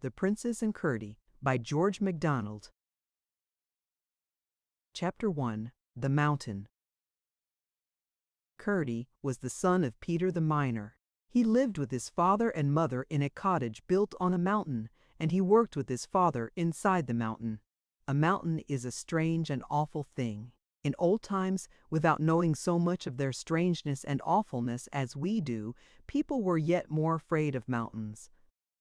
The Princess and Curdie by George MacDonald. Chapter 1. The Mountain. Curdie was the son of Peter the miner. He lived with his father and mother in a cottage built on a mountain, and he worked with his father inside the mountain. A mountain is a strange and awful thing. In old times, without knowing so much of their strangeness and awfulness as we do, people were yet more afraid of mountains.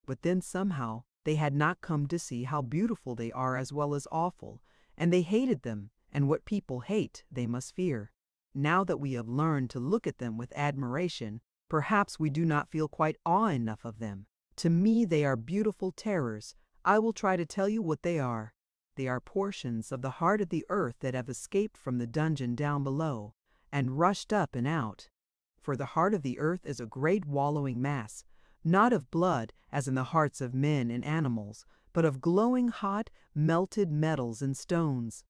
But then somehow they had not come to see how beautiful they are as well as awful, and they hated them, and what people hate they must fear. Now that we have learned to look at them with admiration, perhaps we do not feel quite awe enough of them. To me they are beautiful terrors. I will try to tell you what they are. They are portions of the heart of the earth that have escaped from the dungeon down below, and rushed up and out. For the heart of the earth is a great wallowing mass, not of blood as in the hearts of men and animals, but of glowing hot, melted metals and stones.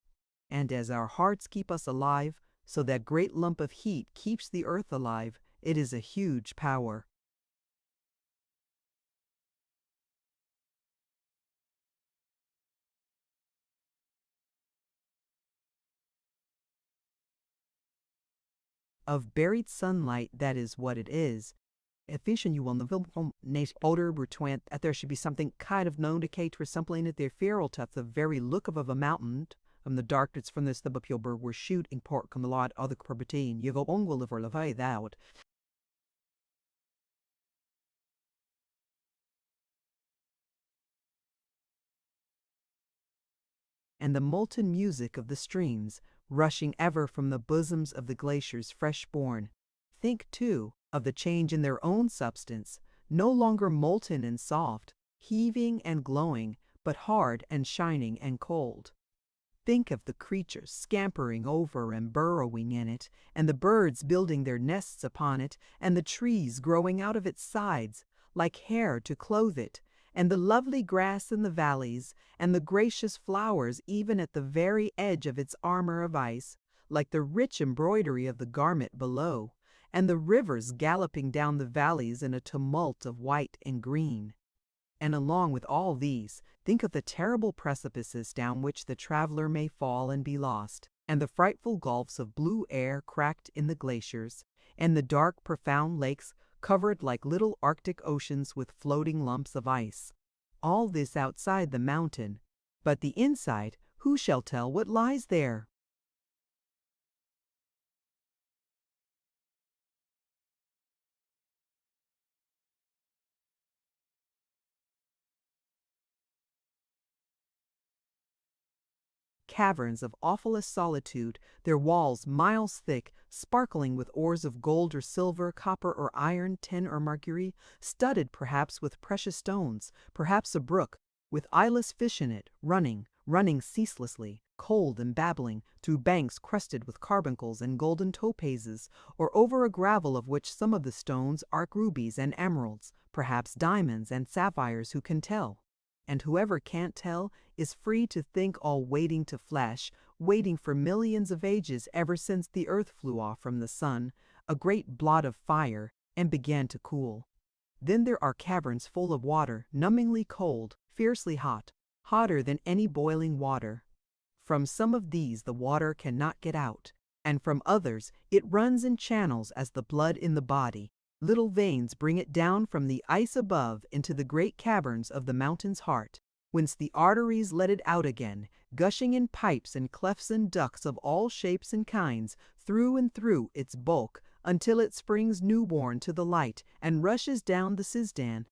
And as our hearts keep us alive, so that great lump of heat keeps the earth alive, it is a huge power. Of buried sunlight, that is what it is. Efficient you will the older retwant that there should be something kind of known to Kate resembling it their feral to the very look of a mountain. From the darkness from this the Bapilberg were shooting port come the lot of the Corbettine. You go on will live or live out. And the molten music of the streams, rushing ever from the bosoms of the glaciers fresh born. Think, too, of the change in their own substance, no longer molten and soft, heaving and glowing, but hard and shining and cold. Think of the creatures scampering over and burrowing in it, and the birds building their nests upon it, and the trees growing out of its sides, like hair to clothe it, and the lovely grass in the valleys, and the gracious flowers even at the very edge of its armor of ice, like the rich embroidery of the garment below, and the rivers galloping down the valleys in a tumult of white and green. And along with all these, think of the terrible precipices down which the traveler may fall and be lost, and the frightful gulfs of blue air cracked in the glaciers, and the dark, profound lakes covered like little Arctic oceans with floating lumps of ice. All this outside the mountain, but the inside, who shall tell what lies there? Caverns of awfulest solitude, their walls miles thick, sparkling with ores of gold or silver, copper or iron, tin or mercury, studded perhaps with precious stones, perhaps a brook, with eyeless fish in it, running ceaselessly, cold and babbling, through banks crusted with carbuncles and golden topazes, or over a gravel of which some of the stones are rubies and emeralds, perhaps diamonds and sapphires, who can tell? And whoever can't tell is free to think all waiting to flash, waiting for millions of ages ever since the earth flew off from the sun, a great blot of fire, and began to cool. Then there are caverns full of water, numbingly cold, fiercely hot, hotter than any boiling water. From some of these the water cannot get out, and from others it runs in channels as the blood in the body. Little veins bring it down from the ice above into the great caverns of the mountain's heart, whence the arteries let it out again, gushing in pipes and clefts and ducts of all shapes and kinds, through and through its bulk, until it springs newborn to the light and rushes down the Sizdan.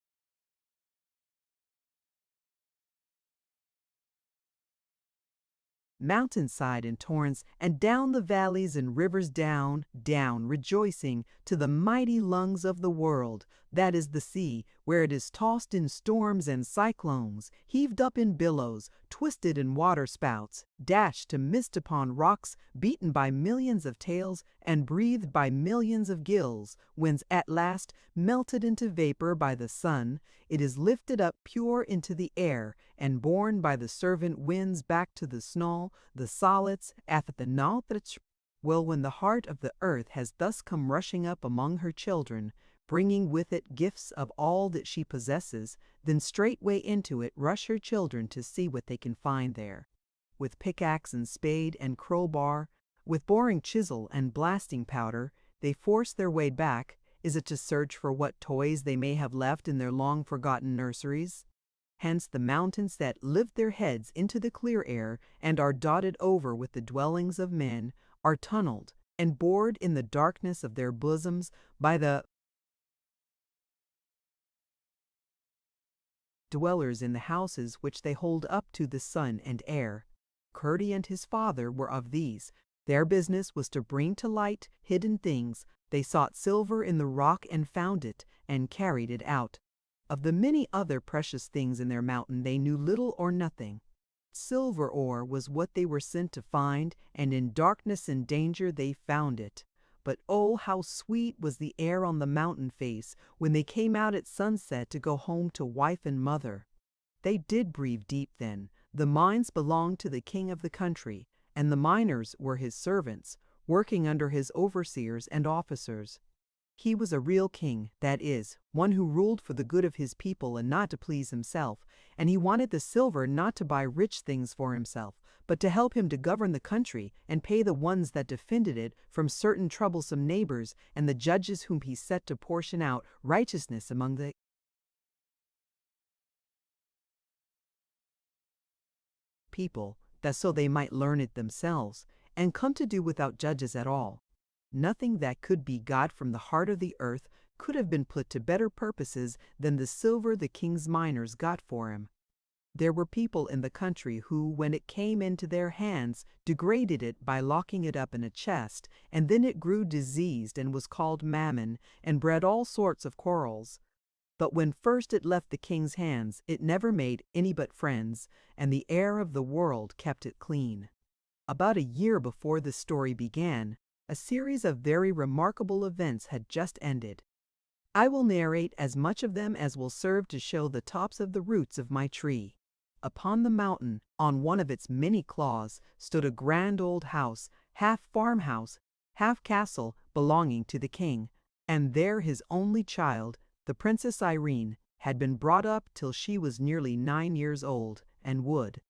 Mountainside in torrents, and down the valleys and rivers down, rejoicing, to the mighty lungs of the world, that is the sea, where it is tossed in storms and cyclones, heaved up in billows, twisted in waterspouts, dashed to mist upon rocks, beaten by millions of tails, and breathed by millions of gills, whence at last, melted into vapor by the sun, it is lifted up pure into the air, and borne by the servant winds back to the snow, the solids, at the north. Well, when the heart of the earth has thus come rushing up among her children, bringing with it gifts of all that she possesses, then straightway into it rush her children to see what they can find there. With pickaxe and spade and crowbar, with boring chisel and blasting powder, they force their way back. Is it to search for what toys they may have left in their long-forgotten nurseries? Hence the mountains that lift their heads into the clear air and are dotted over with the dwellings of men are tunneled and bored in the darkness of their bosoms by the dwellers in the houses which they hold up to the sun and air. Curdie and his father were of these. Their business was to bring to light hidden things. They sought silver in the rock and found it, and carried it out. Of the many other precious things in their mountain they knew little or nothing. Silver ore was what they were sent to find, and in darkness and danger they found it. But oh, how sweet was the air on the mountain face when they came out at sunset to go home to wife and mother. They did breathe deep then. The mines belonged to the king of the country, and the miners were his servants, working under his overseers and officers. He was a real king, that is, one who ruled for the good of his people and not to please himself, and he wanted the silver not to buy rich things for himself, but to help him to govern the country and pay the ones that defended it from certain troublesome neighbors and the judges whom he set to portion out righteousness among the people, that so they might learn it themselves, and come to do without judges at all. Nothing that could be got from the heart of the earth could have been put to better purposes than the silver the king's miners got for him. There were people in the country who, when it came into their hands, degraded it by locking it up in a chest, and then it grew diseased and was called mammon, and bred all sorts of quarrels. But when first it left the king's hands, it never made any but friends, and the air of the world kept it clean. About a year before this story began, a series of very remarkable events had just ended. I will narrate as much of them as will serve to show the tops of the roots of my tree. Upon the mountain, on one of its many claws, stood a grand old house, half farmhouse, half castle, belonging to the king, and there his only child, the Princess Irene, had been brought up till she was nearly 9 years old, and would,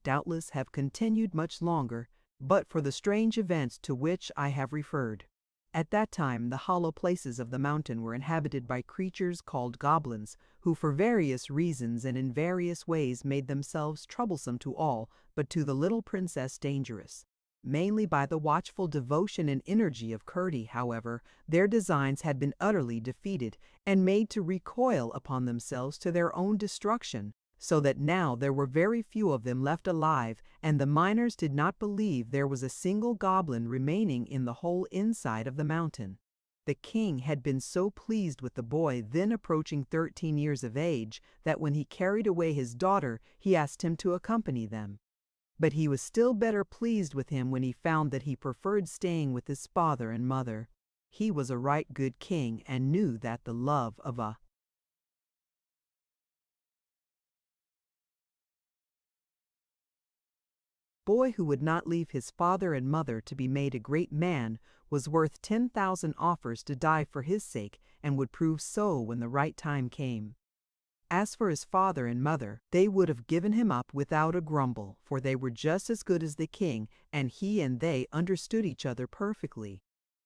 doubtless, have continued much longer, but for the strange events to which I have referred. At that time the hollow places of the mountain were inhabited by creatures called goblins, who for various reasons and in various ways made themselves troublesome to all, but to the little princess dangerous. Mainly by the watchful devotion and energy of Curdie, however, their designs had been utterly defeated, and made to recoil upon themselves to their own destruction, so that now there were very few of them left alive, and the miners did not believe there was a single goblin remaining in the whole inside of the mountain. The king had been so pleased with the boy, then approaching 13 years of age, that when he carried away his daughter, he asked him to accompany them. But he was still better pleased with him when he found that he preferred staying with his father and mother. He was a right good king, and knew that the love of a boy who would not leave his father and mother to be made a great man was worth 10,000 offers to die for his sake, and would prove so when the right time came. As for his father and mother, they would have given him up without a grumble, for they were just as good as the king, and he and they understood each other perfectly.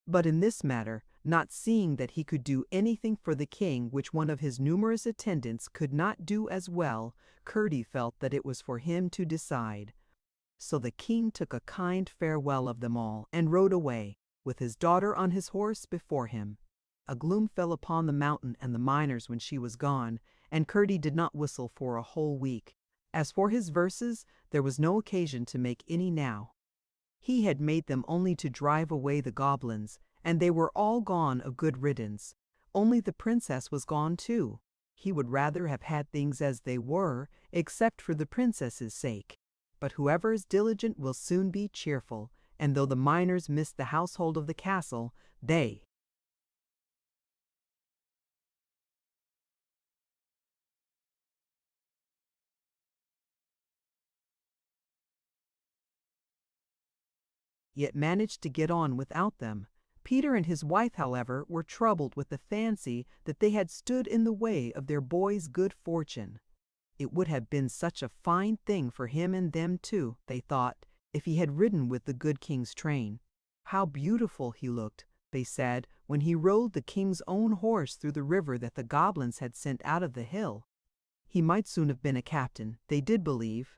But in this matter, not seeing that he could do anything for the king which one of his numerous attendants could not do as well, Curdie felt that it was for him to decide. So the king took a kind farewell of them all, and rode away, with his daughter on his horse before him. A gloom fell upon the mountain and the miners when she was gone, and Curdie did not whistle for a whole week. As for his verses, there was no occasion to make any now. He had made them only to drive away the goblins, and they were all gone a good riddance. Only the princess was gone too. He would rather have had things as they were, except for the princess's sake. But whoever is diligent will soon be cheerful, and though the miners missed the household of the castle, they yet managed to get on without them. Peter and his wife, however, were troubled with the fancy that they had stood in the way of their boy's good fortune. It would have been such a fine thing for him and them too, they thought, if he had ridden with the good king's train. How beautiful he looked, they said, when he rode the king's own horse through the river that the goblins had sent out of the hill. He might soon have been a captain, they did believe.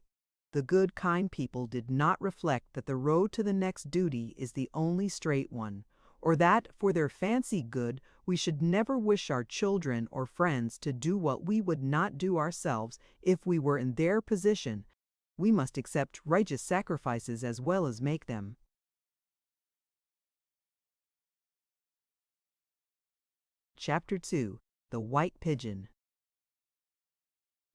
The good, kind people did not reflect that the road to the next duty is the only straight one, or that, for their fancy good, we should never wish our children or friends to do what we would not do ourselves if we were in their position. We must accept righteous sacrifices as well as make them. Chapter 2. The White Pigeon.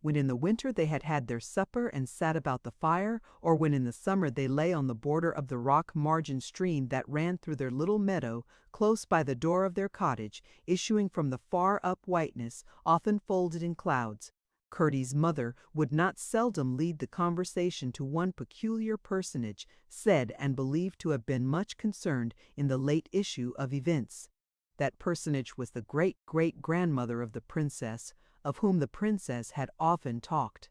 When in the winter they had had their supper and sat about the fire, or when in the summer they lay on the border of the rock-margined stream that ran through their little meadow close by the door of their cottage, issuing from the far-up whiteness, often folded in clouds, Curdie's mother would not seldom lead the conversation to one peculiar personage, said and believed to have been much concerned in the late issue of events. That personage was the great-great-grandmother of the princess, of whom the princess had often talked,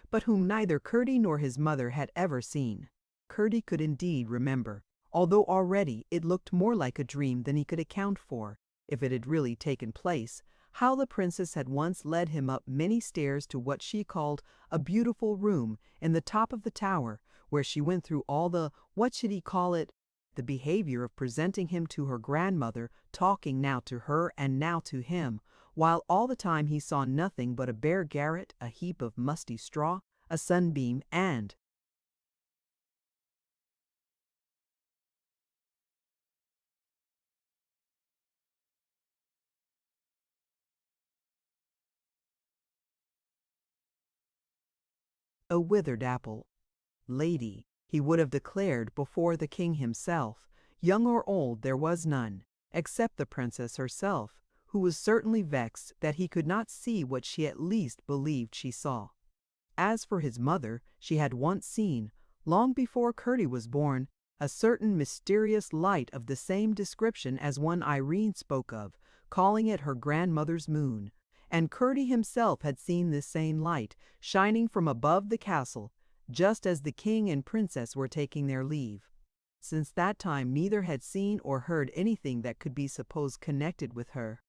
but whom neither Curdie nor his mother had ever seen. Curdie could indeed remember, although already it looked more like a dream than he could account for, if it had really taken place, how the princess had once led him up many stairs to what she called a beautiful room in the top of the tower, where she went through all the, what should he call it, the behavior of presenting him to her grandmother, talking now to her and now to him, while all the time he saw nothing but a bare garret, a heap of musty straw, a sunbeam, and a withered apple. Lady, he would have declared before the king himself, young or old there was none, except the princess herself, who was certainly vexed that he could not see what she at least believed she saw. As for his mother, she had once seen, long before Curdie was born, a certain mysterious light of the same description as one Irene spoke of, calling it her grandmother's moon, and Curdie himself had seen this same light, shining from above the castle, just as the king and princess were taking their leave. Since that time neither had seen or heard anything that could be supposed connected with her.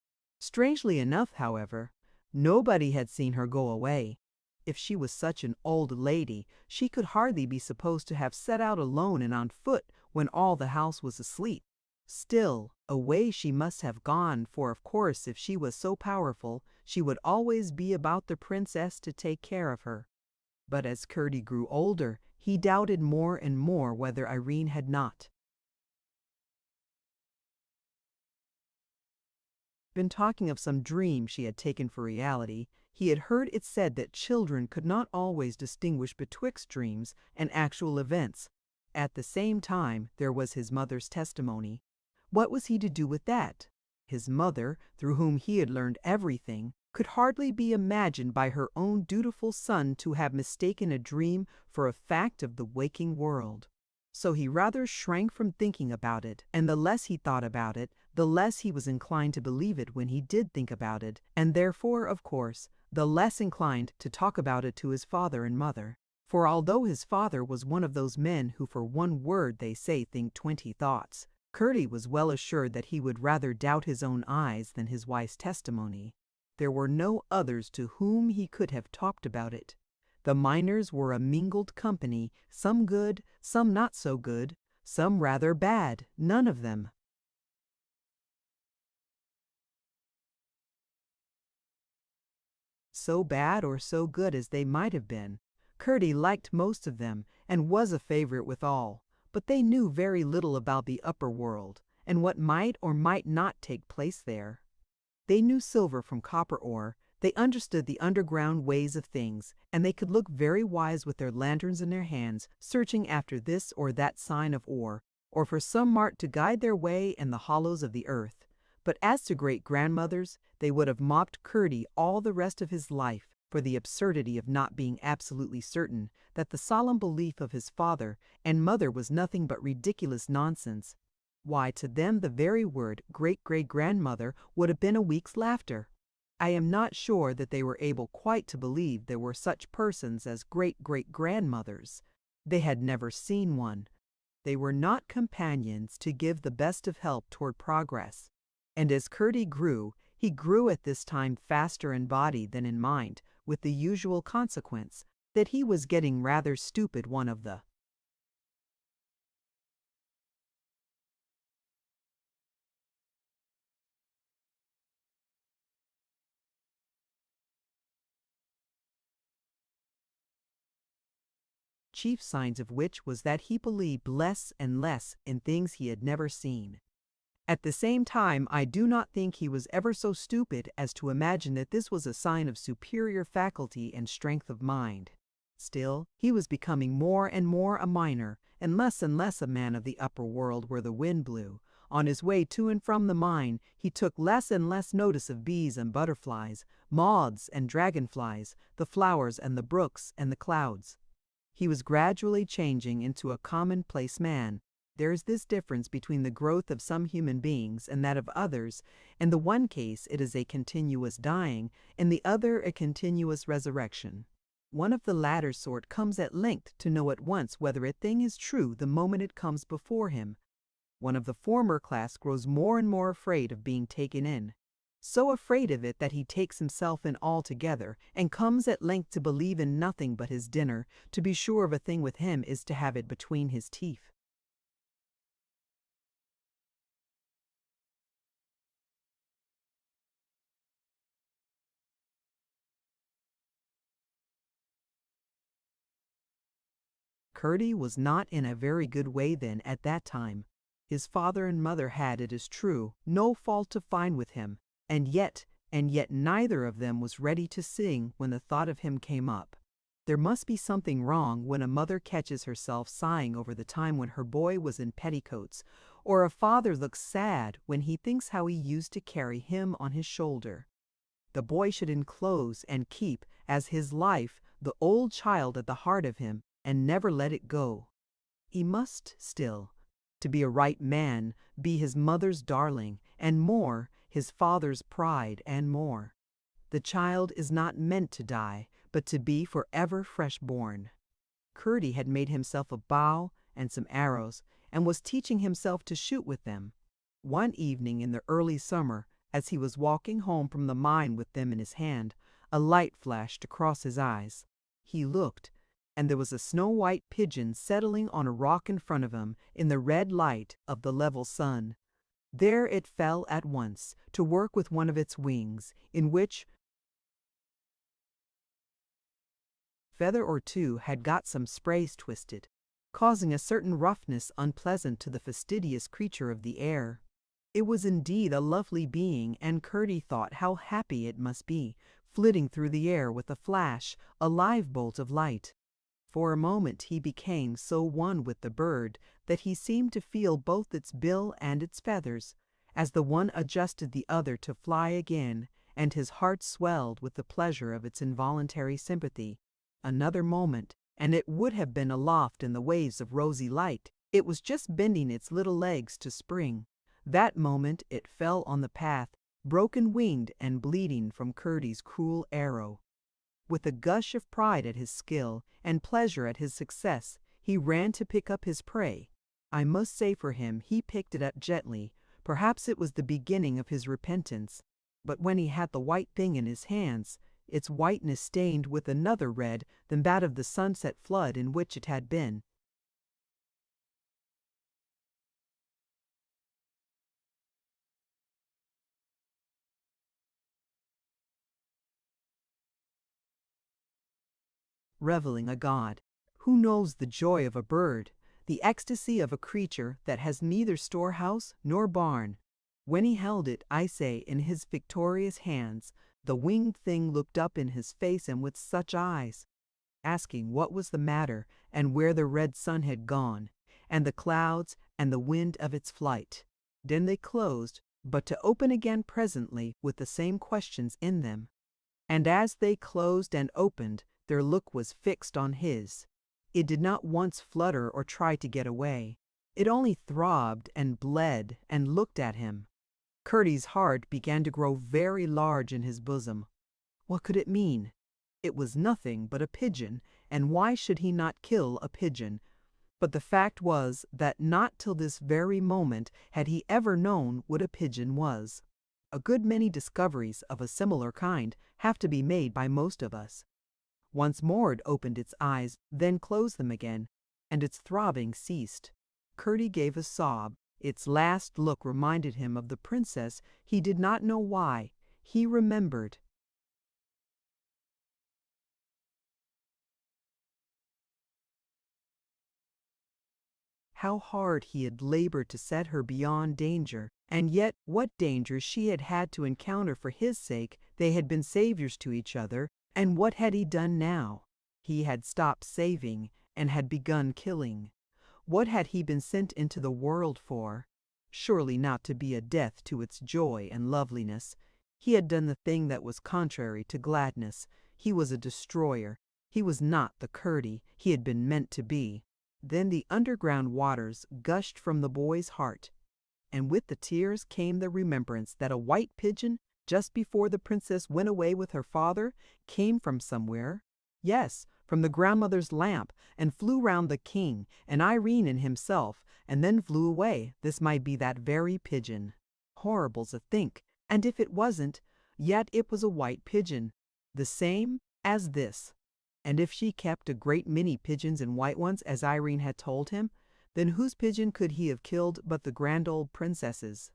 Strangely enough, however, nobody had seen her go away. If she was such an old lady, she could hardly be supposed to have set out alone and on foot when all the house was asleep. Still, away she must have gone, for of course if she was so powerful, she would always be about the princess to take care of her. But as Curdie grew older, he doubted more and more whether Irene had not been talking of some dream she had taken for reality. He had heard it said that children could not always distinguish betwixt dreams and actual events. At the same time, there was his mother's testimony. What was he to do with that? His mother, through whom he had learned everything, could hardly be imagined by her own dutiful son to have mistaken a dream for a fact of the waking world. So he rather shrank from thinking about it, and the less he thought about it, the less he was inclined to believe it when he did think about it, and therefore, of course, the less inclined to talk about it to his father and mother. For although his father was one of those men who for one word they say think 20 thoughts, Curdie was well assured that he would rather doubt his own eyes than his wife's testimony. There were no others to whom he could have talked about it. The miners were a mingled company, some good, some not so good, some rather bad, none of them so bad or so good as they might have been. Curdie liked most of them, and was a favorite with all, but they knew very little about the upper world, and what might or might not take place there. They knew silver from copper ore, they understood the underground ways of things, and they could look very wise with their lanterns in their hands, searching after this or that sign of ore, or for some mark to guide their way in the hollows of the earth. But as to great-grandmothers, they would have mocked Curdie all the rest of his life, for the absurdity of not being absolutely certain that the solemn belief of his father and mother was nothing but ridiculous nonsense. Why, to them the very word great-great-grandmother would have been a week's laughter. I am not sure that they were able quite to believe there were such persons as great-great-grandmothers. They had never seen one. They were not companions to give the best of help toward progress. And as Curdie grew, he grew at this time faster in body than in mind, with the usual consequence that he was getting rather stupid. One of the chief signs of which was that he believed less and less in things he had never seen. At the same time, I do not think he was ever so stupid as to imagine that this was a sign of superior faculty and strength of mind. Still, he was becoming more and more a miner, and less a man of the upper world where the wind blew. On his way to and from the mine, he took less and less notice of bees and butterflies, moths and dragonflies, the flowers and the brooks and the clouds. He was gradually changing into a commonplace man. There is this difference between the growth of some human beings and that of others. In the one case it is a continuous dying, in the other a continuous resurrection. One of the latter sort comes at length to know at once whether a thing is true the moment it comes before him. One of the former class grows more and more afraid of being taken in. So afraid of it that he takes himself in altogether, and comes at length to believe in nothing but his dinner. To be sure of a thing with him is to have it between his teeth. Curdie was not in a very good way then at that time. His father and mother had, it is true, no fault to find with him, and yet neither of them was ready to sing when the thought of him came up. There must be something wrong when a mother catches herself sighing over the time when her boy was in petticoats, or a father looks sad when he thinks how he used to carry him on his shoulder. The boy should enclose and keep, as his life, the old child at the heart of him, and never let it go. He must still, to be a right man, be his mother's darling, and more, his father's pride, and more. The child is not meant to die, but to be forever fresh-born. Curdie had made himself a bow and some arrows, and was teaching himself to shoot with them. One evening in the early summer, as he was walking home from the mine with them in his hand, a light flashed across his eyes. He looked, and there was a snow-white pigeon settling on a rock in front of him in the red light of the level sun. There it fell at once, to work with one of its wings, in which feather or two had got some sprays twisted, causing a certain roughness unpleasant to the fastidious creature of the air. It was indeed a lovely being, and Curdie thought how happy it must be, flitting through the air with a flash, a live bolt of light. For a moment he became so one with the bird that he seemed to feel both its bill and its feathers, as the one adjusted the other to fly again, and his heart swelled with the pleasure of its involuntary sympathy. Another moment, and it would have been aloft in the waves of rosy light. It was just bending its little legs to spring. That moment it fell on the path, broken-winged and bleeding from Curdie's cruel arrow. With a gush of pride at his skill and pleasure at his success, he ran to pick up his prey. I must say for him he picked it up gently. Perhaps it was the beginning of his repentance. But when he had the white thing in his hands, its whiteness stained with another red than that of the sunset flood in which it had been, reveling a god. Who knows the joy of a bird, the ecstasy of a creature that has neither storehouse nor barn? When he held it, I say, in his victorious hands, the winged thing looked up in his face and with such eyes, asking what was the matter and where the red sun had gone, and the clouds and the wind of its flight. Then they closed, but to open again presently with the same questions in them. and as they closed and opened, their look was fixed on his. It did not once flutter or try to get away. It only throbbed and bled and looked at him. Curdie's heart began to grow very large in his bosom. What could it mean? It was nothing but a pigeon, and why should he not kill a pigeon? But the fact was that not till this very moment had he ever known what a pigeon was. A good many discoveries of a similar kind have to be made by most of us. Once more it opened its eyes, then closed them again, and its throbbing ceased. Curdie gave a sob. Its last look reminded him of the princess. He did not know why. He remembered. How hard he had labored to set her beyond danger, and yet what dangers she had had to encounter for his sake. They had been saviors to each other, and what had he done now? He had stopped saving and had begun killing. What had he been sent into the world for? Surely not to be a death to its joy and loveliness. He had done the thing that was contrary to gladness. He was a destroyer. He was not the Curdie he had been meant to be. Then the underground waters gushed from the boy's heart, and with the tears came the remembrance that a white pigeon, just before the princess went away with her father, came from somewhere. Yes, from the grandmother's lamp, and flew round the king and Irene and himself, and then flew away. This might be that very pigeon. Horrible to think, and if it wasn't, yet it was a white pigeon, the same as this. And if she kept a great many pigeons and white ones, as Irene had told him, then whose pigeon could he have killed but the grand old princess's?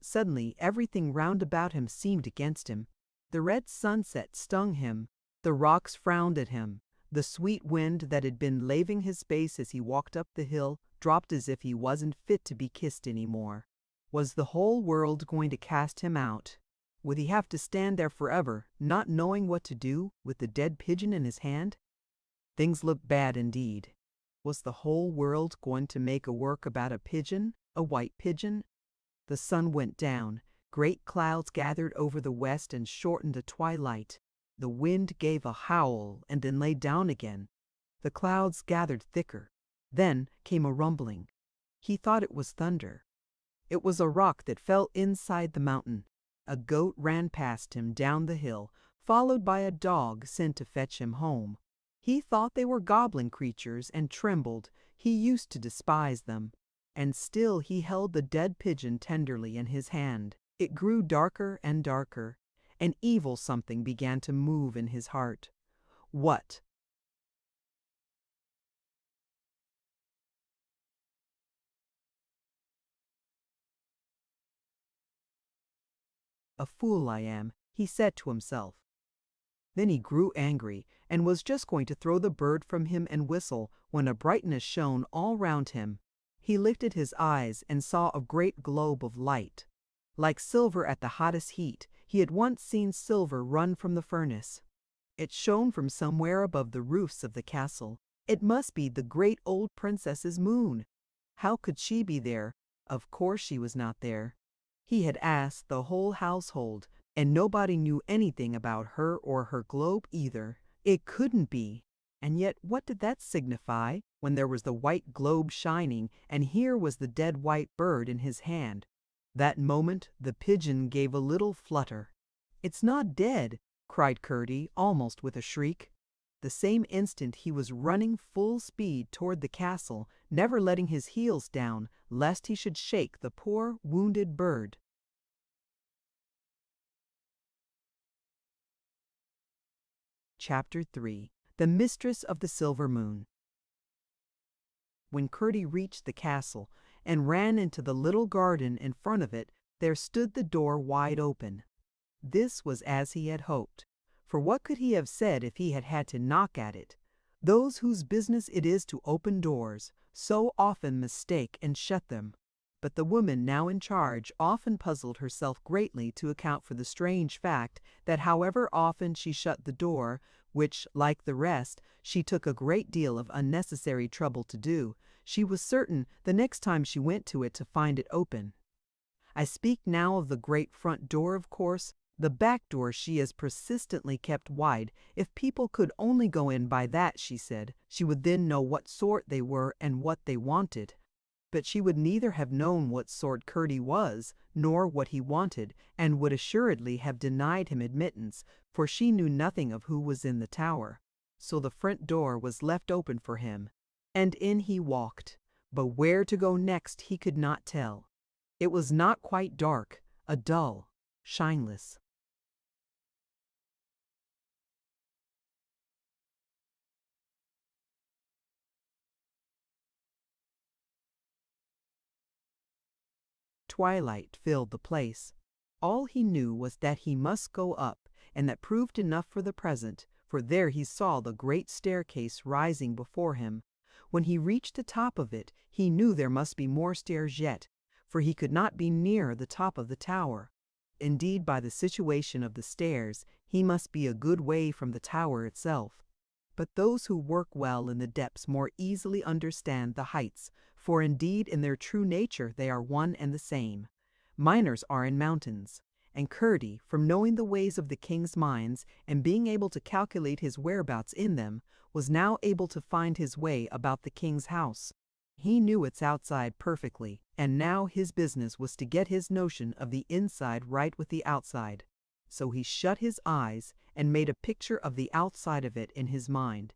Suddenly everything round about him seemed against him. The red sunset stung him, the rocks frowned at him, the sweet wind that had been laving his face as he walked up the hill dropped as if he wasn't fit to be kissed any more. Was the whole world going to cast him out? Would he have to stand there forever, not knowing what to do, with the dead pigeon in his hand? Things looked bad indeed. Was the whole world going to make a work about a pigeon, a white pigeon? The sun went down. Great clouds gathered over the west and shortened the twilight. The wind gave a howl and then lay down again. The clouds gathered thicker. Then came a rumbling. He thought it was thunder. It was a rock that fell inside the mountain. A goat ran past him down the hill, followed by a dog sent to fetch him home. He thought they were goblin creatures and trembled. He used to despise them. And still he held the dead pigeon tenderly in his hand. It grew darker and darker. An evil something began to move in his heart. What? A fool I am, he said to himself. Then he grew angry, and was just going to throw the bird from him and whistle, when a brightness shone all round him. He lifted his eyes and saw a great globe of light. Like silver at the hottest heat, he had once seen silver run from the furnace. It shone from somewhere above the roofs of the castle. It must be the great old princess's moon. How could she be there? Of course she was not there. He had asked the whole household, and nobody knew anything about her or her globe either. It couldn't be. And yet what did that signify, when there was the white globe shining, and here was the dead white bird in his hand? That moment the pigeon gave a little flutter. "It's not dead," cried Curdie, almost with a shriek. The same instant he was running full speed toward the castle, never letting his heels down, lest he should shake the poor wounded bird. Chapter 3. The Mistress of the Silver Moon. When Curdie reached the castle and ran into the little garden in front of it, there stood the door wide open. This was as he had hoped, for what could he have said if he had had to knock at it? Those whose business it is to open doors so often mistake and shut them. but the woman now in charge often puzzled herself greatly to account for the strange fact that however often she shut the door, which, like the rest, she took a great deal of unnecessary trouble to do, she was certain the next time she went to it to find it open. I speak now of the great front door, of course. The back door she as persistently kept wide. If people could only go in by that, she said, she would then know what sort they were and what they wanted. But she would neither have known what sort Curdie was, nor what he wanted, and would assuredly have denied him admittance, for she knew nothing of who was in the tower. So the front door was left open for him, and in he walked, but where to go next he could not tell. It was not quite dark, a dull, shineless twilight filled the place. All he knew was that he must go up, and that proved enough for the present, for there he saw the great staircase rising before him. When he reached the top of it, he knew there must be more stairs yet, for he could not be near the top of the tower. Indeed, by the situation of the stairs, he must be a good way from the tower itself. But those who work well in the depths more easily understand the heights, for indeed in their true nature they are one and the same. Miners are in mountains, and Curdie, from knowing the ways of the king's mines and being able to calculate his whereabouts in them, was now able to find his way about the king's house. He knew its outside perfectly, and now his business was to get his notion of the inside right with the outside. So he shut his eyes and made a picture of the outside of it in his mind.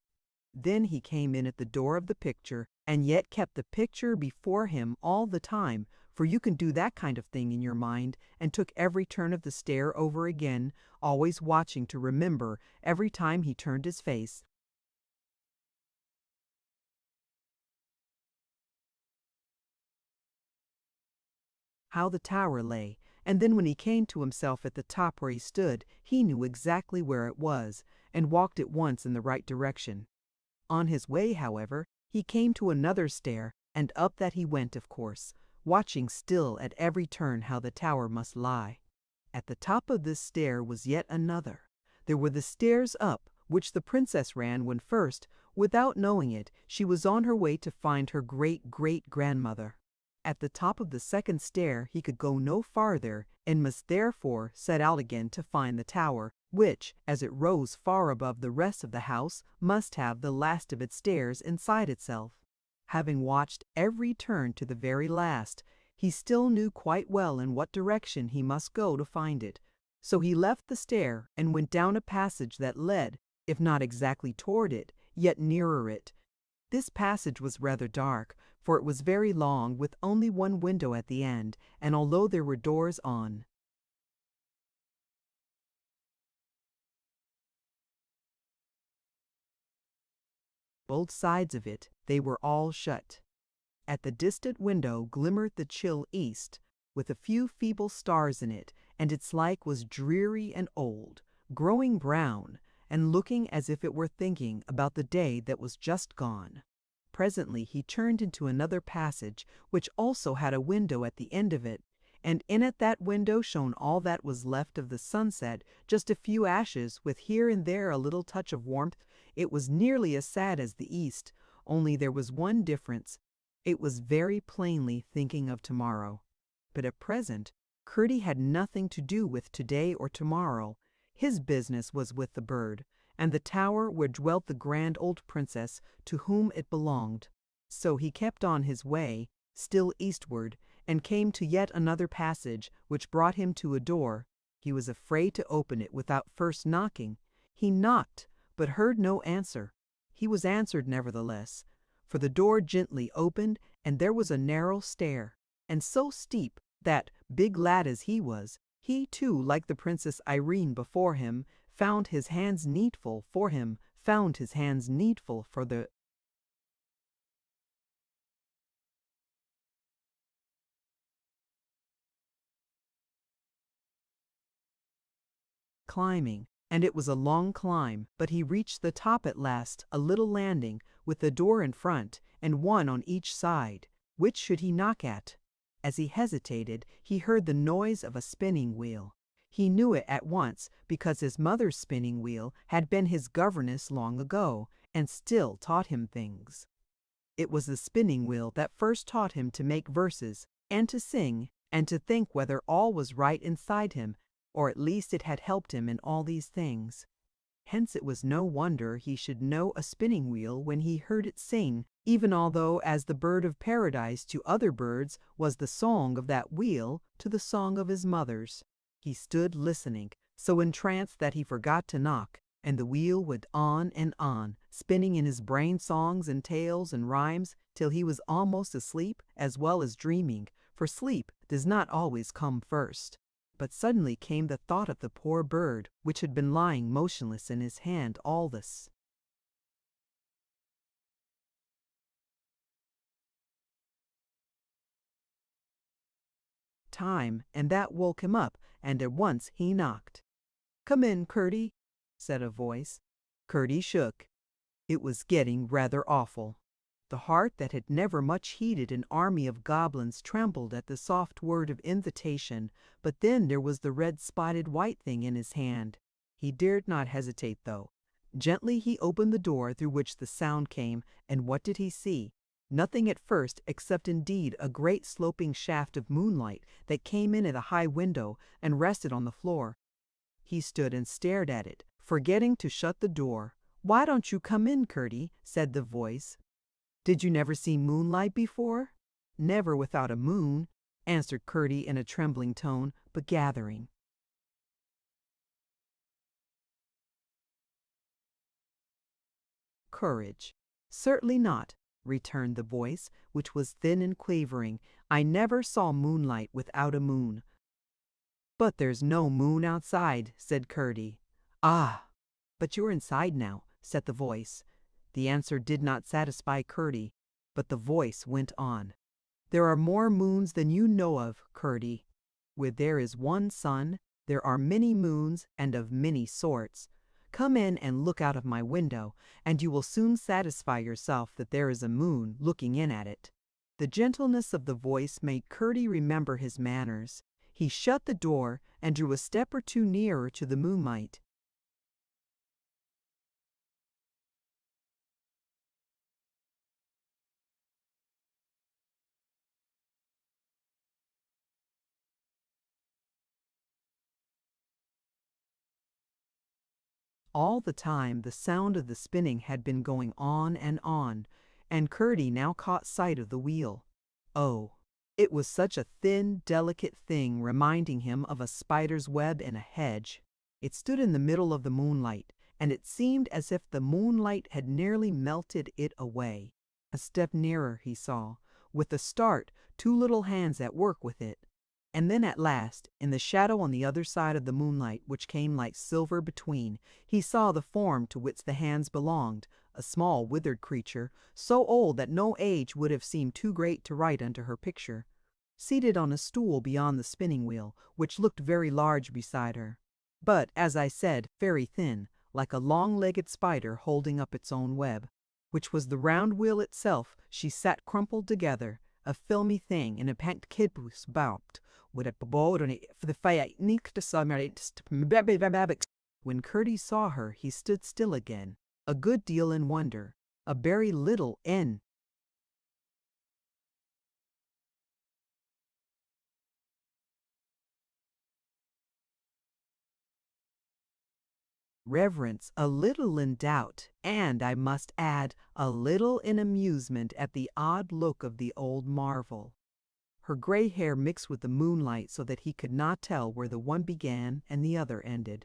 Then he came in at the door of the picture, and yet kept the picture before him all the time, for you can do that kind of thing in your mind, and took every turn of the stair over again, always watching to remember every time he turned his face how the tower lay, and then when he came to himself at the top where he stood, he knew exactly where it was, and walked at once in the right direction. On his way, however, he came to another stair, and up that he went, of course, watching still at every turn how the tower must lie. At the top of this stair was yet another. There were the stairs up, which the princess ran when first, without knowing it, she was on her way to find her great-great-grandmother. At the top of the second stair he could go no farther, and must therefore set out again to find the tower, which, as it rose far above the rest of the house, must have the last of its stairs inside itself. Having watched every turn to the very last, he still knew quite well in what direction he must go to find it. So he left the stair and went down a passage that led, if not exactly toward it, yet nearer it. This passage was rather dark, for it was very long, with only one window at the end, and although there were doors on both sides of it, they were all shut. At the distant window glimmered the chill east, with a few feeble stars in it, and its like was dreary and old, growing brown, and looking as if it were thinking about the day that was just gone. Presently he turned into another passage, which also had a window at the end of it, and in at that window shone all that was left of the sunset, just a few ashes, with here and there a little touch of warmth. It was nearly as sad as the east, only there was one difference. It was very plainly thinking of tomorrow. But at present, Curdie had nothing to do with today or tomorrow. His business was with the bird, and the tower where dwelt the grand old princess to whom it belonged. So he kept on his way, still eastward, and came to yet another passage, which brought him to a door. He was afraid to open it without first knocking. He knocked, but heard no answer. He was answered nevertheless, for the door gently opened, and there was a narrow stair, and so steep that, big lad as he was, he too, like the Princess Irene before him, found his hands needful for the climbing, and it was a long climb, but he reached the top at last, a little landing, with the door in front, and one on each side. Which should he knock at? As he hesitated, he heard the noise of a spinning wheel. He knew it at once because his mother's spinning wheel had been his governess long ago and still taught him things. It was the spinning wheel that first taught him to make verses and to sing and to think whether all was right inside him, or at least it had helped him in all these things. Hence it was no wonder he should know a spinning wheel when he heard it sing, even although as the bird of paradise to other birds was the song of that wheel to the song of his mother's. He stood listening, so entranced that he forgot to knock, and the wheel went on and on, spinning in his brain songs and tales and rhymes till he was almost asleep as well as dreaming, for sleep does not always come first. But suddenly came the thought of the poor bird, which had been lying motionless in his hand all this time, and that woke him up, and at once he knocked. "Come in, Curdie," said a voice. Curdie shook. It was getting rather awful. The heart that had never much heeded an army of goblins trembled at the soft word of invitation, but then there was the red-spotted white thing in his hand. He dared not hesitate, though. Gently he opened the door through which the sound came, and what did he see? Nothing at first, except indeed a great sloping shaft of moonlight that came in at a high window and rested on the floor. He stood and stared at it, forgetting to shut the door. "Why don't you come in, Curdie?" said the voice. "Did you never see moonlight before?" "Never without a moon," answered Curdie in a trembling tone, but gathering courage. "Certainly not," returned the voice, which was thin and quavering. "I never saw moonlight without a moon." "But there's no moon outside," said Curdie. "Ah, but you're inside now," said the voice. The answer did not satisfy Curdie, but the voice went on. "There are more moons than you know of, Curdie. Where there is one sun, there are many moons and of many sorts. Come in and look out of my window, and you will soon satisfy yourself that there is a moon looking in at it." The gentleness of the voice made Curdie remember his manners. He shut the door and drew a step or two nearer to the moonlight. All the time the sound of the spinning had been going on, and Curdie now caught sight of the wheel. Oh, it was such a thin, delicate thing, reminding him of a spider's web in a hedge. It stood in the middle of the moonlight, and it seemed as if the moonlight had nearly melted it away. A step nearer he saw, with a start, two little hands at work with it. And then at last, in the shadow on the other side of the moonlight, which came like silver between, he saw the form to which the hands belonged, a small withered creature, so old that no age would have seemed too great to write unto her picture, seated on a stool beyond the spinning wheel, which looked very large beside her, but, as I said, very thin, like a long-legged spider holding up its own web, which was the round wheel itself. She sat crumpled together, a filmy thing in a packed kibus baupt, with a board on it for the fire. When Curdie saw her, he stood still again, a good deal in wonder, a very little in reverence, a little in doubt, and, I must add, a little in amusement at the odd look of the old marvel. Her gray hair mixed with the moonlight so that he could not tell where the one began and the other ended.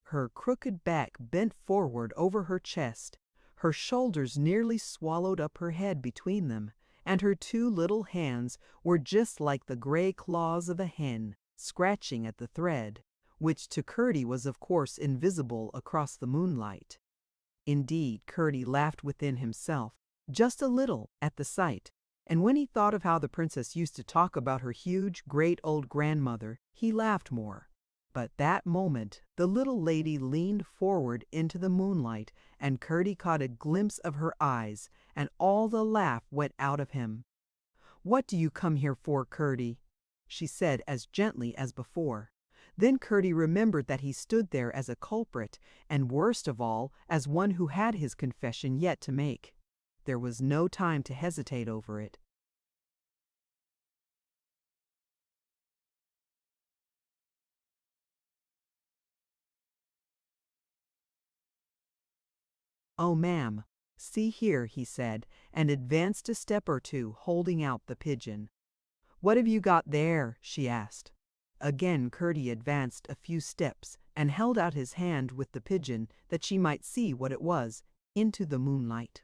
Her crooked back bent forward over her chest, her shoulders nearly swallowed up her head between them, and her two little hands were just like the gray claws of a hen, scratching at the thread, which to Curdie was of course invisible across the moonlight. Indeed, Curdie laughed within himself, just a little, at the sight, and when he thought of how the princess used to talk about her huge, great old grandmother, he laughed more. But that moment the little lady leaned forward into the moonlight, and Curdie caught a glimpse of her eyes, and all the laugh went out of him. "What do you come here for, Curdie?" she said as gently as before. Then Curdie remembered that he stood there as a culprit, and worst of all, as one who had his confession yet to make. There was no time to hesitate over it. "Oh, ma'am, see here," he said, and advanced a step or two, holding out the pigeon. "What have you got there?" she asked. Again Curdie advanced a few steps and held out his hand with the pigeon, that she might see what it was, into the moonlight.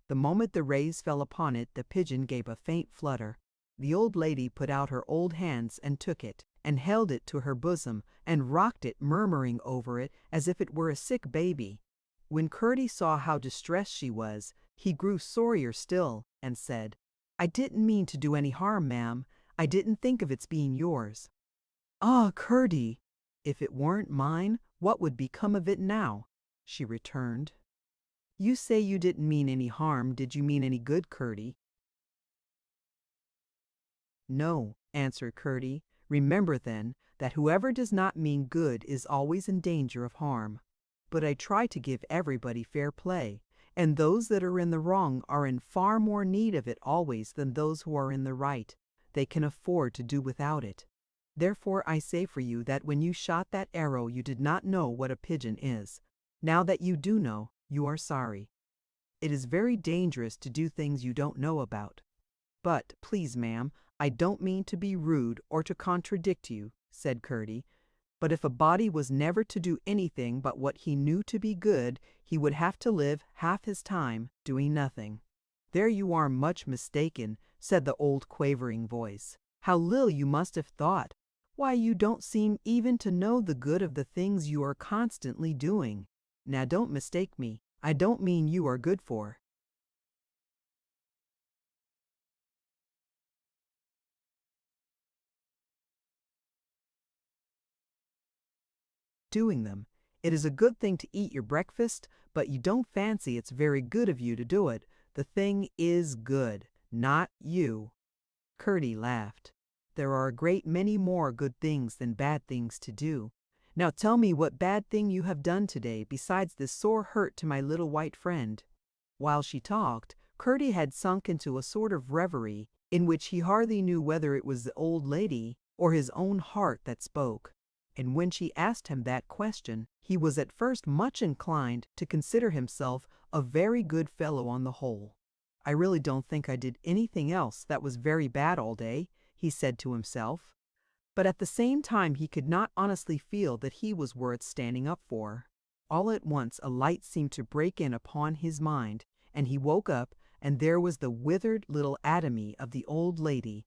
The moment the rays fell upon it, the pigeon gave a faint flutter. The old lady put out her old hands and took it, and held it to her bosom, and rocked it, murmuring over it as if it were a sick baby. When Curdie saw how distressed she was, he grew sorrier still, and said, "I didn't mean to do any harm, ma'am. I didn't think of its being yours." "Ah, Curdie, if it weren't mine, what would become of it now?" she returned. "You say you didn't mean any harm. Did you mean any good, Curdie?" "No," answered Curdie. "Remember, then, that whoever does not mean good is always in danger of harm. But I try to give everybody fair play, and those that are in the wrong are in far more need of it always than those who are in the right. They can afford to do without it. Therefore I say for you that when you shot that arrow you did not know what a pigeon is. Now that you do know, you are sorry. It is very dangerous to do things you don't know about. But, please, ma'am, I don't mean to be rude or to contradict you," said Curdie, "but if a body was never to do anything but what he knew to be good, he would have to live half his time doing nothing." "There you are much mistaken," said the old quavering voice. "How little you must have thought! Why, you don't seem even to know the good of the things you are constantly doing. Now don't mistake me. I don't mean you are good for doing them. It is a good thing to eat your breakfast, but you don't fancy it's very good of you to do it. The thing is good, not you." Curdie laughed. "There are a great many more good things than bad things to do. Now tell me what bad thing you have done today besides this sore hurt to my little white friend." While she talked, Curdie had sunk into a sort of reverie, in which he hardly knew whether it was the old lady or his own heart that spoke. And when she asked him that question, he was at first much inclined to consider himself a very good fellow on the whole. "I really don't think I did anything else that was very bad all day," he said to himself. But at the same time he could not honestly feel that he was worth standing up for. All at once a light seemed to break in upon his mind, and he woke up, and there was the withered little atomy of the old lady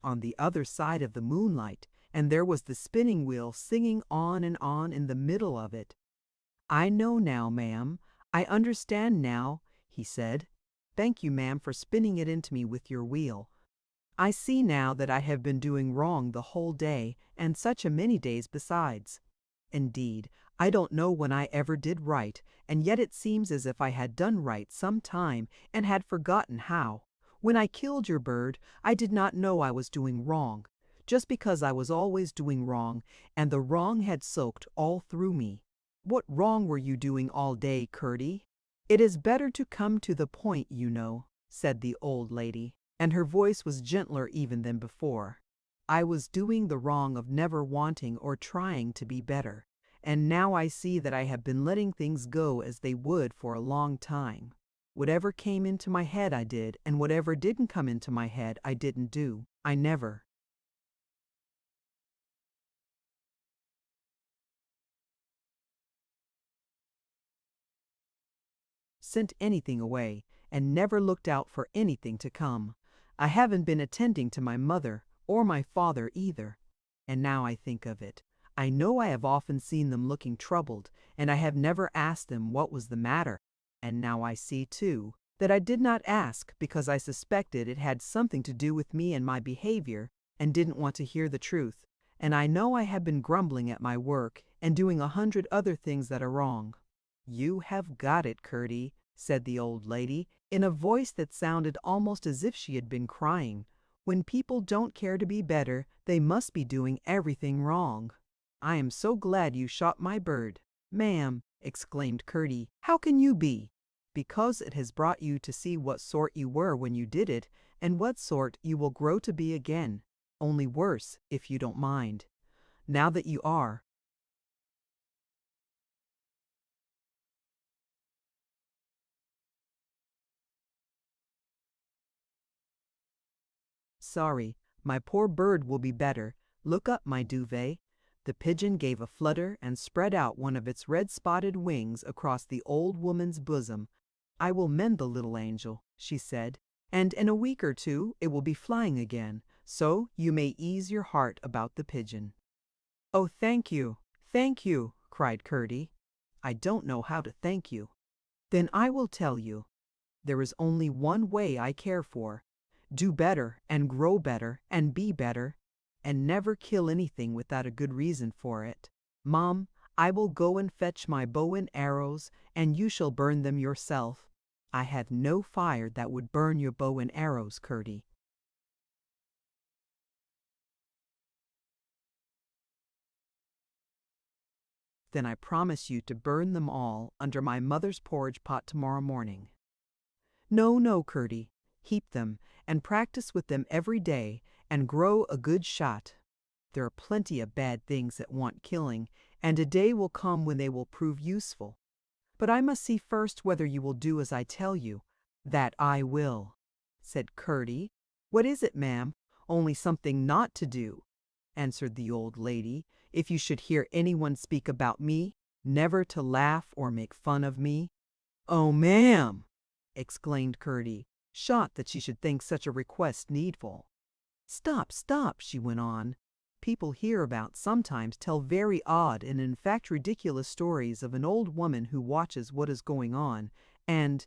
on the other side of the moonlight, and there was the spinning wheel singing on and on in the middle of it. "I know now, ma'am. I understand now," he said. "Thank you, ma'am, for spinning it into me with your wheel. I see now that I have been doing wrong the whole day, and such a many days besides. Indeed, I don't know when I ever did right, and yet it seems as if I had done right some time and had forgotten how. When I killed your bird, I did not know I was doing wrong, just because I was always doing wrong, and the wrong had soaked all through me. What wrong were you doing all day, Curdie?" "It is better to come to the point, you know," said the old lady, and her voice was gentler even than before. "I was doing the wrong of never wanting or trying to be better, and now I see that I have been letting things go as they would for a long time. Whatever came into my head I did, and whatever didn't come into my head I didn't do. I never sent anything away, and never looked out for anything to come. I haven't been attending to my mother, or my father either. And now I think of it, I know I have often seen them looking troubled, and I have never asked them what was the matter. And now I see, too, that I did not ask because I suspected it had something to do with me and my behavior, and didn't want to hear the truth. And I know I have been grumbling at my work, and doing 100 other things that are wrong. You have got it, Curdie, said the old lady, in a voice that sounded almost as if she had been crying. When people don't care to be better, they must be doing everything wrong. I am so glad you shot my bird. Ma'am, exclaimed Curdie, how can you be? Because it has brought you to see what sort you were when you did it, and what sort you will grow to be again. Only worse, if you don't mind. Now that you are, sorry, my poor bird will be better. Look up, my duvet. The pigeon gave a flutter and spread out one of its red-spotted wings across the old woman's bosom. I will mend the little angel, she said, and in a week or two it will be flying again, so you may ease your heart about the pigeon. Oh, thank you, cried Curdie. I don't know how to thank you. Then I will tell you. There is only one way I care for. Do better and grow better and be better, and never kill anything without a good reason for it. Mom, I will go and fetch my bow and arrows, and you shall burn them yourself. I have no fire that would burn your bow and arrows, Curdie. Then I promise you to burn them all under my mother's porridge pot tomorrow morning. No, no, Curdie. Heap them, and practice with them every day, and grow a good shot. There are plenty of bad things that want killing, and a day will come when they will prove useful. But I must see first whether you will do as I tell you. That I will, said Curdie. What is it, ma'am? Only something not to do, answered the old lady. If you should hear anyone speak about me, never to laugh or make fun of me. Oh, ma'am, exclaimed Curdie, shocked that she should think such a request needful. Stop, stop, she went on. People hereabouts sometimes tell very odd and in fact ridiculous stories of an old woman who watches what is going on, and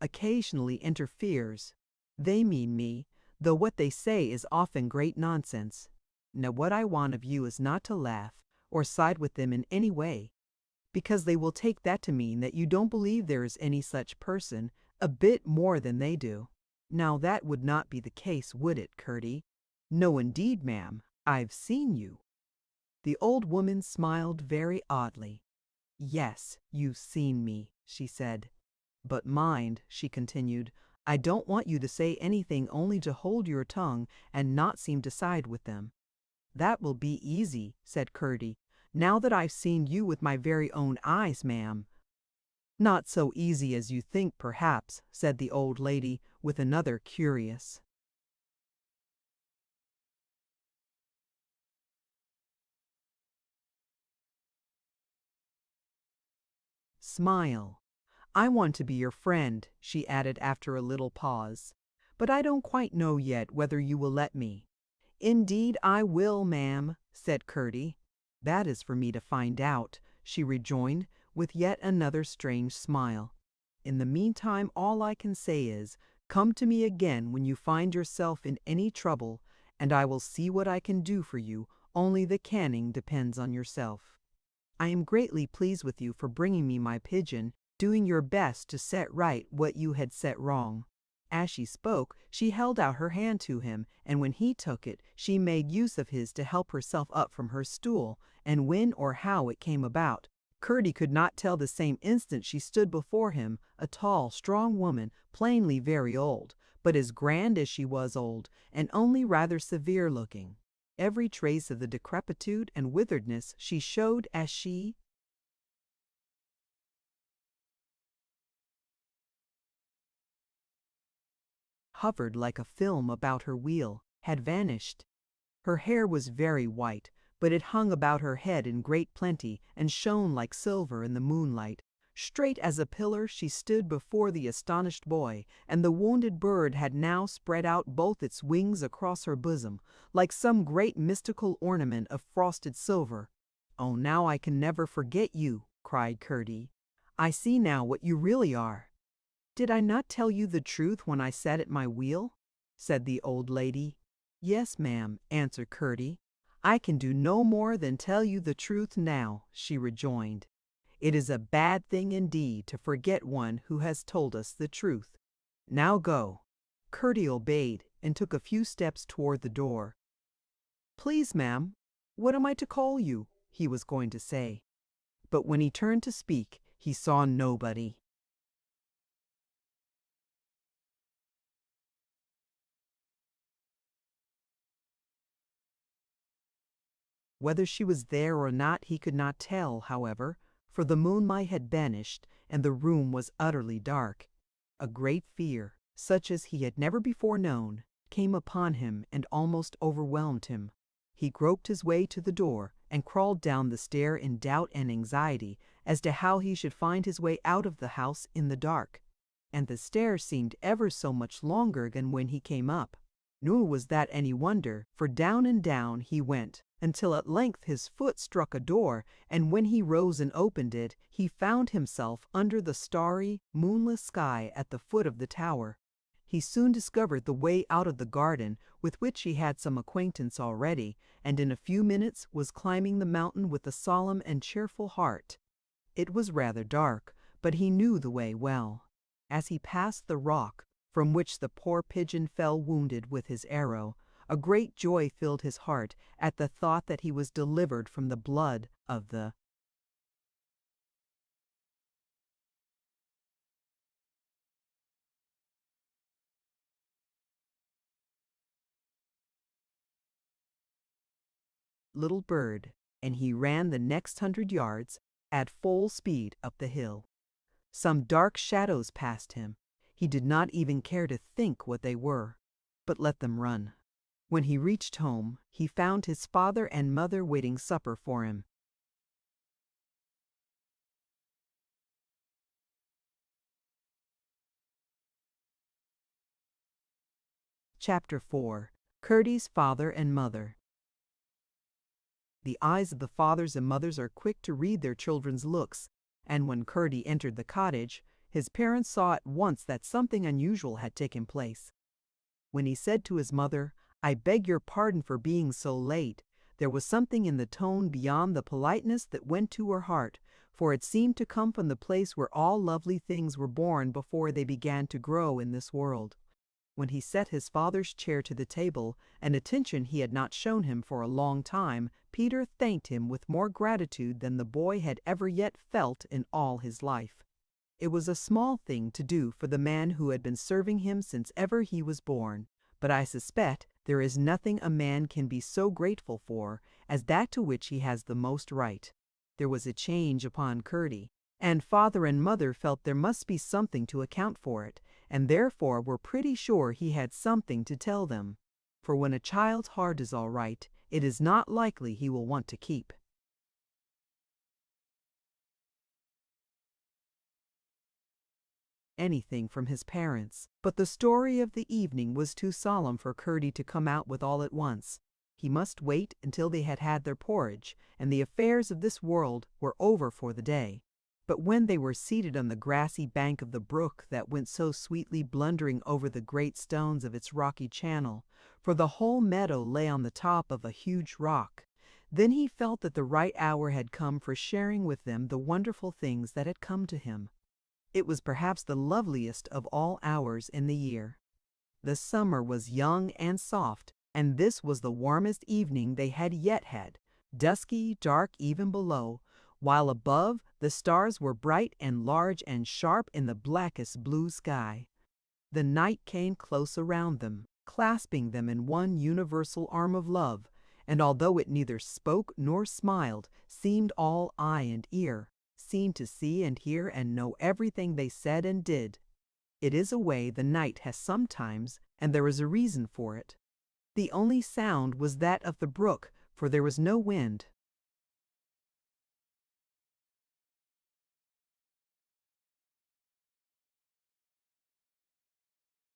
occasionally interferes. They mean me, though what they say is often great nonsense. Now what I want of you is not to laugh, or side with them in any way, because they will take that to mean that you don't believe there is any such person, a bit more than they do. Now that would not be the case, would it, Curdie? No, indeed, ma'am. I've seen you. The old woman smiled very oddly. Yes, you've seen me, she said. But mind, she continued, I don't want you to say anything, only to hold your tongue and not seem to side with them. That will be easy, said Curdie, now that I've seen you with my very own eyes, ma'am. Not so easy as you think, perhaps, said the old lady, with another curious smile. I want to be your friend, she added after a little pause, but I don't quite know yet whether you will let me. Indeed I will, ma'am, said Curdie. That is for me to find out, she rejoined, with yet another strange smile. In the meantime all I can say is, come to me again when you find yourself in any trouble, and I will see what I can do for you, only the canning depends on yourself. I am greatly pleased with you for bringing me my pigeon, doing your best to set right what you had set wrong. As she spoke, she held out her hand to him, and when he took it, she made use of his to help herself up from her stool, and when or how it came about, Curdie could not tell the same instant she stood before him, a tall, strong woman, plainly very old, but as grand as she was old, and only rather severe-looking. Every trace of the decrepitude and witheredness she showed as she hovered like a film about her wheel, had vanished. Her hair was very white, but it hung about her head in great plenty and shone like silver in the moonlight. Straight as a pillar she stood before the astonished boy, and the wounded bird had now spread out both its wings across her bosom, like some great mystical ornament of frosted silver. "Oh, now I can never forget you," cried Curdie. "I see now what you really are. Did I not tell you the truth when I sat at my wheel? said the old lady. "Yes, ma'am," answered Curdie. "I can do no more than tell you the truth now," she rejoined. "It is a bad thing indeed to forget one who has told us the truth. Now go." Curdie obeyed and took a few steps toward the door. "Please, ma'am, what am I to call you?" he was going to say. But when he turned to speak, he saw nobody. Whether she was there or not he could not tell, however, for the moonlight had vanished and the room was utterly dark. A great fear, such as he had never before known, came upon him and almost overwhelmed him. He groped his way to the door and crawled down the stair in doubt and anxiety as to how he should find his way out of the house in the dark. And the stair seemed ever so much longer than when he came up. Nor was that any wonder, for down and down he went, until at length his foot struck a door, and when he rose and opened it, he found himself under the starry, moonless sky at the foot of the tower. He soon discovered the way out of the garden, with which he had some acquaintance already, and in a few minutes was climbing the mountain with a solemn and cheerful heart. It was rather dark, but he knew the way well. As he passed the rock, from which the poor pigeon fell wounded with his arrow, a great joy filled his heart at the thought that he was delivered from the blood of the little bird, and he ran the next 100 yards at full speed up the hill. Some dark shadows passed him. He did not even care to think what they were, but let them run. When he reached home, he found his father and mother waiting supper for him. Chapter 4. Curdie's Father and Mother. The eyes of the fathers and mothers are quick to read their children's looks, and when Curdie entered the cottage, his parents saw at once that something unusual had taken place. When he said to his mother, "I beg your pardon for being so late," there was something in the tone beyond the politeness that went to her heart, for it seemed to come from the place where all lovely things were born before they began to grow in this world. When he set his father's chair to the table, an attention he had not shown him for a long time, Peter thanked him with more gratitude than the boy had ever yet felt in all his life. It was a small thing to do for the man who had been serving him since ever he was born, but I suspect there is nothing a man can be so grateful for as that to which he has the most right. There was a change upon Curdie, and father and mother felt there must be something to account for it, and therefore were pretty sure he had something to tell them. For when a child's heart is all right, it is not likely he will want to keep anything from his parents. But the story of the evening was too solemn for Curdie to come out with all at once. He must wait until they had had their porridge, and the affairs of this world were over for the day. But when they were seated on the grassy bank of the brook that went so sweetly blundering over the great stones of its rocky channel, for the whole meadow lay on the top of a huge rock, then he felt that the right hour had come for sharing with them the wonderful things that had come to him. It was perhaps the loveliest of all hours in the year. The summer was young and soft, and this was the warmest evening they had yet had, dusky, dark even below, while above the stars were bright and large and sharp in the blackest blue sky. The night came close around them, clasping them in one universal arm of love, and although it neither spoke nor smiled, seemed all eye and ear, seemed to see and hear and know everything they said and did. It is a way the night has sometimes, and there is a reason for it. The only sound was that of the brook, for there was no wind.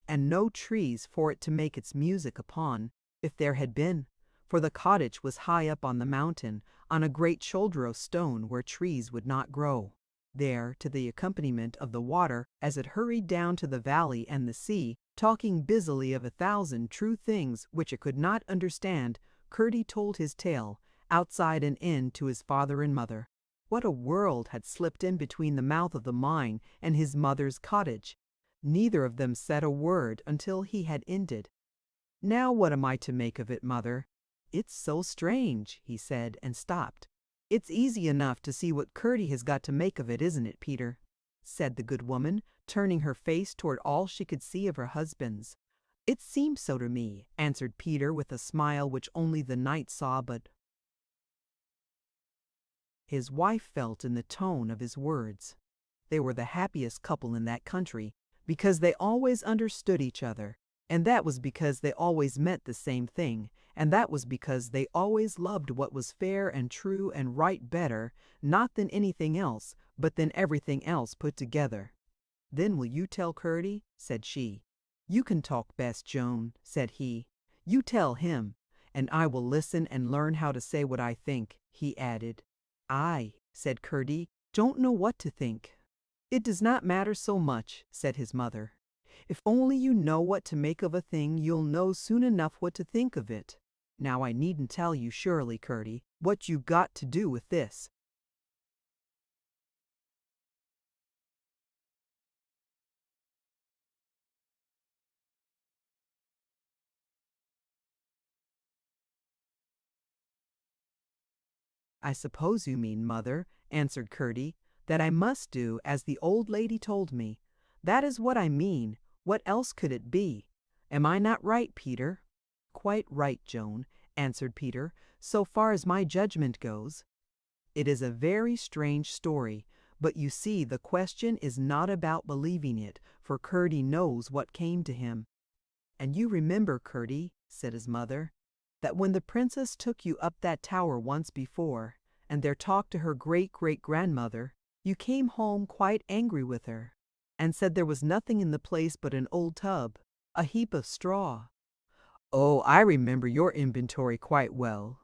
And no trees for it to make its music upon, if there had been, for the cottage was high up on the mountain, on a great shoulder of stone where trees would not grow. There, to the accompaniment of the water as it hurried down to the valley and the sea, Talking busily of 1,000 true things which it could not understand, Curdie told his tale, outside and in, to his father and mother. What a world had slipped in between the mouth of the mine and his mother's cottage! Neither of them said a word until he had ended. "Now what am I to make of it, mother?" "It's so strange," he said, and stopped. "It's easy enough to see what Curdie has got to make of it, isn't it, Peter?" said the good woman, turning her face toward all she could see of her husband's. "It seems so to me," answered Peter with a smile which only the knight saw, but his wife felt in the tone of his words. They were the happiest couple in that country, because they always understood each other, and that was because they always meant the same thing, and that was because they always loved what was fair and true and right better, not than anything else, but than everything else put together. "Then will you tell Curdie?" said she. "You can talk best, Joan," said he. "You tell him, and I will listen and learn how to say what I think," he added. "I," said Curdie, "don't know what to think." "It does not matter so much," said his mother. "If only you know what to make of a thing, you'll know soon enough what to think of it. Now I needn't tell you, surely, Curdie, what you've got to do with this." "I suppose you mean, mother," answered Curdie, "that I must do as the old lady told me. That is what I mean. What else could it be? Am I not right, Peter?" "Quite right, Joan," answered Peter, "so far as my judgment goes. It is a very strange story, but you see the question is not about believing it, for Curdie knows what came to him." "And you remember, Curdie," said his mother, "that when the princess took you up that tower once before, and there talked to her great-great-grandmother, you came home quite angry with her, and said there was nothing in the place but an old tub, a heap of straw." "Oh, I remember your inventory quite well."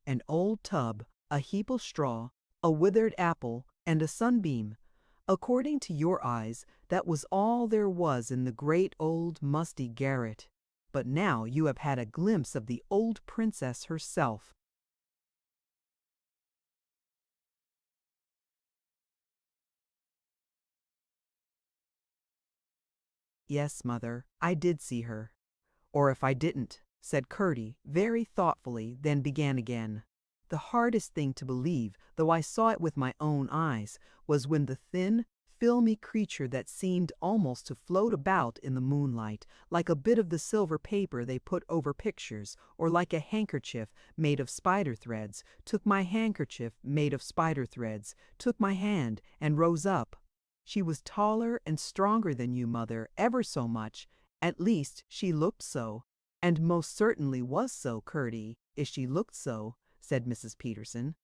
"An old tub, a heap of straw, a withered apple, and a sunbeam. According to your eyes, that was all there was in the great old musty garret. But now you have had a glimpse of the old princess herself." "Yes, mother, I did see her. Or if I didn't," said Curdie, very thoughtfully, then began again. "The hardest thing to believe, though I saw it with my own eyes, was when the thin, filmy creature that seemed almost to float about in the moonlight, like a bit of the silver paper they put over pictures, or like a handkerchief made of spider threads, took my handkerchief made of spider threads, took my hand, and rose up. She was taller and stronger than you, mother, ever so much. At least, she looked so." "And most certainly was so, Curdie, if she looked so," said Mrs. Peterson.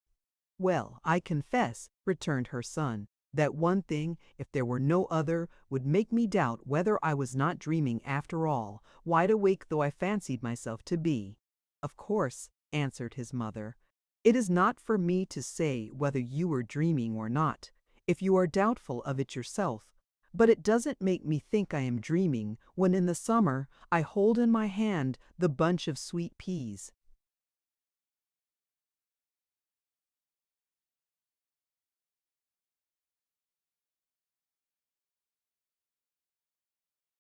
"Well, I confess," returned her son, "that one thing, if there were no other, would make me doubt whether I was not dreaming after all, wide awake though I fancied myself to be." "Of course," answered his mother, "it is not for me to say whether you were dreaming or not, if you are doubtful of it yourself. But it doesn't make me think I am dreaming when in the summer I hold in my hand the bunch of sweet peas."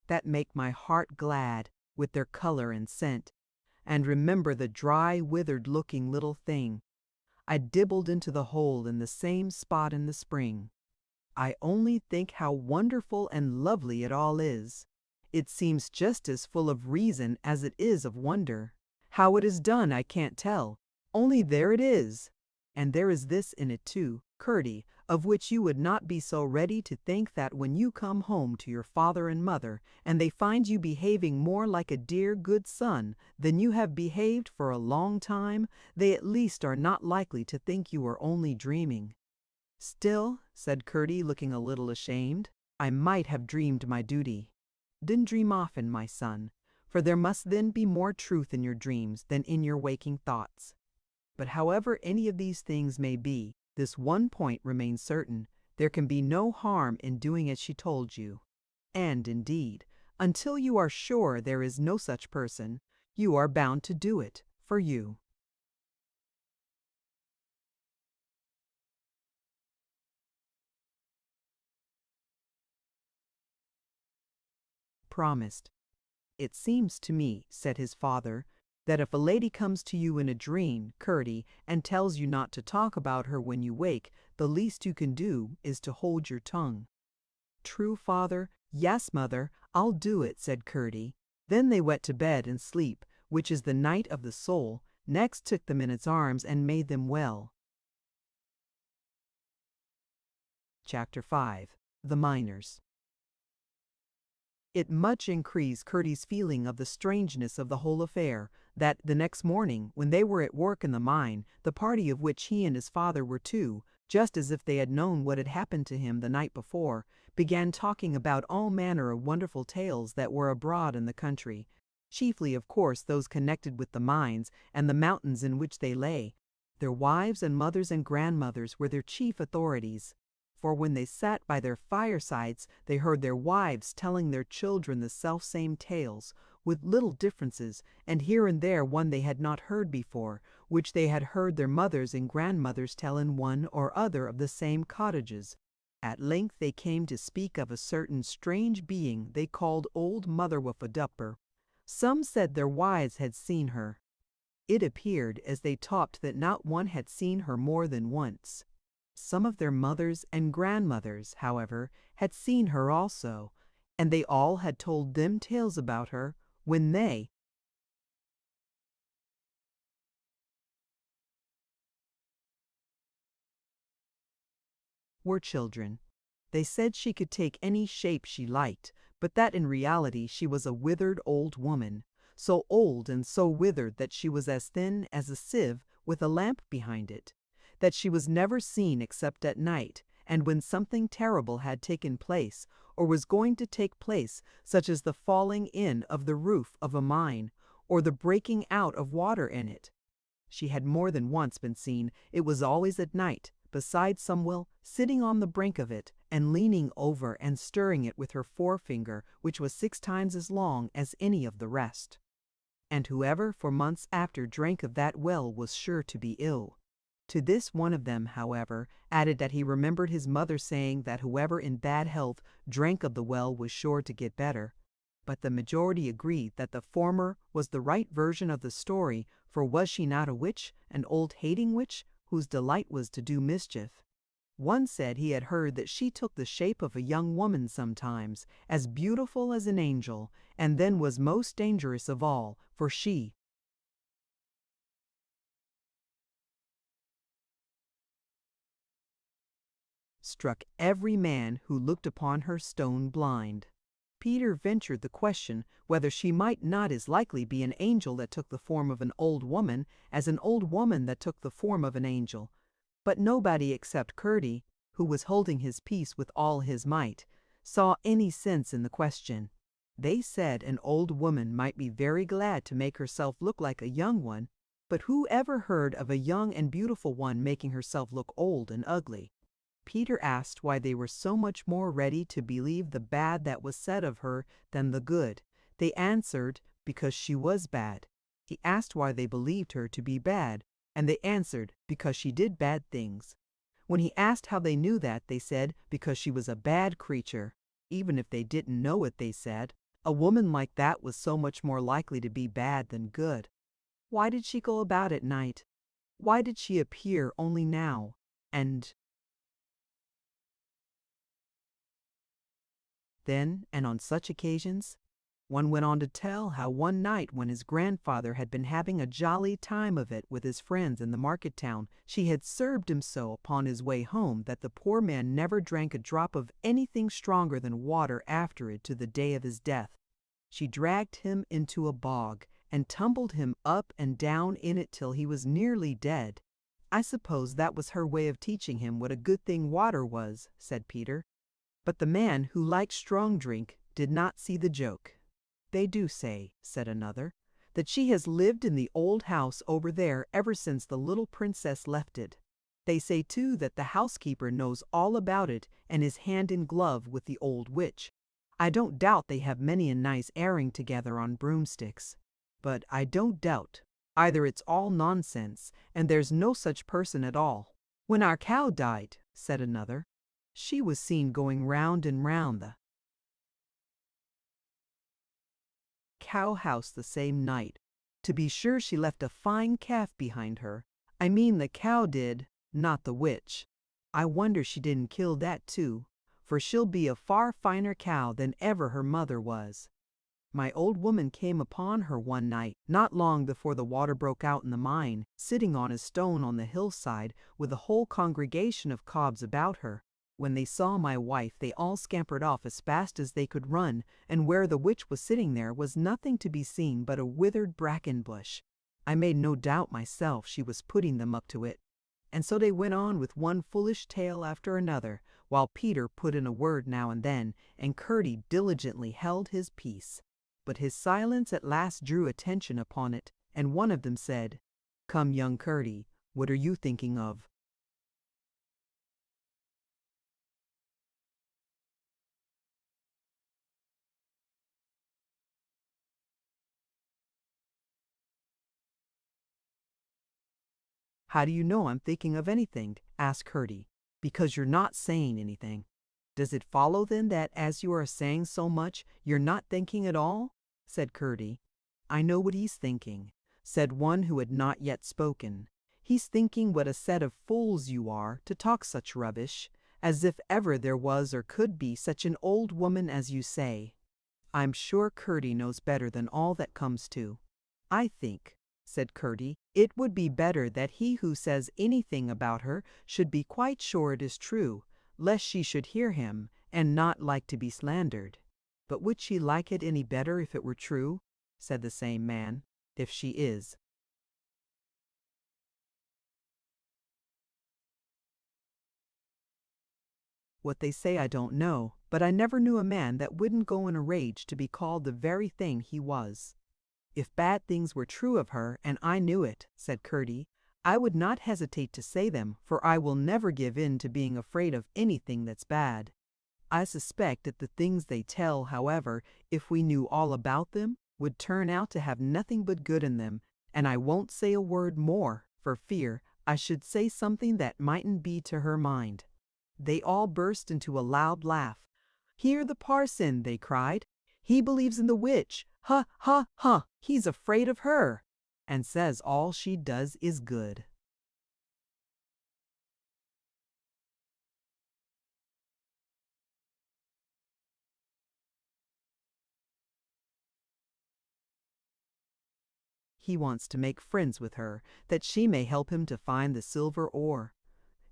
"That make my heart glad with their color and scent, and remember the dry, withered-looking little thing I dibbled into the hole in the same spot in the spring. I only think how wonderful and lovely it all is. It seems just as full of reason as it is of wonder. How it is done I can't tell, only there it is. And there is this in it too, Curdie, of which you would not be so ready to think, that when you come home to your father and mother, and they find you behaving more like a dear good son than you have behaved for a long time, they at least are not likely to think you are only dreaming." "Still," said Curdie, looking a little ashamed, "I might have dreamed my duty." "Then dream often, my son, for there must then be more truth in your dreams than in your waking thoughts. But however any of these things may be, this one point remains certain: there can be no harm in doing as she told you. And, indeed, Until you are sure there is no such person, you are bound to do it for you. Promised. It seems to me, said his father, that if a lady comes to you in a dream, Curdie, and tells you not to talk about her when you wake, the least you can do is to hold your tongue. True, father? Yes, mother, I'll do it, said Curdie. Then they went to bed and sleep, which is the night of the soul, next took them in its arms and made them well. Chapter 5. The Miners. It much increased Curdie's feeling of the strangeness of the whole affair, that the next morning, when they were at work in the mine, the party of which he and his father were two, just as if they had known what had happened to him the night before, began talking about all manner of wonderful tales that were abroad in the country, chiefly of course those connected with the mines and the mountains in which they lay. Their wives and mothers and grandmothers were their chief authorities. For when they sat by their firesides, they heard their wives telling their children the selfsame tales, with little differences, and here and there one they had not heard before, which they had heard their mothers and grandmothers tell in one or other of the same cottages. At length they came to speak of a certain strange being they called Old Mother Wuffadupper. Some said their wives had seen her. It appeared, as they talked, that not one had seen her more than once. Some of their mothers and grandmothers, however, had seen her also, and they all had told them tales about her when they were children. They said she could take any shape she liked, but that in reality she was a withered old woman, so old and so withered that she was as thin as a sieve with a lamp behind it, that she was never seen except at night, and when something terrible had taken place, or was going to take place, such as the falling in of the roof of a mine, or the breaking out of water in it. She had more than once been seen. It was always at night, beside some well, sitting on the brink of it, and leaning over and stirring it with her forefinger, which was 6 times as long as any of the rest. And whoever for months after drank of that well was sure to be ill. To this one of them, however, added that he remembered his mother saying that whoever in bad health drank of the well was sure to get better. But the majority agreed that the former was the right version of the story, for was she not a witch, an old hating witch, whose delight was to do mischief? One said he had heard that she took the shape of a young woman sometimes, as beautiful as an angel, and then was most dangerous of all, for she struck every man who looked upon her stone blind. Peter ventured the question whether she might not as likely be an angel that took the form of an old woman as an old woman that took the form of an angel. But nobody except Curdie, who was holding his peace with all his might, saw any sense in the question. They said an old woman might be very glad to make herself look like a young one, but who ever heard of a young and beautiful one making herself look old and ugly? Peter asked why they were so much more ready to believe the bad that was said of her than the good. They answered, because she was bad. He asked why they believed her to be bad, and they answered, because she did bad things. When he asked how they knew that, they said, because she was a bad creature. Even if they didn't know it, they said, a woman like that was so much more likely to be bad than good. Why did she go about at night? Why did she appear only now? And then, and on such occasions, one went on to tell how one night when his grandfather had been having a jolly time of it with his friends in the market town, she had served him so upon his way home that the poor man never drank a drop of anything stronger than water after it to the day of his death. She dragged him into a bog, and tumbled him up and down in it till he was nearly dead. I suppose that was her way of teaching him what a good thing water was, said Peter. But the man, who liked strong drink, did not see the joke. They do say, said another, that she has lived in the old house over there ever since the little princess left it. They say too that the housekeeper knows all about it and is hand in glove with the old witch. I don't doubt they have many a nice airing together on broomsticks. But I don't doubt. Either it's all nonsense, and there's no such person at all. When our cow died, said another, she was seen going round and round the cow house the same night. To be sure she left a fine calf behind her. I mean the cow did, not the witch. I wonder she didn't kill that too, for she'll be a far finer cow than ever her mother was. My old woman came upon her one night, not long before the water broke out in the mine, sitting on a stone on the hillside with a whole congregation of cobs about her. When they saw my wife, they all scampered off as fast as they could run, and where the witch was sitting there was nothing to be seen but a withered bracken bush. I made no doubt myself she was putting them up to it. And so they went on with one foolish tale after another, while Peter put in a word now and then, and Curdie diligently held his peace. But his silence at last drew attention upon it, and one of them said, "Come, young Curdie, what are you thinking of?" "How do you know I'm thinking of anything?" asked Curdie. "Because you're not saying anything." "Does it follow then that as you are saying so much, you're not thinking at all?" said Curdie. "I know what he's thinking," said one who had not yet spoken. "He's thinking what a set of fools you are to talk such rubbish, as if ever there was or could be such an old woman as you say." "I'm sure Curdie knows better than all that comes to." "I think," said Curdie, "it would be better that he who says anything about her should be quite sure it is true, lest she should hear him, and not like to be slandered." "But would she like it any better if it were true?" said the same man. "If she is." "What they say I don't know, but I never knew a man that wouldn't go in a rage to be called the very thing he was." "If bad things were true of her, and I knew it," said Curdie, "I would not hesitate to say them, for I will never give in to being afraid of anything that's bad. I suspect that the things they tell, however, if we knew all about them, would turn out to have nothing but good in them, and I won't say a word more, for fear I should say something that mightn't be to her mind." They all burst into a loud laugh. "Hear the parson," they cried. "He believes in the witch. Ha, ha, ha! He's afraid of her, and says all she does is good." He wants to make friends with her, that she may help him to find the silver ore.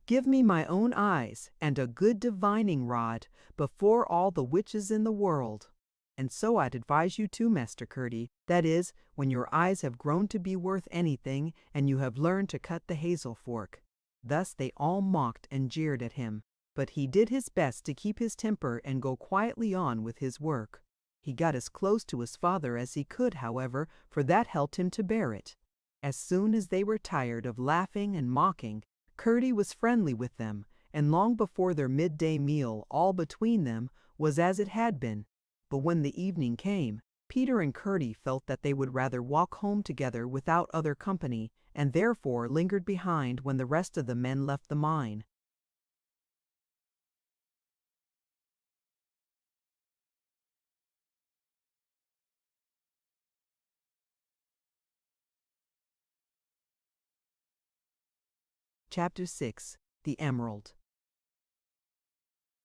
"Give me my own eyes, and a good divining rod, before all the witches in the world." And so I'd advise you too, Master Curdie, that is, when your eyes have grown to be worth anything, and you have learned to cut the hazel fork. Thus they all mocked and jeered at him, but he did his best to keep his temper and go quietly on with his work. He got as close to his father as he could, however, for that helped him to bear it. As soon as they were tired of laughing and mocking, Curdie was friendly with them, and long before their midday meal all between them was as it had been. But when the evening came, Peter and Curdie felt that they would rather walk home together without other company, and therefore lingered behind when the rest of the men left the mine. Chapter 6. The Emerald.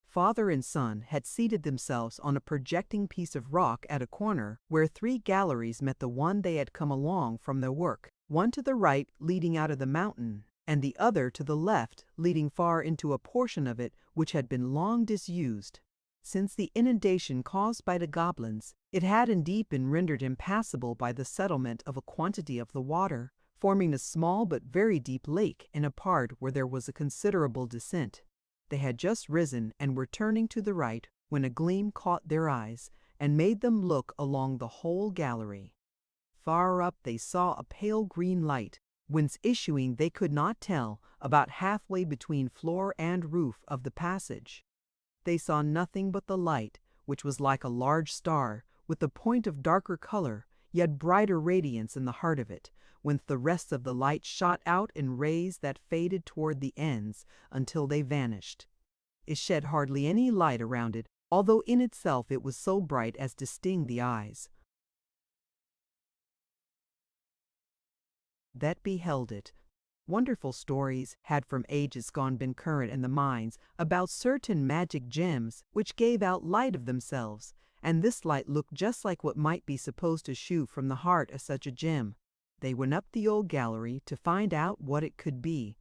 Father and son had seated themselves on a projecting piece of rock at a corner where 3 galleries met the one they had come along from their work, one to the right leading out of the mountain, and the other to the left leading far into a portion of it which had been long disused. Since the inundation caused by the goblins, it had indeed been rendered impassable by the settlement of a quantity of the water, forming a small but very deep lake in a part where there was a considerable descent. They had just risen and were turning to the right when a gleam caught their eyes and made them look along the whole gallery. Far up they saw a pale green light, whence issuing they could not tell, about halfway between floor and roof of the passage. They saw nothing but the light, which was like a large star, with a point of darker color, yet brighter radiance in the heart of it, whence the rest of the light shot out in rays that faded toward the ends until they vanished. It shed hardly any light around it, although in itself it was so bright as to sting the eyes that beheld it. Wonderful stories had from ages gone been current in the minds about certain magic gems which gave out light of themselves, and this light looked just like what might be supposed to shoot from the heart of such a gem. They went up the old gallery to find out what it could be.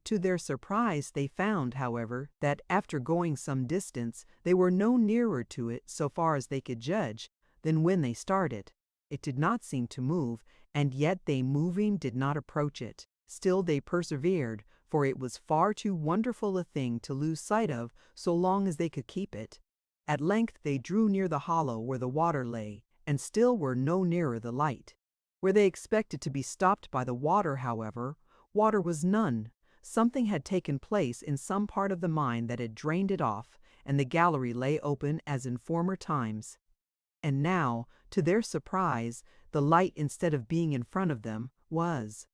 To their surprise they found, however, that after going some distance they were no nearer to it, so far as they could judge, than when they started. It did not seem to move, and yet they moving did not approach it. Still they persevered, for it was far too wonderful a thing to lose sight of so long as they could keep it. At length they drew near the hollow where the water lay, and still were no nearer the light. Where they expected to be stopped by the water, however, water was none. Something had taken place in some part of the mine that had drained it off, and the gallery lay open as in former times. And now, to their surprise, the light, instead of being in front of them, was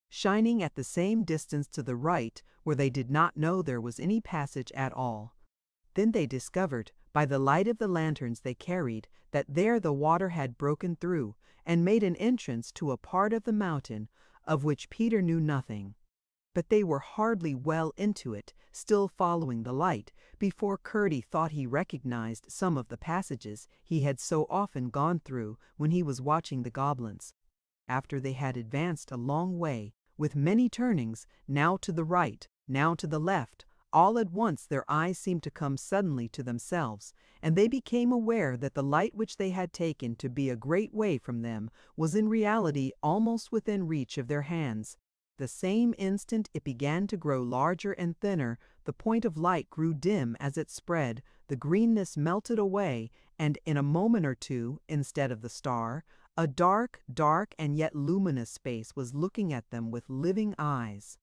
shining at the same distance to the right, where they did not know there was any passage at all. Then they discovered, by the light of the lanterns they carried, that there the water had broken through, and made an entrance to a part of the mountain of which Peter knew nothing. But they were hardly well into it, still following the light, before Curdie thought he recognized some of the passages he had so often gone through when he was watching the goblins. After they had advanced a long way, with many turnings, now to the right, now to the left, all at once their eyes seemed to come suddenly to themselves, and they became aware that the light which they had taken to be a great way from them was in reality almost within reach of their hands. The same instant it began to grow larger and thinner, the point of light grew dim as it spread, the greenness melted away, and in a moment or two, instead of the star, a dark, dark and yet luminous space was looking at them with living eyes.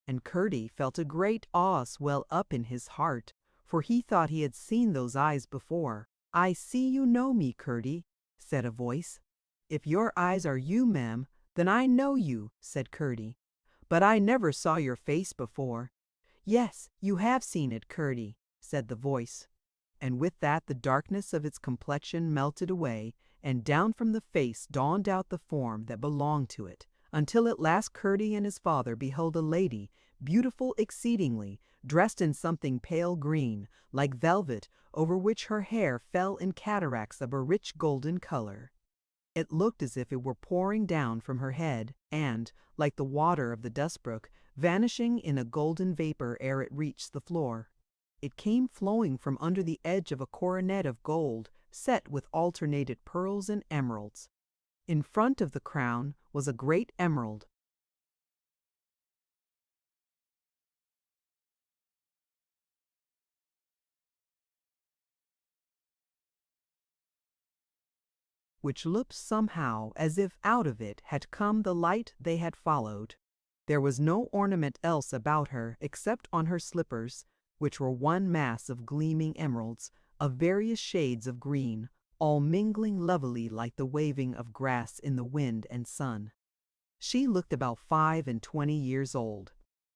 And Curdie felt a great awe swell up in his heart, for he thought he had seen those eyes before. "I see you know me, Curdie," said a voice. "If your eyes are you, ma'am, then I know you," said Curdie. "But I never saw your face before." "Yes, you have seen it, Curdie," said the voice. And with that the darkness of its complexion melted away, and down from the face dawned out the form that belonged to it, until at last Curdie and his father beheld a lady, beautiful exceedingly, dressed in something pale green, like velvet, over which her hair fell in cataracts of a rich golden color. It looked as if it were pouring down from her head, and, like the water of the dust brook, vanishing in a golden vapor ere it reached the floor. It came flowing from under the edge of a coronet of gold, set with alternated pearls and emeralds. In front of the crown was a great emerald, which looked somehow as if out of it had come the light they had followed. There was no ornament else about her except on her slippers, which were one mass of gleaming emeralds, of various shades of green, all mingling lovelily like the waving of grass in the wind and sun. She looked about 25 years old,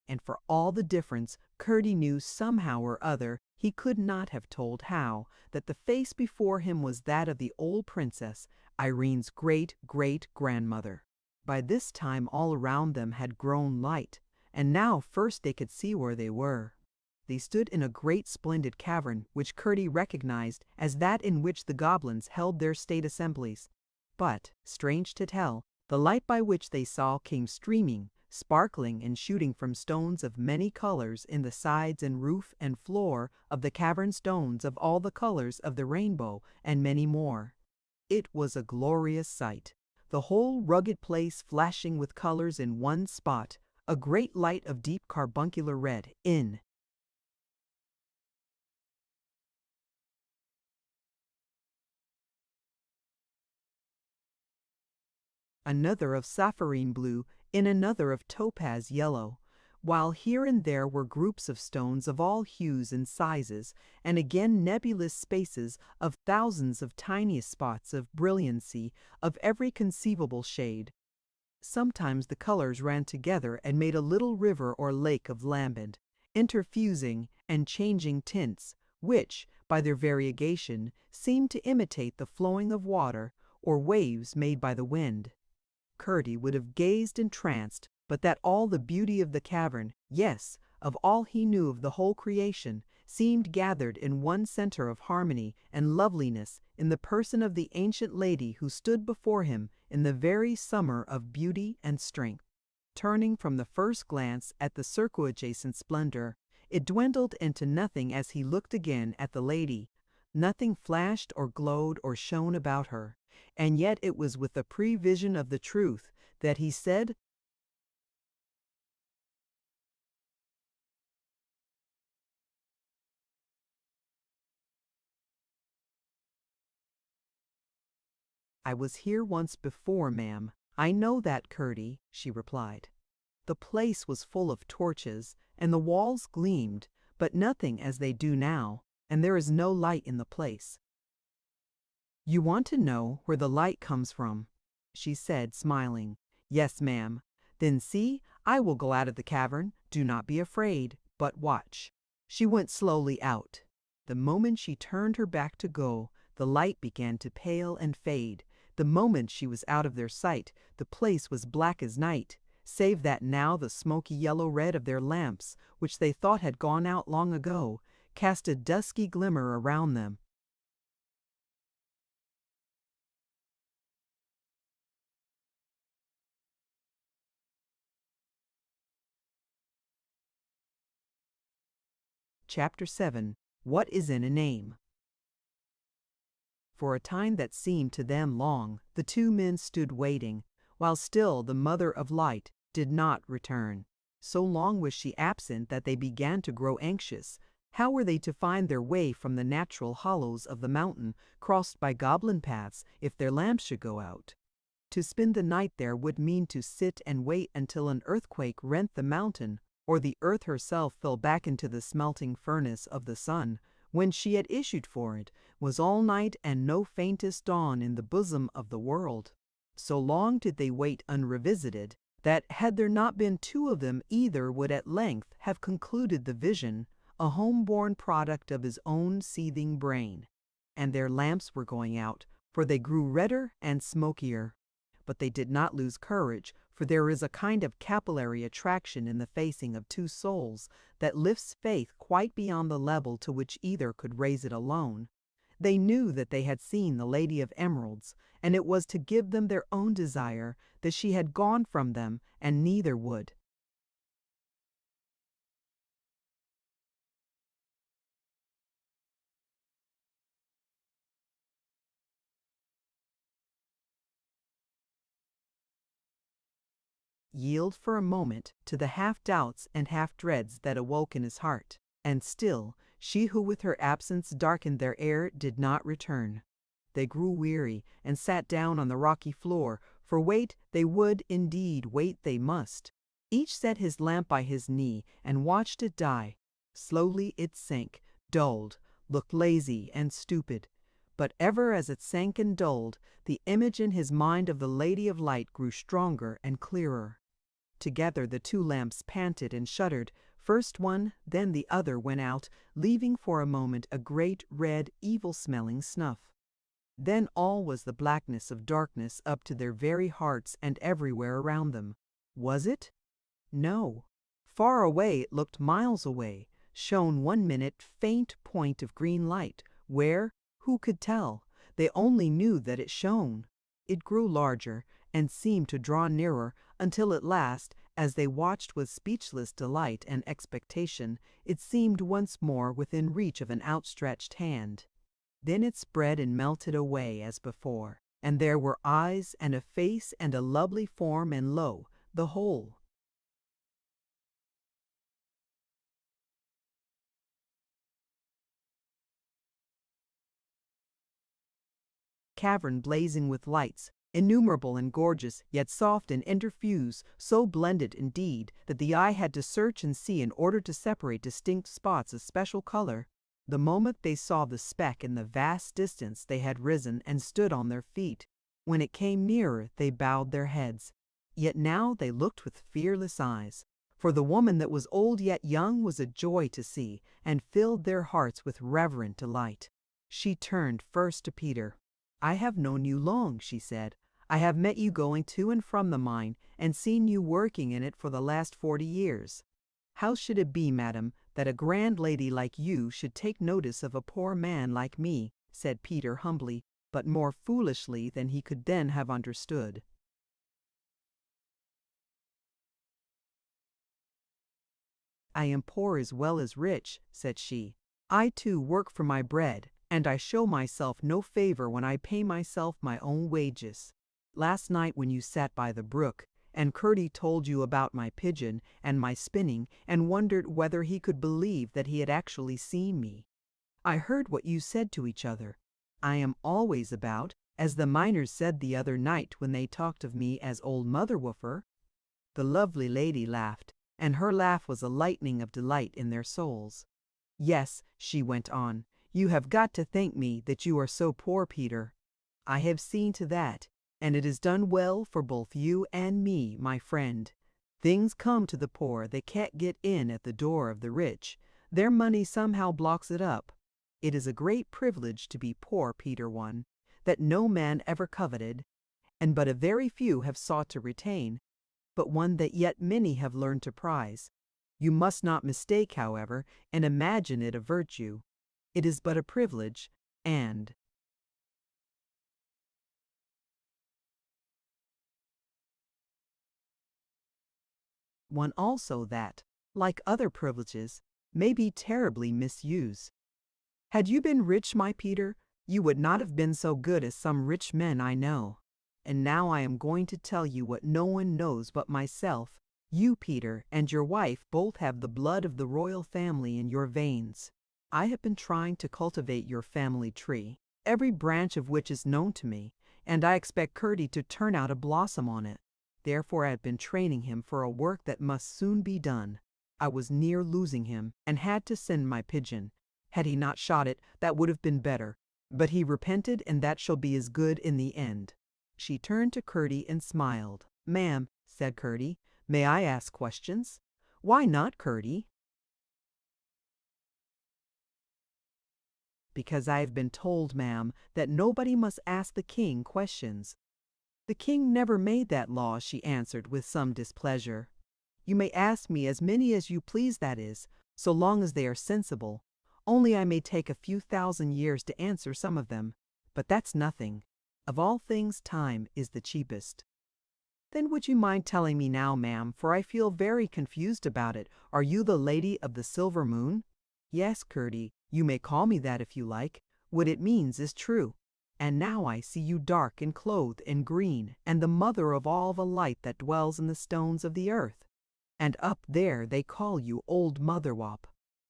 and for all the difference, Curdie knew somehow or other, he could not have told how, that the face before him was that of the old princess, Irene's great-great-grandmother. By this time all around them had grown light, and now first they could see where they were. They stood in a great splendid cavern, which Curdie recognized as that in which the goblins held their state assemblies. But, strange to tell, the light by which they saw came streaming, sparkling and shooting from stones of many colors in the sides and roof and floor of the cavern, stones of all the colors of the rainbow, and many more. It was a glorious sight, the whole rugged place flashing with colors in one spot, a great light of deep carbuncular red in another of sapphirine blue, in another of topaz yellow, while here and there were groups of stones of all hues and sizes, and again nebulous spaces of thousands of tiniest spots of brilliancy of every conceivable shade. Sometimes the colors ran together and made a little river or lake of lambent, interfusing and changing tints, which, by their variegation, seemed to imitate the flowing of water or waves made by the wind. Curdie would have gazed entranced, but that all the beauty of the cavern, yes, of all he knew of the whole creation, seemed gathered in one center of harmony and loveliness in the person of the ancient lady who stood before him in the very summer of beauty and strength. Turning from the first glance at the circumjacent splendor, it dwindled into nothing as he looked again at the lady. Nothing flashed or glowed or shone about her, and yet it was with a prevision of the truth that he said, "I was here once before, ma'am. I know that, Curdie," she replied. The place was full of torches, and the walls gleamed, but nothing as they do now, and there is no light in the place. "You want to know where the light comes from," she said, smiling. "Yes, ma'am. Then see, I will go out of the cavern. Do not be afraid, but watch." She went slowly out. The moment she turned her back to go, the light began to pale and fade. The moment she was out of their sight, the place was black as night, save that now the smoky yellow-red of their lamps, which they thought had gone out long ago, cast a dusky glimmer around them. Chapter 7. What is in a Name? For a time that seemed to them long, the two men stood waiting, while still the Mother of Light did not return. So long was she absent that they began to grow anxious. How were they to find their way from the natural hollows of the mountain, crossed by goblin paths, if their lamps should go out? To spend the night there would mean to sit and wait until an earthquake rent the mountain, or the earth herself fell back into the smelting furnace of the sun, when she had issued for it, was all night and no faintest dawn in the bosom of the world. So long did they wait unrevisited, that had there not been two of them either would at length have concluded the vision a home-born product of his own seething brain. And their lamps were going out, for they grew redder and smokier. But they did not lose courage, for there is a kind of capillary attraction in the facing of two souls that lifts faith quite beyond the level to which either could raise it alone. They knew that they had seen the Lady of Emeralds, and it was to give them their own desire that she had gone from them, and neither would. Yield for a moment to the half-doubts and half-dreads that awoke in his heart, and still she who with her absence darkened their air did not return. They grew weary, and sat down on the rocky floor, for wait they would indeed, wait they must. Each set his lamp by his knee, and watched it die. Slowly it sank, dulled, looked lazy and stupid. But ever as it sank and dulled, the image in his mind of the Lady of Light grew stronger and clearer. Together the two lamps panted and shuddered. First one, then the other went out, leaving for a moment a great red, evil-smelling snuff. Then all was the blackness of darkness up to their very hearts and everywhere around them. Was it? No. Far away it looked miles away, shone 1 minute faint point of green light. Where? Who could tell? They only knew that it shone. It grew larger, and seemed to draw nearer, until at last, as they watched with speechless delight and expectation, it seemed once more within reach of an outstretched hand. Then it spread and melted away as before, and there were eyes and a face and a lovely form, and lo, the whole. Cavern blazing with lights, innumerable and gorgeous, yet soft and interfuse, so blended indeed that the eye had to search and see in order to separate distinct spots of special color. The moment they saw the speck in the vast distance, they had risen and stood on their feet. When it came nearer, they bowed their heads. Yet now they looked with fearless eyes. For the woman that was old yet young was a joy to see, and filled their hearts with reverent delight. She turned first to Peter. "I have known you long," she said. "I have met you going to and from the mine, and seen you working in it for the last 40 years. How should it be, madam, that a grand lady like you should take notice of a poor man like me?" said Peter humbly, but more foolishly than he could then have understood. "I am poor as well as rich," said she. "I too work for my bread, and I show myself no favor when I pay myself my own wages. Last night when you sat by the brook, and Curdie told you about my pigeon and my spinning, and wondered whether he could believe that he had actually seen me, I heard what you said to each other. I am always about, as the miners said the other night when they talked of me as Old Mother Woofer." The lovely lady laughed, and her laugh was a lightning of delight in their souls. "Yes," she went on, "you have got to thank me that you are so poor, Peter. I have seen to that, and it has done well for both you and me, my friend. Things come to the poor that can't get in at the door of the rich. Their money somehow blocks it up. It is a great privilege to be poor, Peter, one that no man ever coveted, and but a very few have sought to retain, but one that yet many have learned to prize. You must not mistake, however, and imagine it a virtue. It is but a privilege, and one also that, like other privileges, may be terribly misused. Had you been rich, my Peter, you would not have been so good as some rich men I know. And now I am going to tell you what no one knows but myself. You, Peter, and your wife both have the blood of the royal family in your veins. I have been trying to cultivate your family tree, every branch of which is known to me, and I expect Curdie to turn out a blossom on it. Therefore I have been training him for a work that must soon be done. I was near losing him, and had to send my pigeon. Had he not shot it, that would have been better. But he repented, and that shall be as good in the end." She turned to Curdie and smiled. "Ma'am," said Curdie, "may I ask questions?" "Why not, Curdie?" "Because I have been told, ma'am, that nobody must ask the king questions." "The king never made that law," she answered with some displeasure. "You may ask me as many as you please, that is, so long as they are sensible. Only I may take a few thousand years to answer some of them. But that's nothing. Of all things, time is the cheapest." "Then would you mind telling me now, ma'am, for I feel very confused about it. Are you the Lady of the Silver Moon?" "Yes, Curdie, you may call me that if you like. What it means is true. And now I see you dark and clothed in green, and the mother of all the light that dwells in the stones of the earth. And up there they call you Old Mother Wop.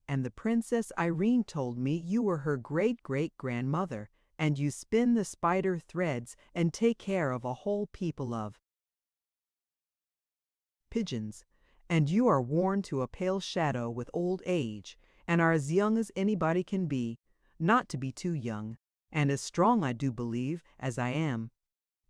And the Princess Irene told me you were her great-great-grandmother, and you spin the spider threads and take care of a whole people of pigeons, and you are worn to a pale shadow with old age, and are as young as anybody can be, not to be too young, and as strong, I do believe, as I am."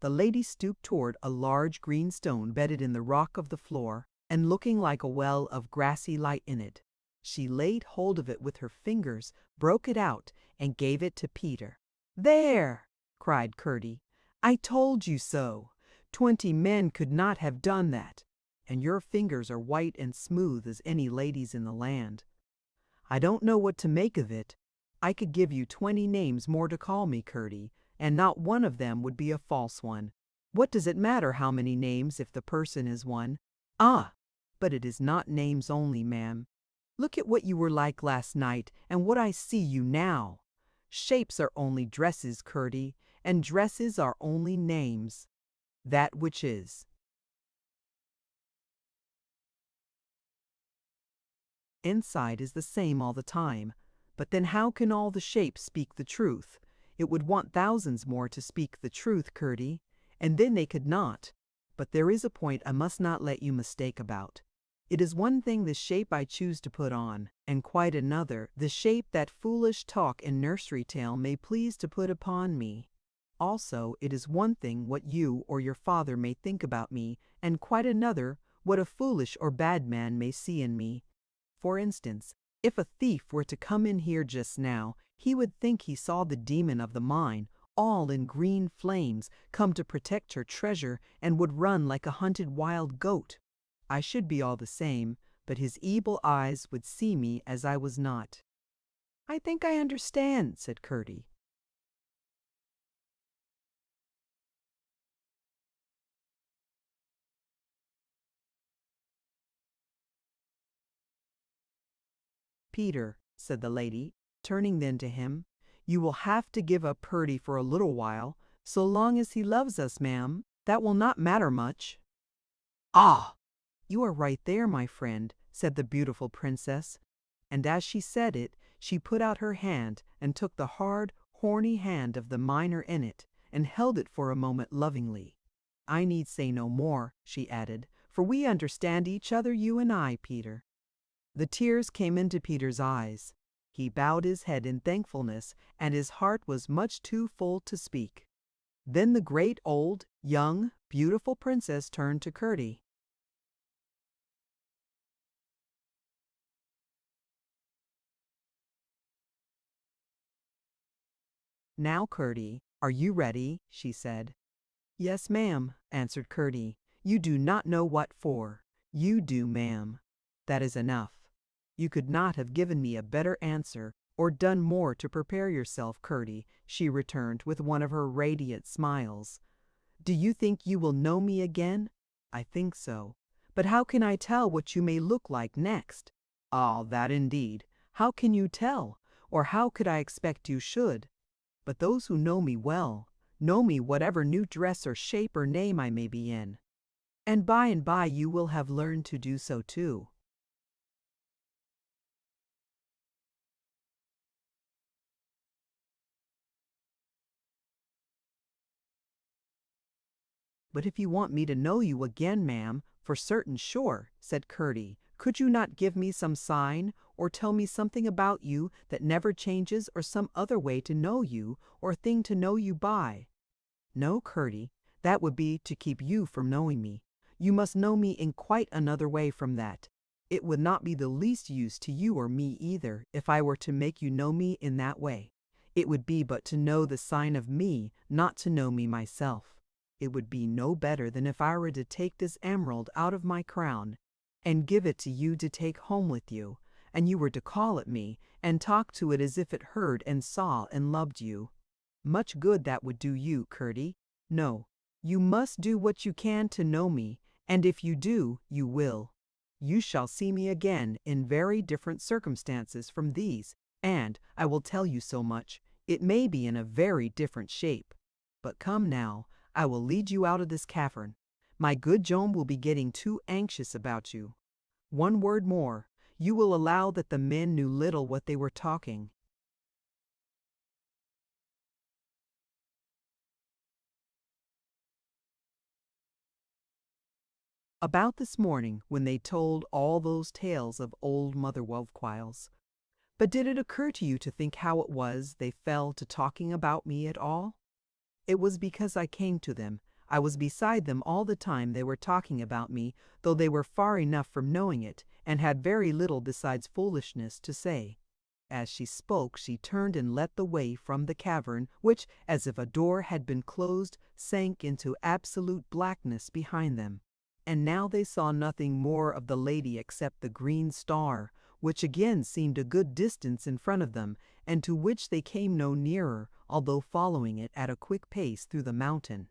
The lady stooped toward a large green stone bedded in the rock of the floor, and looking like a well of grassy light in it. She laid hold of it with her fingers, broke it out, and gave it to Peter. "There!" cried Curdie. "I told you so. 20 men could not have done that. And your fingers are white and smooth as any lady's in the land. I don't know what to make of it. I could give you 20 names more to call me, Curdie, and not one of them would be a false one. What does it matter how many names if the person is one? Ah! But it is not names only, ma'am. Look at what you were like last night, and what I see you now. Shapes are only dresses, Curdie, and dresses are only names. That which is. Inside is the same all the time. But then how can all the shapes speak the truth? It would want thousands more to speak the truth, Curdie, and then they could not. But there is a point I must not let you mistake about. It is one thing the shape I choose to put on, and quite another the shape that foolish talk and nursery tale may please to put upon me. Also, it is one thing what you or your father may think about me, and quite another what a foolish or bad man may see in me. For instance, if a thief were to come in here just now, he would think he saw the demon of the mine, all in green flames, come to protect her treasure, and would run like a hunted wild goat. I should be all the same, but his evil eyes would see me as I was not. I think I understand, said Curdie. Peter, said the lady, turning then to him, you will have to give up Purdy for a little while. So long as he loves us, ma'am, that will not matter much. Ah! You are right there, my friend, said the beautiful princess. And as she said it, she put out her hand and took the hard, horny hand of the miner in it, and held it for a moment lovingly. I need say no more, she added, for we understand each other, you and I, Peter. The tears came into Peter's eyes. He bowed his head in thankfulness, and his heart was much too full to speak. Then the great old, young, beautiful princess turned to Curdie. Now, Curdie, are you ready? She said. Yes, ma'am, answered Curdie. You do not know what for. You do, ma'am. That is enough. You could not have given me a better answer, or done more to prepare yourself, Curdie, she returned with one of her radiant smiles. Do you think you will know me again? I think so. But how can I tell what you may look like next? Ah, that indeed. How can you tell? Or how could I expect you should? But those who know me well, know me whatever new dress or shape or name I may be in. And by you will have learned to do so too. But if you want me to know you again, ma'am, for certain sure, said Curdie, could you not give me some sign, or tell me something about you that never changes, or some other way to know you, or thing to know you by? No, Curdie, that would be to keep you from knowing me. You must know me in quite another way from that. It would not be the least use to you or me either, if I were to make you know me in that way. It would be but to know the sign of me, not to know me myself. It would be no better than if I were to take this emerald out of my crown, and give it to you to take home with you, and you were to call at me, and talk to it as if it heard and saw and loved you. Much good that would do you, Curdie. No, you must do what you can to know me, and if you do, you will. You shall see me again in very different circumstances from these, and, I will tell you so much, it may be in a very different shape. But come now, I will lead you out of this cavern. My good Joan will be getting too anxious about you. One word more. You will allow that the men knew little what they were talking. About this morning when they told all those tales of old Mother Wovquiles. But did it occur to you to think how it was they fell to talking about me at all? It was because I came to them. I was beside them all the time they were talking about me, though they were far enough from knowing it, and had very little besides foolishness to say. As she spoke, she turned and led the way from the cavern, which, as if a door had been closed, sank into absolute blackness behind them. And now they saw nothing more of the lady except the green star, which again seemed a good distance in front of them, and to which they came no nearer, although following it at a quick pace through the mountain.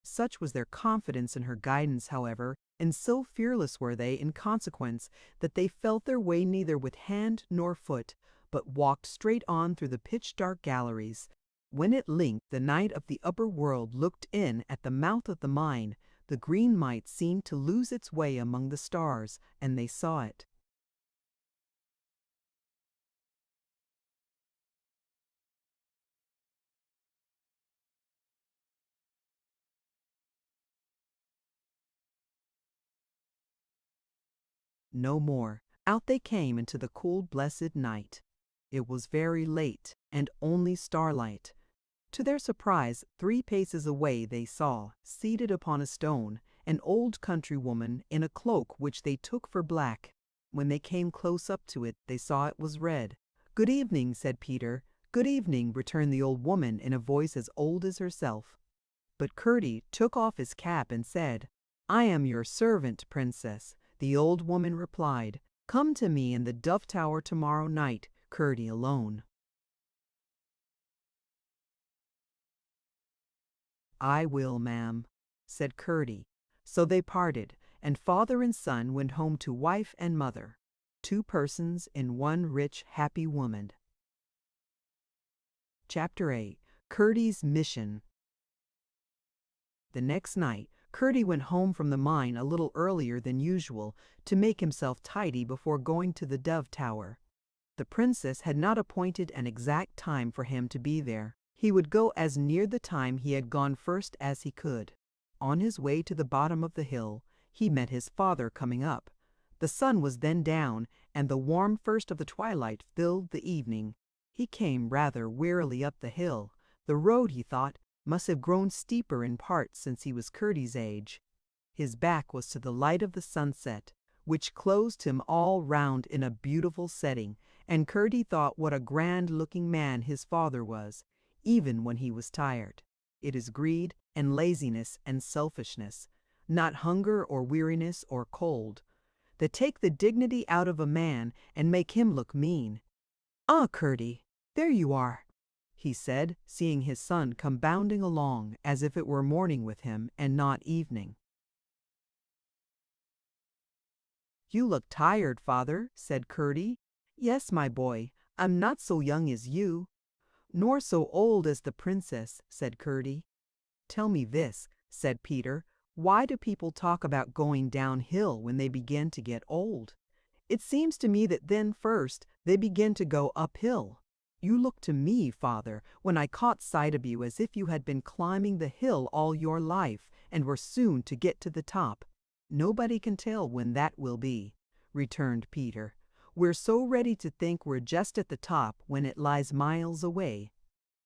Such was their confidence in her guidance, however, and so fearless were they in consequence, that they felt their way neither with hand nor foot, but walked straight on through the pitch-dark galleries. When at length the knight of the upper world looked in at the mouth of the mine, the green might seemed to lose its way among the stars, and they saw it. no more. Out they came into the cool, blessed night. It was very late, and only starlight. To their surprise, 3 paces away they saw, seated upon a stone, an old countrywoman in a cloak which they took for black. When they came close up to it, they saw it was red. "Good evening," said Peter. "Good evening," returned the old woman in a voice as old as herself. But Curdie took off his cap and said, "I am your servant, Princess." The old woman replied, "Come to me in the Dove Tower tomorrow night, Curdie alone." "I will, ma'am," said Curdie. So they parted, and father and son went home to wife and mother, 2 persons in one rich, happy woman. Chapter 8. Curdie's Mission. The next night, Curdie went home from the mine a little earlier than usual to make himself tidy before going to the Dove Tower. The princess had not appointed an exact time for him to be there. He would go as near the time he had gone first as he could. On his way to the bottom of the hill, he met his father coming up. The sun was then down, and the warm first of the twilight filled the evening. He came rather wearily up the hill. The road, he thought, must have grown steeper in parts since he was Curdie's age. His back was to the light of the sunset, which closed him all round in a beautiful setting, and Curdie thought what a grand-looking man his father was, even when he was tired. It is greed and laziness and selfishness, not hunger or weariness or cold, that take the dignity out of a man and make him look mean. "Ah, Curdie, there you are," he said, seeing his son come bounding along as if it were morning with him and not evening. "You look tired, father," said Curdie. "Yes, my boy, I'm not so young as you." "Nor so old as the princess," said Curdie. "Tell me this," said Peter, "why do people talk about going downhill when they begin to get old? It seems to me that then first they begin to go uphill. You looked to me, father, when I caught sight of you as if you had been climbing the hill all your life and were soon to get to the top." "Nobody can tell when that will be," returned Peter. "We're so ready to think we're just at the top when it lies miles away.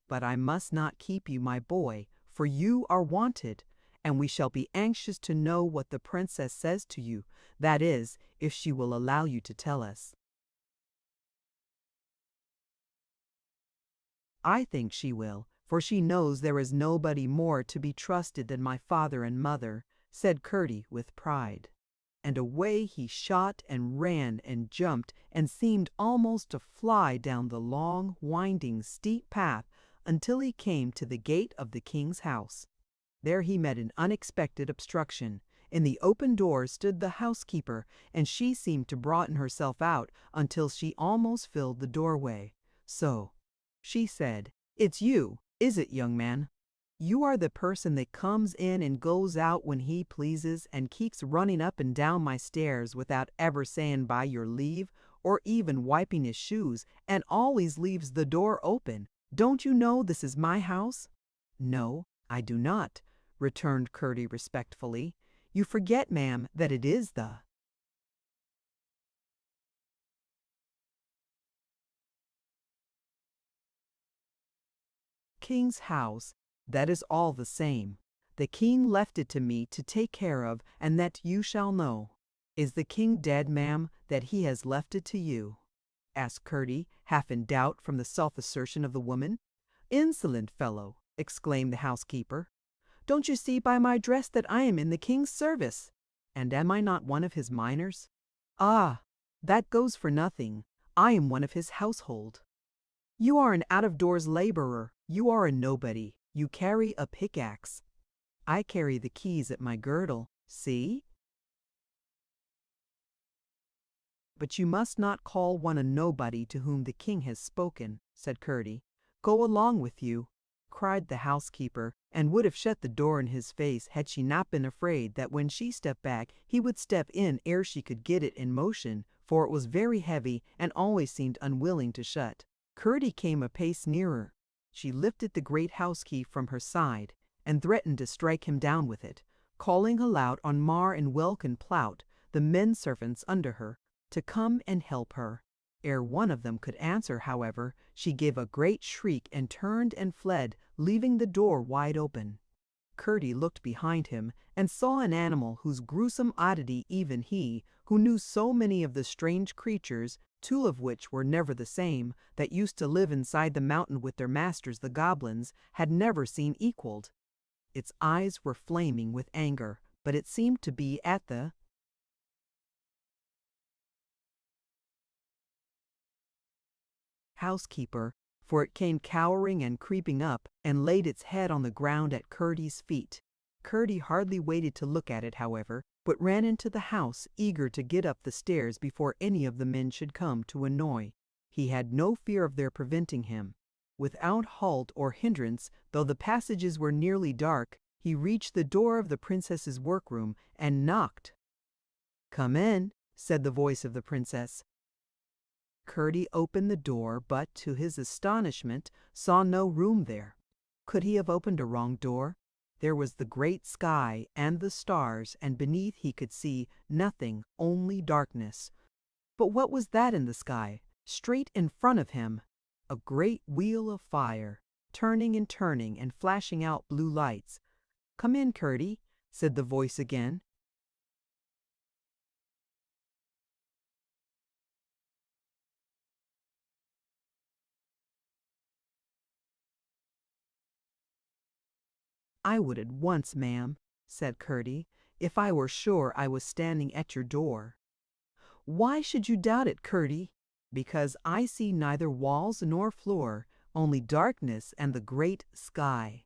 But I must not keep you, my boy, for you are wanted, and we shall be anxious to know what the princess says to you, that is, if she will allow you to tell us." "I think she will, for she knows there is nobody more to be trusted than my father and mother," said Curdie with pride. And away he shot and ran and jumped and seemed almost to fly down the long, winding, steep path until he came to the gate of the king's house. There he met an unexpected obstruction. In the open door stood the housekeeper, and she seemed to broaden herself out until she almost filled the doorway. "So," she said, "it's you, is it, young man? You are the person that comes in and goes out when he pleases and keeps running up and down my stairs without ever saying by your leave or even wiping his shoes, and always leaves the door open. Don't you know this is my house?" "No, I do not," returned Curdie respectfully. "You forget, ma'am, that it is the king's house. That is all the same. The king left it to me to take care of, and that you shall know." "Is the king dead, ma'am, that he has left it to you?" asked Curdie, half in doubt from the self-assertion of the woman. "Insolent fellow!" exclaimed the housekeeper. "Don't you see by my dress that I am in the king's service? And am I not one of his minors?" "Ah, that goes for nothing. I am one of his household." "You are an out-of-doors laborer. You are a nobody. You carry a pickaxe. I carry the keys at my girdle. See?" "But you must not call one a nobody to whom the king has spoken," said Curdie. "Go along with you," cried the housekeeper, and would have shut the door in his face had she not been afraid that when she stepped back he would step in ere she could get it in motion, for it was very heavy and always seemed unwilling to shut. Curdie came a pace nearer. She lifted the great house key from her side and threatened to strike him down with it. Calling aloud on Mar and Welk and Plout, the men servants under her, to come and help her. Ere one of them could answer, however, she gave a great shriek and turned and fled, leaving the door wide open. Curdie looked behind him and saw an animal whose gruesome oddity even he, who knew so many of the strange creatures, two of which were never the same, that used to live inside the mountain with their masters the goblins, had never seen equaled. Its eyes were flaming with anger, but it seemed to be at the housekeeper, for it came cowering and creeping up and laid its head on the ground at Curdie's feet. Curdie hardly waited to look at it, however, but ran into the house, eager to get up the stairs before any of the men should come to annoy. He had no fear of their preventing him. Without halt or hindrance, though the passages were nearly dark, he reached the door of the princess's workroom and knocked. "Come in," said the voice of the princess. Curdie opened the door, but, to his astonishment, saw no room there. Could he have opened a wrong door? There was the great sky and the stars, and beneath he could see nothing, only darkness. But what was that in the sky? Straight in front of him, a great wheel of fire, turning and turning and flashing out blue lights. "Come in, Curdie," said the voice again. "I would at once, ma'am," said Curdie, "if I were sure I was standing at your door." "Why should you doubt it, Curdie?" "Because I see neither walls nor floor, only darkness and the great sky."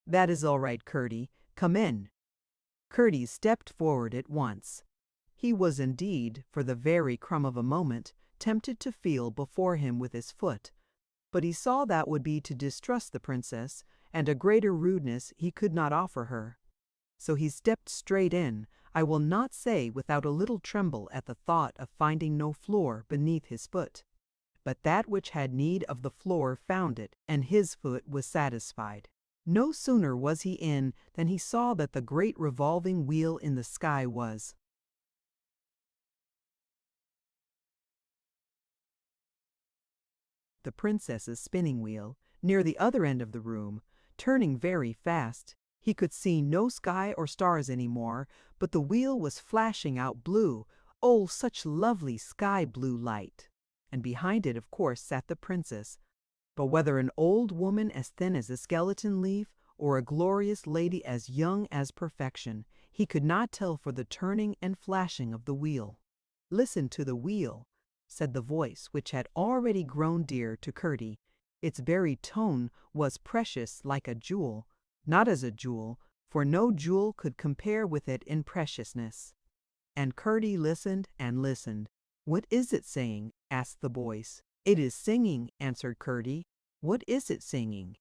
"That is all right, Curdie. Come in." Curdie stepped forward at once. He was indeed, for the very crumb of a moment, tempted to feel before him with his foot, but he saw that would be to distrust the princess, and a greater rudeness he could not offer her. So he stepped straight in, I will not say without a little tremble at the thought of finding no floor beneath his foot. But that which had need of the floor found it, and his foot was satisfied. No sooner was he in than he saw that the great revolving wheel in the sky was the princess's spinning wheel, near the other end of the room, turning very fast. He could see no sky or stars any more, but the wheel was flashing out blue, oh, such lovely sky blue light. And behind it, of course, sat the princess. But whether an old woman as thin as a skeleton leaf, or a glorious lady as young as perfection, he could not tell for the turning and flashing of the wheel. "Listen to the wheel," said the voice which had already grown dear to Curdie. Its very tone was precious, like a jewel. Not as a jewel, for no jewel could compare with it in preciousness. And Curdie listened and listened. "What is it saying?" asked the voice. "It is singing," answered Curdie. "What is it singing?"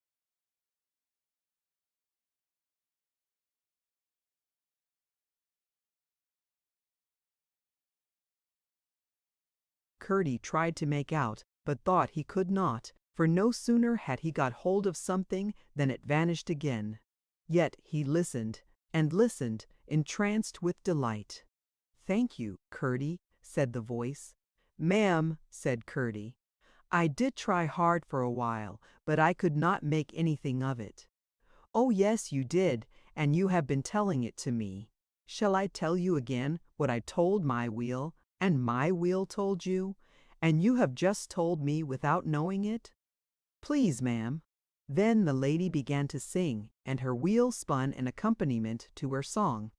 Curdie tried to make out, but thought he could not, for no sooner had he got hold of something than it vanished again. Yet he listened, and listened, entranced with delight. "Thank you, Curdie," said the voice. "Ma'am," said Curdie, "I did try hard for a while, but I could not make anything of it." "Oh yes, you did, and you have been telling it to me. Shall I tell you again what I told my wheel, and my wheel told you, and you have just told me without knowing it?" "Please, ma'am." Then the lady began to sing, and her wheel spun an accompaniment to her song.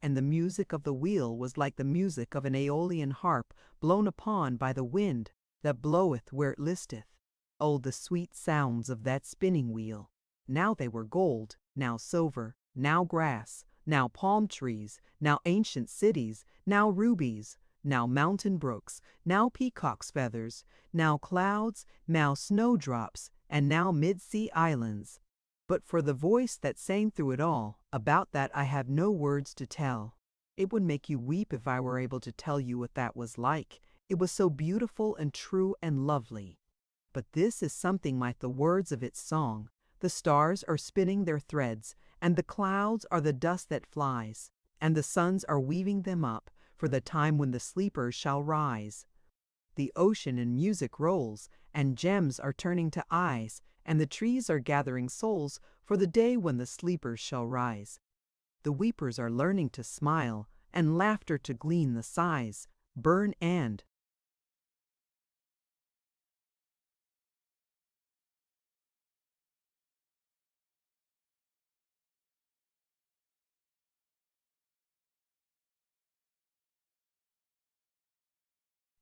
And the music of the wheel was like the music of an Aeolian harp blown upon by the wind that bloweth where it listeth. Oh, the sweet sounds of that spinning wheel! Now they were gold, now silver, now grass, now palm trees, now ancient cities, now rubies, now mountain brooks, now peacock's feathers, now clouds, now snowdrops, and now mid-sea islands. But for the voice that sang through it all, about that I have no words to tell. It would make you weep if I were able to tell you what that was like. It was so beautiful and true and lovely. But this is something like the words of its song. The stars are spinning their threads, and the clouds are the dust that flies, and the suns are weaving them up for the time when the sleepers shall rise. The ocean in music rolls, and gems are turning to eyes, and the trees are gathering souls for the day when the sleepers shall rise. The weepers are learning to smile, and laughter to glean the sighs, burn and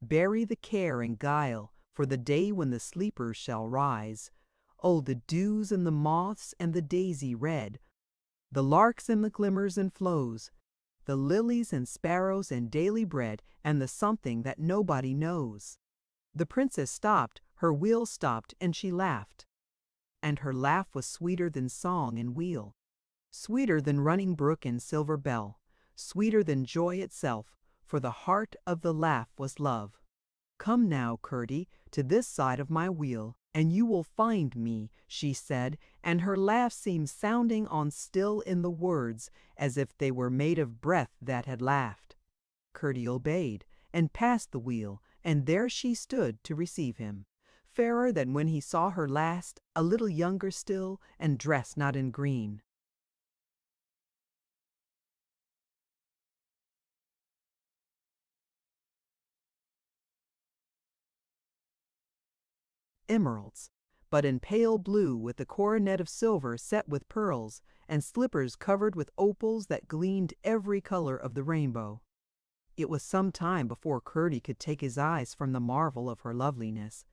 bury the care and guile for the day when the sleepers shall rise. Oh, the dews and the moths and the daisy red, the larks and the glimmers and flows, the lilies and sparrows and daily bread, and the something that nobody knows. The princess stopped, her wheel stopped, and she laughed. And her laugh was sweeter than song and wheel, sweeter than running brook and silver bell, sweeter than joy itself, for the heart of the laugh was love. Come now, Curdie, to this side of my wheel, and you will find me, she said, and her laugh seemed sounding on still in the words, as if they were made of breath that had laughed. Curdie obeyed, and passed the wheel, and there she stood to receive him, fairer than when he saw her last, a little younger still, and dressed not in green. Emeralds, but in pale blue with a coronet of silver set with pearls, and slippers covered with opals that gleamed every color of the rainbow. It was some time before Curdie could take his eyes from the marvel of her loveliness.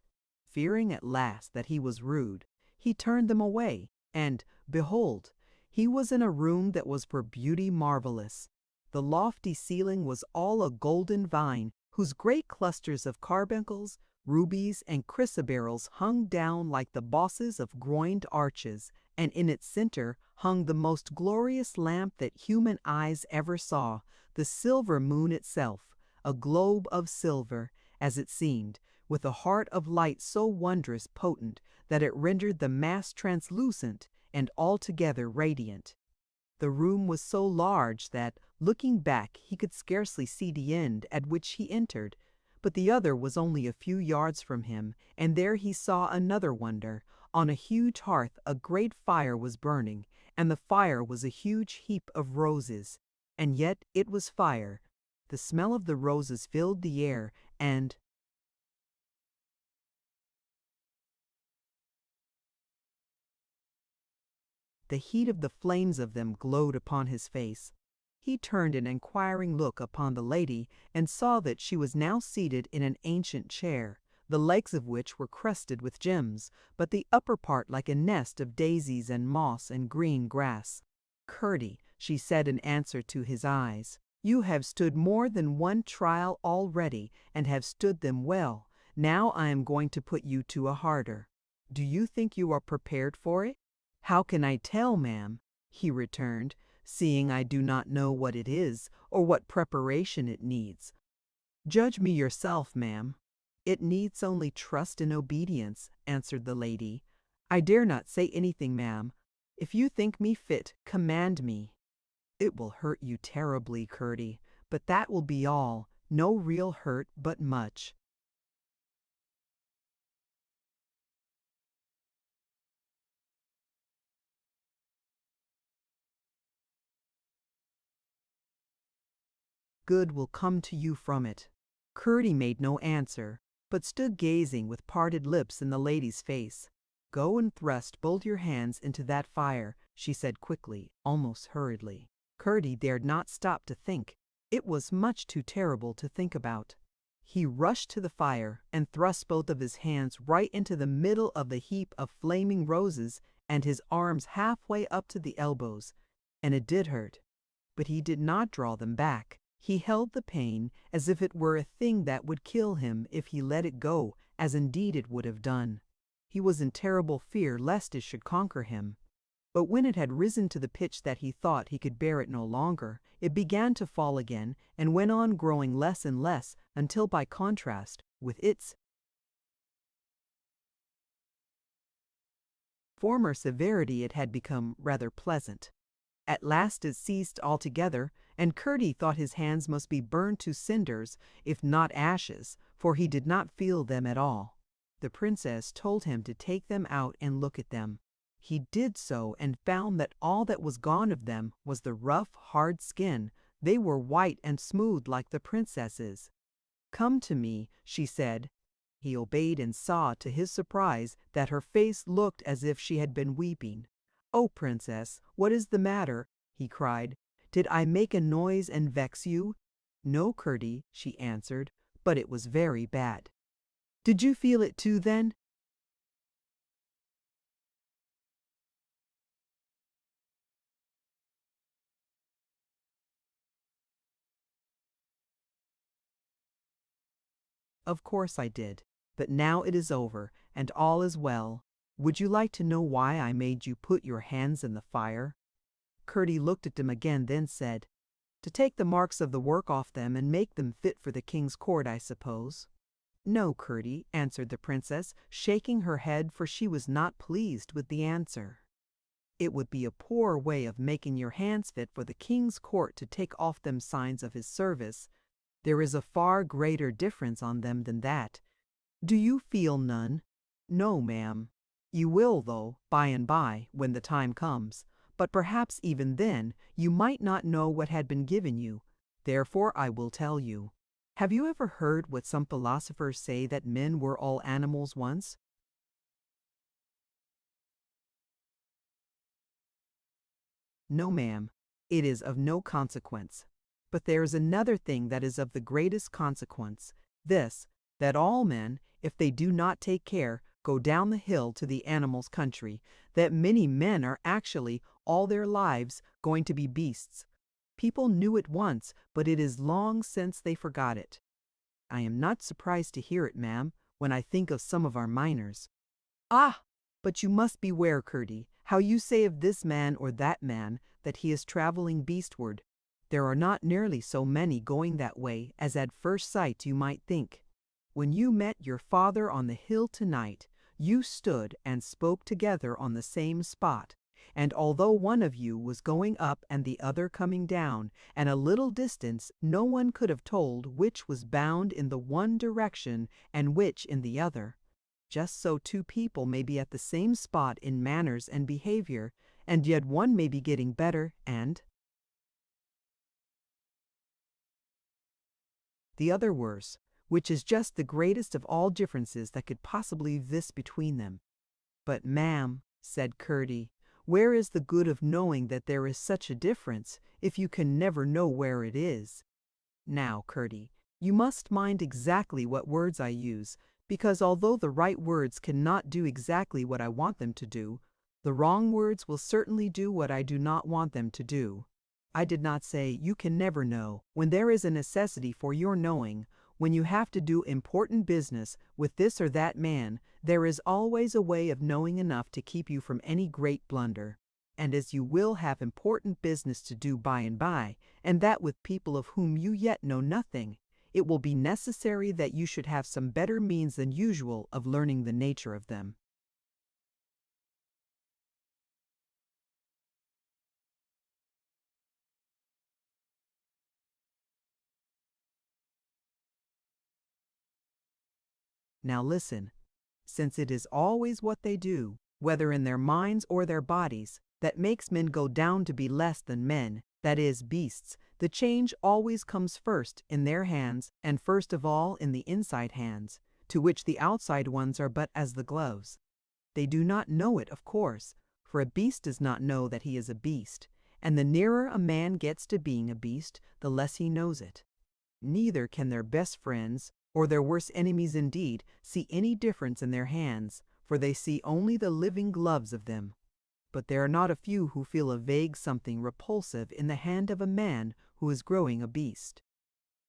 Fearing at last that he was rude, he turned them away, and, behold, he was in a room that was for beauty marvelous. The lofty ceiling was all a golden vine, whose great clusters of carbuncles, rubies, and chrysoberyls hung down like the bosses of groined arches, and in its center hung the most glorious lamp that human eyes ever saw, the silver moon itself, a globe of silver, as it seemed, with a heart of light so wondrous potent that it rendered the mass translucent and altogether radiant. The room was so large that, looking back, he could scarcely see the end at which he entered, but the other was only a few yards from him, and there he saw another wonder. On a huge hearth a great fire was burning, and the fire was a huge heap of roses, and yet it was fire. The smell of the roses filled the air, and the heat of the flames of them glowed upon his face. He turned an inquiring look upon the lady, and saw that she was now seated in an ancient chair, the legs of which were crusted with gems, but the upper part like a nest of daisies and moss and green grass. "Curdie," she said in answer to his eyes, "you have stood more than one trial already, and have stood them well. Now I am going to put you to a harder. Do you think you are prepared for it?" "How can I tell, ma'am?" he returned, "seeing I do not know what it is, or what preparation it needs." "Judge me yourself, ma'am." "It needs only trust and obedience," answered the lady. "I dare not say anything, ma'am. If you think me fit, command me." "It will hurt you terribly, Curdie, but that will be all. No real hurt, but much." "Good will come to you from it." Curdie made no answer, but stood gazing with parted lips in the lady's face. "Go and thrust both your hands into that fire," she said quickly, almost hurriedly. Curdie dared not stop to think. It was much too terrible to think about. He rushed to the fire and thrust both of his hands right into the middle of the heap of flaming roses, and his arms halfway up to the elbows, and it did hurt. But he did not draw them back. He held the pain as if it were a thing that would kill him if he let it go, as indeed it would have done. He was in terrible fear lest it should conquer him. But when it had risen to the pitch that he thought he could bear it no longer, it began to fall again, and went on growing less and less, until by contrast with its Former severity it had become rather pleasant. At last it ceased altogether, and Curdie thought his hands must be burned to cinders, if not ashes, for he did not feel them at all. The princess told him to take them out and look at them. He did so and found that all that was gone of them was the rough, hard skin. They were white and smooth like the princess's. "Come to me," she said. He obeyed and saw, to his surprise, that her face looked as if she had been weeping. "Oh, princess, what is the matter?" he cried. "Did I make a noise and vex you?" "No, Curdie," she answered, "but it was very bad." "Did you feel it too, then?" "Of course I did. But now it is over, and all is well. Would you like to know why I made you put your hands in the fire?" Curdie looked at him again, then said, "To take the marks of the work off them and make them fit for the king's court, I suppose." "No, Curdie," answered the princess, shaking her head, for she was not pleased with the answer. "It would be a poor way of making your hands fit for the king's court to take off them signs of his service. There is a far greater difference on them than that. Do you feel none?" "No, ma'am." "You will, though, by and by, when the time comes. But perhaps even then you might not know what had been given you. Therefore I will tell you. Have you ever heard what some philosophers say, that men were all animals once?" "No, ma'am. It is of no consequence. But there is another thing that is of the greatest consequence, this, that all men, if they do not take care, go down the hill to the animals' country, that many men are actually, all their lives, going to be beasts. People knew it once, but it is long since they forgot it. I am not surprised to hear it, ma'am, when I think of some of our miners." "Ah! But you must beware, Curdie, how you say of this man or that man that he is traveling beastward. There are not nearly so many going that way as at first sight you might think. When you met your father on the hill tonight, you stood and spoke together on the same spot, and although one of you was going up and the other coming down, and a little distance, no one could have told which was bound in the one direction and which in the other. Just so two people may be at the same spot in manners and behavior, and yet one may be getting better and the other worse, which is just the greatest of all differences that could possibly exist between them." "But, ma'am," said Curdie, "where is the good of knowing that there is such a difference, if you can never know where it is?" "Now, Curdie, you must mind exactly what words I use, because although the right words cannot do exactly what I want them to do, the wrong words will certainly do what I do not want them to do. I did not say you can never know, when there is a necessity for your knowing. When you have to do important business with this or that man, there is always a way of knowing enough to keep you from any great blunder. And as you will have important business to do by and by, and that with people of whom you yet know nothing, it will be necessary that you should have some better means than usual of learning the nature of them." Now listen. Since it is always what they do, whether in their minds or their bodies, that makes men go down to be less than men, that is, beasts, the change always comes first in their hands, and first of all in the inside hands, to which the outside ones are but as the gloves. They do not know it, of course, for a beast does not know that he is a beast, and the nearer a man gets to being a beast, the less he knows it. Neither can their best friends, or their worst enemies indeed, see any difference in their hands, for they see only the living gloves of them. But there are not a few who feel a vague something repulsive in the hand of a man who is growing a beast.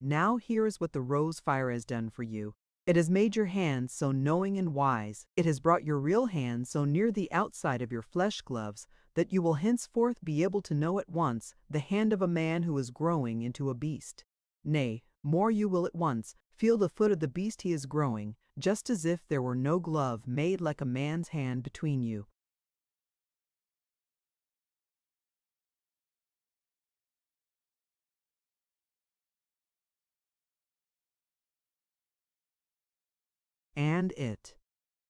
Now here is what the rose fire has done for you. It has made your hands so knowing and wise, it has brought your real hands so near the outside of your flesh gloves, that you will henceforth be able to know at once the hand of a man who is growing into a beast. Nay, more, you will at once feel the foot of the beast he is growing, just as if there were no glove made like a man's hand between you. and it.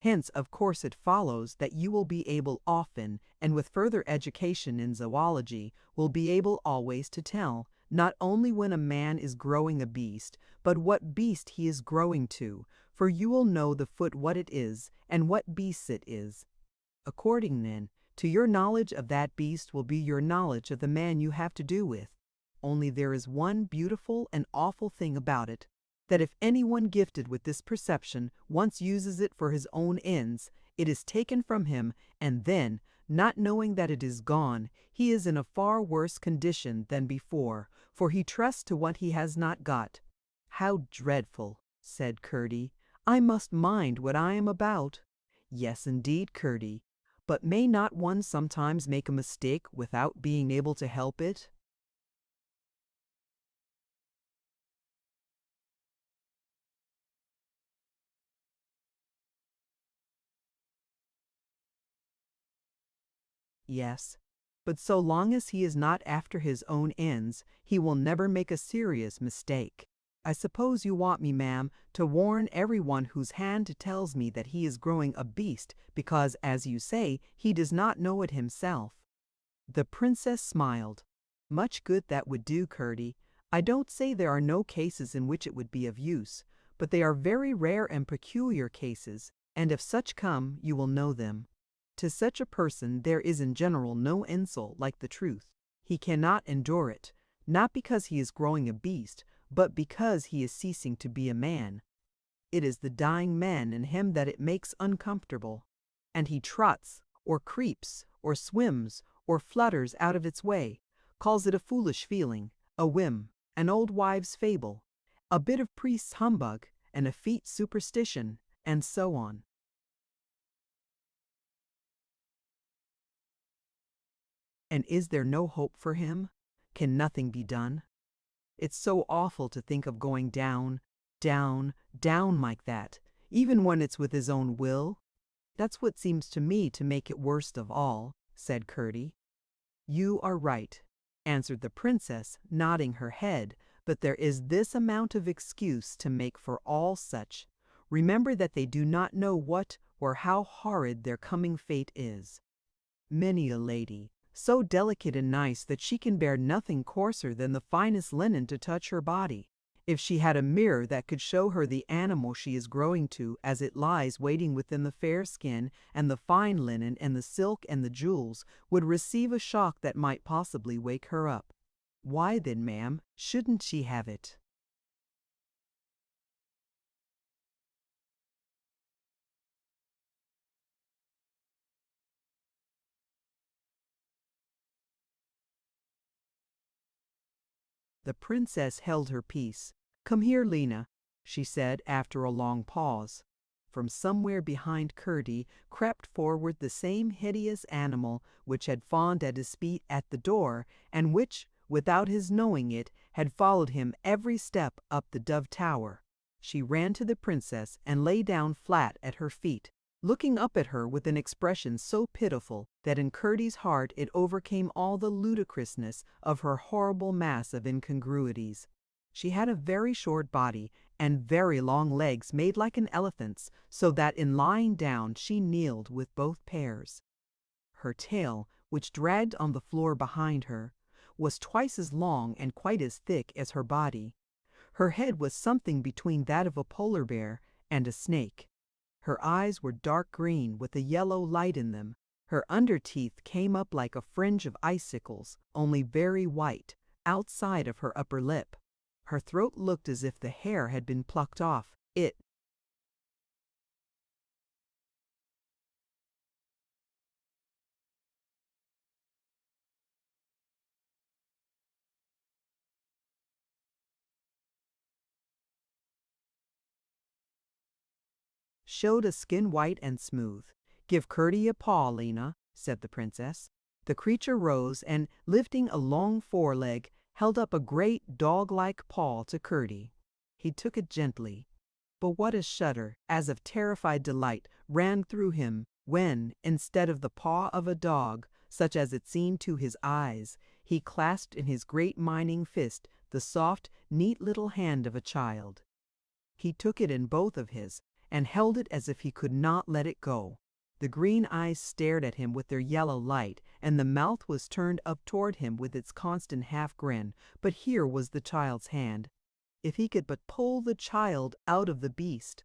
Hence, of course, it follows that you will be able often, and with further education in zoology, will be able always to tell, not only when a man is growing a beast, but what beast he is growing to, for you will know the foot what it is, and what beast it is. According then, to your knowledge of that beast will be your knowledge of the man you have to do with. Only there is one beautiful and awful thing about it, that if anyone gifted with this perception once uses it for his own ends, it is taken from him, and then, not knowing that it is gone, he is in a far worse condition than before, for he trusts to what he has not got. How dreadful, said Curdie. I must mind what I am about. Yes, indeed, Curdie. But may not one sometimes make a mistake without being able to help it? Yes, but so long as he is not after his own ends, he will never make a serious mistake. I suppose you want me, ma'am, to warn everyone whose hand tells me that he is growing a beast because, as you say, he does not know it himself. The princess smiled. Much good that would do, Curdie. I don't say there are no cases in which it would be of use, but they are very rare and peculiar cases, and if such come, you will know them. To such a person there is in general no insult like the truth. He cannot endure it, not because he is growing a beast, but because he is ceasing to be a man. It is the dying man in him that it makes uncomfortable, and he trots, or creeps, or swims, or flutters out of its way, calls it a foolish feeling, a whim, an old wives' fable, a bit of priest's humbug, an effete superstition, and so on. And is there no hope for him? Can nothing be done? It's so awful to think of going down, down, down like that, even when it's with his own will. That's what seems to me to make it worst of all, said Curdie. You are right, answered the princess, nodding her head, but there is this amount of excuse to make for all such. Remember that they do not know what or how horrid their coming fate is. Many a lady, so delicate and nice that she can bear nothing coarser than the finest linen to touch her body, if she had a mirror that could show her the animal she is growing to as it lies waiting within the fair skin and the fine linen and the silk and the jewels, would receive a shock that might possibly wake her up. Why then, ma'am, shouldn't she have it? The princess held her peace. Come here, Lena, she said after a long pause. From somewhere behind Curdie crept forward the same hideous animal which had fawned at his feet at the door, and which, without his knowing it, had followed him every step up the Dove Tower. She ran to the princess and lay down flat at her feet, looking up at her with an expression so pitiful that in Curdie's heart it overcame all the ludicrousness of her horrible mass of incongruities. She had a very short body and very long legs made like an elephant's, so that in lying down she kneeled with both pairs. Her tail, which dragged on the floor behind her, was twice as long and quite as thick as her body. Her head was something between that of a polar bear and a snake. Her eyes were dark green with a yellow light in them. Her underteeth came up like a fringe of icicles, only very white, outside of her upper lip. Her throat looked as if the hair had been plucked off. It showed a skin white and smooth. Give Curdie a paw, Lena, said the princess. The creature rose and, lifting a long foreleg, held up a great dog-like paw to Curdie. He took it gently. But what a shudder, as of terrified delight, ran through him when, instead of the paw of a dog, such as it seemed to his eyes, he clasped in his great mining fist the soft, neat little hand of a child. He took it in both of his, and held it as if he could not let it go. The green eyes stared at him with their yellow light, and the mouth was turned up toward him with its constant half-grin, but here was the child's hand. If he could but pull the child out of the beast!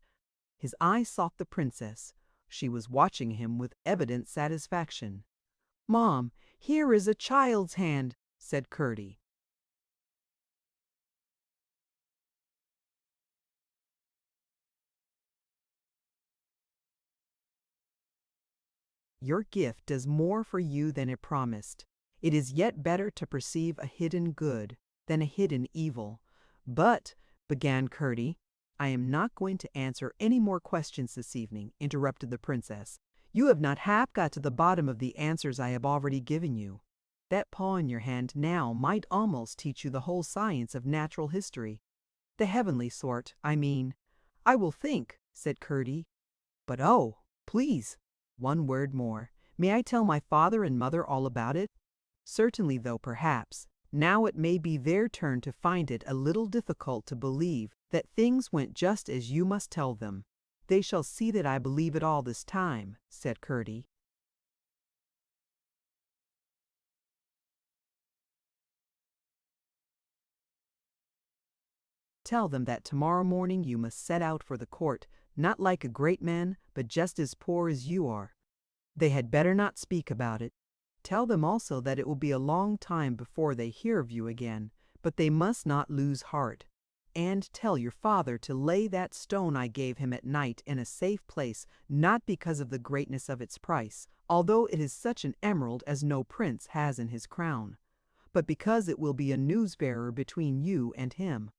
His eye sought the princess. She was watching him with evident satisfaction. "Mom, here is a child's hand," said Curdie. Your gift does more for you than it promised. It is yet better to perceive a hidden good than a hidden evil. But, began Curdie. I am not going to answer any more questions this evening, interrupted the princess. You have not half got to the bottom of the answers I have already given you. That paw in your hand now might almost teach you the whole science of natural history. The heavenly sort, I mean. I will think, said Curdie. But oh, please, one word more. May I tell my father and mother all about it? Certainly, though perhaps now it may be their turn to find it a little difficult to believe that things went just as you must tell them. They shall see that I believe it all this time, said Curdie. Tell them that tomorrow morning you must set out for the court, not like a great man, but just as poor as you are. They had better not speak about it. Tell them also that it will be a long time before they hear of you again, but they must not lose heart. And tell your father to lay that stone I gave him at night in a safe place, not because of the greatness of its price, although it is such an emerald as no prince has in his crown, but because it will be a news-bearer between you and him.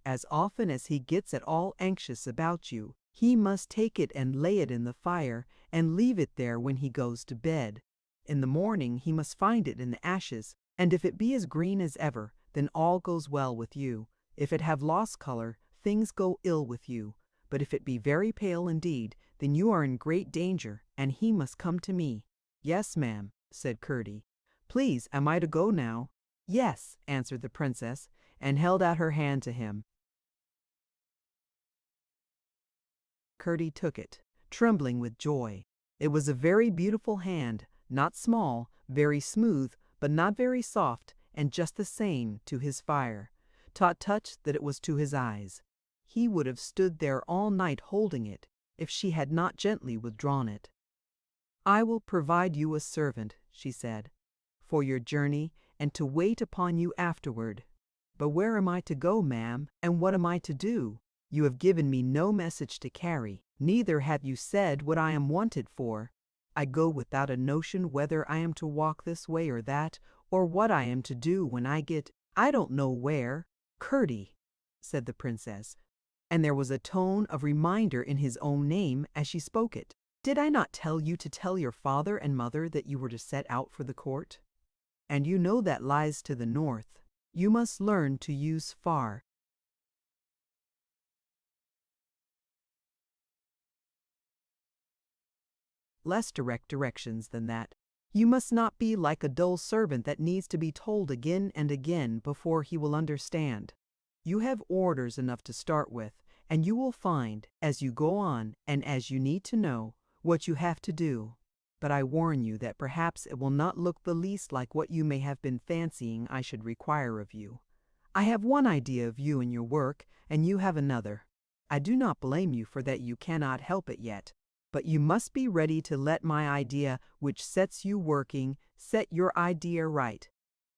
As often as he gets at all anxious about you, he must take it and lay it in the fire, and leave it there when he goes to bed. In the morning he must find it in the ashes, and if it be as green as ever, then all goes well with you. If it have lost color, things go ill with you. But if it be very pale indeed, then you are in great danger, and he must come to me. Yes, ma'am, said Curdie. Please, am I to go now? Yes, answered the princess, and held out her hand to him. Curdie took it, trembling with joy. It was a very beautiful hand, not small, very smooth, but not very soft, and just the same to his fire. Tot touched that it was to his eyes. He would have stood there all night holding it, if she had not gently withdrawn it. I will provide you a servant, she said, for your journey, and to wait upon you afterward. But where am I to go, ma'am, and what am I to do? You have given me no message to carry, neither have you said what I am wanted for. I go without a notion whether I am to walk this way or that, or what I am to do when I I don't know where. Curdie, said the princess, and there was a tone of reminder in his own name as she spoke it. Did I not tell you to tell your father and mother that you were to set out for the court? And you know that lies to the north. You must learn to use far less direct directions than that. You must not be like a dull servant that needs to be told again and again before he will understand. You have orders enough to start with, and you will find, as you go on and as you need to know, what you have to do. But I warn you that perhaps it will not look the least like what you may have been fancying I should require of you. I have one idea of you and your work, and you have another. I do not blame you for that you cannot help it yet. But you must be ready to let my idea, which sets you working, set your idea right.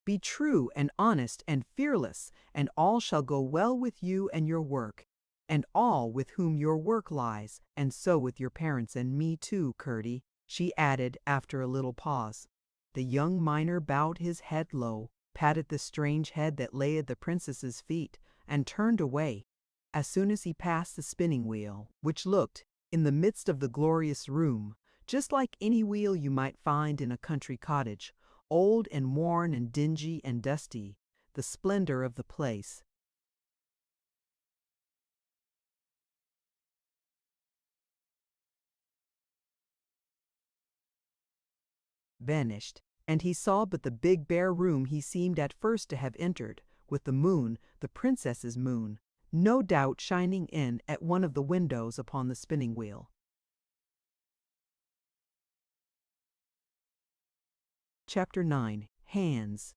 Be true and honest and fearless, and all shall go well with you and your work, and all with whom your work lies, and so with your parents and me too, Curdie, she added after a little pause. The young miner bowed his head low, patted the strange head that lay at the princess's feet, and turned away. As soon as he passed the spinning wheel, which looked, in the midst of the glorious room, just like any wheel you might find in a country cottage, old and worn and dingy and dusty, the splendor of the place vanished, and he saw but the big bare room he seemed at first to have entered, with the moon, the princess's moon, no doubt shining in at one of the windows upon the spinning wheel. Chapter 9. Hands.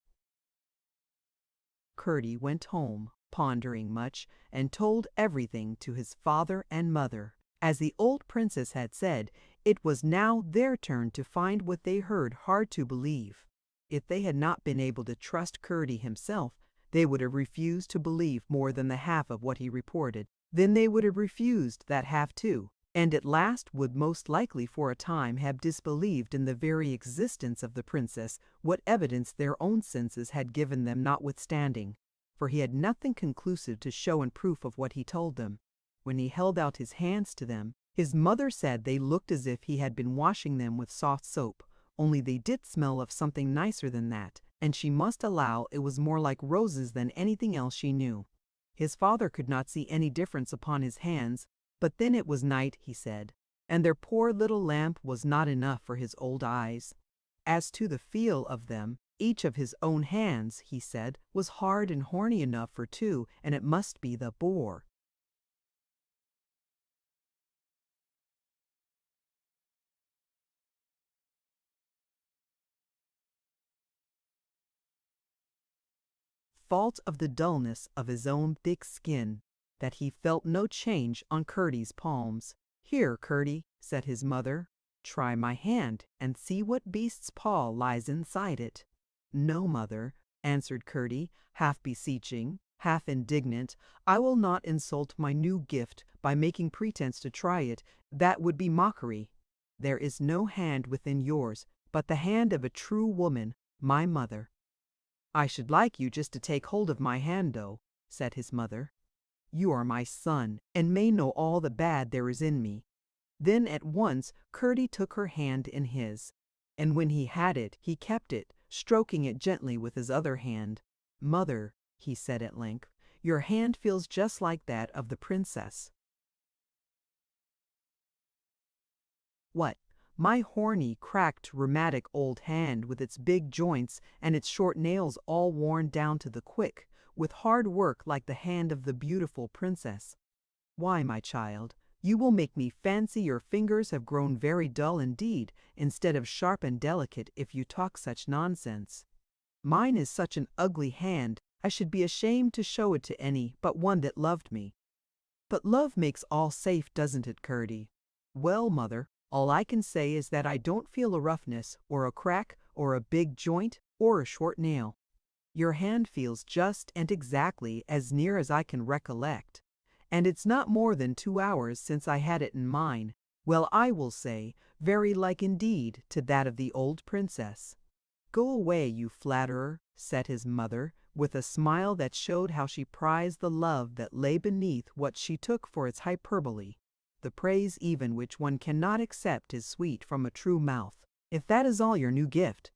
Curdie went home, pondering much, and told everything to his father and mother. As the old princess had said, it was now their turn to find what they heard hard to believe. If they had not been able to trust Curdie himself, they would have refused to believe more than the half of what he reported. Then they would have refused that half too, and at last would most likely for a time have disbelieved in the very existence of the princess, what evidence their own senses had given them notwithstanding, for he had nothing conclusive to show in proof of what he told them. When he held out his hands to them, his mother said they looked as if he had been washing them with soft soap, only they did smell of something nicer than that, and she must allow it was more like roses than anything else she knew. His father could not see any difference upon his hands, but then it was night, he said, and their poor little lamp was not enough for his old eyes. As to the feel of them, each of his own hands, he said, was hard and horny enough for two, and it must be the boar. Fault of the dullness of his own thick skin, that he felt no change on Curdie's palms. "Here, Curdie," said his mother, "try my hand, and see what beast's paw lies inside it." "No, mother," answered Curdie, half beseeching, half indignant, "I will not insult my new gift by making pretence to try it. That would be mockery. There is no hand within yours but the hand of a true woman, my mother." "I should like you just to take hold of my hand, though," said his mother. "You are my son, and may know all the bad there is in me." Then at once Curdie took her hand in his, and when he had it he kept it, stroking it gently with his other hand. "Mother," he said at length, "your hand feels just like that of the princess." "What? My horny, cracked, rheumatic old hand with its big joints and its short nails all worn down to the quick, with hard work like the hand of the beautiful princess. Why, my child, you will make me fancy your fingers have grown very dull indeed, instead of sharp and delicate, if you talk such nonsense. Mine is such an ugly hand, I should be ashamed to show it to any but one that loved me." "But love makes all safe, doesn't it, Curdie?" "Well, mother, all I can say is that I don't feel a roughness, or a crack, or a big joint, or a short nail. Your hand feels just and exactly as near as I can recollect, and it's not more than 2 hours since I had it in mine. Well, I will say, very like indeed to that of the old princess." "Go away, you flatterer," said his mother, with a smile that showed how she prized the love that lay beneath what she took for its hyperbole. "The praise even which one cannot accept is sweet from a true mouth, if that is all your new gift."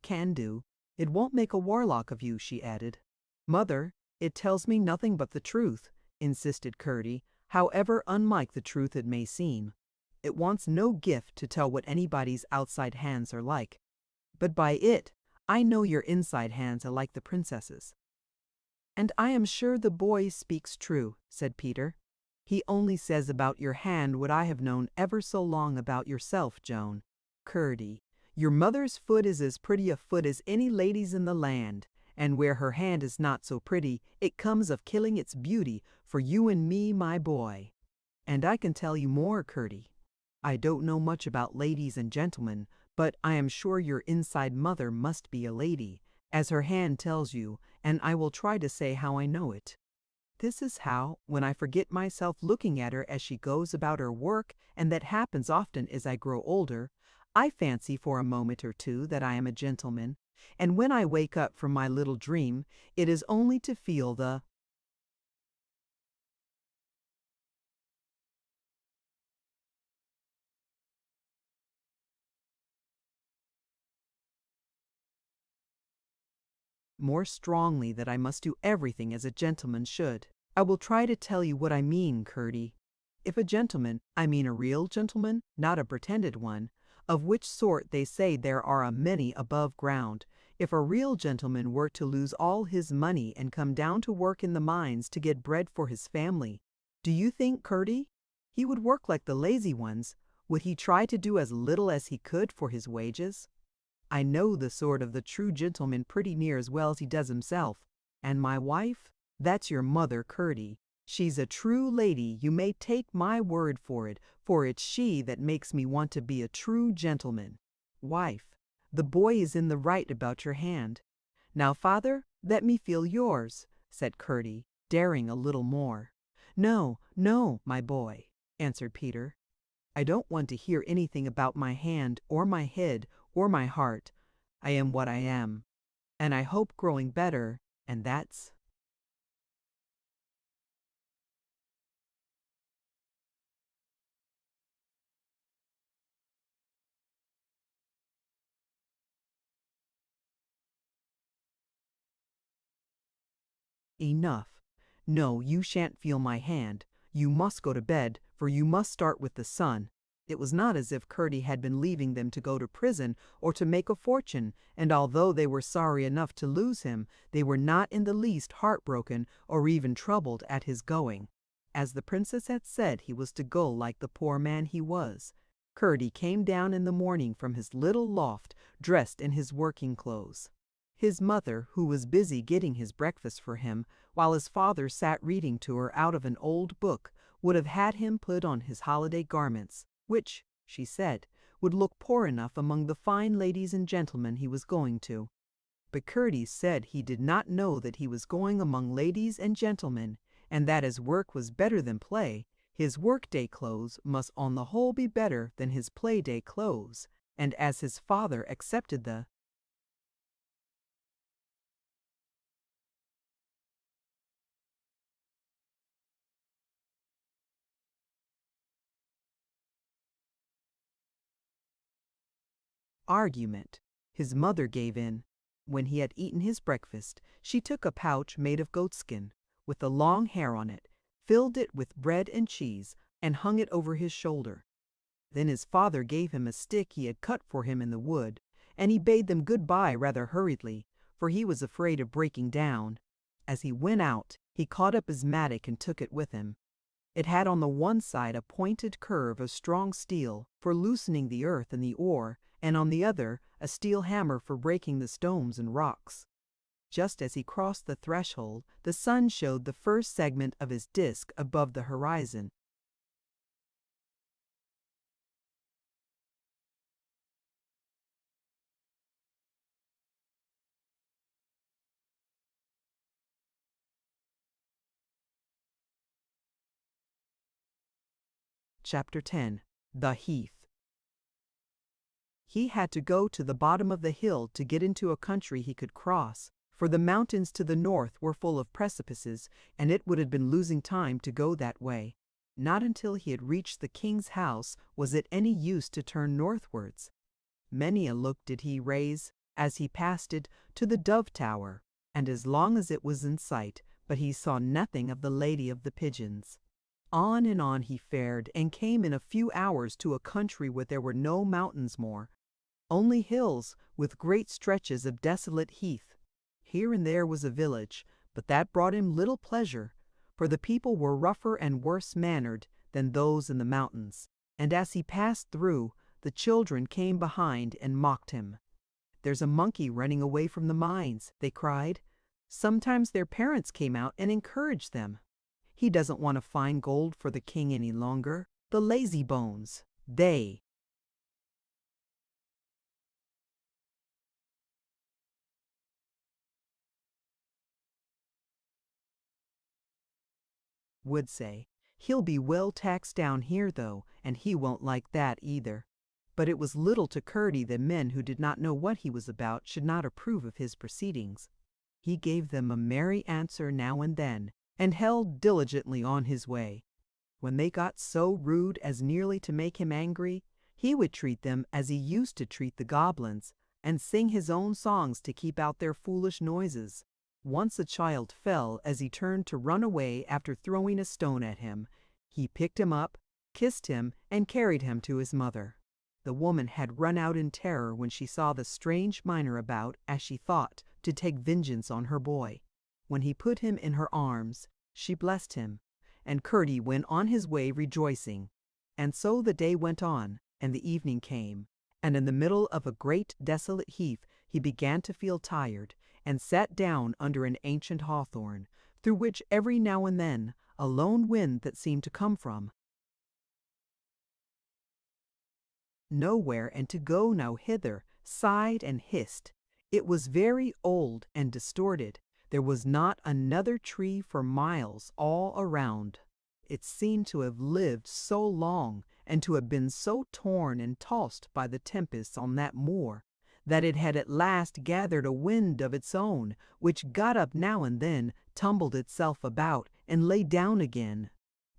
"Can do. It won't make a warlock of you," she added. "Mother, it tells me nothing but the truth," insisted Curdie, "however unlike the truth it may seem. It wants no gift to tell what anybody's outside hands are like. But by it, I know your inside hands are like the princess's." "And I am sure the boy speaks true," said Peter. "He only says about your hand what I have known ever so long about yourself, Joan. Curdie, your mother's foot is as pretty a foot as any lady's in the land, and where her hand is not so pretty, it comes of killing its beauty for you and me, my boy. And I can tell you more, Curdie. I don't know much about ladies and gentlemen, but I am sure your inside mother must be a lady, as her hand tells you, and I will try to say how I know it. This is how, when I forget myself looking at her as she goes about her work, and that happens often as I grow older, I fancy for a moment or two that I am a gentleman, and when I wake up from my little dream, it is only to feel the more strongly that I must do everything as a gentleman should. I will try to tell you what I mean, Curdie. If a gentleman, I mean a real gentleman, not a pretended one, of which sort they say there are a many above ground, if a real gentleman were to lose all his money and come down to work in the mines to get bread for his family, do you think, Curdie, he would work like the lazy ones? Would he try to do as little as he could for his wages? I know the sort of the true gentleman pretty near as well as he does himself. And my wife? That's your mother, Curdie. She's a true lady, you may take my word for it's she that makes me want to be a true gentleman. Wife, the boy is in the right about your hand. Now, father, let me feel yours, said Curdie, daring a little more. No, no, my boy, answered Peter. I don't want to hear anything about my hand or my head or my heart. I am what I am, and I hope growing better, and that's enough. No, you shan't feel my hand. You must go to bed, for you must start with the sun. It was not as if Curdie had been leaving them to go to prison or to make a fortune, and although they were sorry enough to lose him, they were not in the least heartbroken or even troubled at his going. As the princess had said he was to go like the poor man he was. Curdie came down in the morning from his little loft, dressed in his working clothes. His mother, who was busy getting his breakfast for him, while his father sat reading to her out of an old book, would have had him put on his holiday garments, which, she said, would look poor enough among the fine ladies and gentlemen he was going to. But Curdie said he did not know that he was going among ladies and gentlemen, and that as work was better than play, his work-day clothes must on the whole be better than his play-day clothes, and as his father accepted the argument, his mother gave in. When he had eaten his breakfast, she took a pouch made of goatskin, with the long hair on it, filled it with bread and cheese, and hung it over his shoulder. Then his father gave him a stick he had cut for him in the wood, and he bade them good-bye rather hurriedly, for he was afraid of breaking down. As he went out, he caught up his mattock and took it with him. It had on the one side a pointed curve of strong steel for loosening the earth and the ore, and on the other a steel hammer for breaking the stones and rocks. Just as he crossed the threshold, the sun showed the first segment of his disk above the horizon. Chapter 10. The Heath. He had to go to the bottom of the hill to get into a country he could cross, for the mountains to the north were full of precipices, and it would have been losing time to go that way. Not until he had reached the king's house was it any use to turn northwards. Many a look did he raise, as he passed it, to the dove tower, and as long as it was in sight, but he saw nothing of the Lady of the Pigeons. On and on he fared, and came in a few hours to a country where there were no mountains more, only hills with great stretches of desolate heath. Here and there was a village, but that brought him little pleasure, for the people were rougher and worse mannered than those in the mountains, and as he passed through, the children came behind and mocked him. "There's a monkey running away from the mines," they cried. Sometimes their parents came out and encouraged them. "He doesn't want to find gold for the king any longer. The lazy bones, they would say. He'll be well taxed down here, though, and he won't like that either." But it was little to Curdie that men who did not know what he was about should not approve of his proceedings. He gave them a merry answer now and then, and held diligently on his way. When they got so rude as nearly to make him angry, he would treat them as he used to treat the goblins, and sing his own songs to keep out their foolish noises. Once a child fell as he turned to run away after throwing a stone at him. He picked him up, kissed him, and carried him to his mother. The woman had run out in terror when she saw the strange miner about, as she thought, to take vengeance on her boy. When he put him in her arms, she blessed him, and Curdie went on his way rejoicing. And so the day went on, and the evening came, and in the middle of a great desolate heath he began to feel tired, and sat down under an ancient hawthorn, through which every now and then a lone wind that seemed to come from nowhere and to go no hither, sighed and hissed. It was very old and distorted. There was not another tree for miles all around. It seemed to have lived so long, and to have been so torn and tossed by the tempests on that moor, that it had at last gathered a wind of its own, which got up now and then, tumbled itself about, and lay down again.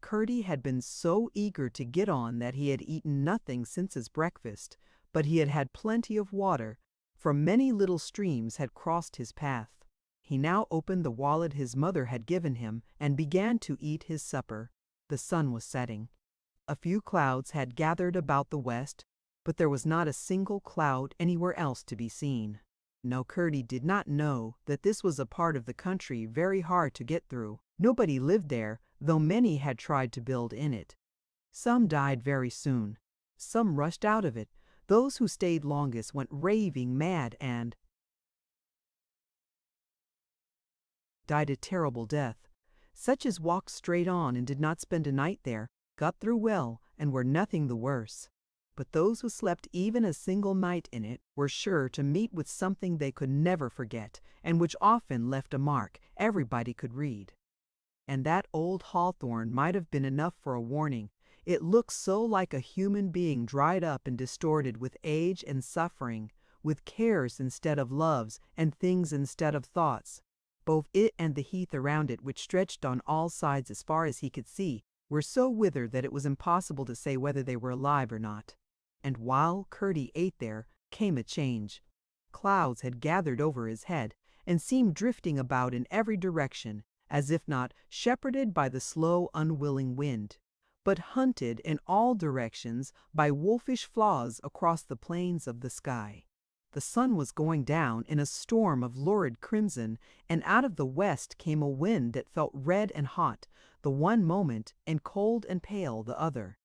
Curdie had been so eager to get on that he had eaten nothing since his breakfast, but he had had plenty of water, for many little streams had crossed his path. He now opened the wallet his mother had given him, and began to eat his supper. The sun was setting. A few clouds had gathered about the west, but there was not a single cloud anywhere else to be seen. No, Curdie did not know that this was a part of the country very hard to get through. Nobody lived there, though many had tried to build in it. Some died very soon. Some rushed out of it. Those who stayed longest went raving mad and died a terrible death. Such as walked straight on and did not spend a night there, got through well and were nothing the worse. But those who slept even a single night in it were sure to meet with something they could never forget, and which often left a mark everybody could read. And that old hawthorn might have been enough for a warning. It looked so like a human being dried up and distorted with age and suffering, with cares instead of loves, and things instead of thoughts. Both it and the heath around it, which stretched on all sides as far as he could see, were so withered that it was impossible to say whether they were alive or not. And while Curdie ate there, came a change. Clouds had gathered over his head, and seemed drifting about in every direction, as if not shepherded by the slow, unwilling wind, but hunted in all directions by wolfish flaws across the plains of the sky. The sun was going down in a storm of lurid crimson, and out of the west came a wind that felt red and hot the one moment, and cold and pale the other.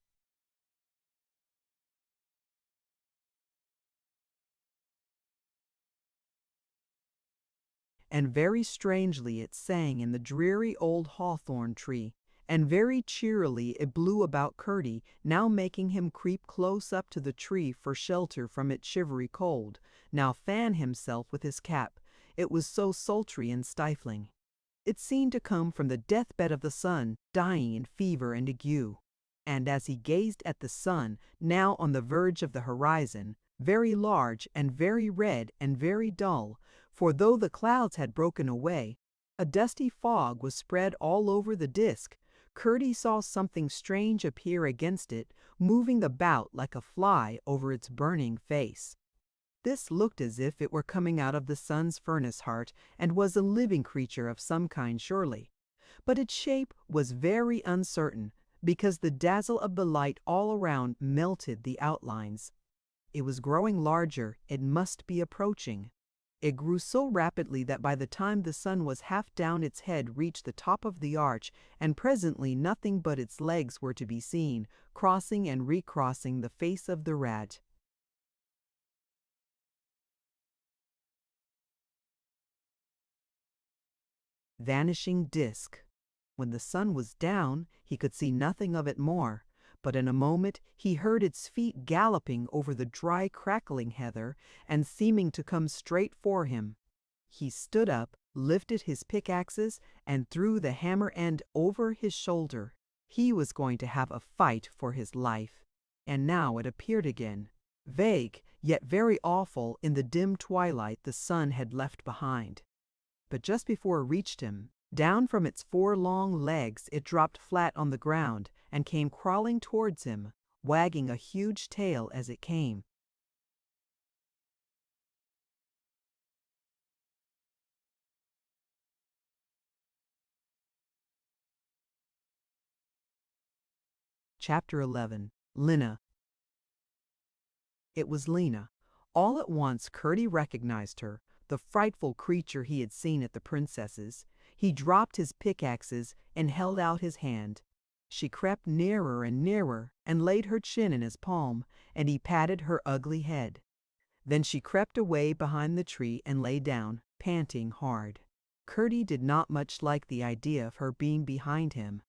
And very strangely it sang in the dreary old hawthorn tree, and very cheerily it blew about Curdie, now making him creep close up to the tree for shelter from its shivery cold, now fan himself with his cap. It was so sultry and stifling. It seemed to come from the deathbed of the sun, dying in fever and ague. And as he gazed at the sun, now on the verge of the horizon, very large and very red and very dull, for though the clouds had broken away, a dusty fog was spread all over the disk, Curdie saw something strange appear against it, moving about like a fly over its burning face. This looked as if it were coming out of the sun's furnace heart, and was a living creature of some kind surely. But its shape was very uncertain, because the dazzle of the light all around melted the outlines. It was growing larger. It must be approaching. It grew so rapidly that by the time the sun was half down its head reached the top of the arch, and presently nothing but its legs were to be seen, crossing and recrossing the face of the rat. Vanishing disk. When the sun was down, he could see nothing of it more, but in a moment he heard its feet galloping over the dry crackling heather, and seeming to come straight for him. He stood up, lifted his pickaxes, and threw the hammer end over his shoulder. He was going to have a fight for his life. And now it appeared again, vague, yet very awful in the dim twilight the sun had left behind. But just before it reached him, down from its 4 long legs it dropped flat on the ground, and came crawling towards him, wagging a huge tail as it came. Chapter 11. Lena. It was Lena. All at once Curdie recognized her, the frightful creature he had seen at the princess's. He dropped his pickaxes and held out his hand. She crept nearer and nearer and laid her chin in his palm, and he patted her ugly head. Then she crept away behind the tree and lay down, panting hard. Curdie did not much like the idea of her being behind him.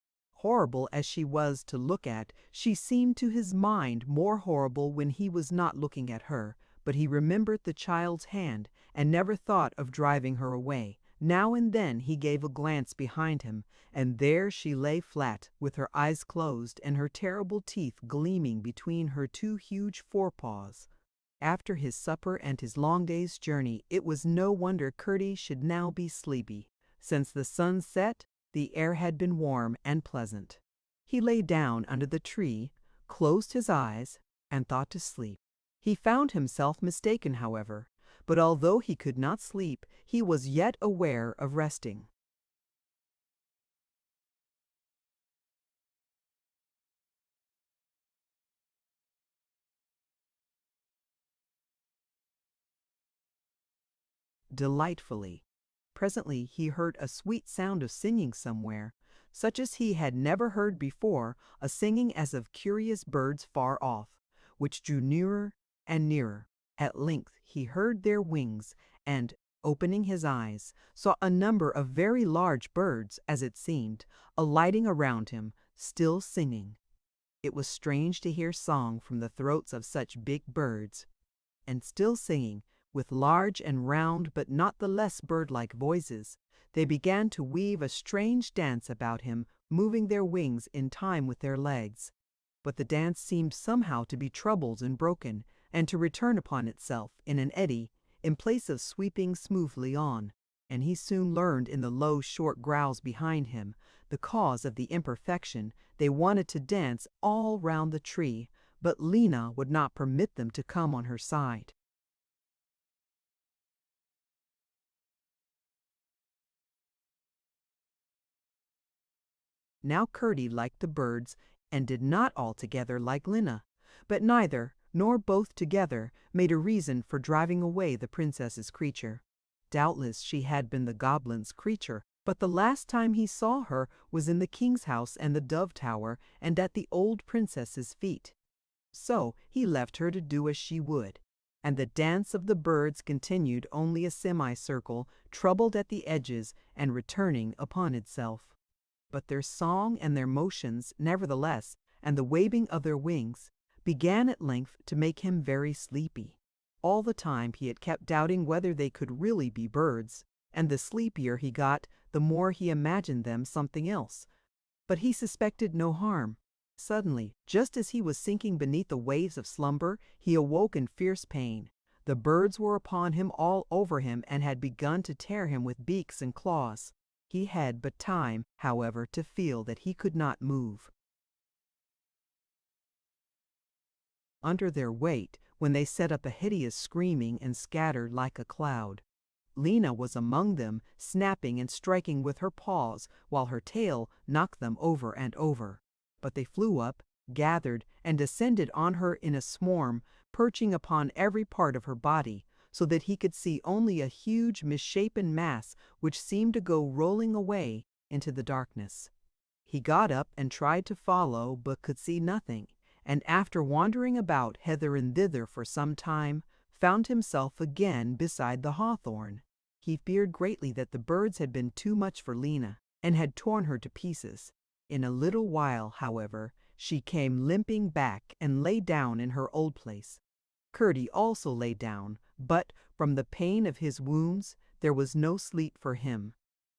Horrible as she was to look at, she seemed to his mind more horrible when he was not looking at her, but he remembered the child's hand and never thought of driving her away. Now and then he gave a glance behind him, and there she lay flat, with her eyes closed and her terrible teeth gleaming between her two huge forepaws. After his supper and his long day's journey, it was no wonder Curdie should now be sleepy. Since the sun set, the air had been warm and pleasant. He lay down under the tree, closed his eyes, and thought to sleep. He found himself mistaken, however, but although he could not sleep, he was yet aware of resting. Delightfully. Presently he heard a sweet sound of singing somewhere, such as he had never heard before, a singing as of curious birds far off, which drew nearer and nearer. At length he heard their wings, and, opening his eyes, saw a number of very large birds, as it seemed, alighting around him, still singing. It was strange to hear song from the throats of such big birds, and still singing, with large and round but not the less bird-like voices. They began to weave a strange dance about him, moving their wings in time with their legs. But the dance seemed somehow to be troubled and broken, and to return upon itself in an eddy, in place of sweeping smoothly on. And he soon learned in the low, short growls behind him the cause of the imperfection. They wanted to dance all round the tree, but Lena would not permit them to come on her side. Now Curdie liked the birds, and did not altogether like Lena, but neither, nor both together, made a reason for driving away the princess's creature. Doubtless she had been the goblin's creature, but the last time he saw her was in the king's house and the dove tower, and at the old princess's feet. So he left her to do as she would, and the dance of the birds continued only a semicircle, troubled at the edges and returning upon itself. But their song and their motions, nevertheless, and the waving of their wings, began at length to make him very sleepy. All the time he had kept doubting whether they could really be birds, and the sleepier he got, the more he imagined them something else. But he suspected no harm. Suddenly, just as he was sinking beneath the waves of slumber, he awoke in fierce pain. The birds were upon him, all over him, and had begun to tear him with beaks and claws. He had but time, however, to feel that he could not move under their weight, when they set up a hideous screaming and scattered like a cloud. Lena was among them, snapping and striking with her paws, while her tail knocked them over and over. But they flew up, gathered, and descended on her in a swarm, perching upon every part of her body, so that he could see only a huge misshapen mass which seemed to go rolling away into the darkness. He got up and tried to follow, but could see nothing, and after wandering about hither and thither for some time, found himself again beside the hawthorn. He feared greatly that the birds had been too much for Lena, and had torn her to pieces. In a little while, however, she came limping back and lay down in her old place. Curdie also lay down, but from the pain of his wounds there was no sleep for him.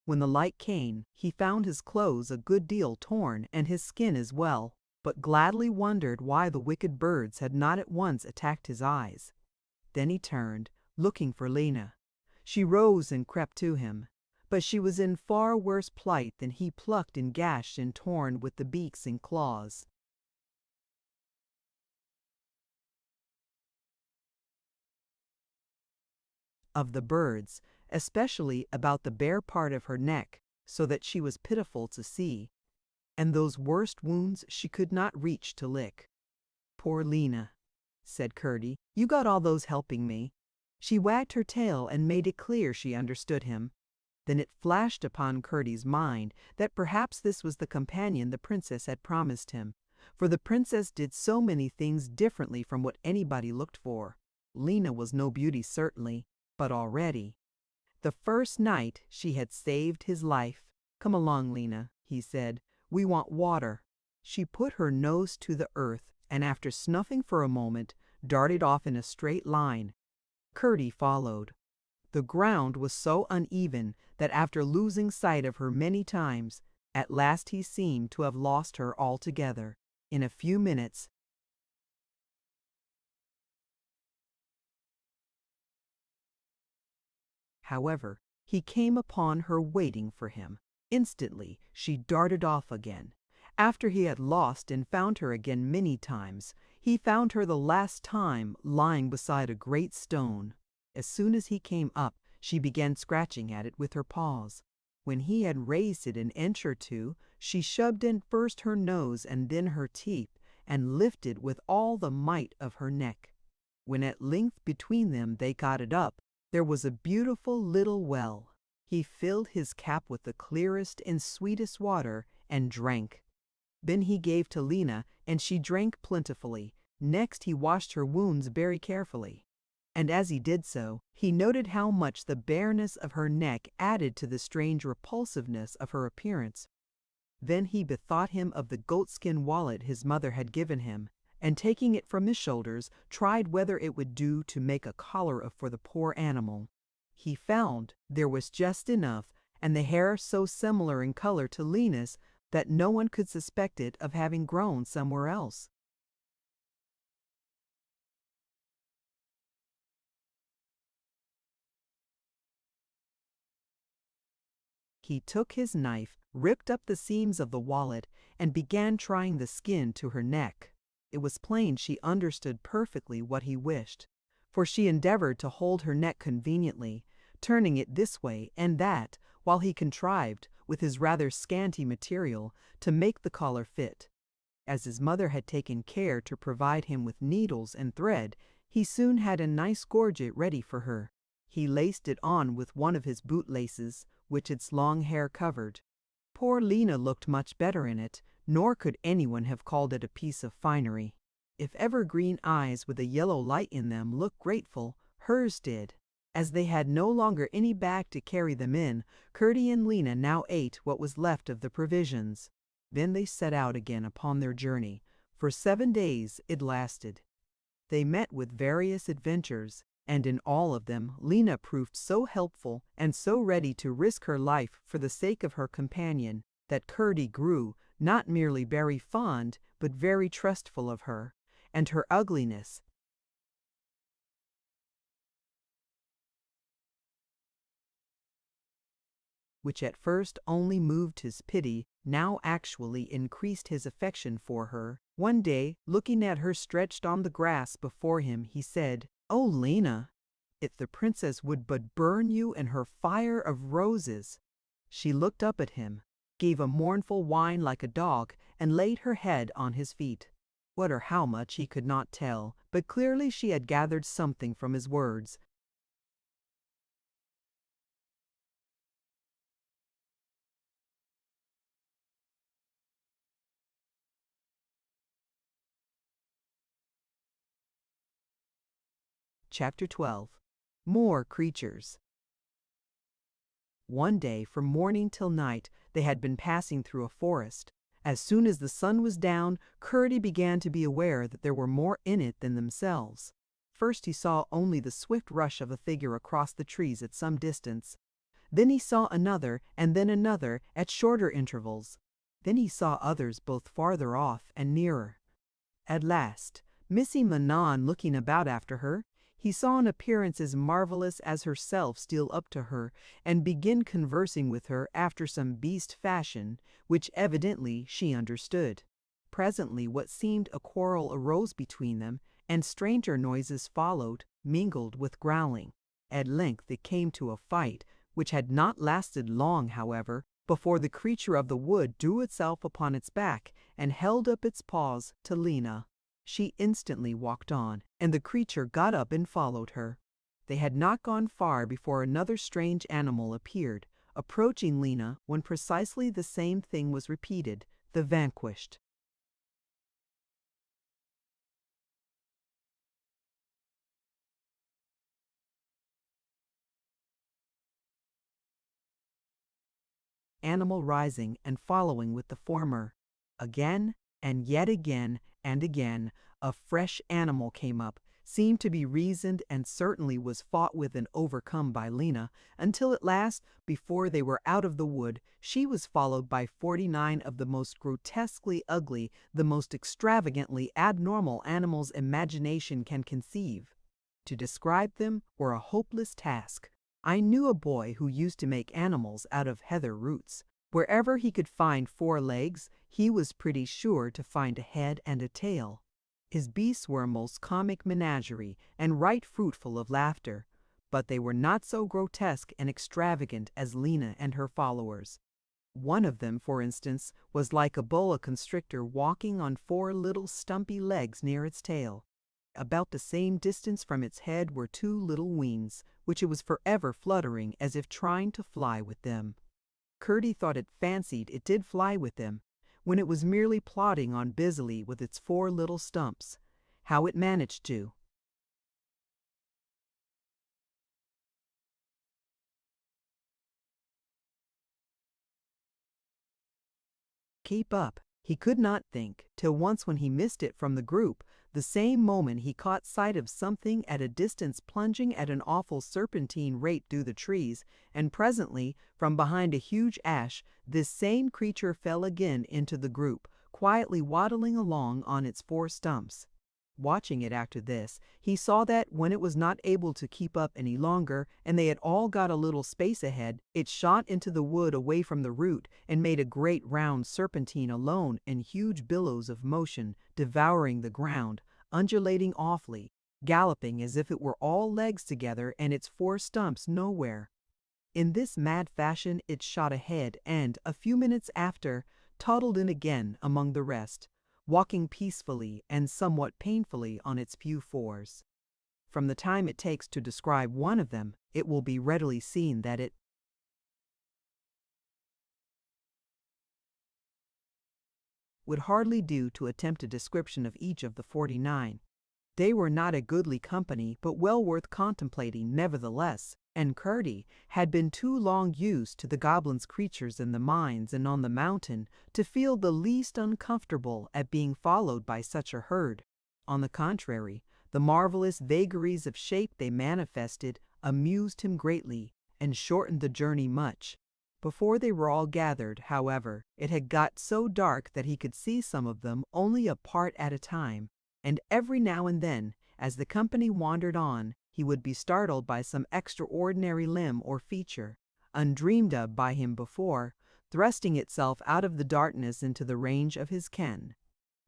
When the light came, he found his clothes a good deal torn, and his skin as well, but gladly wondered why the wicked birds had not at once attacked his eyes. Then he turned, looking for Lena. She rose and crept to him, but she was in far worse plight than he, plucked and gashed and torn with the beaks and claws of the birds, especially about the bare part of her neck, so that she was pitiful to see. and those worst wounds she could not reach to lick. "Poor Lena," said Curdie, "you got all those helping me." She wagged her tail and made it clear she understood him. Then it flashed upon Curdie's mind that perhaps this was the companion the princess had promised him, for the princess did so many things differently from what anybody looked for. Lena was no beauty certainly, but already. The first night she had saved his life. "Come along, Lena," he said. "We want water." She put her nose to the earth, and after snuffing for a moment, darted off in a straight line. Curdie followed. The ground was so uneven that after losing sight of her many times, at last he seemed to have lost her altogether. In a few minutes, however, he came upon her waiting for him. Instantly she darted off again. After he had lost and found her again many times, he found her the last time lying beside a great stone. As soon as he came up, she began scratching at it with her paws. When he had raised it an inch or two, she shoved in first her nose and then her teeth, and lifted with all the might of her neck. When at length between them they got it up, there was a beautiful little well. He filled his cap with the clearest and sweetest water and drank. Then he gave to Lena, and she drank plentifully. Next he washed her wounds very carefully. And as he did so, he noted how much the bareness of her neck added to the strange repulsiveness of her appearance. Then he bethought him of the goatskin wallet his mother had given him, and taking it from his shoulders, tried whether it would do to make a collar for the poor animal. He found there was just enough, and the hair so similar in color to Lena's that no one could suspect it of having grown somewhere else. He took his knife, ripped up the seams of the wallet, and began trying the skin to her neck. It was plain she understood perfectly what he wished, for she endeavored to hold her neck conveniently, turning it this way and that, while he contrived, with his rather scanty material, to make the collar fit. As his mother had taken care to provide him with needles and thread, he soon had a nice gorget ready for her. He laced it on with one of his bootlaces, which its long hair covered. Poor Lena looked much better in it, nor could anyone have called it a piece of finery. If ever green eyes with a yellow light in them looked grateful, hers did. As they had no longer any bag to carry them in, Curdie and Lena now ate what was left of the provisions. Then they set out again upon their journey. For 7 days it lasted. They met with various adventures, and in all of them Lena proved so helpful and so ready to risk her life for the sake of her companion that Curdie grew not merely very fond but very trustful of her, and her ugliness, which at first only moved his pity, now actually increased his affection for her. One day, looking at her stretched on the grass before him, he said, "Oh, Lena, if the princess would but burn you in her fire of roses." She looked up at him, gave a mournful whine like a dog, and laid her head on his feet. What or how much he could not tell, but clearly she had gathered something from his words. Chapter 12. More Creatures. One day, from morning till night, they had been passing through a forest. As soon as the sun was down, Curdie began to be aware that there were more in it than themselves. First he saw only the swift rush of a figure across the trees at some distance. Then he saw another, and then another, at shorter intervals. Then he saw others both farther off and nearer. At last, missing Manon looking about after her, he saw an appearance as marvelous as herself steal up to her and begin conversing with her after some beast fashion, which evidently she understood. Presently what seemed a quarrel arose between them, and stranger noises followed, mingled with growling. At length it came to a fight, which had not lasted long, however, before the creature of the wood drew itself upon its back and held up its paws to Lena. She instantly walked on, and the creature got up and followed her. They had not gone far before another strange animal appeared, approaching Lena when precisely the same thing was repeated, the vanquished animal rising and following with the former. Again, and yet again, and again, a fresh animal came up, seemed to be reasoned and certainly was fought with and overcome by Lena, until at last, before they were out of the wood, she was followed by 49 of the most grotesquely ugly, the most extravagantly abnormal animals imagination can conceive. To describe them were a hopeless task. I knew a boy who used to make animals out of heather roots. Wherever he could find 4 legs, he was pretty sure to find a head and a tail. His beasts were a most comic menagerie, and right fruitful of laughter, but they were not so grotesque and extravagant as Lena and her followers. One of them, for instance, was like a boa constrictor walking on 4 little stumpy legs near its tail. About the same distance from its head were 2 little wings, which it was forever fluttering as if trying to fly with them. Curdie thought it fancied it did fly with them, when it was merely plodding on busily with its 4 little stumps. How it managed to keep up, he could not think, till once when he missed it from the group, the same moment he caught sight of something at a distance plunging at an awful serpentine rate through the trees, and presently, from behind a huge ash, this same creature fell again into the group, quietly waddling along on its 4 stumps. Watching it after this, he saw that when it was not able to keep up any longer, and they had all got a little space ahead, it shot into the wood away from the root, and made a great round serpentine alone in huge billows of motion, devouring the ground, undulating awfully, galloping as if it were all legs together and its 4 stumps nowhere. In this mad fashion it shot ahead and, a few minutes after, toddled in again among the rest, walking peacefully and somewhat painfully on its few 4s. From the time it takes to describe one of them, it will be readily seen that it would hardly do to attempt a description of each of the 49. They were not a goodly company, but well worth contemplating nevertheless, and Curdie had been too long used to the goblin's creatures in the mines and on the mountain to feel the least uncomfortable at being followed by such a herd. On the contrary, the marvelous vagaries of shape they manifested amused him greatly and shortened the journey much. Before they were all gathered, however, it had got so dark that he could see some of them only a part at a time, and every now and then, as the company wandered on, he would be startled by some extraordinary limb or feature, undreamed of by him before, thrusting itself out of the darkness into the range of his ken.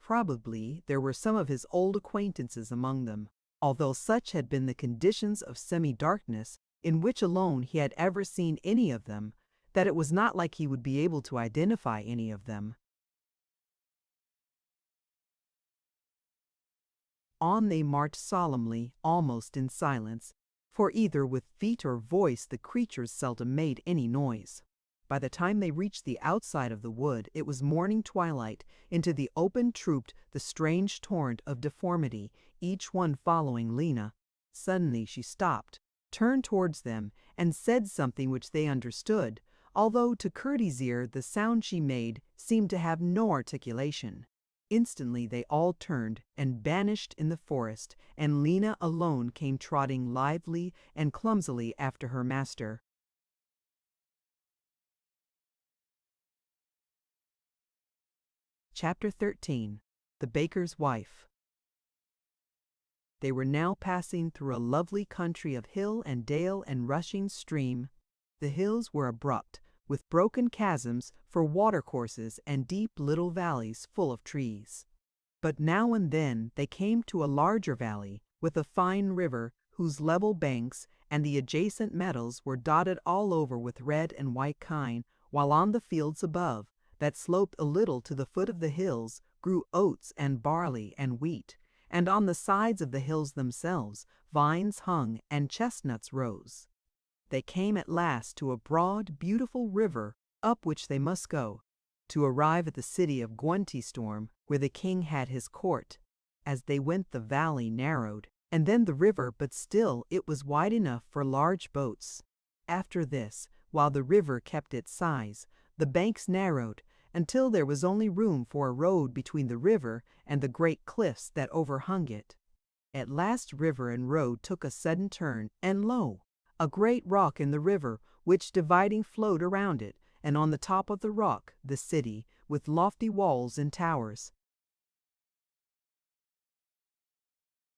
Probably there were some of his old acquaintances among them, although such had been the conditions of semi-darkness, in which alone he had ever seen any of them, that it was not like he would be able to identify any of them. On they marched solemnly, almost in silence, for either with feet or voice the creatures seldom made any noise. By the time they reached the outside of the wood, it was morning twilight. Into the open trooped the strange torrent of deformity, each one following Lena. Suddenly she stopped, turned towards them, and said something which they understood, although to Curdie's ear the sound she made seemed to have no articulation. Instantly they all turned and vanished in the forest, and Lena alone came trotting lively and clumsily after her master. Chapter 13. The Baker's Wife. They were now passing through a lovely country of hill and dale and rushing stream. The hills were abrupt, with broken chasms for watercourses and deep little valleys full of trees. But now and then they came to a larger valley, with a fine river whose level banks and the adjacent meadows were dotted all over with red and white kine, while on the fields above, that sloped a little to the foot of the hills, grew oats and barley and wheat, and on the sides of the hills themselves vines hung and chestnuts rose. They came at last to a broad, beautiful river up which they must go, to arrive at the city of Gwentystorm, where the king had his court. As they went the valley narrowed, and then the river, but still it was wide enough for large boats. After this, while the river kept its size, the banks narrowed, until there was only room for a road between the river and the great cliffs that overhung it. At last river and road took a sudden turn, and lo! a great rock in the river, which dividing flowed around it, and on the top of the rock the city, with lofty walls and towers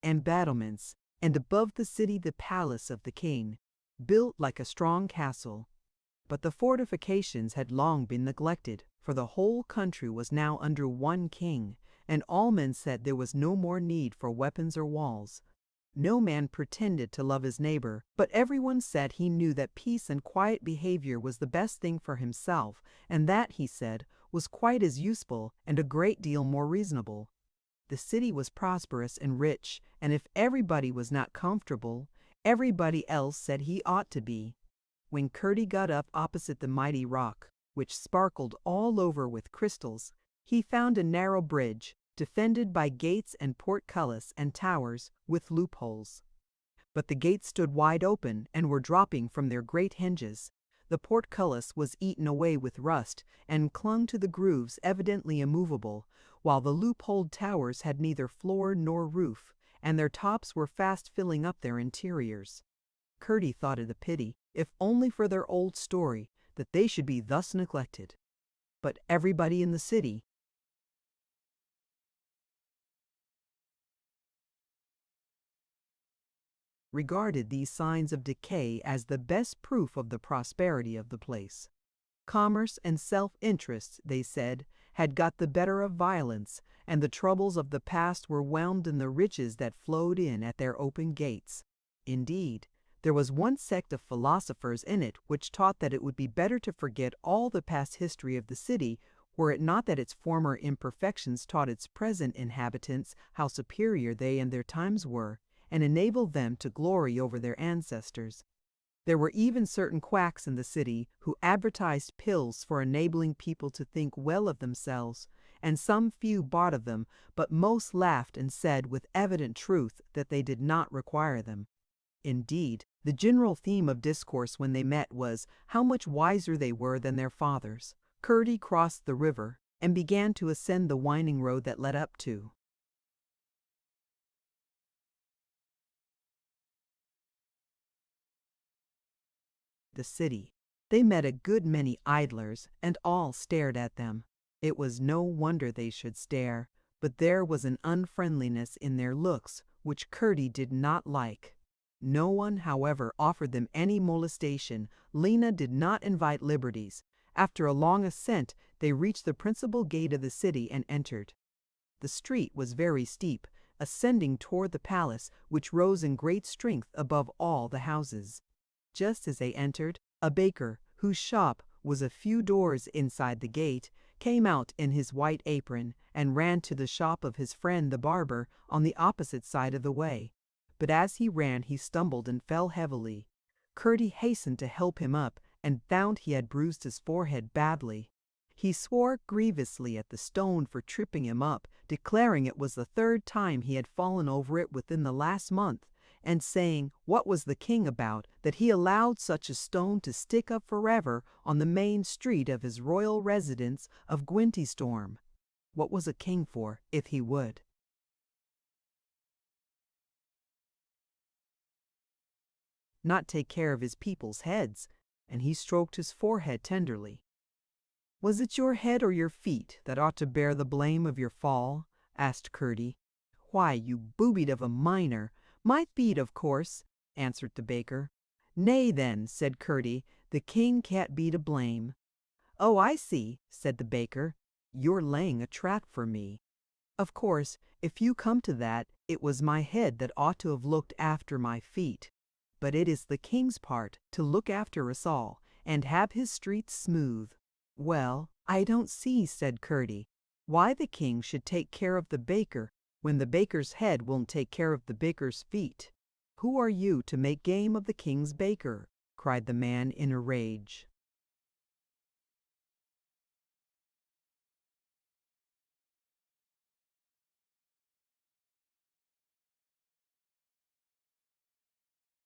and battlements, and above the city the palace of the king, built like a strong castle. But the fortifications had long been neglected, for the whole country was now under one king, and all men said there was no more need for weapons or walls. No man pretended to love his neighbor, but everyone said he knew that peace and quiet behavior was the best thing for himself, and that, he said, was quite as useful and a great deal more reasonable. The city was prosperous and rich, and if everybody was not comfortable, everybody else said he ought to be. When Curdie got up opposite the mighty rock, which sparkled all over with crystals, he found a narrow bridge, defended by gates and portcullis and towers with loopholes. But the gates stood wide open and were dropping from their great hinges. The portcullis was eaten away with rust and clung to the grooves, evidently immovable, while the loopholed towers had neither floor nor roof, and their tops were fast filling up their interiors. Curdie thought it a pity, if only for their old story, that they should be thus neglected. But everybody in the city regarded these signs of decay as the best proof of the prosperity of the place. Commerce and self-interest, they said, had got the better of violence, and the troubles of the past were whelmed in the riches that flowed in at their open gates. Indeed, there was one sect of philosophers in it which taught that it would be better to forget all the past history of the city, were it not that its former imperfections taught its present inhabitants how superior they and their times were, and enabled them to glory over their ancestors. There were even certain quacks in the city who advertised pills for enabling people to think well of themselves, and some few bought of them, but most laughed and said with evident truth that they did not require them. Indeed, the general theme of discourse when they met was how much wiser they were than their fathers. Curdie crossed the river and began to ascend the winding road that led up to the city. They met a good many idlers, and all stared at them. It was no wonder they should stare, but there was an unfriendliness in their looks which Curdie did not like. No one, however, offered them any molestation. Lena did not invite liberties. After a long ascent, they reached the principal gate of the city and entered. The street was very steep, ascending toward the palace, which rose in great strength above all the houses. Just as they entered, a baker, whose shop was a few doors inside the gate, came out in his white apron and ran to the shop of his friend the barber on the opposite side of the way. But as he ran he stumbled and fell heavily. Curdie hastened to help him up and found he had bruised his forehead badly. He swore grievously at the stone for tripping him up, declaring it was the third time he had fallen over it within the last month, and saying what was the king about that he allowed such a stone to stick up forever on the main street of his royal residence of Gwentystorm. What was a king for, if he would not take care of his people's heads? And he stroked his forehead tenderly. "Was it your head or your feet that ought to bear the blame of your fall?" asked Curdie. "Why, you boobied of a miner, my feet, of course," answered the baker. "Nay, then," said Curdie, "the king can't be to blame." "Oh, I see," said the baker. "You're laying a trap for me. Of course, if you come to that, it was my head that ought to have looked after my feet. But it is the king's part to look after us all, and have his streets smooth." Well, I don't see, said Curdie, why the king should take care of the baker when the baker's head won't take care of the baker's feet. Who are you to make game of the king's baker? Cried the man in a rage.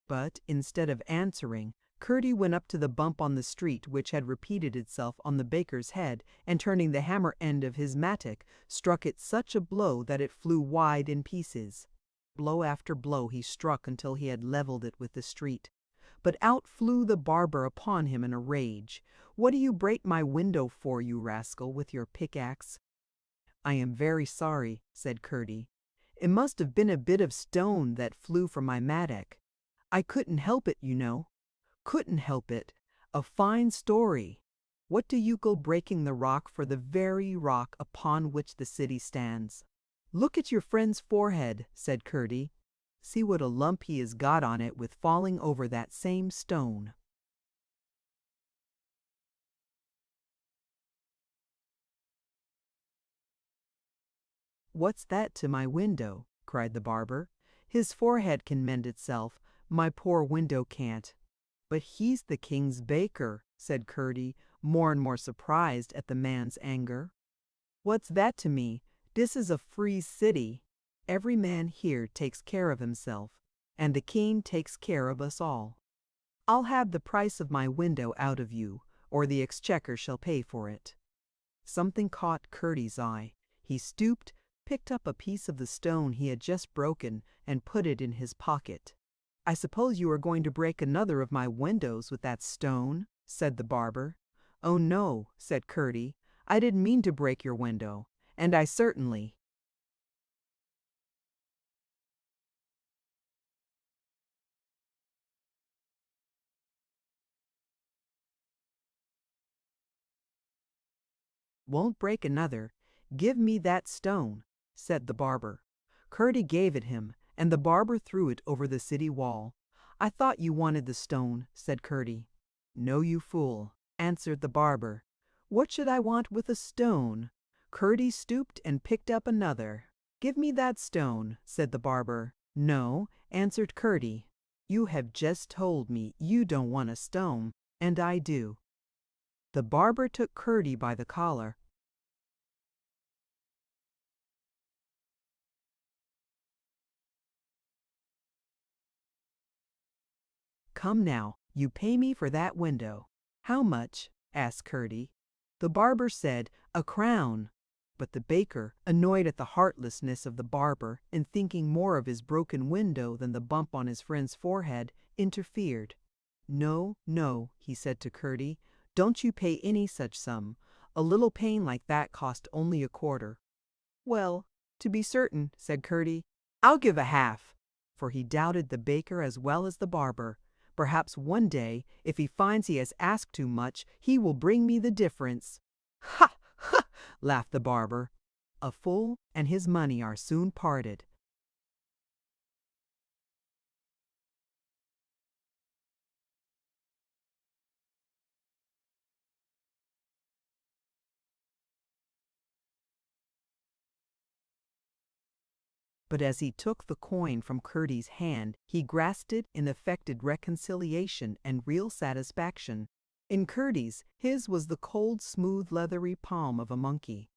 But instead of answering, Curdie went up to the bump on the street which had repeated itself on the baker's head, and turning the hammer end of his mattock, struck it such a blow that it flew wide in pieces. Blow after blow he struck until he had levelled it with the street. But out flew the barber upon him in a rage. "What do you break my window for, you rascal, with your pickaxe?" "I am very sorry," said Curdie. "It must have been a bit of stone that flew from my mattock. I couldn't help it, you know. Couldn't help it. A fine story. What do you go breaking the rock for, the very rock upon which the city stands?" "Look at your friend's forehead," said Curdie. "See what a lump he has got on it with falling over that same stone." "What's that to my window?" cried the barber. "His forehead can mend itself, my poor window can't." "But he's the king's baker," said Curdie, more and more surprised at the man's anger. "What's that to me? This is a free city. Every man here takes care of himself, and the king takes care of us all. I'll have the price of my window out of you, or the exchequer shall pay for it." Something caught Curdie's eye. He stooped, picked up a piece of the stone he had just broken, and put it in his pocket. "I suppose you are going to break another of my windows with that stone?" said the barber. "Oh no," said Curdie, "I didn't mean to break your window, and I certainly—" "Won't break another. Give me that stone," said the barber. Curdie gave it him, and the barber threw it over the city wall. "I thought you wanted the stone," said Curdie. "No, you fool," answered the barber. "What should I want with a stone?" Curdie stooped and picked up another. "Give me that stone," said the barber. "No," answered Curdie. "You have just told me you don't want a stone, and I do." The barber took Curdie by the collar. "Come now, you pay me for that window." "How much?" asked Curdie. The barber said, "A crown." But the baker, annoyed at the heartlessness of the barber, and thinking more of his broken window than the bump on his friend's forehead, interfered. "No, no," he said to Curdie, "don't you pay any such sum. A little pain like that cost only a quarter." "Well, to be certain," said Curdie, "I'll give a half." For he doubted the baker as well as the barber. "Perhaps one day, if he finds he has asked too much, he will bring me the difference." "Ha! ha!" laughed the barber. A fool and his money are soon parted. But as he took the coin from Curdie's hand, he grasped it in affected reconciliation and real satisfaction. In Curdie's, his was the cold, smooth, leathery palm of a monkey.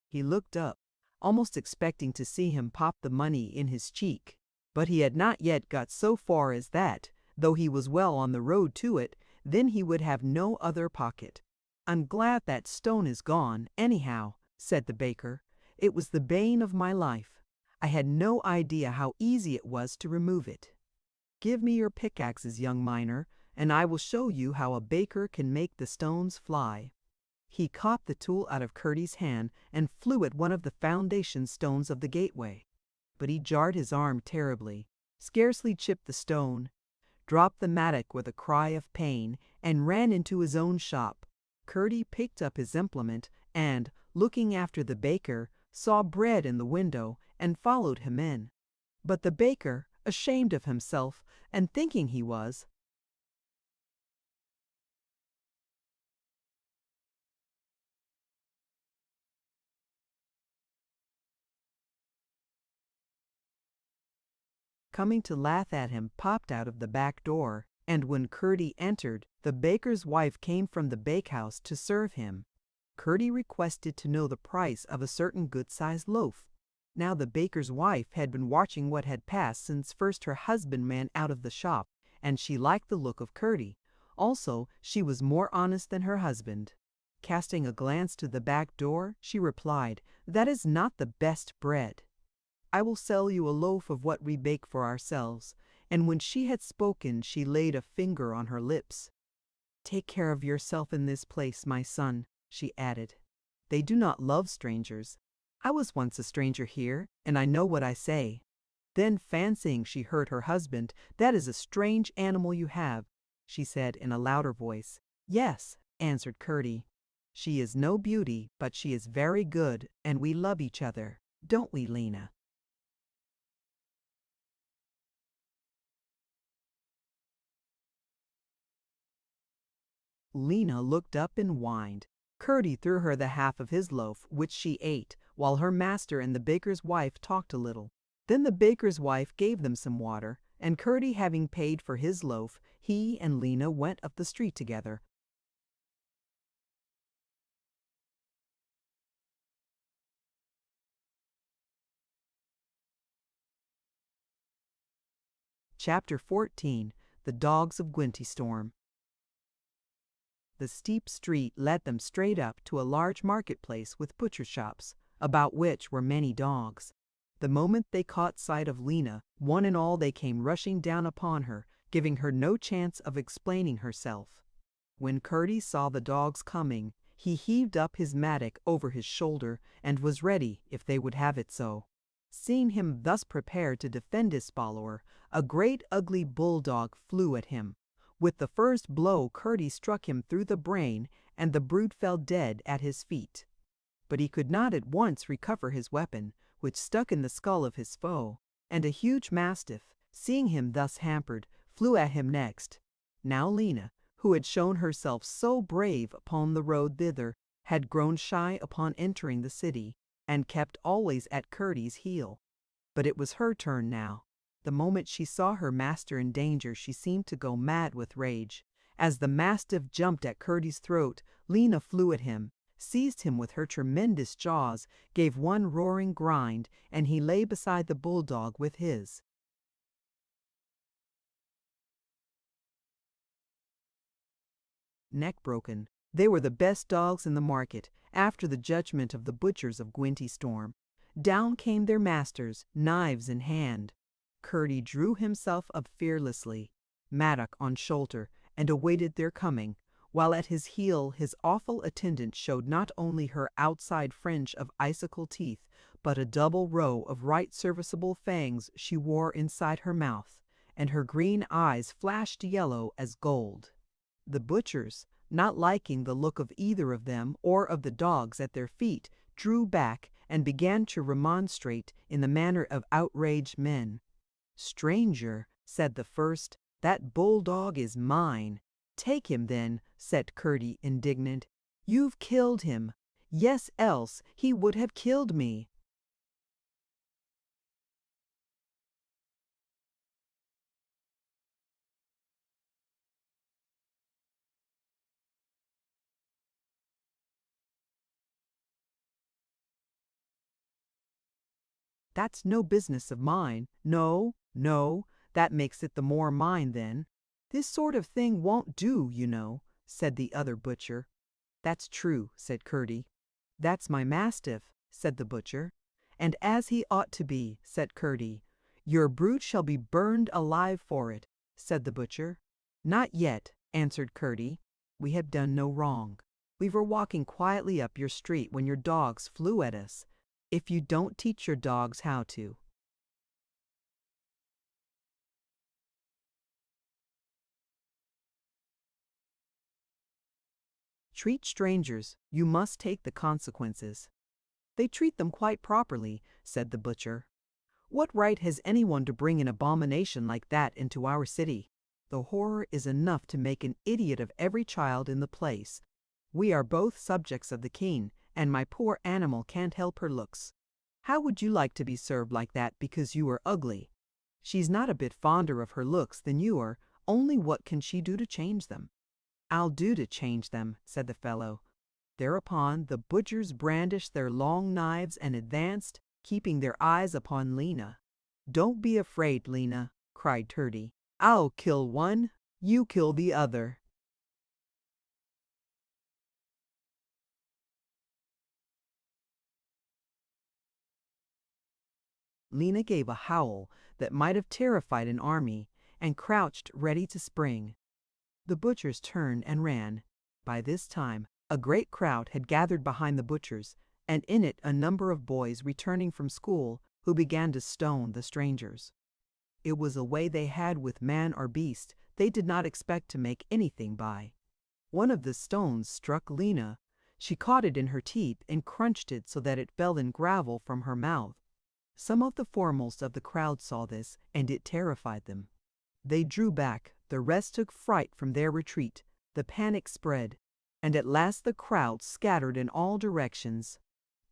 He looked up, almost expecting to see him pop the money in his cheek. But he had not yet got so far as that, though he was well on the road to it. Then he would have no other pocket. "I'm glad that stone is gone, anyhow," said the baker. "It was the bane of my life. I had no idea how easy it was to remove it. Give me your pickaxes, young miner, and I will show you how a baker can make the stones fly." He caught the tool out of Curdie's hand and flew at one of the foundation stones of the gateway. But he jarred his arm terribly, scarcely chipped the stone, dropped the mattock with a cry of pain, and ran into his own shop. Curdie picked up his implement and, looking after the baker, saw bread in the window and followed him in. But the baker, ashamed of himself, and thinking he was coming to laugh at him, popped out of the back door, and when Curdie entered, the baker's wife came from the bakehouse to serve him. Curdie requested to know the price of a certain good-sized loaf. Now the baker's wife had been watching what had passed since first her husband ran out of the shop, and she liked the look of Curdie. Also, she was more honest than her husband. Casting a glance to the back door, she replied, "That is not the best bread. I will sell you a loaf of what we bake for ourselves." And when she had spoken, she laid a finger on her lips. "Take care of yourself in this place, my son," she added. "They do not love strangers. I was once a stranger here, and I know what I say." Then, fancying she heard her husband, "That is a strange animal you have," she said in a louder voice. "Yes," answered Curdie. "She is no beauty, but she is very good, and we love each other. Don't we, Lena?" Lena looked up and whined. Curdie threw her the half of his loaf, which she ate, while her master and the baker's wife talked a little. Then the baker's wife gave them some water, and Curdie having paid for his loaf, he and Lena went up the street together. Chapter 14. The Dogs of Gwentystorm. The steep street led them straight up to a large marketplace with butcher shops, about which were many dogs. The moment they caught sight of Lena, one and all they came rushing down upon her, giving her no chance of explaining herself. When Curdie saw the dogs coming, he heaved up his mattock over his shoulder, and was ready if they would have it so. Seeing him thus prepared to defend his follower, a great ugly bulldog flew at him. With the first blow Curdie struck him through the brain, and the brute fell dead at his feet. But he could not at once recover his weapon, which stuck in the skull of his foe, and a huge mastiff, seeing him thus hampered, flew at him next. Now Lena, who had shown herself so brave upon the road thither, had grown shy upon entering the city, and kept always at Curdie's heel. But it was her turn now. The moment she saw her master in danger, she seemed to go mad with rage. As the mastiff jumped at Curdie's throat, Lena flew at him, seized him with her tremendous jaws, gave one roaring grind, and he lay beside the bulldog with his neck broken. They were the best dogs in the market, after the judgment of the butchers of Gwentystorm. Down came their masters, knives in hand. Curdie drew himself up fearlessly, mattock on shoulder, and awaited their coming, while at his heel his awful attendant showed not only her outside fringe of icicle teeth, but a double row of right serviceable fangs she wore inside her mouth, and her green eyes flashed yellow as gold. The butchers, not liking the look of either of them or of the dogs at their feet, drew back and began to remonstrate in the manner of outraged men. "Stranger," said the first, "that bulldog is mine." "Take him then," said Curdie, indignant. "You've killed him." "Yes, else he would have killed me." "That's no business of mine." "No, no, that makes it the more mine then." "This sort of thing won't do, you know," said the other butcher. "That's true," said Curdie. "That's my mastiff," said the butcher. "And as he ought to be," said Curdie. "Your brute shall be burned alive for it," said the butcher. "Not yet," answered Curdie. "We have done no wrong. We were walking quietly up your street when your dogs flew at us. If you don't teach your dogs how to." "Treat strangers, you must take the consequences." "They treat them quite properly," said the butcher. "What right has anyone to bring an abomination like that into our city? The horror is enough to make an idiot of every child in the place. We are both subjects of the king, and my poor animal can't help her looks. How would you like to be served like that because you are ugly?" She's not a bit fonder of her looks than you are, only what can she do to change them?" "I'll do to change them," said the fellow. Thereupon the butchers brandished their long knives and advanced, keeping their eyes upon Lena. "Don't be afraid, Lena," cried Curdie. "I'll kill one, you kill the other." Lena gave a howl that might have terrified an army, and crouched ready to spring. The butchers turned and ran. By this time a great crowd had gathered behind the butchers, and in it a number of boys returning from school, who began to stone the strangers. It was a way they had with man or beast they did not expect to make anything by. One of the stones struck Lena. She caught it in her teeth and crunched it so that it fell in gravel from her mouth. Some of the foremost of the crowd saw this, and it terrified them. They drew back, the rest took fright from their retreat, the panic spread, and at last the crowd scattered in all directions.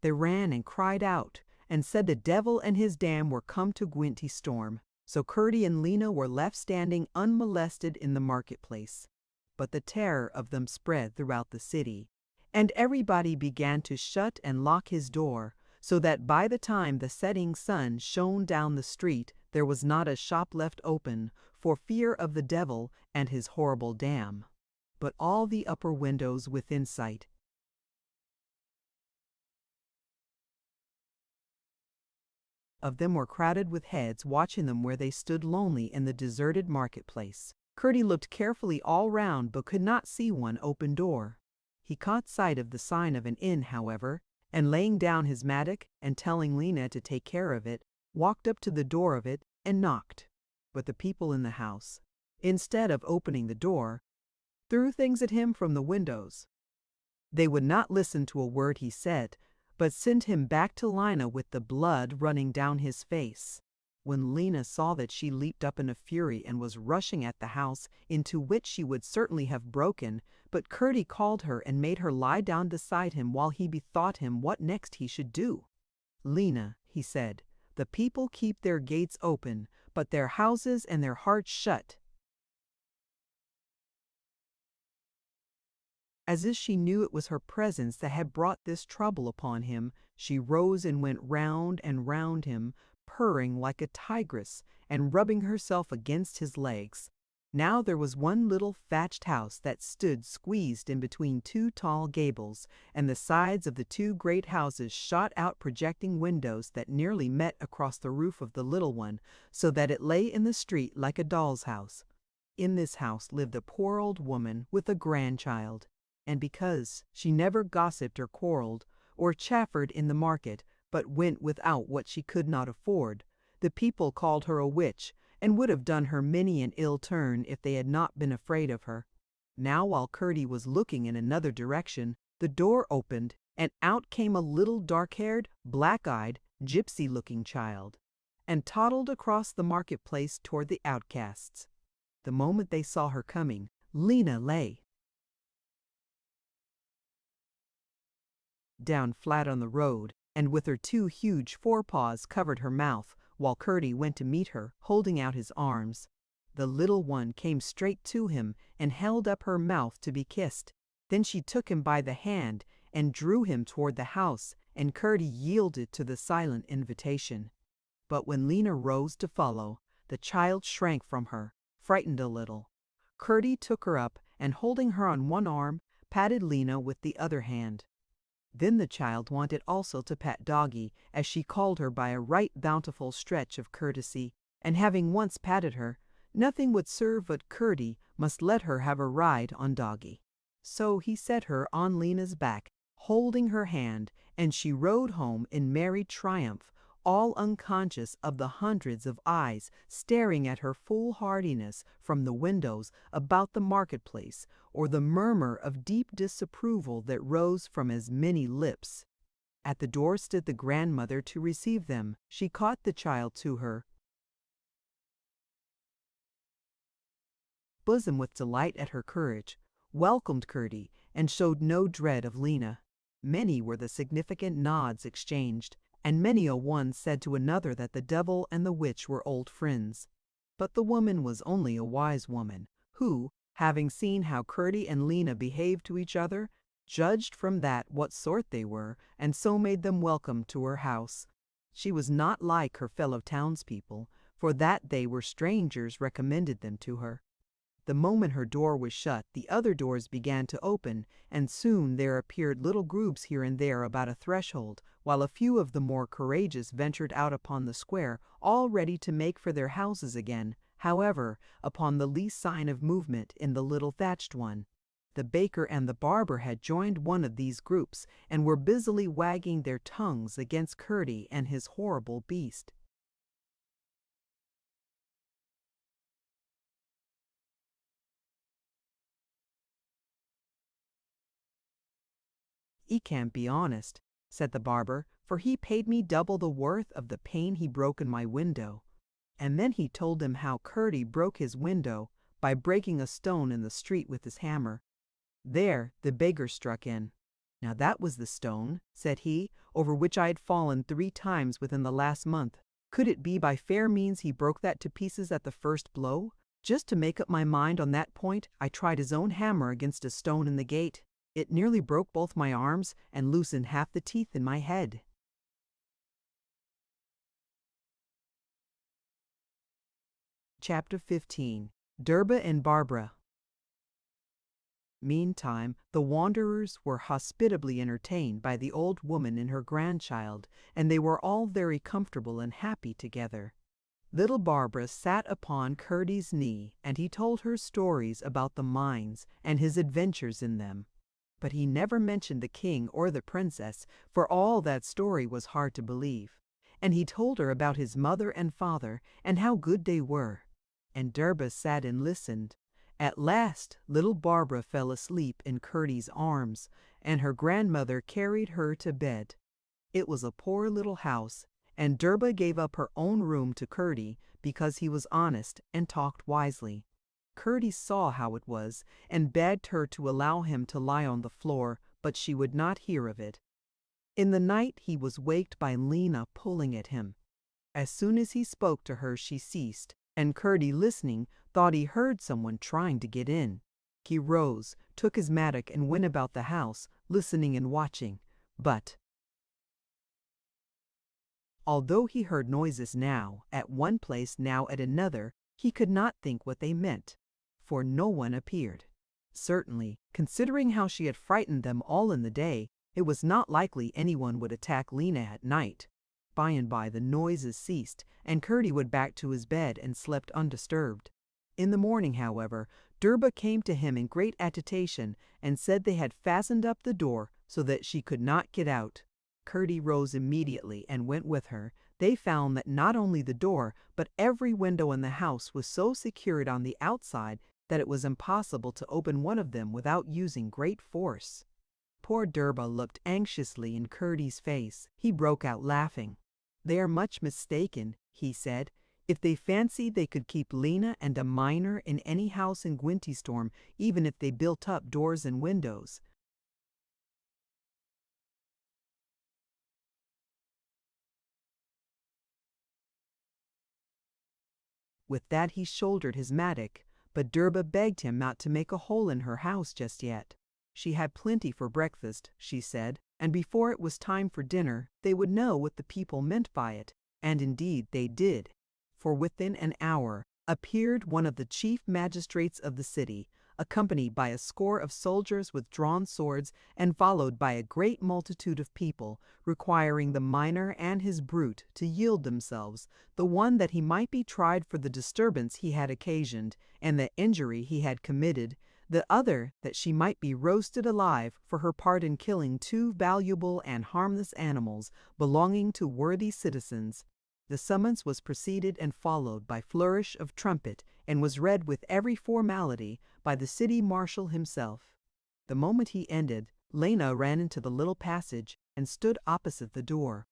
They ran and cried out, and said the devil and his dam were come to Gwynty Storm. So Curdie and Lena were left standing unmolested in the marketplace. But the terror of them spread throughout the city, and everybody began to shut and lock his door, so that by the time the setting sun shone down the street there was not a shop left open, for fear of the devil and his horrible dam. But all the upper windows within sight of them were crowded with heads watching them where they stood lonely in the deserted marketplace. Curdie looked carefully all round but could not see one open door. He caught sight of the sign of an inn, however, and laying down his mattock and telling Lena to take care of it, walked up to the door of it and knocked. But the people in the house, instead of opening the door, threw things at him from the windows. They would not listen to a word he said, but sent him back to Lena with the blood running down his face. When Lena saw that, she leaped up in a fury and was rushing at the house, into which she would certainly have broken, but Curdie called her and made her lie down beside him while he bethought him what next he should do. "Lena," he said, "the people keep their gates open, but their houses and their hearts shut." As if she knew it was her presence that had brought this trouble upon him, she rose and went round and round him, purring like a tigress and rubbing herself against his legs. Now there was one little thatched house that stood squeezed in between two tall gables, and the sides of the two great houses shot out projecting windows that nearly met across the roof of the little one, so that it lay in the street like a doll's house. In this house lived a poor old woman with a grandchild, and because she never gossiped or quarreled, or chaffered in the market, but went without what she could not afford, the people called her a witch, and would have done her many an ill turn if they had not been afraid of her. Now while Curdie was looking in another direction, the door opened, and out came a little dark-haired, black-eyed, gypsy-looking child, and toddled across the marketplace toward the outcasts. The moment they saw her coming, Lena lay down flat on the road, and with her two huge forepaws covered her mouth, while Curdie went to meet her, holding out his arms. The little one came straight to him and held up her mouth to be kissed. Then she took him by the hand and drew him toward the house, and Curdie yielded to the silent invitation. But when Lena rose to follow, the child shrank from her, frightened a little. Curdie took her up, and holding her on one arm, patted Lena with the other hand. Then the child wanted also to pat Doggie, as she called her by a right bountiful stretch of courtesy, and having once patted her, nothing would serve but Curdie must let her have a ride on Doggie. So he set her on Lena's back, holding her hand, and she rode home in merry triumph, all unconscious of the hundreds of eyes staring at her foolhardiness from the windows about the marketplace, or the murmur of deep disapproval that rose from as many lips. At the door stood the grandmother to receive them. She caught the child to her bosom with delight at her courage, welcomed Curdie, and showed no dread of Lena. Many were the significant nods exchanged, and many a one said to another that the devil and the witch were old friends. But the woman was only a wise woman, who, having seen how Curdie and Lena behaved to each other, judged from that what sort they were, and so made them welcome to her house. She was not like her fellow townspeople, for that they were strangers recommended them to her. The moment her door was shut, the other doors began to open, and soon there appeared little groups here and there about a threshold, while a few of the more courageous ventured out upon the square, all ready to make for their houses again, however, upon the least sign of movement in the little thatched one. The baker and the barber had joined one of these groups, and were busily wagging their tongues against Curdie and his horrible beast. "He can't be honest," said the barber, "for he paid me double the worth of the pane he broke in my window." And then he told him how Curdie broke his window by breaking a stone in the street with his hammer. There the beggar struck in. "Now that was the stone," said he, "over which I had fallen 3 times within the last month. Could it be by fair means he broke that to pieces at the first blow? Just to make up my mind on that point, I tried his own hammer against a stone in the gate. It nearly broke both my arms and loosened half the teeth in my head." Chapter 15. Durba and Barbara. Meantime, the wanderers were hospitably entertained by the old woman and her grandchild, and they were all very comfortable and happy together. Little Barbara sat upon Curdie's knee, and he told her stories about the mines and his adventures in them. But he never mentioned the king or the princess, for all that story was hard to believe. And he told her about his mother and father, and how good they were. And Durba sat and listened. At last little Barbara fell asleep in Curdie's arms, and her grandmother carried her to bed. It was a poor little house, and Durba gave up her own room to Curdie because he was honest and talked wisely. Curdie saw how it was, and begged her to allow him to lie on the floor, but she would not hear of it. In the night he was waked by Lena pulling at him. As soon as he spoke to her she ceased, and Curdie, listening, thought he heard someone trying to get in. He rose, took his mattock, and went about the house, listening and watching. But although he heard noises now at one place, now at another, he could not think what they meant, for no one appeared. Certainly, considering how she had frightened them all in the day, it was not likely anyone would attack Lena at night. By and by the noises ceased, and Curdie went back to his bed and slept undisturbed. In the morning, however, Durba came to him in great agitation, and said they had fastened up the door so that she could not get out. Curdie rose immediately and went with her. They found that not only the door, but every window in the house was so secured on the outside that it was impossible to open one of them without using great force. Poor Durba looked anxiously in Curdie's face. He broke out laughing. "They are much mistaken," he said, "if they fancy they could keep Lena and a miner in any house in Gwinteestorm, even if they built up doors and windows. With that he shouldered his mattock, but Durba begged him not to make a hole in her house just yet. She had plenty for breakfast, she said, and before it was time for dinner they would know what the people meant by it, and indeed they did. For within an hour appeared one of the chief magistrates of the city, accompanied by a score of soldiers with drawn swords, and followed by a great multitude of people, requiring the miner and his brute to yield themselves, the one that he might be tried for the disturbance he had occasioned, and the injury he had committed, the other that she might be roasted alive for her part in killing 2 valuable and harmless animals belonging to worthy citizens. The summons was preceded and followed by flourish of trumpet, and was read with every formality by the city marshal himself. The moment he ended, Lena ran into the little passage and stood opposite the door.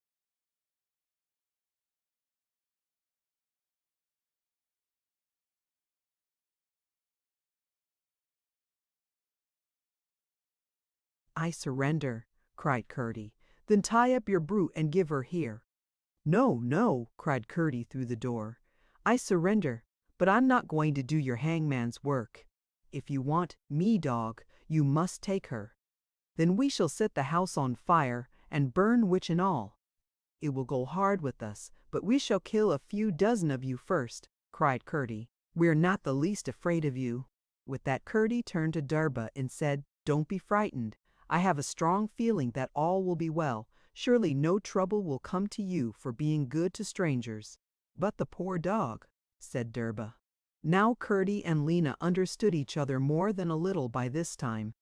"I surrender," cried Curdie. Then tie up your brute and give her here." "No, no," cried Curdie through the door. "I surrender, but I'm not going to do your hangman's work. If you want me, dog, you must take her. Then we shall set the house on fire and burn witch and all. It will go hard with us, but we shall kill a few dozen of you first," cried Curdie. "We're not the least afraid of you." With that Curdie turned to Durba and said, "Don't be frightened. I have a strong feeling that all will be well. Surely no trouble will come to you for being good to strangers." "But the poor dog," said Durba. Now Curdie and Lena understood each other more than a little by this time.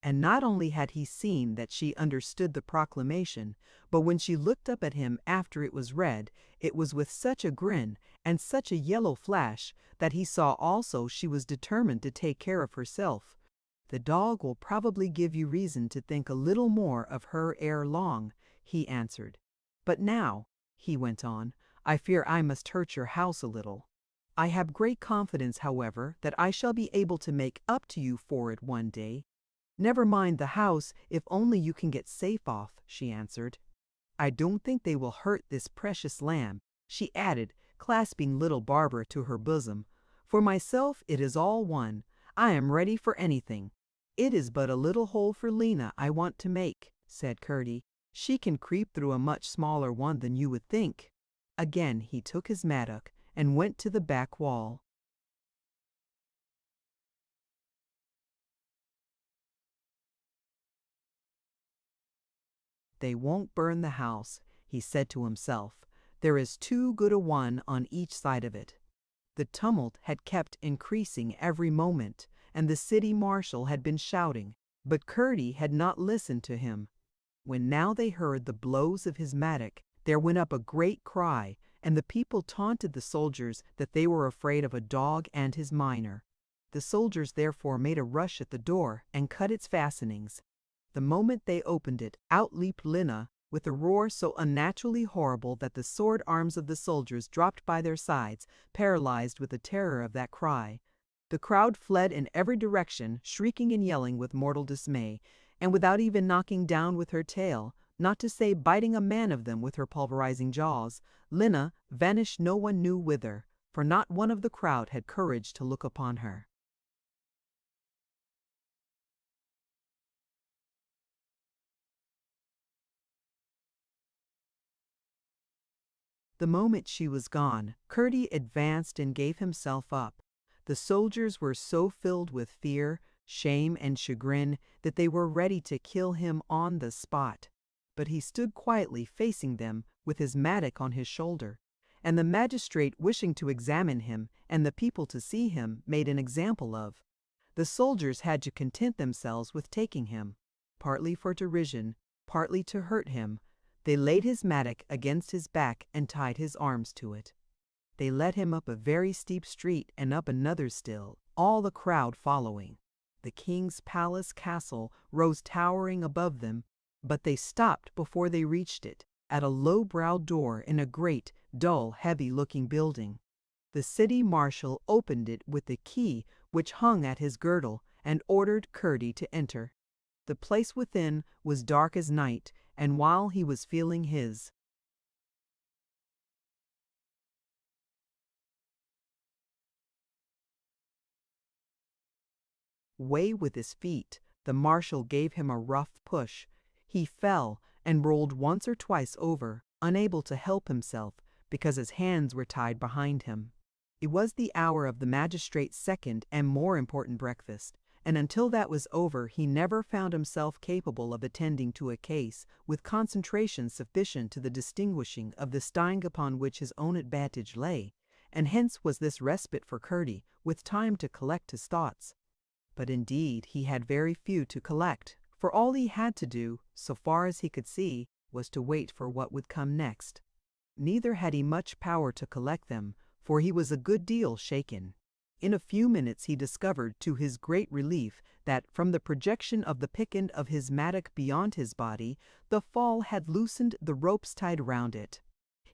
And not only had he seen that she understood the proclamation, but when she looked up at him after it was read, it was with such a grin and such a yellow flash that he saw also she was determined to take care of herself. "The dog will probably give you reason to think a little more of her ere long," he answered. "But now," he went on, "I fear I must hurt your house a little. I have great confidence, however, that I shall be able to make up to you for it one day." "Never mind the house, if only you can get safe off," she answered. "I don't think they will hurt this precious lamb," she added, clasping little Barbara to her bosom. "For myself it is all one. I am ready for anything." "It is but a little hole for Lena I want to make," said Curdie. "She can creep through a much smaller one than you would think." Again he took his mattock and went to the back wall. "They won't burn the house," he said to himself. "There is too good a one on each side of it." The tumult had kept increasing every moment, and the city marshal had been shouting, but Curdie had not listened to him. When now they heard the blows of his mattock, there went up a great cry, and the people taunted the soldiers that they were afraid of a dog and his miner. The soldiers therefore made a rush at the door and cut its fastenings. The moment they opened it, out leaped Lena, with a roar so unnaturally horrible that the sword arms of the soldiers dropped by their sides, paralyzed with the terror of that cry. The crowd fled in every direction, shrieking and yelling with mortal dismay, and without even knocking down with her tail, not to say biting a man of them with her pulverizing jaws, Lena vanished no one knew whither, for not one of the crowd had courage to look upon her. The moment she was gone, Curdie advanced and gave himself up. The soldiers were so filled with fear, shame, and chagrin that they were ready to kill him on the spot. But he stood quietly facing them with his mattock on his shoulder, and the magistrate, wishing to examine him and the people to see him, made an example of. The soldiers had to content themselves with taking him, partly for derision, partly to hurt him. They laid his mattock against his back and tied his arms to it. They led him up a very steep street and up another still, all the crowd following. The king's palace castle rose towering above them, but they stopped before they reached it, at a low-browed door in a great, dull, heavy-looking building. The city marshal opened it with the key which hung at his girdle and ordered Curdie to enter. The place within was dark as night, and while he was feeling his way with his feet, the marshal gave him a rough push. He fell and rolled once or twice over, unable to help himself, because his hands were tied behind him. It was the hour of the magistrate's second and more important breakfast, and until that was over he never found himself capable of attending to a case with concentration sufficient to the distinguishing of the stein upon which his own advantage lay, and hence was this respite for Curdie, with time to collect his thoughts. But indeed he had very few to collect, for all he had to do, so far as he could see, was to wait for what would come next. Neither had he much power to collect them, for he was a good deal shaken. In a few minutes he discovered, to his great relief, that, from the projection of the pickend of his mattock beyond his body, the fall had loosened the ropes tied round it.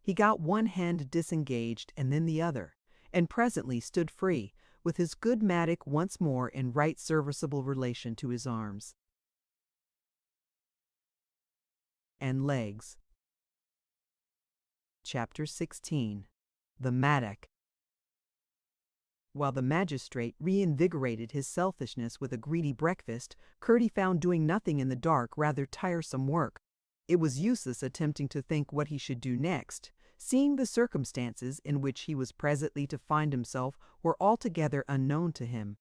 He got one hand disengaged and then the other, and presently stood free, with his good mattock once more in right serviceable relation to his arms and legs. Chapter 16. The Mattock. While the magistrate reinvigorated his selfishness with a greedy breakfast, Curdie found doing nothing in the dark rather tiresome work. It was useless attempting to think what he should do next, seeing the circumstances in which he was presently to find himself were altogether unknown to him.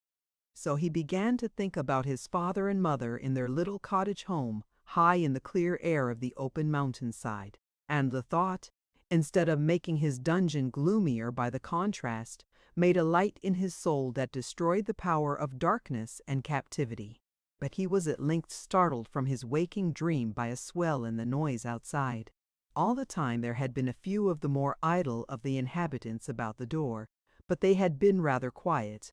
So he began to think about his father and mother in their little cottage home, high in the clear air of the open mountainside. And the thought, instead of making his dungeon gloomier by the contrast, made a light in his soul that destroyed the power of darkness and captivity. But he was at length startled from his waking dream by a swell in the noise outside. All the time there had been a few of the more idle of the inhabitants about the door, but they had been rather quiet.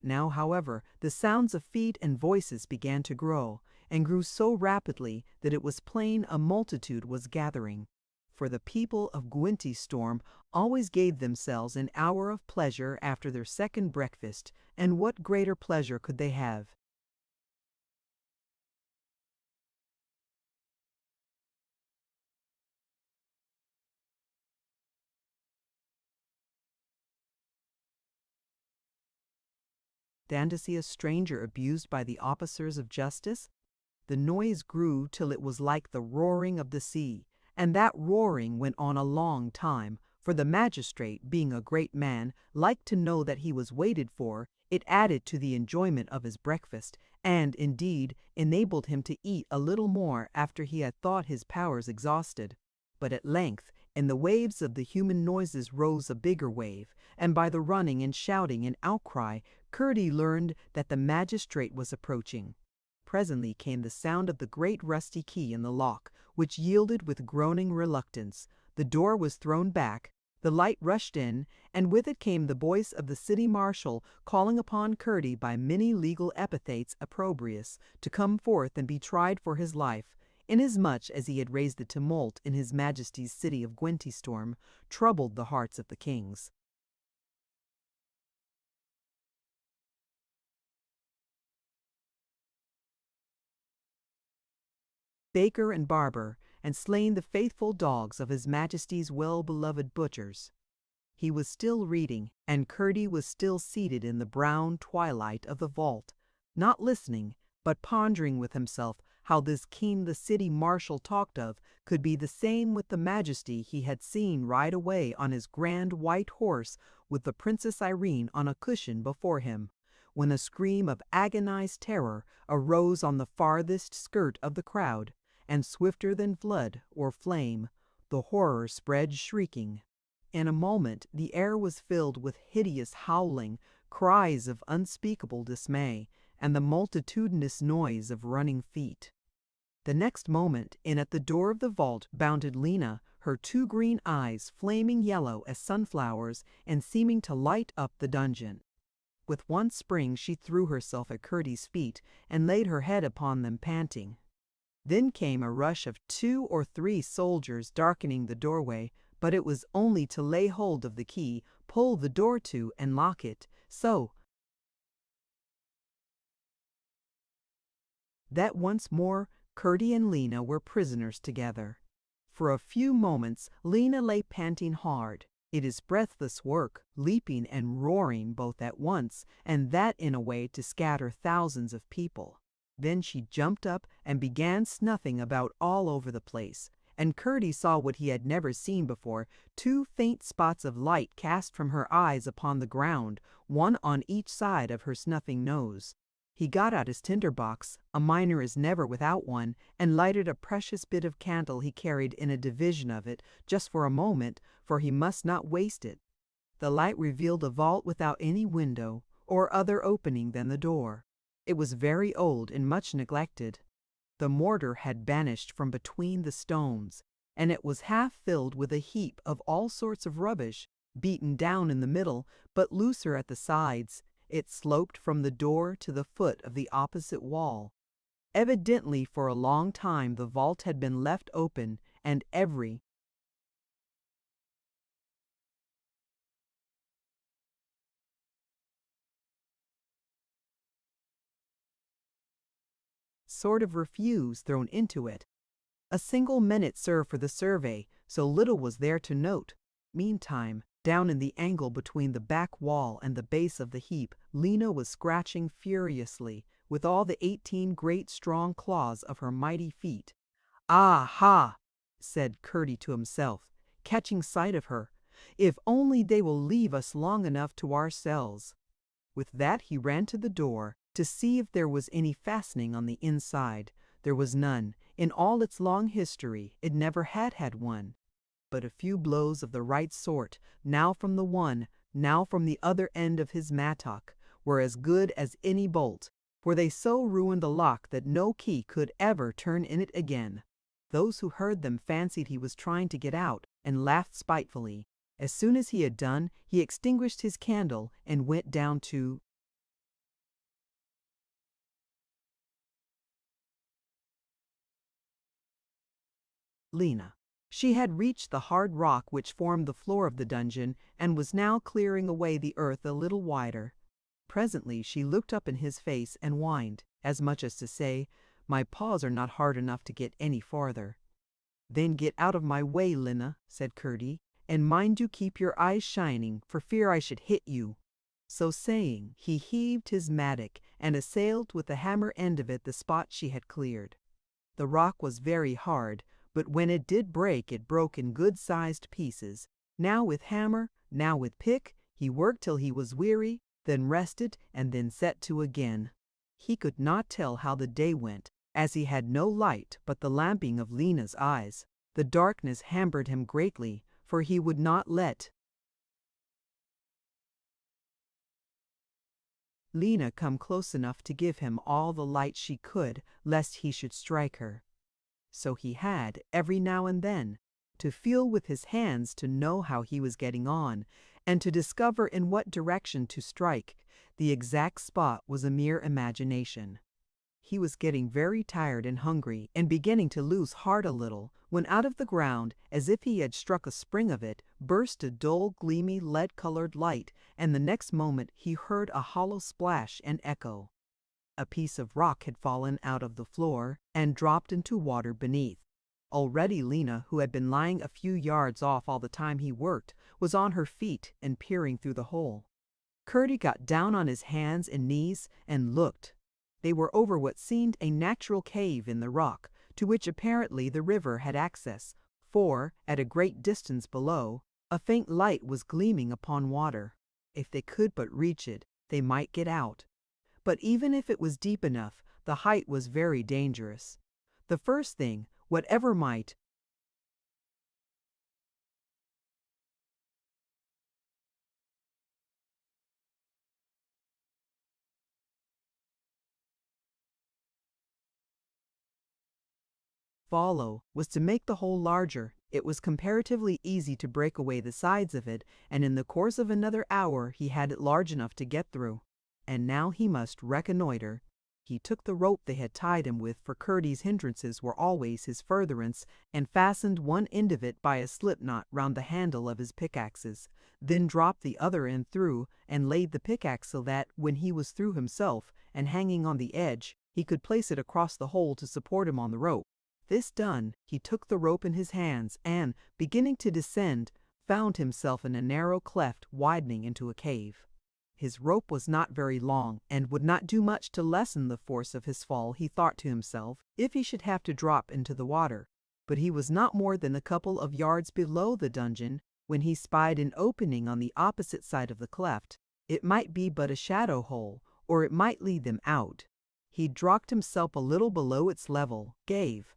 Now, however, the sounds of feet and voices began to grow, and grew so rapidly that it was plain a multitude was gathering. For the people of Gwentystorm always gave themselves an hour of pleasure after their second breakfast, and what greater pleasure could they have? Than to see a stranger abused by the officers of justice? The noise grew till it was like the roaring of the sea, and that roaring went on a long time, for the magistrate, being a great man, liked to know that he was waited for. It added to the enjoyment of his breakfast, and, indeed, enabled him to eat a little more after he had thought his powers exhausted. But at length, in the waves of the human noises rose a bigger wave, and by the running and shouting and outcry, Curdie learned that the magistrate was approaching. Presently came the sound of the great rusty key in the lock, which yielded with groaning reluctance. The door was thrown back, the light rushed in, and with it came the voice of the city marshal calling upon Curdie by many legal epithets opprobrious to come forth and be tried for his life, inasmuch as he had raised the tumult in his majesty's city of Gwentystorm, troubled the hearts of the kings. Baker and barber, and slain the faithful dogs of his majesty's well-beloved butchers. He was still reading, and Curdie was still seated in the brown twilight of the vault, not listening, but pondering with himself how this king the city marshal talked of could be the same with the majesty he had seen ride away on his grand white horse with the Princess Irene on a cushion before him, when a scream of agonized terror arose on the farthest skirt of the crowd, and swifter than flood or flame, the horror spread shrieking. In a moment the air was filled with hideous howling, cries of unspeakable dismay, and the multitudinous noise of running feet. The next moment, in at the door of the vault bounded Lena, her 2 green eyes flaming yellow as sunflowers, and seeming to light up the dungeon. With one spring she threw herself at Curdie's feet, and laid her head upon them panting. Then came a rush of 2 or 3 soldiers darkening the doorway, but it was only to lay hold of the key, pull the door to, and lock it, so that once more Curdie and Lena were prisoners together. For a few moments Lena lay panting hard. It is breathless work, leaping and roaring both at once, and that in a way to scatter thousands of people. Then she jumped up and began snuffing about all over the place, and Curdie saw what he had never seen before, 2 faint spots of light cast from her eyes upon the ground, one on each side of her snuffing nose. He got out his tinder-box, a miner is never without one, and lighted a precious bit of candle he carried in a division of it, just for a moment, for he must not waste it. The light revealed a vault without any window or other opening than the door. It was very old and much neglected. The mortar had vanished from between the stones, and it was half filled with a heap of all sorts of rubbish, beaten down in the middle, but looser at the sides. It sloped from the door to the foot of the opposite wall. Evidently for a long time the vault had been left open, and every sort of refuse thrown into it. A single minute served for the survey, so little was there to note. Meantime, down in the angle between the back wall and the base of the heap, Lena was scratching furiously with all the 18 great strong claws of her mighty feet. "Ah ha!" said Curdie to himself, catching sight of her. "If only they will leave us long enough to ourselves." With that he ran to the door to see if there was any fastening on the inside. There was none. In all its long history it never had had one. But a few blows of the right sort, now from the one, now from the other end of his mattock, were as good as any bolt, for they so ruined the lock that no key could ever turn in it again. Those who heard them fancied he was trying to get out, and laughed spitefully. As soon as he had done, he extinguished his candle and went down to Lena. She had reached the hard rock which formed the floor of the dungeon, and was now clearing away the earth a little wider. Presently she looked up in his face and whined, as much as to say, "My paws are not hard enough to get any farther." "Then get out of my way, Lena," said Curdie, "and mind you keep your eyes shining, for fear I should hit you." So saying, he heaved his mattock, and assailed with the hammer end of it the spot she had cleared. The rock was very hard, but when it did break, it broke in good-sized pieces. Now with hammer, now with pick, he worked till he was weary, then rested, and then set to again. He could not tell how the day went, as he had no light but the lamping of Lena's eyes. The darkness hampered him greatly, for he would not let Lena come close enough to give him all the light she could, lest he should strike her. So he had, every now and then, to feel with his hands to know how he was getting on, and to discover in what direction to strike. The exact spot was a mere imagination. He was getting very tired and hungry, and beginning to lose heart a little, when out of the ground, as if he had struck a spring of it, burst a dull, gleamy, lead-colored light, and the next moment he heard a hollow splash and echo. A piece of rock had fallen out of the floor and dropped into water beneath. Already Lena, who had been lying a few yards off all the time he worked, was on her feet and peering through the hole. Curdie got down on his hands and knees and looked. They were over what seemed a natural cave in the rock, to which apparently the river had access, for, at a great distance below, a faint light was gleaming upon water. If they could but reach it, they might get out. But even if it was deep enough, the height was very dangerous. The first thing, whatever might follow, was to make the hole larger. It was comparatively easy to break away the sides of it, and in the course of another hour he had it large enough to get through. And now he must reconnoiter. He took the rope they had tied him with, for Curdie's hindrances were always his furtherance, and fastened one end of it by a slip knot round the handle of his pickaxes, then dropped the other end through, and laid the pickaxe so that, when he was through himself, and hanging on the edge, he could place it across the hole to support him on the rope. This done, he took the rope in his hands, and, beginning to descend, found himself in a narrow cleft widening into a cave. His rope was not very long, and would not do much to lessen the force of his fall, he thought to himself, if he should have to drop into the water. But he was not more than a couple of yards below the dungeon, when he spied an opening on the opposite side of the cleft. It might be but a shadow hole, or it might lead them out. He dropped himself a little below its level, gave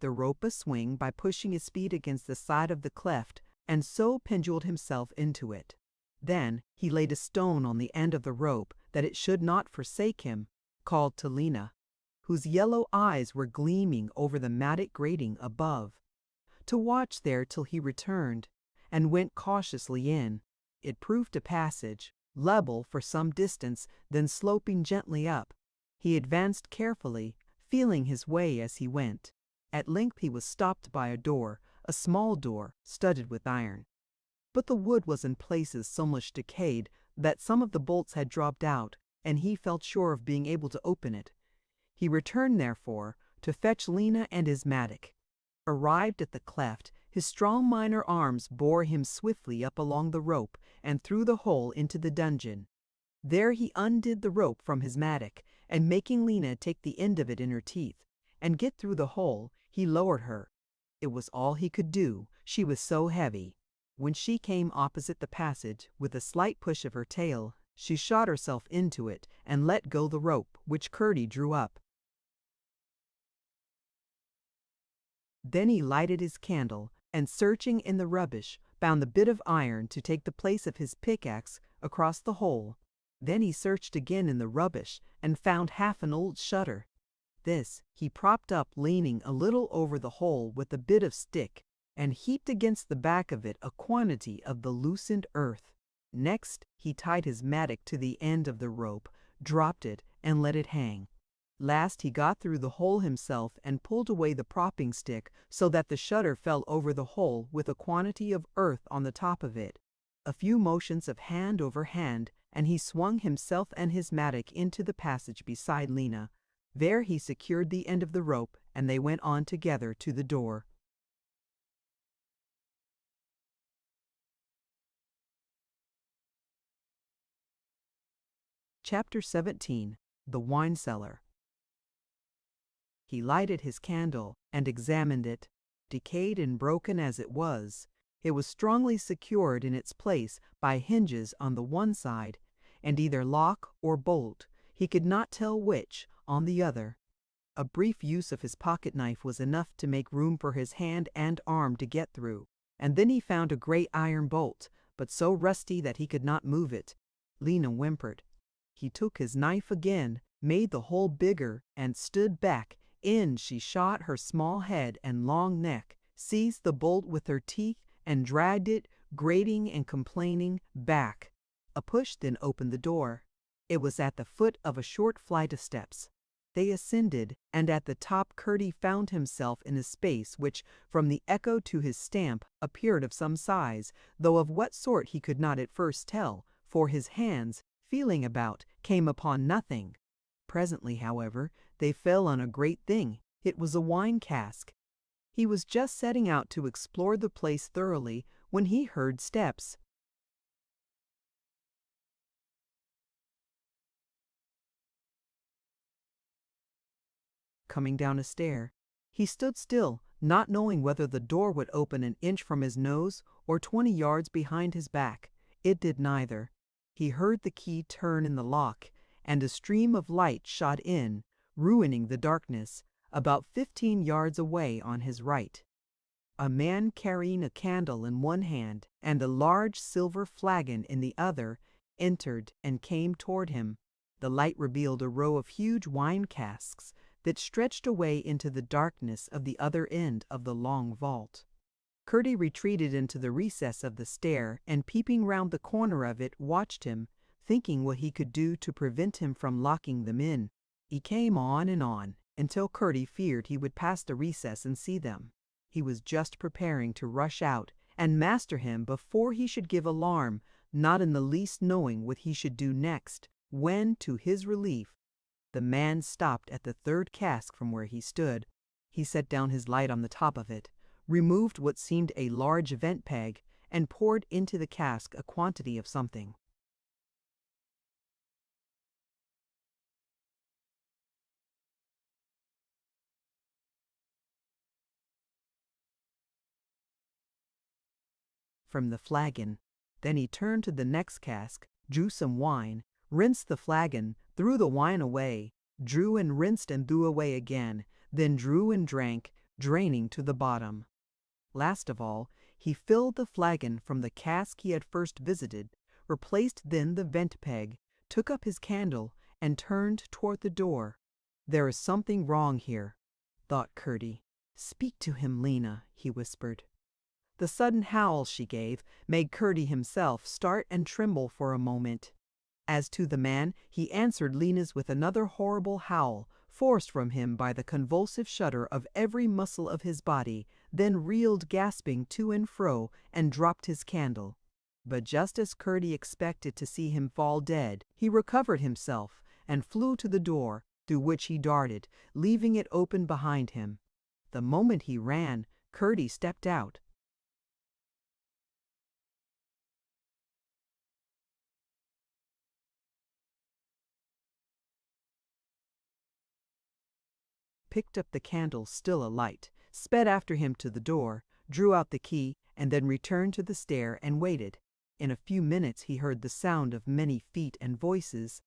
the rope a swing by pushing his feet against the side of the cleft, and so penduled himself into it. Then he laid a stone on the end of the rope, that it should not forsake him, called to Lena, whose yellow eyes were gleaming over the matted grating above. To watch there till he returned, and went cautiously in. It proved a passage, level for some distance, then sloping gently up. He advanced carefully, feeling his way as he went. At length he was stopped by a door, a small door, studded with iron. But the wood was in places so much decayed that some of the bolts had dropped out, and he felt sure of being able to open it. He returned, therefore, to fetch Lena and his mattock. Arrived at the cleft, his strong minor arms bore him swiftly up along the rope and through the hole into the dungeon. There he undid the rope from his mattock, and making Lena take the end of it in her teeth, and get through the hole, he lowered her. It was all he could do, she was so heavy. When she came opposite the passage, with a slight push of her tail, she shot herself into it and let go the rope, which Curdie drew up. Then he lighted his candle, and searching in the rubbish, found the bit of iron to take the place of his pickaxe across the hole. Then he searched again in the rubbish, and found half an old shutter. This he propped up, leaning a little over the hole with a bit of stick, and heaped against the back of it a quantity of the loosened earth. Next he tied his mattock to the end of the rope, dropped it, and let it hang. Last he got through the hole himself and pulled away the propping stick so that the shutter fell over the hole with a quantity of earth on the top of it. A few motions of hand over hand, and he swung himself and his mattock into the passage beside Lena. There he secured the end of the rope, and they went on together to the door. Chapter 17. The Wine Cellar. He lighted his candle and examined it. Decayed and broken as it was strongly secured in its place by hinges on the one side, and either lock or bolt, he could not tell which, on the other. A brief use of his pocket-knife was enough to make room for his hand and arm to get through, and then he found a great iron bolt, but so rusty that he could not move it. Lena whimpered. He took his knife again, made the hole bigger, and stood back. In she shot her small head and long neck, seized the bolt with her teeth, and dragged it, grating and complaining, back. A push then opened the door. It was at the foot of a short flight of steps. They ascended, and at the top Curdie found himself in a space which, from the echo to his stamp, appeared of some size, though of what sort he could not at first tell, for his hands, feeling about, came upon nothing. Presently, however, they fell on a great thing. It was a wine cask. He was just setting out to explore the place thoroughly when he heard steps. Coming down a stair. He stood still, not knowing whether the door would open an inch from his nose or 20 yards behind his back. It did neither. He heard the key turn in the lock, and a stream of light shot in, ruining the darkness, about 15 yards away on his right. A man carrying a candle in one hand and a large silver flagon in the other entered and came toward him. The light revealed a row of huge wine casks that stretched away into the darkness of the other end of the long vault. Curdie retreated into the recess of the stair, and peeping round the corner of it, watched him, thinking what he could do to prevent him from locking them in. He came on, until Curdie feared he would pass the recess and see them. He was just preparing to rush out and master him before he should give alarm, not in the least knowing what he should do next, when, to his relief, the man stopped at the third cask from where he stood. He set down his light on the top of it, removed what seemed a large vent peg, and poured into the cask a quantity of something. From the flagon. Then he turned to the next cask, drew some wine, rinsed the flagon, threw the wine away, drew and rinsed and threw away again, then drew and drank, draining to the bottom. Last of all, he filled the flagon from the cask he had first visited, replaced then the vent peg, took up his candle, and turned toward the door. There is something wrong here, thought Curdie. Speak to him, Lena, he whispered. The sudden howl she gave made Curdie himself start and tremble for a moment. As to the man, he answered Lena's with another horrible howl, forced from him by the convulsive shudder of every muscle of his body, then reeled gasping to and fro and dropped his candle. But just as Curdie expected to see him fall dead, he recovered himself and flew to the door, through which he darted, leaving it open behind him. The moment he ran, Curdie stepped out. Picked up the candle still alight, sped after him to the door, drew out the key, and then returned to the stair and waited. In a few minutes he heard the sound of many feet and voices.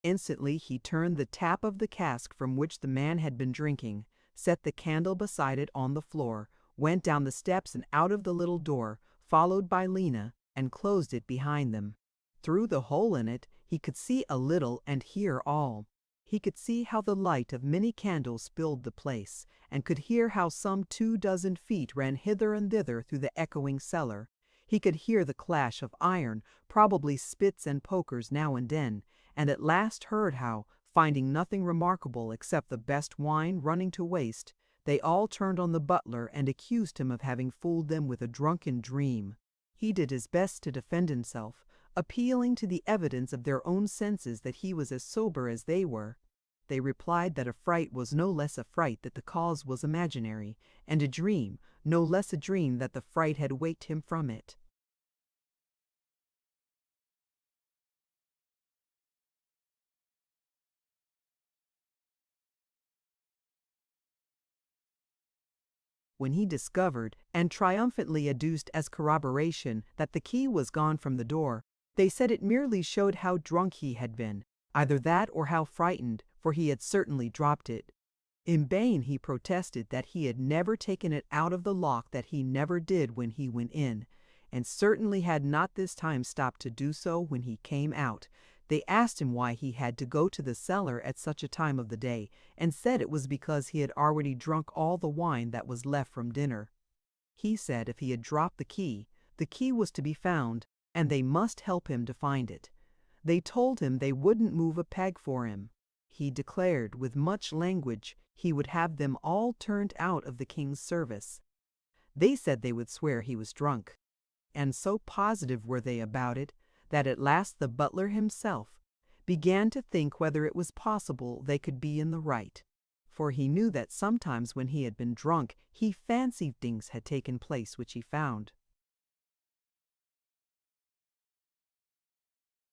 Instantly he turned the tap of the cask from which the man had been drinking, set the candle beside it on the floor, went down the steps and out of the little door, followed by Lena, and closed it behind them. Through the hole in it he could see a little and hear all. He could see how the light of many candles filled the place, and could hear how some 24 feet ran hither and thither through the echoing cellar. He could hear the clash of iron, probably spits and pokers now and then, and at last heard how, finding nothing remarkable except the best wine running to waste, they all turned on the butler and accused him of having fooled them with a drunken dream. He did his best to defend himself, appealing to the evidence of their own senses that he was as sober as they were. They replied that a fright was no less a fright that the cause was imaginary, and a dream no less a dream that the fright had waked him from it. When he discovered, and triumphantly adduced as corroboration, that the key was gone from the door, they said it merely showed how drunk he had been, either that or how frightened, for he had certainly dropped it. In vain he protested that he had never taken it out of the lock, that he never did when he went in, and certainly had not this time stopped to do so when he came out. They asked him why he had to go to the cellar at such a time of the day, and said it was because he had already drunk all the wine that was left from dinner. He said if he had dropped the key was to be found, and they must help him to find it. They told him they wouldn't move a peg for him. He declared with much language he would have them all turned out of the king's service. They said they would swear he was drunk, and so positive were they about it that at last the butler himself began to think whether it was possible they could be in the right, for he knew that sometimes when he had been drunk he fancied things had taken place which he found.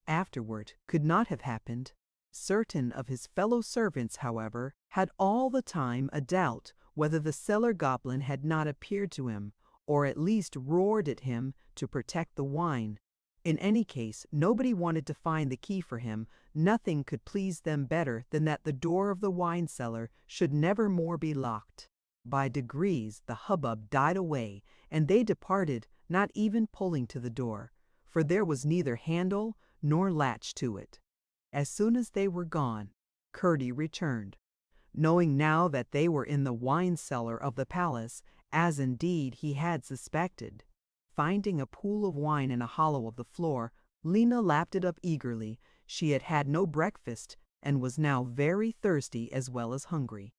Afterward could not have happened. Certain of his fellow servants, however, had all the time a doubt whether the cellar goblin had not appeared to him, or at least roared at him to protect the wine. In any case, nobody wanted to find the key for him. Nothing could please them better than that the door of the wine cellar should never more be locked. By degrees the hubbub died away, and they departed, not even pulling to the door, for there was neither handle nor latch to it. As soon as they were gone, Curdie returned, knowing now that they were in the wine cellar of the palace, as indeed he had suspected. Finding a pool of wine in a hollow of the floor, Lena lapped it up eagerly. She had had no breakfast, and was now very thirsty as well as hungry.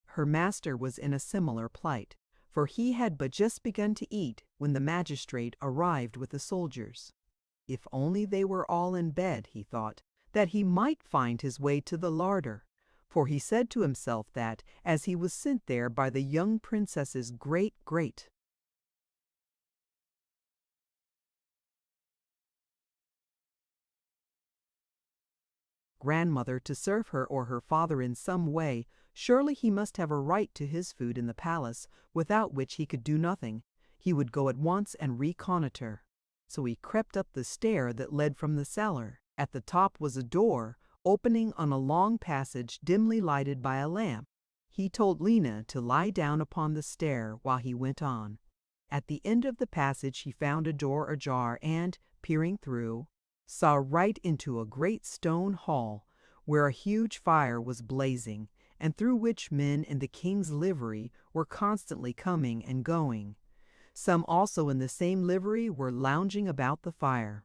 Her master was in a similar plight, for he had but just begun to eat when the magistrate arrived with the soldiers. If only they were all in bed, he thought, that he might find his way to the larder, for he said to himself that, as he was sent there by the young princess's great grandmother to serve her or her father in some way, surely he must have a right to his food in the palace, without which he could do nothing. He would go at once and reconnoiter. So he crept up the stair that led from the cellar. At the top was a door, opening on a long passage dimly lighted by a lamp. He told Lena to lie down upon the stair while he went on. At the end of the passage he found a door ajar and, peering through, saw right into a great stone hall, where a huge fire was blazing, and through which men in the king's livery were constantly coming and going. Some also in the same livery were lounging about the fire.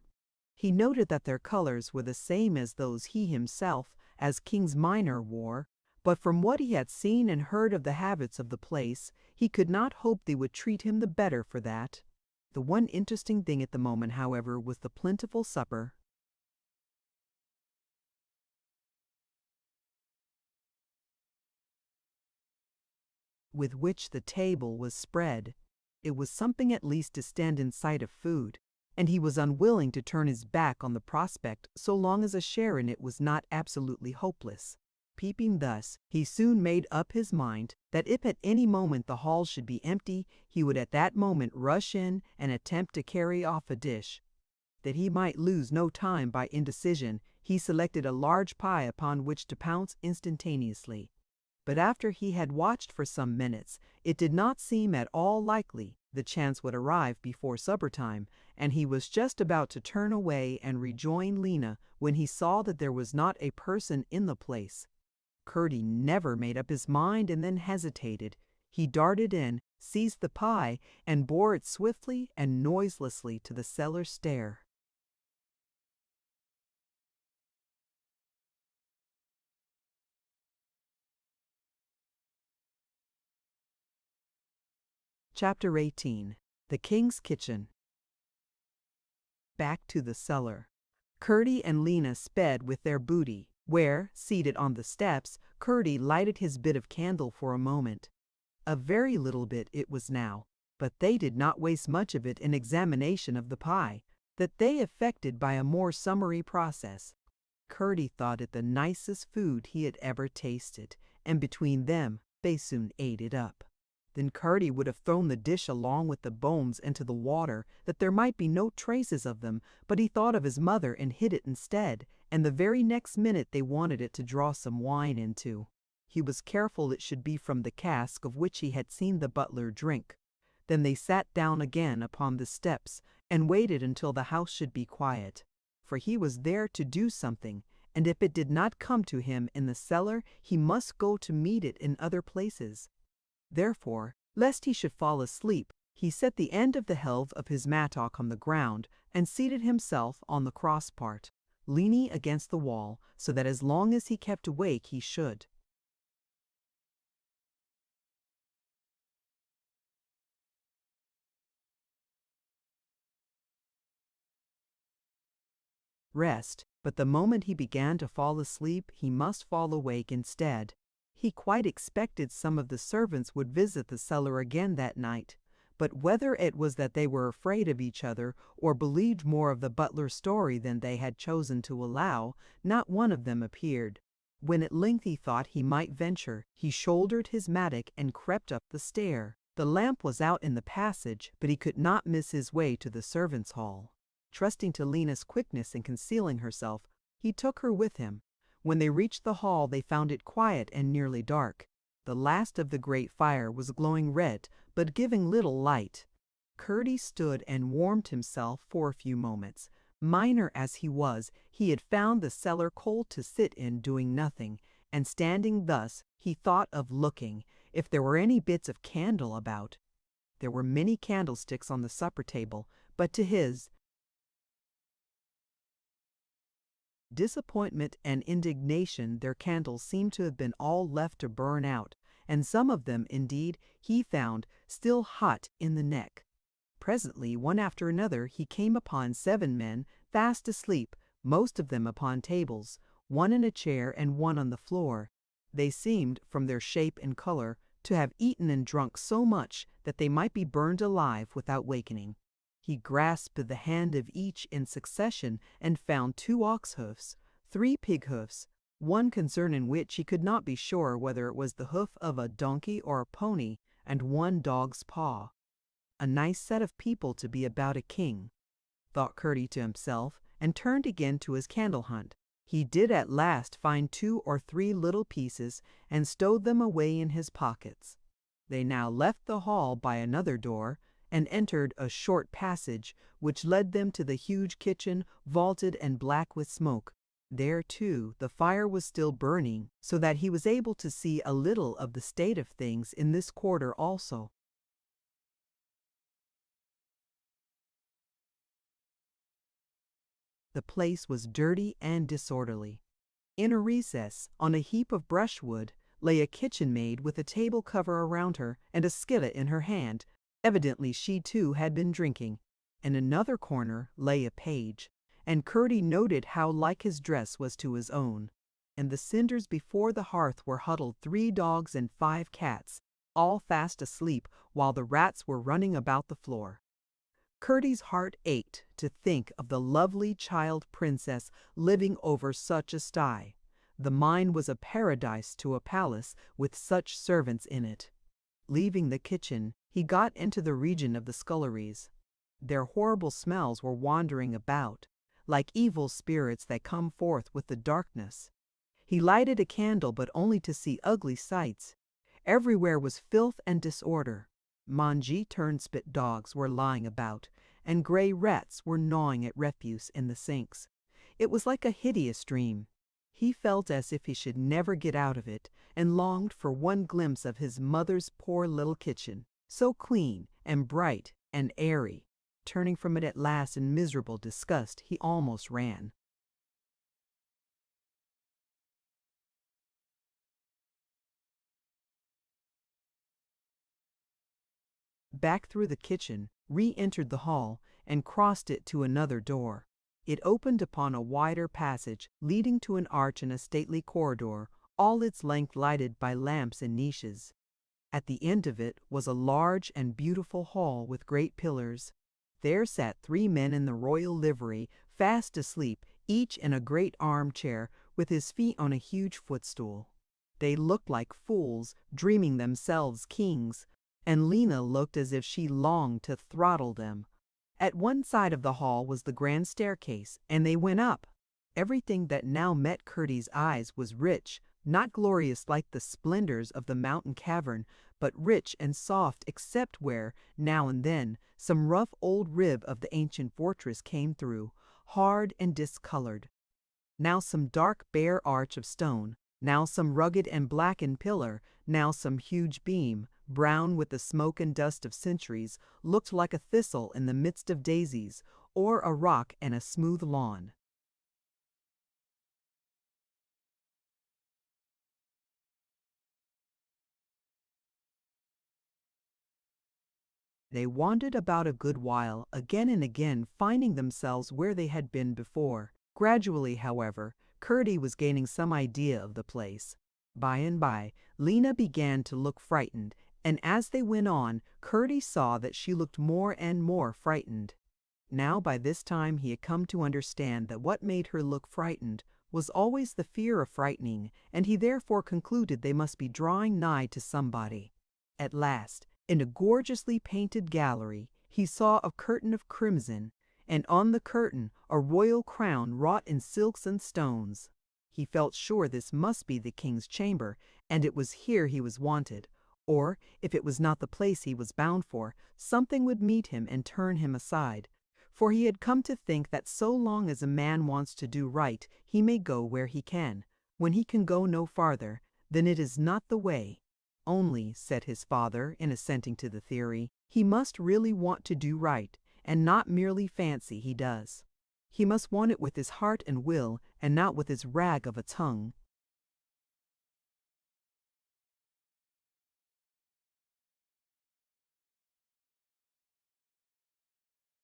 He noted that their colors were the same as those he himself, as king's minor, wore, but from what he had seen and heard of the habits of the place, he could not hope they would treat him the better for that. The one interesting thing at the moment, however, was the plentiful supper. With which the table was spread. It was something at least to stand in sight of food, and he was unwilling to turn his back on the prospect so long as a share in it was not absolutely hopeless. Peeping thus, he soon made up his mind that if at any moment the hall should be empty, he would at that moment rush in and attempt to carry off a dish. That he might lose no time by indecision, he selected a large pie upon which to pounce instantaneously. But after he had watched for some minutes, it did not seem at all likely the chance would arrive before supper time, and he was just about to turn away and rejoin Lena when he saw that there was not a person in the place. Curdie never made up his mind and then hesitated. He darted in, seized the pie, and bore it swiftly and noiselessly to the cellar stair. Chapter 18. The King's Kitchen. Back to the cellar. Curdie and Lena sped with their booty, where, seated on the steps, Curdie lighted his bit of candle for a moment. A very little bit it was now, but they did not waste much of it in examination of the pie, that they effected by a more summary process. Curdie thought it the nicest food he had ever tasted, and between them they soon ate it up. Then Curdie would have thrown the dish along with the bones into the water, that there might be no traces of them, but he thought of his mother and hid it instead, and the very next minute they wanted it to draw some wine into. He was careful it should be from the cask of which he had seen the butler drink. Then they sat down again upon the steps, and waited until the house should be quiet. For he was there to do something, and if it did not come to him in the cellar, he must go to meet it in other places. Therefore, lest he should fall asleep, he set the end of the helve of his mattock on the ground, and seated himself on the cross part, leaning against the wall, so that as long as he kept awake he should rest, but the moment he began to fall asleep he must fall awake instead. He quite expected some of the servants would visit the cellar again that night, but whether it was that they were afraid of each other or believed more of the butler's story than they had chosen to allow, not one of them appeared. When at length he thought he might venture, he shouldered his mattock and crept up the stair. The lamp was out in the passage, but he could not miss his way to the servants' hall. Trusting to Lena's quickness in concealing herself, he took her with him. When they reached the hall they found it quiet and nearly dark. The last of the great fire was glowing red, but giving little light. Curdie stood and warmed himself for a few moments. Miner as he was, he had found the cellar cold to sit in doing nothing, and standing thus, he thought of looking, if there were any bits of candle about. There were many candlesticks on the supper table, but to his disappointment and indignation their candles seemed to have been all left to burn out, and some of them, indeed, he found still hot in the neck. Presently, one after another, he came upon 7 men fast asleep, most of them upon tables, one in a chair and one on the floor. They seemed, from their shape and color, to have eaten and drunk so much that they might be burned alive without wakening. He grasped the hand of each in succession and found 2 ox hoofs, 3 pig hoofs, one concerning which he could not be sure whether it was the hoof of a donkey or a pony, and 1 dog's paw. A nice set of people to be about a king, thought Curdie to himself, and turned again to his candle hunt. He did at last find 2 or 3 little pieces and stowed them away in his pockets. They now left the hall by another door, and entered a short passage which led them to the huge kitchen, vaulted and black with smoke. There, too, the fire was still burning, so that he was able to see a little of the state of things in this quarter also. The place was dirty and disorderly. In a recess, on a heap of brushwood, lay a kitchen maid with a table cover around her and a skillet in her hand. Evidently she too had been drinking. In another corner lay a page, and Curdie noted how like his dress was to his own. In the cinders before the hearth were huddled 3 dogs and 5 cats, all fast asleep while the rats were running about the floor. Curdie's heart ached to think of the lovely child princess living over such a sty. The mine was a paradise to a palace with such servants in it. Leaving the kitchen, he got into the region of the sculleries. Their horrible smells were wandering about, like evil spirits that come forth with the darkness. He lighted a candle, but only to see ugly sights. Everywhere was filth and disorder. Mangy turnspit dogs were lying about, and grey rats were gnawing at refuse in the sinks. It was like a hideous dream. He felt as if he should never get out of it, and longed for one glimpse of his mother's poor little kitchen, so clean and bright and airy. Turning from it at last in miserable disgust, he almost ran. Back through the kitchen, re-entered the hall, and crossed it to another door. It opened upon a wider passage, leading to an arch and a stately corridor, all its length lighted by lamps in niches. At the end of it was a large and beautiful hall with great pillars. There sat 3 men in the royal livery, fast asleep, each in a great armchair, with his feet on a huge footstool. They looked like fools, dreaming themselves kings, and Lena looked as if she longed to throttle them. At one side of the hall was the grand staircase, and they went up. Everything that now met Curdie's eyes was rich, not glorious like the splendors of the mountain cavern, but rich and soft, except where, now and then, some rough old rib of the ancient fortress came through, hard and discolored. Now some dark bare arch of stone, now some rugged and blackened pillar, now some huge beam, brown with the smoke and dust of centuries, looked like a thistle in the midst of daisies, or a rock and a smooth lawn. They wandered about a good while, again and again finding themselves where they had been before. Gradually, however, Curdie was gaining some idea of the place. By and by, Lena began to look frightened, and as they went on, Curdie saw that she looked more and more frightened. Now by this time he had come to understand that what made her look frightened was always the fear of frightening, and he therefore concluded they must be drawing nigh to somebody. At last, in a gorgeously painted gallery, he saw a curtain of crimson, and on the curtain a royal crown wrought in silks and stones. He felt sure this must be the king's chamber, and it was here he was wanted. Or, if it was not the place he was bound for, something would meet him and turn him aside. For he had come to think that so long as a man wants to do right, he may go where he can. When he can go no farther, then it is not the way. Only, said his father, in assenting to the theory, he must really want to do right, and not merely fancy he does. He must want it with his heart and will, and not with his rag of a tongue.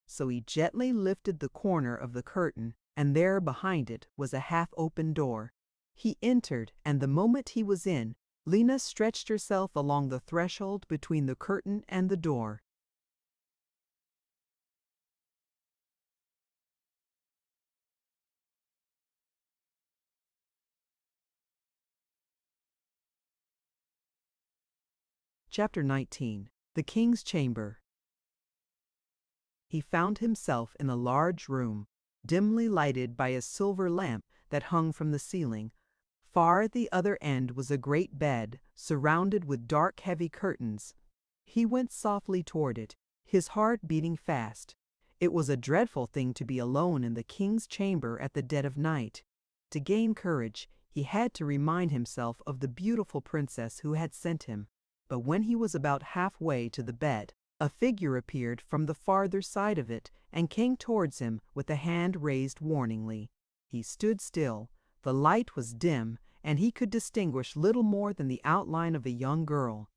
So he gently lifted the corner of the curtain, and there behind it was a half-open door. He entered, and the moment he was in, Lena stretched herself along the threshold between the curtain and the door. Chapter 19. The King's Chamber. He found himself in a large room, dimly lighted by a silver lamp that hung from the ceiling. Far at the other end was a great bed, surrounded with dark heavy curtains. He went softly toward it, his heart beating fast. It was a dreadful thing to be alone in the king's chamber at the dead of night. To gain courage, he had to remind himself of the beautiful princess who had sent him. But when he was about halfway to the bed, a figure appeared from the farther side of it and came towards him with a hand raised warningly. He stood still. The light was dim, and he could distinguish little more than the outline of a young girl.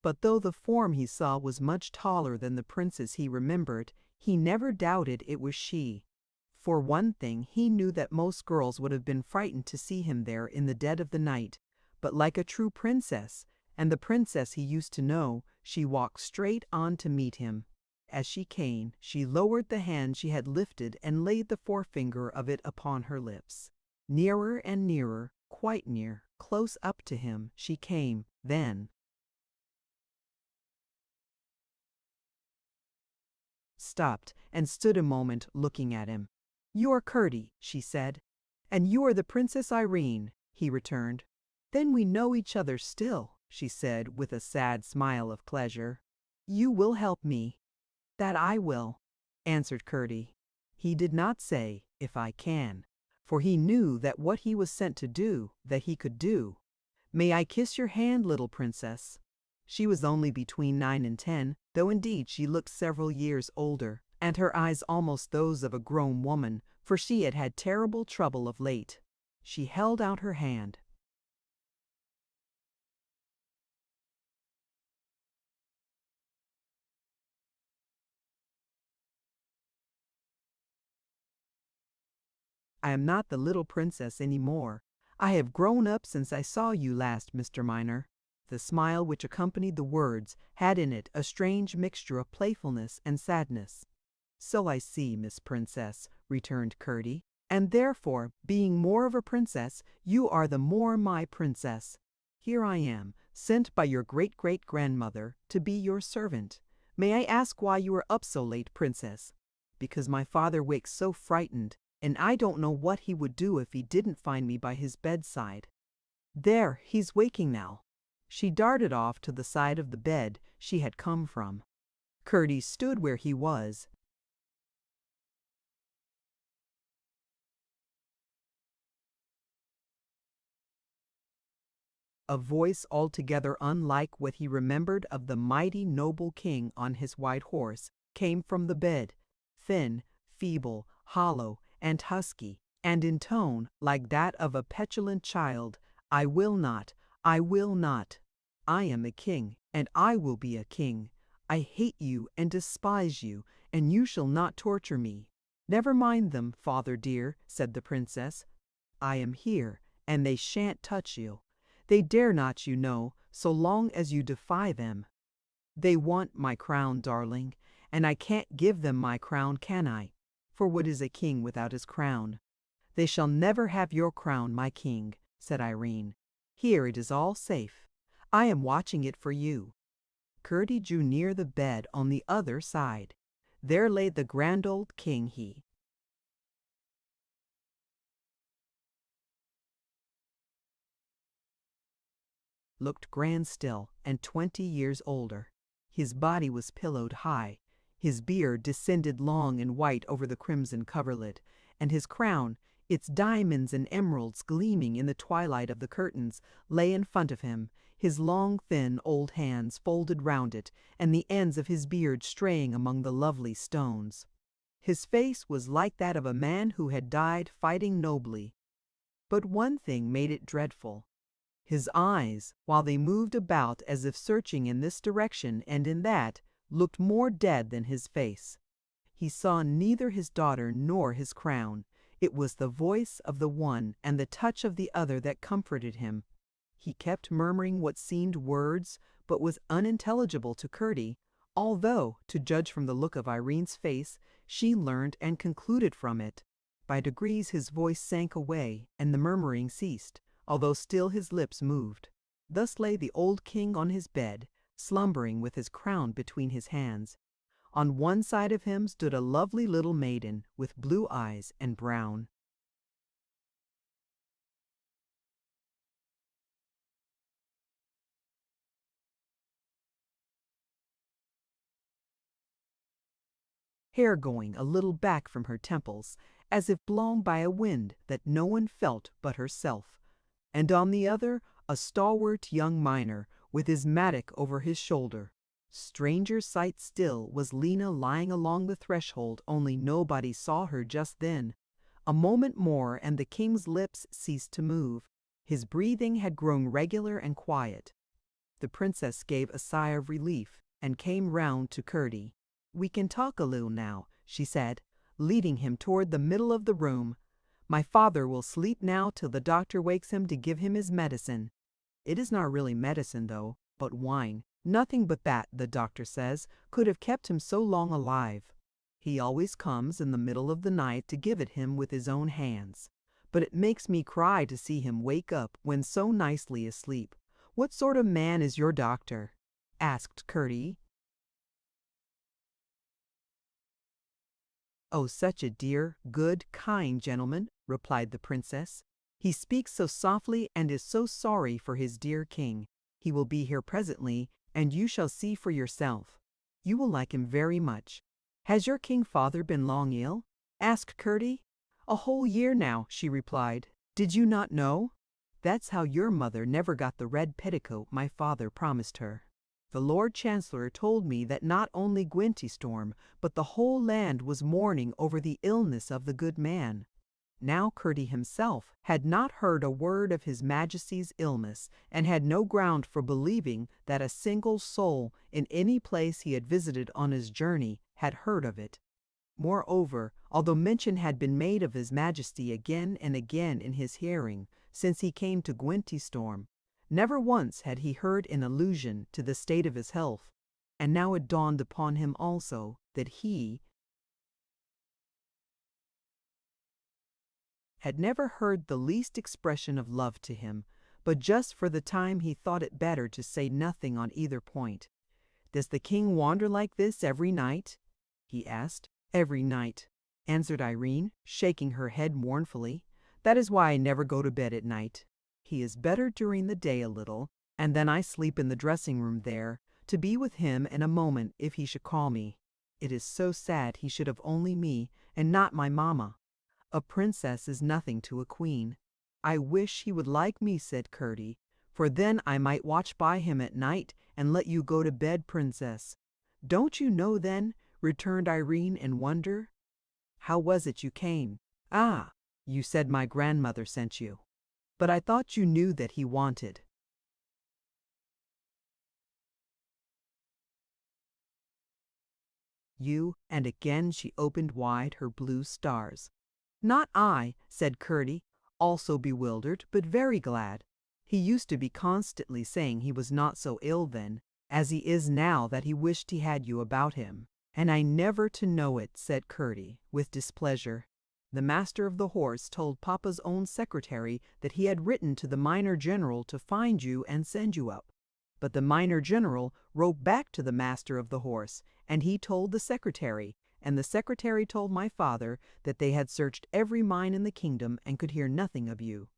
But though the form he saw was much taller than the princess he remembered, he never doubted it was she. For one thing, he knew that most girls would have been frightened to see him there in the dead of the night, but like a true princess, and the princess he used to know, she walked straight on to meet him. As she came, she lowered the hand she had lifted and laid the forefinger of it upon her lips. Nearer and nearer, quite near, close up to him, she came, then stopped and stood a moment looking at him. "You are Curdie," she said. "And you are the Princess Irene," he returned. "Then we know each other still," she said with a sad smile of pleasure. "You will help me." "That I will," answered Curdie. He did not say, "if I can," for he knew that what he was sent to do, that he could do. "May I kiss your hand, little princess?" She was only between 9 and 10, though indeed she looked several years older, and her eyes almost those of a grown woman, for she had had terrible trouble of late. She held out her hand. "I am not the little princess any more. I have grown up since I saw you last, Mr. Miner." The smile which accompanied the words had in it a strange mixture of playfulness and sadness. "So I see, Miss Princess," returned Curdie, "and therefore, being more of a princess, you are the more my princess. Here I am, sent by your great-great-grandmother to be your servant. May I ask why you are up so late, princess?" "Because my father wakes so frightened, and I don't know what he would do if he didn't find me by his bedside." "There, he's waking now." She darted off to the side of the bed she had come from. Curdie stood where he was. A voice altogether unlike what he remembered of the mighty noble king on his white horse came from the bed, thin, feeble, hollow, and husky, and in tone like that of a petulant child. "I will not, I will not. I am a king, and I will be a king. I hate you and despise you, and you shall not torture me." "Never mind them, father dear," said the princess. "I am here, and they shan't touch you. They dare not, you know, so long as you defy them. They want my crown, darling, and I can't give them my crown, can I? For what is a king without his crown?" "They shall never have your crown, my king," said Irene. "Here it is all safe. I am watching it for you." Curdie drew near the bed on the other side. There lay the grand old king. He looked grand still, and 20 years older. His body was pillowed high, his beard descended long and white over the crimson coverlid, and his crown, its diamonds and emeralds gleaming in the twilight of the curtains, lay in front of him, his long thin old hands folded round it, and the ends of his beard straying among the lovely stones. His face was like that of a man who had died fighting nobly. But one thing made it dreadful. His eyes, while they moved about as if searching in this direction and in that, looked more dead than his face. He saw neither his daughter nor his crown. It was the voice of the one and the touch of the other that comforted him. He kept murmuring what seemed words, but was unintelligible to Curdie, although, to judge from the look of Irene's face, she learned and concluded from it. By degrees his voice sank away, and the murmuring ceased, although still his lips moved. Thus lay the old king on his bed, slumbering with his crown between his hands. On one side of him stood a lovely little maiden with blue eyes and brown hair going a little back from her temples, as if blown by a wind that no one felt but herself, and on the other a stalwart young miner with his mattock over his shoulder. Stranger sight still was Lena lying along the threshold, only nobody saw her just then. A moment more and the king's lips ceased to move. His breathing had grown regular and quiet. The princess gave a sigh of relief and came round to Curdie. "We can talk a little now," she said, leading him toward the middle of the room. "My father will sleep now till the doctor wakes him to give him his medicine. It is not really medicine, though, but wine. Nothing but that, the doctor says, could have kept him so long alive. He always comes in the middle of the night to give it him with his own hands. But it makes me cry to see him wake up when so nicely asleep. What sort of man is your doctor?" asked Curdie. "Oh, such a dear, good, kind gentleman," replied the princess. "He speaks so softly and is so sorry for his dear king. He will be here presently, and you shall see for yourself. You will like him very much." "Has your king father been long ill?" asked Curdie. "A whole year now," she replied. "Did you not know? That's how your mother never got the red petticoat my father promised her. The Lord Chancellor told me that not only Gwentystorm, but the whole land was mourning over the illness of the good man." Now Curdie himself had not heard a word of his Majesty's illness, and had no ground for believing that a single soul in any place he had visited on his journey had heard of it. Moreover, although mention had been made of his Majesty again and again in his hearing since he came to Gwentystorm, never once had he heard an allusion to the state of his health, and now it dawned upon him also that he had never heard the least expression of love to him, but just for the time he thought it better to say nothing on either point. "Does the king wander like this every night?" he asked. "Every night," answered Irene, shaking her head mournfully. "That is why I never go to bed at night. He is better during the day a little, and then I sleep in the dressing room there, to be with him in a moment if he should call me. It is so sad he should have only me, and not my mamma. A princess is nothing to a queen." "I wish he would like me," said Curdie, "for then I might watch by him at night and let you go to bed, princess." "Don't you know then?" returned Irene in wonder. "How was it you came?" "Ah, you said my grandmother sent you. But I thought you knew that he wanted." "You," and again she opened wide her blue stars. "Not I," said Curdie, also bewildered, but very glad. He used to be constantly saying he was not so ill then, as he is now, that he wished he had you about him. "And I never to know it," said Curdie, with displeasure. "The master of the horse told Papa's own secretary that he had written to the minor general to find you and send you up. But the minor general wrote back to the master of the horse, and he told the secretary, and the secretary told my father that they had searched every mine in the kingdom and could hear nothing of you.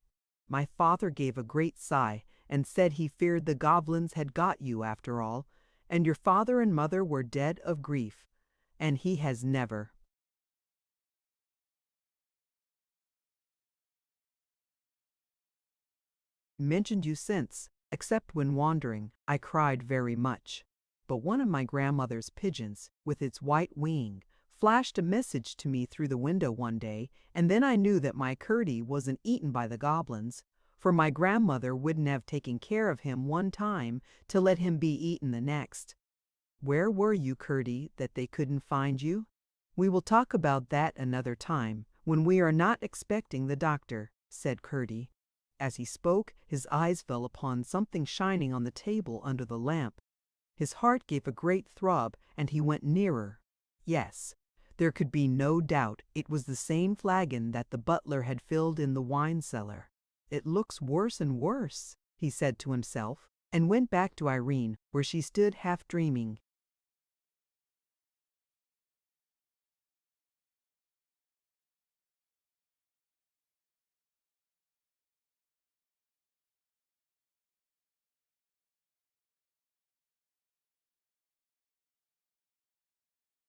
My father gave a great sigh and said he feared the goblins had got you after all, and your father and mother were dead of grief, and he has never mentioned you since, except when wandering. I cried very much. But one of my grandmother's pigeons, with its white wing, flashed a message to me through the window one day, and then I knew that my Curdie wasn't eaten by the goblins, for my grandmother wouldn't have taken care of him one time to let him be eaten the next. Where were you, Curdie, that they couldn't find you? We will talk about that another time, when we are not expecting the doctor," said Curdie. As he spoke, his eyes fell upon something shining on the table under the lamp. His heart gave a great throb, and he went nearer. Yes, there could be no doubt it was the same flagon that the butler had filled in the wine cellar. "It looks worse and worse," he said to himself, and went back to Irene, where she stood half dreaming.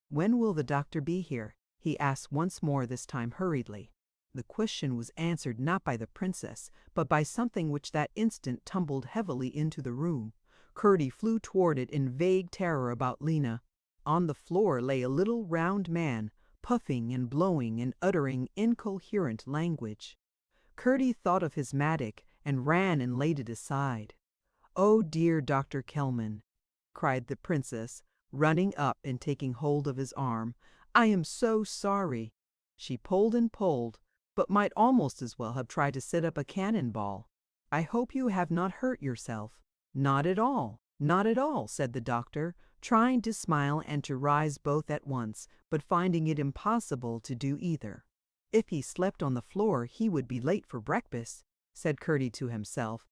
"When will the doctor be here?" he asked once more, this time hurriedly. The question was answered not by the princess, but by something which that instant tumbled heavily into the room. Curdie flew toward it in vague terror about Lena. On the floor lay a little round man, puffing and blowing and uttering incoherent language. Curdie thought of his mattock and ran and laid it aside. "Oh dear Dr. Kelman," cried the princess, running up and taking hold of his arm, "I am so sorry." She pulled and pulled, but might almost as well have tried to set up a cannon ball. "I hope you have not hurt yourself." "Not at all, not at all," said the doctor, trying to smile and to rise both at once, but finding it impossible to do either. "If he slept on the floor he would be late for breakfast," said Curdie to himself,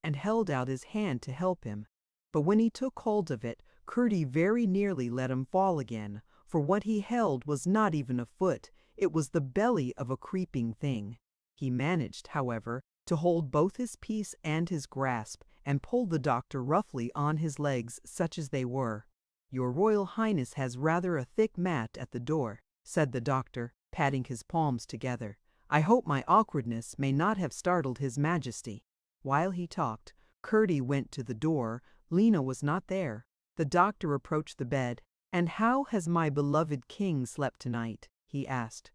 and held out his hand to help him. But when he took hold of it, Curdie very nearly let him fall again, for what he held was not even a foot, it was the belly of a creeping thing. He managed, however, to hold both his peace and his grasp, and pulled the doctor roughly on his legs, such as they were. "Your Royal Highness has rather a thick mat at the door," said the doctor, patting his palms together. "I hope my awkwardness may not have startled His Majesty." While he talked, Curdie went to the door. Lena was not there. The doctor approached the bed. "And how has my beloved king slept tonight?" he asked.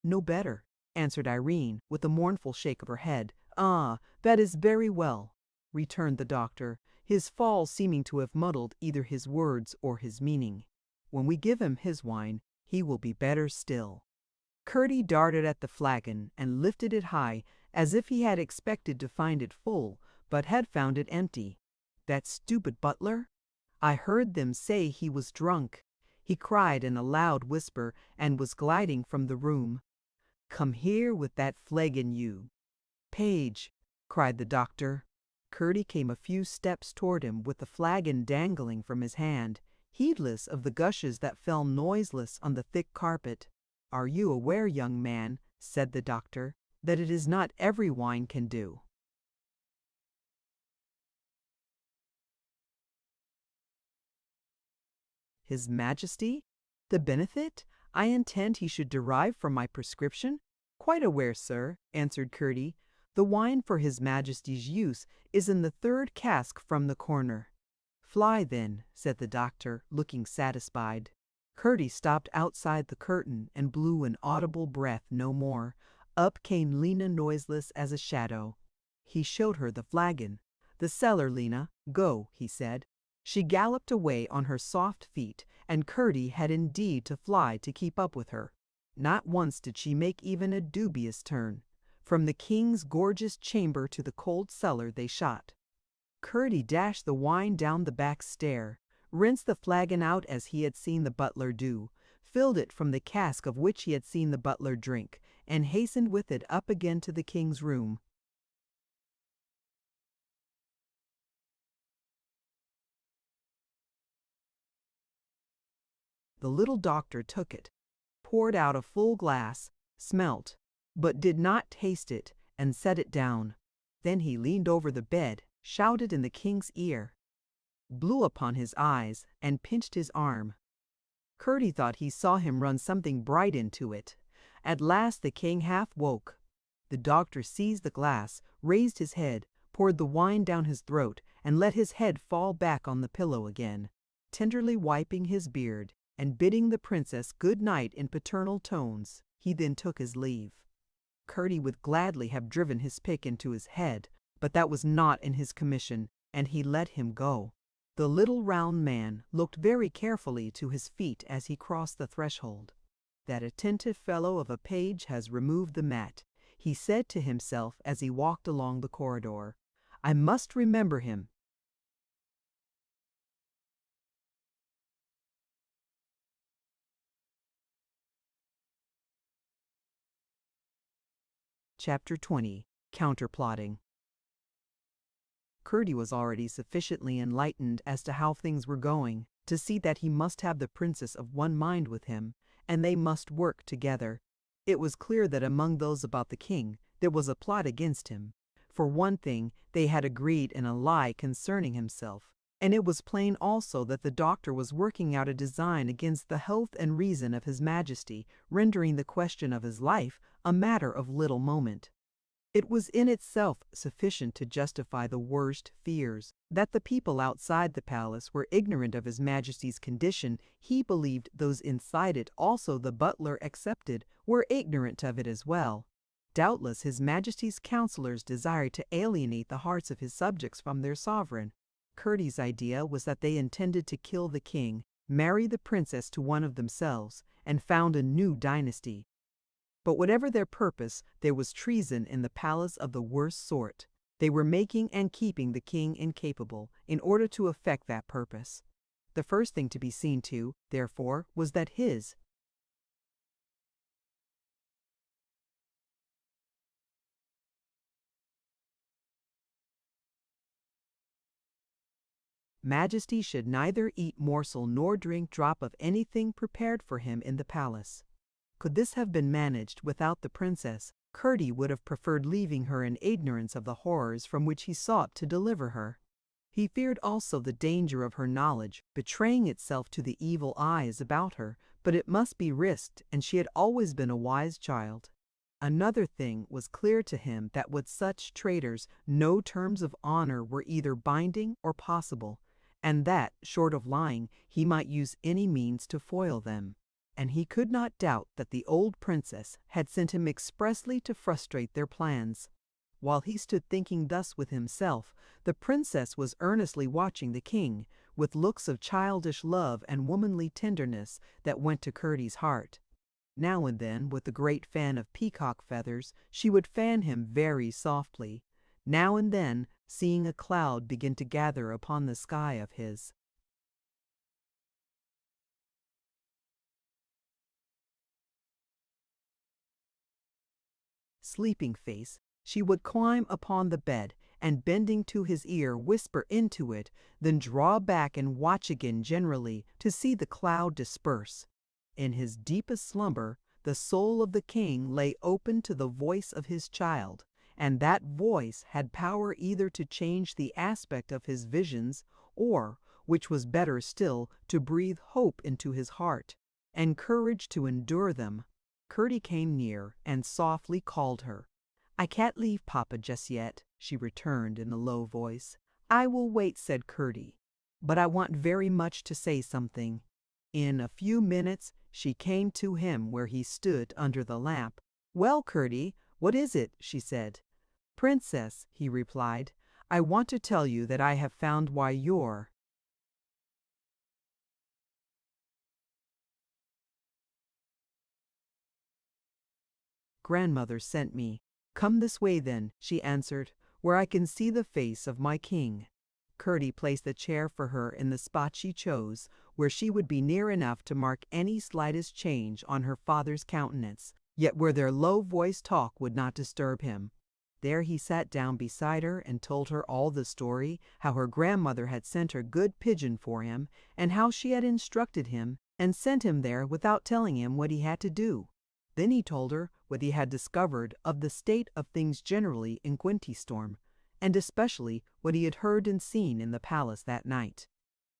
"No better," answered Irene, with a mournful shake of her head. "Ah, that is very well," returned the doctor, his fall seeming to have muddled either his words or his meaning. "When we give him his wine, he will be better still." Curdie darted at the flagon and lifted it high, as if he had expected to find it full, but had found it empty. "That stupid butler! I heard them say he was drunk," he cried in a loud whisper, and was gliding from the room. "Come here with that flagon, you." "Page!" cried the doctor. Curdie came a few steps toward him with the flagon dangling from his hand, heedless of the gushes that fell noiseless on the thick carpet. "Are you aware, young man," said the doctor, "that it is not every wine can do?" "His Majesty? The benefit I intend he should derive from my prescription?" "Quite aware, sir," answered Curdie. "The wine for His Majesty's use is in the third cask from the corner." "Fly, then," said the doctor, looking satisfied. Curdie stopped outside the curtain and blew an audible breath no more. Up came Lena noiseless as a shadow. He showed her the flagon. "The cellar, Lena. Go," he said. She galloped away on her soft feet, and Curdie had indeed to fly to keep up with her. Not once did she make even a dubious turn. From the king's gorgeous chamber to the cold cellar they shot. Curdie dashed the wine down the back stair, rinsed the flagon out as he had seen the butler do, filled it from the cask of which he had seen the butler drink, and hastened with it up again to the king's room. The little doctor took it, poured out a full glass, smelt, but did not taste it, and set it down. Then he leaned over the bed, shouted in the king's ear, blew upon his eyes, and pinched his arm. Curdie thought he saw him run something bright into it. At last the king half woke. The doctor seized the glass, raised his head, poured the wine down his throat, and let his head fall back on the pillow again. Tenderly wiping his beard, and bidding the princess good night in paternal tones, he then took his leave. Curdie would gladly have driven his pick into his head, but that was not in his commission, and he let him go. The little round man looked very carefully to his feet as he crossed the threshold. "That attentive fellow of a page has removed the mat," he said to himself as he walked along the corridor. "I must remember him." Chapter 20. Counterplotting. Curdie was already sufficiently enlightened as to how things were going, to see that he must have the princess of one mind with him, and they must work together. It was clear that among those about the king there was a plot against him. For one thing, they had agreed in a lie concerning himself, and it was plain also that the doctor was working out a design against the health and reason of his majesty, rendering the question of his life a matter of little moment. It was in itself sufficient to justify the worst fears. That the people outside the palace were ignorant of His Majesty's condition, he believed those inside it, also the butler excepted, were ignorant of it as well. Doubtless His Majesty's counselors desired to alienate the hearts of his subjects from their sovereign. Curdie's idea was that they intended to kill the king, marry the princess to one of themselves, and found a new dynasty. But whatever their purpose, there was treason in the palace of the worst sort. They were making and keeping the king incapable, in order to effect that purpose. The first thing to be seen to, therefore, was that His Majesty should neither eat morsel nor drink drop of anything prepared for him in the palace. Could this have been managed without the princess, Curdie would have preferred leaving her in ignorance of the horrors from which he sought to deliver her. He feared also the danger of her knowledge betraying itself to the evil eyes about her, but it must be risked, and she had always been a wise child. Another thing was clear to him, that with such traitors no terms of honor were either binding or possible, and that, short of lying, he might use any means to foil them. And he could not doubt that the old princess had sent him expressly to frustrate their plans. While he stood thinking thus with himself, the princess was earnestly watching the king, with looks of childish love and womanly tenderness that went to Curdie's heart. Now and then, with a great fan of peacock feathers, she would fan him very softly, now and then seeing a cloud begin to gather upon the sky of his sleeping face, she would climb upon the bed, and bending to his ear whisper into it, then draw back and watch again generally to see the cloud disperse. In his deepest slumber, the soul of the king lay open to the voice of his child, and that voice had power either to change the aspect of his visions, or, which was better still, to breathe hope into his heart, and courage to endure them. Curdie came near and softly called her. "I can't leave Papa just yet," she returned in a low voice. "I will wait," said Curdie, "but I want very much to say something." In a few minutes she came to him where he stood under the lamp. "Well, Curdie, what is it?" she said. "Princess," he replied, "I want to tell you that I have found why your grandmother sent me." "Come this way then," she answered, "where I can see the face of my king." Curdie placed a chair for her in the spot she chose, where she would be near enough to mark any slightest change on her father's countenance, yet where their low-voiced talk would not disturb him. There he sat down beside her and told her all the story, how her grandmother had sent her good pigeon for him, and how she had instructed him and sent him there without telling him what he had to do. Then he told her what he had discovered of the state of things generally in Gwentystorm, and especially what he had heard and seen in the palace that night.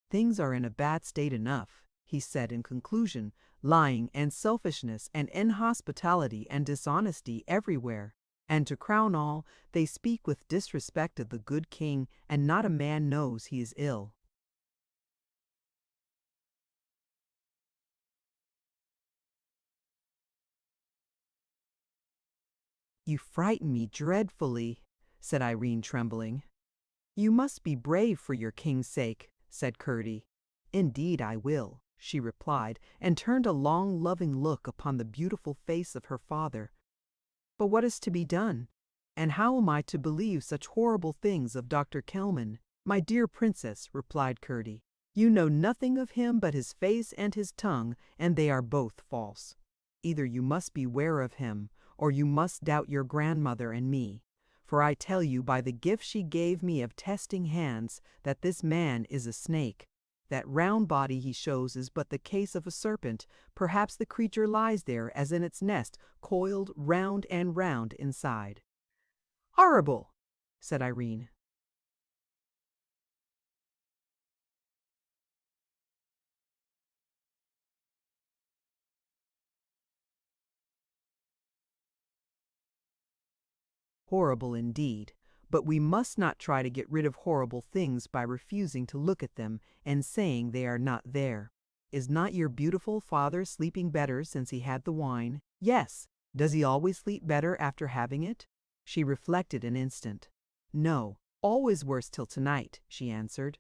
"Things are in a bad state enough," he said in conclusion, "lying and selfishness and inhospitality and dishonesty everywhere. And to crown all, they speak with disrespect of the good king, and not a man knows he is ill." "You frighten me dreadfully," said Irene, trembling. "You must be brave for your king's sake," said Curdie. "Indeed I will," she replied, and turned a long loving look upon the beautiful face of her father. "But what is to be done? And how am I to believe such horrible things of Dr. Kelman?" "My dear princess," replied Curdie, "you know nothing of him but his face and his tongue, and they are both false. Either you must beware of him, or you must doubt your grandmother and me. For I tell you by the gift she gave me of testing hands that this man is a snake. That round body he shows is but the case of a serpent. Perhaps the creature lies there as in its nest, coiled round and round inside." "Horrible!" said Irene. Horrible indeed. But we must not try to get rid of horrible things by refusing to look at them and saying they are not there. Is not your beautiful father sleeping better since he had the wine? Yes. Does he always sleep better after having it? She reflected an instant. No, always worse till tonight, she answered.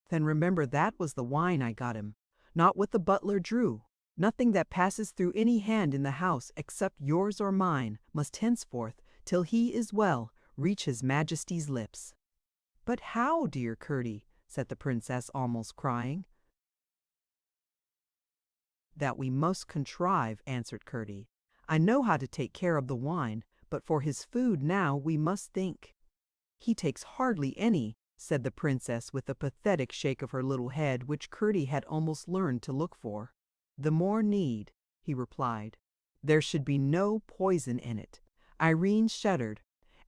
Then remember that was the wine I got him, not what the butler drew. Nothing that passes through any hand in the house except yours or mine must henceforth, till he is well, reach his majesty's lips. But how, dear Curdie? Said the princess, almost crying. That we must contrive, answered Curdie. I know how to take care of the wine, but for his food now we must think. He takes hardly any, said the princess with a pathetic shake of her little head which Curdie had almost learned to look for. The more need, he replied. There should be no poison in it. Irene shuddered.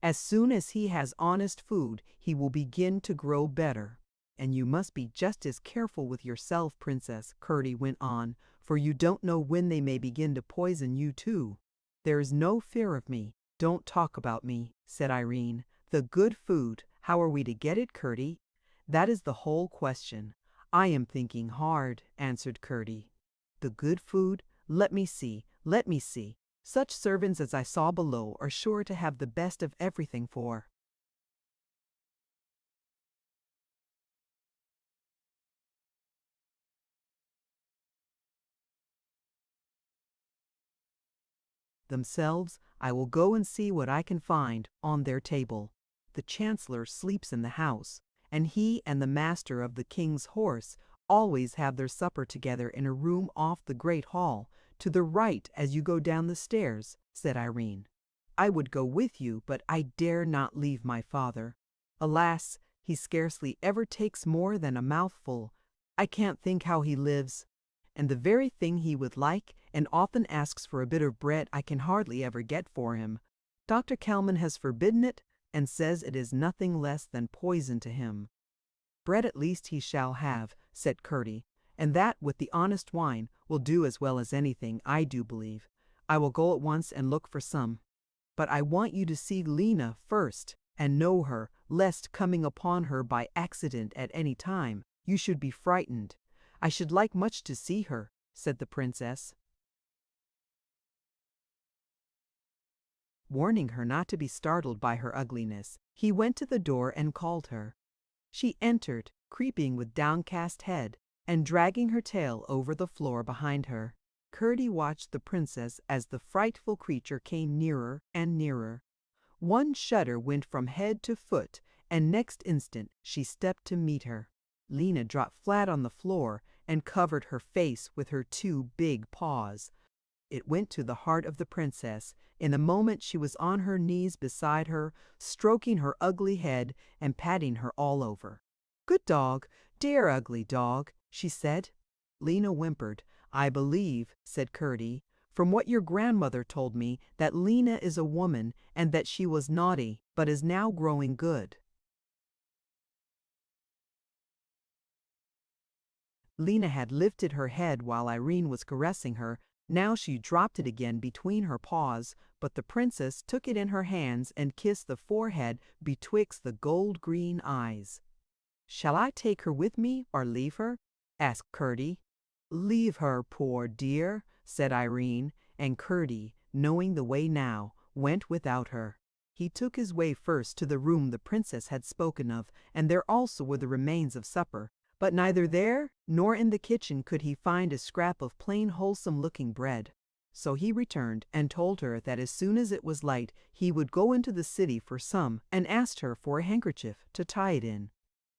As soon as he has honest food, he will begin to grow better. And you must be just as careful with yourself, Princess, Curdie went on, for you don't know when they may begin to poison you too. There is no fear of me. Don't talk about me, said Irene. The good food, how are we to get it, Curdie? That is the whole question. I am thinking hard, answered Curdie. The good food? Let me see. Such servants as I saw below are sure to have the best of everything for themselves. I will go and see what I can find on their table. The chancellor sleeps in the house, and he and the master of the king's horse always have their supper together in a room off the great hall, to the right as you go down the stairs, said Irene. I would go with you, but I dare not leave my father. Alas, he scarcely ever takes more than a mouthful. I can't think how he lives. And the very thing he would like, and often asks for a bit of bread, I can hardly ever get for him. Dr. Kelman has forbidden it, and says it is nothing less than poison to him. Bread at least he shall have, said Curdie, and that with the honest wine will do as well as anything, I do believe. I will go at once and look for some. But I want you to see Lena first, and know her, lest coming upon her by accident at any time, you should be frightened. I should like much to see her, said the princess, warning her not to be startled by her ugliness. He went to the door and called her. She entered, creeping with downcast head, and dragging her tail over the floor behind her. Curdie watched the princess as the frightful creature came nearer and nearer. One shudder went from head to foot, and next instant she stepped to meet her. Lena dropped flat on the floor and covered her face with her two big paws. It went to the heart of the princess. In a moment she was on her knees beside her, stroking her ugly head and patting her all over. Good dog, dear ugly dog, she said. Lena whimpered. I believe, said Curdie, from what your grandmother told me, that Lena is a woman and that she was naughty, but is now growing good. Lena had lifted her head while Irene was caressing her. Now she dropped it again between her paws, but the princess took it in her hands and kissed the forehead betwixt the gold-green eyes. Shall I take her with me or leave her? asked Curdie. Leave her, poor dear, said Irene, and Curdie, knowing the way now, went without her. He took his way first to the room the princess had spoken of, and there also were the remains of supper. But neither there nor in the kitchen could he find a scrap of plain wholesome-looking bread. So he returned and told her that as soon as it was light he would go into the city for some, and asked her for a handkerchief to tie it in.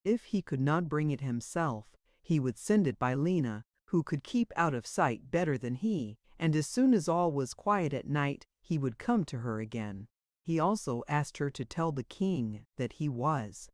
If he could not bring it himself, he would send it by Lena, who could keep out of sight better than he, and as soon as all was quiet at night he would come to her again. He also asked her to tell the king that he was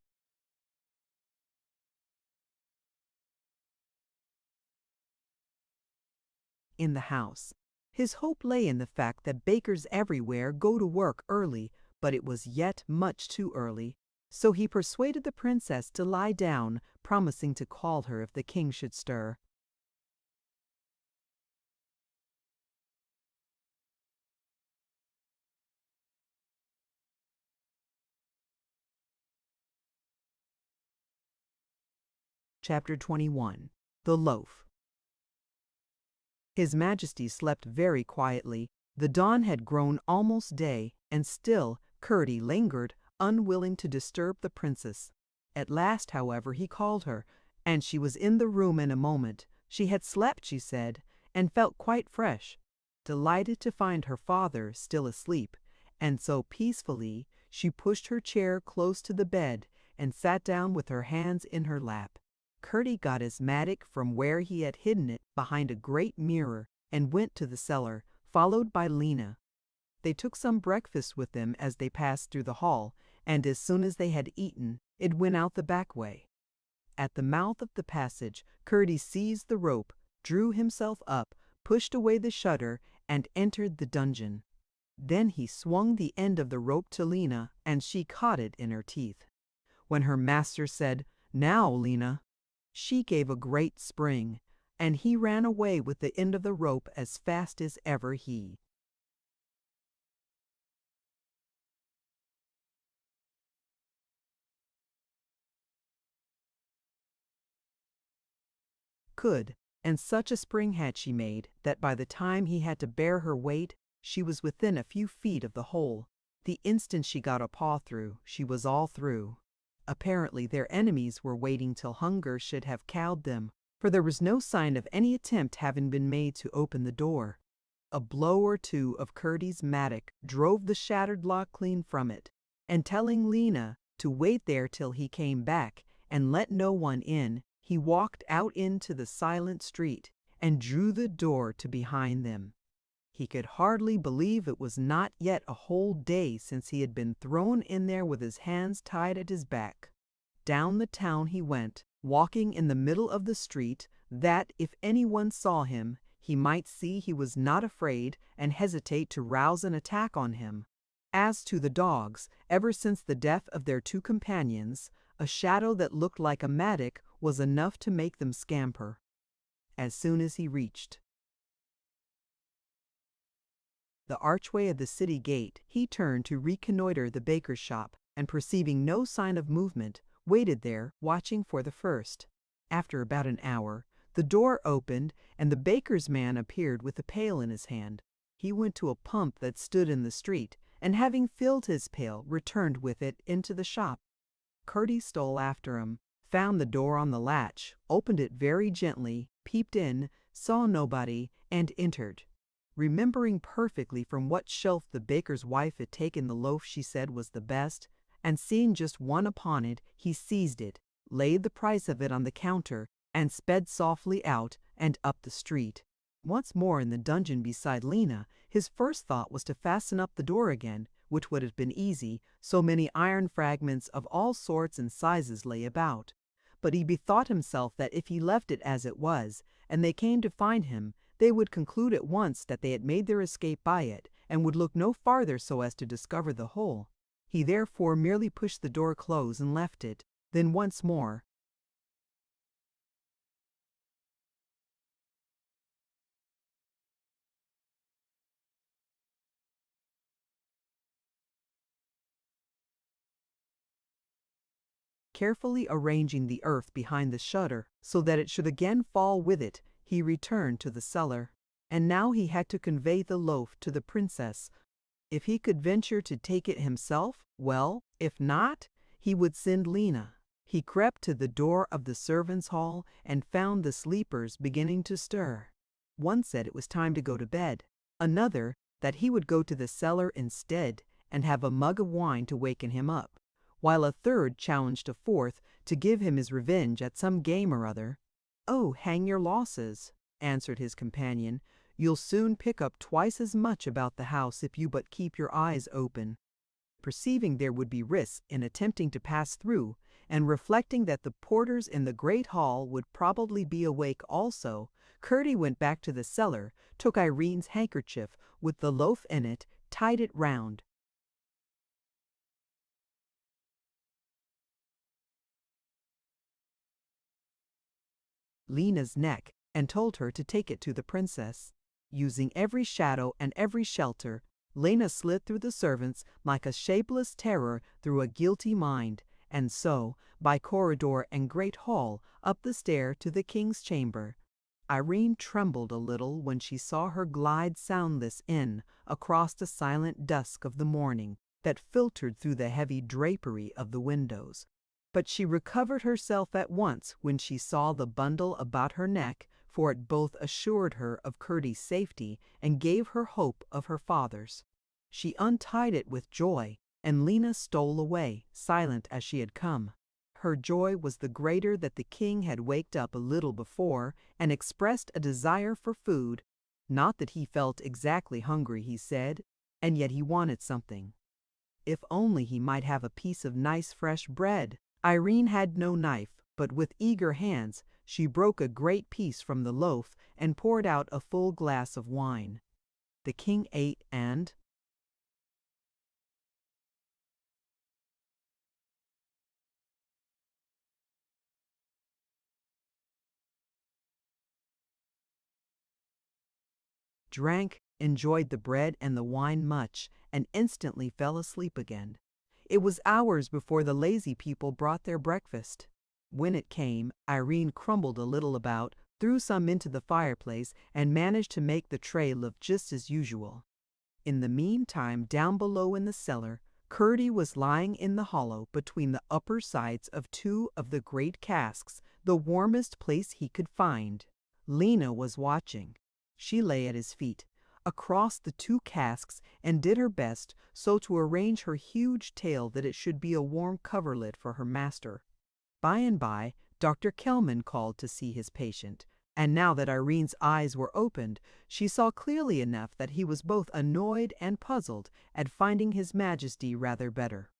in the house. His hope lay in the fact that bakers everywhere go to work early, but it was yet much too early. So he persuaded the princess to lie down, promising to call her if the king should stir. Chapter 21. The Loaf. His Majesty slept very quietly. The dawn had grown almost day, and still Curdie lingered, unwilling to disturb the princess. At last, however, he called her, and she was in the room in a moment. She had slept, she said, and felt quite fresh, delighted to find her father still asleep, and so peacefully she pushed her chair close to the bed and sat down with her hands in her lap. Curdie got his mattock from where he had hidden it behind a great mirror and went to the cellar, followed by Lena. They took some breakfast with them as they passed through the hall, and as soon as they had eaten, it went out the back way. At the mouth of the passage, Curdie seized the rope, drew himself up, pushed away the shutter, and entered the dungeon. Then he swung the end of the rope to Lena, and she caught it in her teeth. When her master said, "Now, Lena," she gave a great spring, and he ran away with the end of the rope as fast as ever he could, and such a spring had she made that by the time he had to bear her weight, she was within a few feet of the hole. The instant she got a paw through, she was all through. Apparently their enemies were waiting till hunger should have cowed them, for there was no sign of any attempt having been made to open the door. A blow or two of Curdie's mattock drove the shattered lock clean from it, and telling Lena to wait there till he came back and let no one in, he walked out into the silent street and drew the door to behind them. He could hardly believe it was not yet a whole day since he had been thrown in there with his hands tied at his back. Down the town he went, walking in the middle of the street, that if anyone saw him, he might see he was not afraid and hesitate to rouse an attack on him. As to the dogs, ever since the death of their two companions, a shadow that looked like a mattock was enough to make them scamper. As soon as he reached the archway of the city gate, he turned to reconnoiter the baker's shop, and perceiving no sign of movement, waited there, watching for the first. After about an hour, the door opened, and the baker's man appeared with a pail in his hand. He went to a pump that stood in the street, and having filled his pail, returned with it into the shop. Curdie stole after him, found the door on the latch, opened it very gently, peeped in, saw nobody, and entered. Remembering perfectly from what shelf the baker's wife had taken the loaf she said was the best, and seeing just one upon it, he seized it, laid the price of it on the counter, and sped softly out and up the street. Once more in the dungeon beside Lena, his first thought was to fasten up the door again, which would have been easy, so many iron fragments of all sorts and sizes lay about. But he bethought himself that if he left it as it was, and they came to find him, they would conclude at once that they had made their escape by it, and would look no farther so as to discover the hole. He therefore merely pushed the door close and left it. Then once more, carefully arranging the earth behind the shutter so that it should again fall with it, he returned to the cellar. And now he had to convey the loaf to the princess. If he could venture to take it himself, well, if not, he would send Lena. He crept to the door of the servants' hall and found the sleepers beginning to stir. One said it was time to go to bed. Another, that he would go to the cellar instead and have a mug of wine to waken him up, while a third challenged a fourth to give him his revenge at some game or other. "Oh, hang your losses," answered his companion. "You'll soon pick up twice as much about the house if you but keep your eyes open." perceiving there would be risks in attempting to pass through, and reflecting that the porters in the great hall would probably be awake also, Curdie went back to the cellar, took Irene's handkerchief with the loaf in it, tied it round Lena's neck, and told her to take it to the princess. Using every shadow and every shelter, Lena slid through the servants like a shapeless terror through a guilty mind, and so, by corridor and great hall, up the stair to the king's chamber. Irene trembled a little when she saw her glide soundless in, across the silent dusk of the morning that filtered through the heavy drapery of the windows. But she recovered herself at once when she saw the bundle about her neck, for it both assured her of Curdie's safety and gave her hope of her father's. She untied it with joy, and Lena stole away, silent as she had come. Her joy was the greater that the king had waked up a little before and expressed a desire for food. Not that he felt exactly hungry, he said, and yet he wanted something. If only he might have a piece of nice fresh bread. Irene had no knife, but with eager hands she broke a great piece from the loaf and poured out a full glass of wine. The king ate and drank, enjoyed the bread and the wine much, and instantly fell asleep again. It was hours before the lazy people brought their breakfast. When it came, Irene crumbled a little about, threw some into the fireplace, and managed to make the tray look just as usual. In the meantime, down below in the cellar, Curdie was lying in the hollow between the upper sides of two of the great casks, the warmest place he could find. Lena was watching. She lay at his feet, across the two casks, and did her best so to arrange her huge tail that it should be a warm coverlid for her master. By and by, Dr. Kelman called to see his patient, and now that Irene's eyes were opened, she saw clearly enough that he was both annoyed and puzzled at finding His Majesty rather better.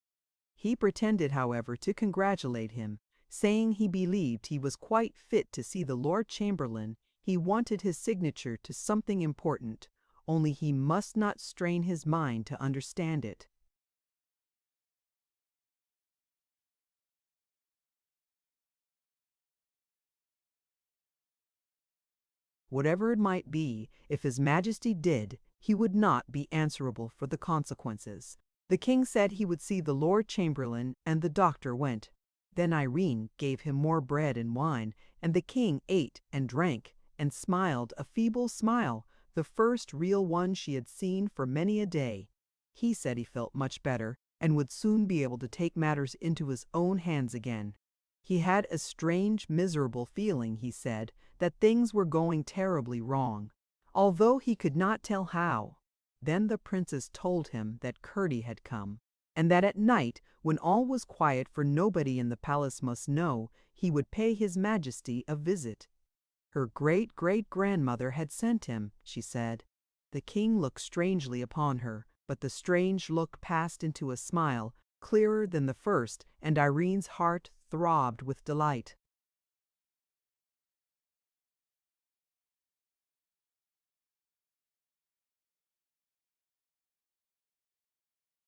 He pretended, however, to congratulate him, saying he believed he was quite fit to see the Lord Chamberlain. He wanted his signature to something important, only he must not strain his mind to understand it. Whatever it might be, if His Majesty did, he would not be answerable for the consequences. The king said he would see the Lord Chamberlain, and the doctor went. Then Irene gave him more bread and wine, and the king ate and drank, and smiled a feeble smile, the first real one she had seen for many a day. He said he felt much better, and would soon be able to take matters into his own hands again. He had a strange, miserable feeling, he said, that things were going terribly wrong, although he could not tell how. Then the princess told him that Curdie had come, and that at night, when all was quiet, for nobody in the palace must know, he would pay His Majesty a visit. Her great-great-grandmother had sent him, she said. The king looked strangely upon her, but the strange look passed into a smile, clearer than the first, and Irene's heart throbbed with delight.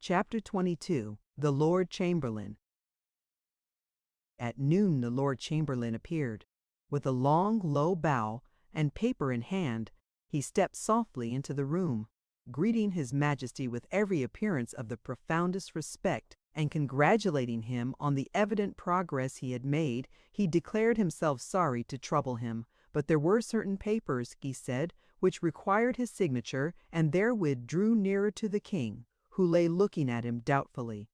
Chapter 22. The Lord Chamberlain. At noon the Lord Chamberlain appeared. With a long, low bow, and paper in hand, he stepped softly into the room, greeting His Majesty with every appearance of the profoundest respect, and congratulating him on the evident progress he had made. He declared himself sorry to trouble him, but there were certain papers, he said, which required his signature, and therewith drew nearer to the king, who lay looking at him doubtfully.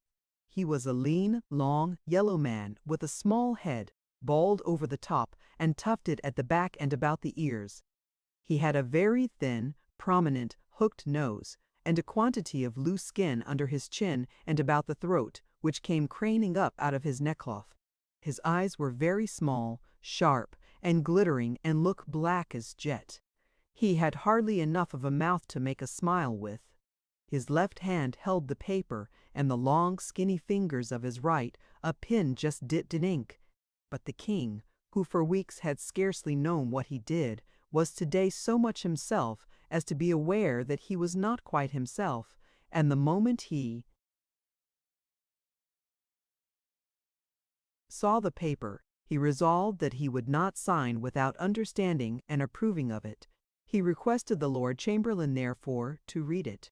He was a lean, long, yellow man with a small head, bald over the top and tufted at the back and about the ears. He had a very thin, prominent, hooked nose, and a quantity of loose skin under his chin and about the throat, which came craning up out of his neckcloth. His eyes were very small, sharp, and glittering, and looked black as jet. He had hardly enough of a mouth to make a smile with. His left hand held the paper, and the long, skinny fingers of his right, a pen just dipped in ink. But the king, who for weeks had scarcely known what he did, was today so much himself as to be aware that he was not quite himself, and the moment he saw the paper, he resolved that he would not sign without understanding and approving of it. He requested the Lord Chamberlain, therefore, to read it.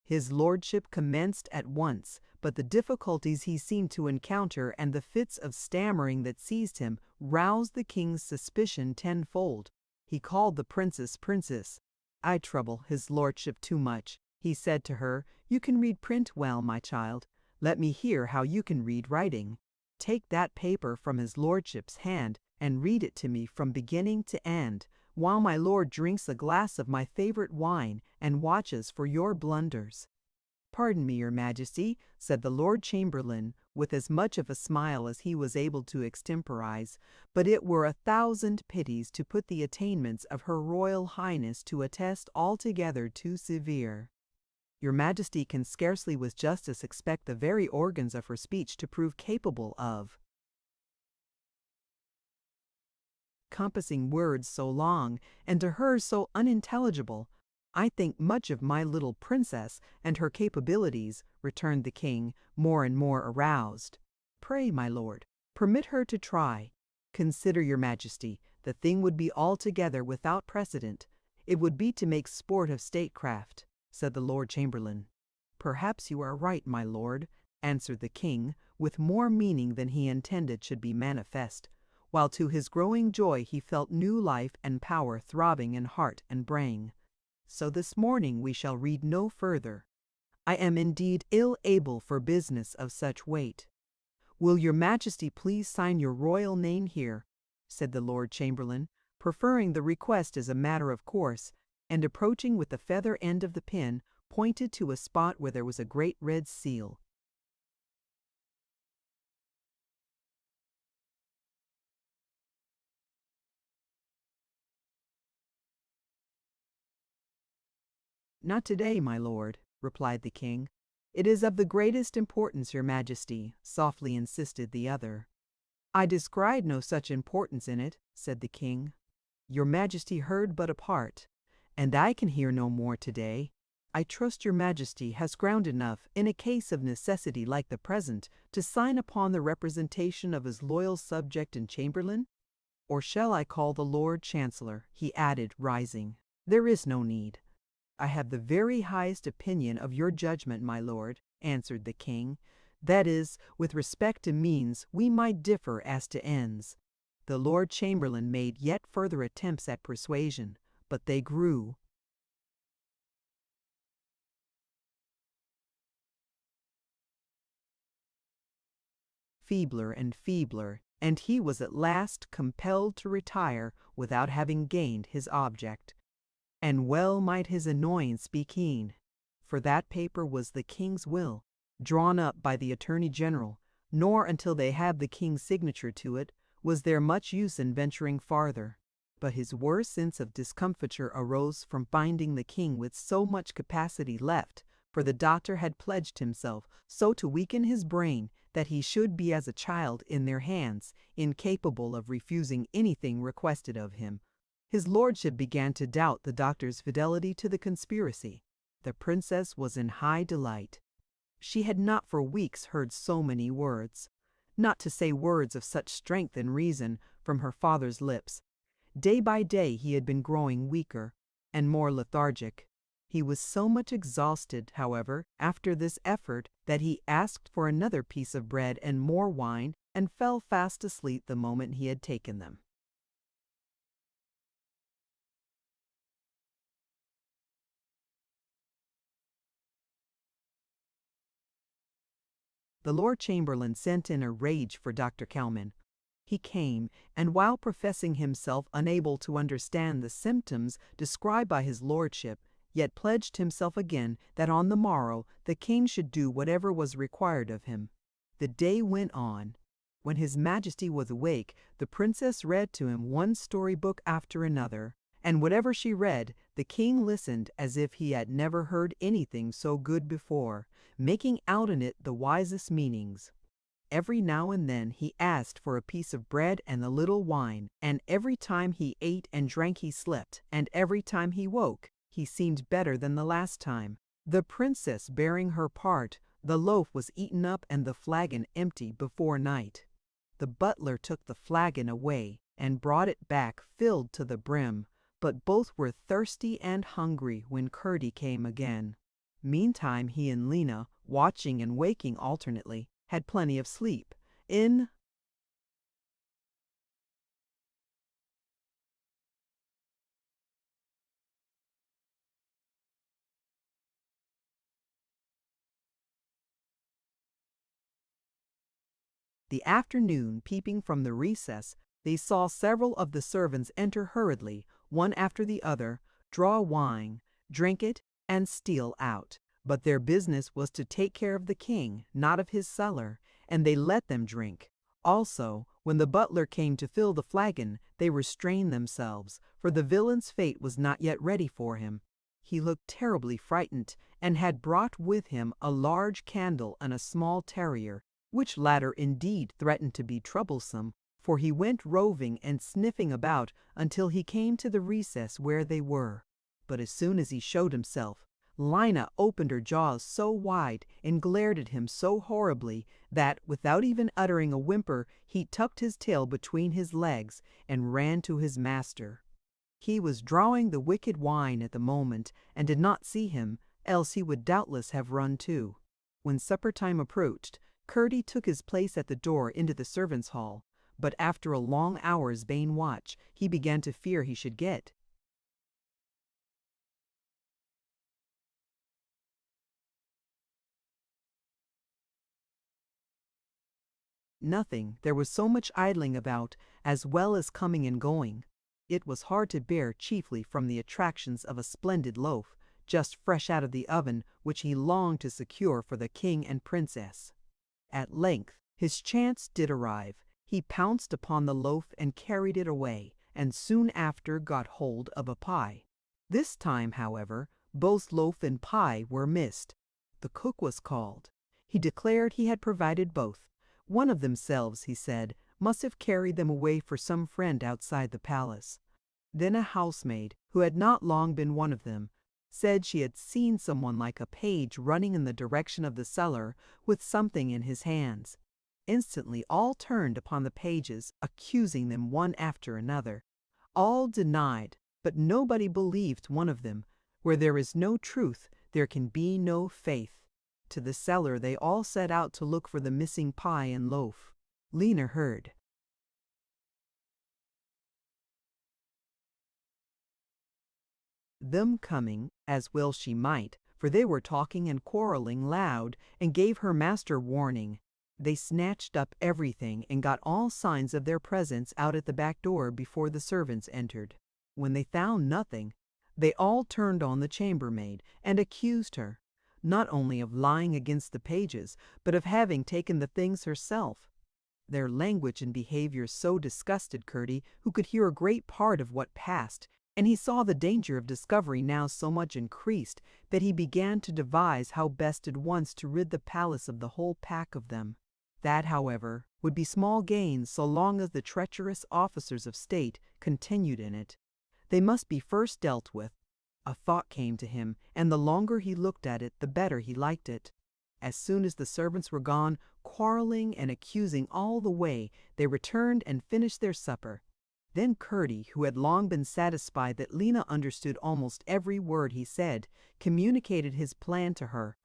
His lordship commenced at once, but the difficulties he seemed to encounter and the fits of stammering that seized him roused the king's suspicion tenfold. He called the princess. "I trouble his lordship too much," he said to her. "You can read print well, my child. Let me hear how you can read writing. Take that paper from his lordship's hand and read it to me from beginning to end, while my lord drinks a glass of my favorite wine and watches for your blunders." "Pardon me, your majesty," said the Lord Chamberlain, with as much of a smile as he was able to extemporize, "but it were 1,000 pities to put the attainments of her Royal Highness to a test altogether too severe. Your majesty can scarcely with justice expect the very organs of her speech to prove capable of compassing words so long, and to her so unintelligible. I think much of my little princess and her capabilities," returned the king, more and more aroused. "Pray, my lord, permit her to try. Consider, your majesty, the thing would be altogether without precedent. It would be to make sport of statecraft," said the Lord Chamberlain. "Perhaps you are right, my lord," answered the king, with more meaning than he intended should be manifest, while to his growing joy he felt new life and power throbbing in heart and brain. "So this morning we shall read no further. I am indeed ill able for business of such weight. Will your majesty please sign your royal name here?" said the Lord Chamberlain, preferring the request as a matter of course, and approaching with the feather end of the pen, pointed to a spot where there was a great red seal. "Not today, my lord," replied the king. "It is of the greatest importance, your majesty," softly insisted the other. "I descried no such importance in it," said the king. "Your majesty heard but a part, and I can hear no more today. I trust your majesty has ground enough, in a case of necessity like the present, to sign upon the representation of his loyal subject and chamberlain? Or shall I call the Lord Chancellor?" he added, rising. "There is no need." "I have the very highest opinion of your judgment, my lord," answered the king. "That is, with respect to means, we might differ as to ends." The Lord Chamberlain made yet further attempts at persuasion, but they grew feebler and feebler, and he was at last compelled to retire without having gained his object. And well might his annoyance be keen, for that paper was the king's will, drawn up by the Attorney General, nor until they had the king's signature to it was there much use in venturing farther. But his worst sense of discomfiture arose from finding the king with so much capacity left, for the doctor had pledged himself so to weaken his brain that he should be as a child in their hands, incapable of refusing anything requested of him. His lordship began to doubt the doctor's fidelity to the conspiracy. The princess was in high delight. She had not for weeks heard so many words, not to say words of such strength and reason, from her father's lips. Day by day he had been growing weaker and more lethargic. He was so much exhausted, however, after this effort, that he asked for another piece of bread and more wine, and fell fast asleep the moment he had taken them. The Lord Chamberlain sent in a rage for Dr. Kelman. He came, and while professing himself unable to understand the symptoms described by his lordship, yet pledged himself again that on the morrow the king should do whatever was required of him. The day went on. When his majesty was awake, the princess read to him one story book after another, and whatever she read, the king listened as if he had never heard anything so good before, making out in it the wisest meanings. Every now and then he asked for a piece of bread and a little wine, and every time he ate and drank he slept, and every time he woke he seemed better than the last time. The princess bearing her part, the loaf was eaten up and the flagon empty before night. The butler took the flagon away and brought it back filled to the brim, but both were thirsty and hungry when Curdie came again. Meantime he and Lena, watching and waking alternately, had plenty of sleep. In the afternoon, peeping from the recess, they saw several of the servants enter hurriedly, one after the other, draw wine, drink it, and steal out. But their business was to take care of the king, not of his cellar, and they let them drink. Also, when the butler came to fill the flagon, they restrained themselves, for the villain's fate was not yet ready for him. He looked terribly frightened, and had brought with him a large candle and a small terrier, which latter indeed threatened to be troublesome, for he went roving and sniffing about until he came to the recess where they were. But as soon as he showed himself, Lina opened her jaws so wide and glared at him so horribly that, without even uttering a whimper, he tucked his tail between his legs and ran to his master. He was drawing the wicked wine at the moment and did not see him, else he would doubtless have run too. When supper time approached, Curdie took his place at the door into the servants' hall, but after a long hour's vain watch, he began to fear he should get nothing. There was so much idling about, as well as coming and going. It was hard to bear, chiefly from the attractions of a splendid loaf, just fresh out of the oven, which he longed to secure for the king and princess. At length his chance did arrive. He pounced upon the loaf and carried it away, and soon after got hold of a pie. This time, however, both loaf and pie were missed. The cook was called. He declared he had provided both. One of themselves, he said, must have carried them away for some friend outside the palace. Then a housemaid, who had not long been one of them, said she had seen someone like a page running in the direction of the cellar with something in his hands. Instantly all turned upon the pages, accusing them one after another. All denied, but nobody believed one of them. Where there is no truth, there can be no faith. To the cellar they all set out to look for the missing pie and loaf. Lena heard them coming, as well she might, for they were talking and quarreling loud, and gave her master warning. They snatched up everything and got all signs of their presence out at the back door before the servants entered. When they found nothing, they all turned on the chambermaid and accused her, not only of lying against the pages, but of having taken the things herself. Their language and behavior so disgusted Curdie, who could hear a great part of what passed, and he saw the danger of discovery now so much increased, that he began to devise how best at once to rid the palace of the whole pack of them. That, however, would be small gain so long as the treacherous officers of state continued in it. They must be first dealt with. A thought came to him, and the longer he looked at it, the better he liked it. As soon as the servants were gone, quarreling and accusing all the way, they returned and finished their supper. Then Curdie, who had long been satisfied that Lena understood almost every word he said, communicated his plan to her.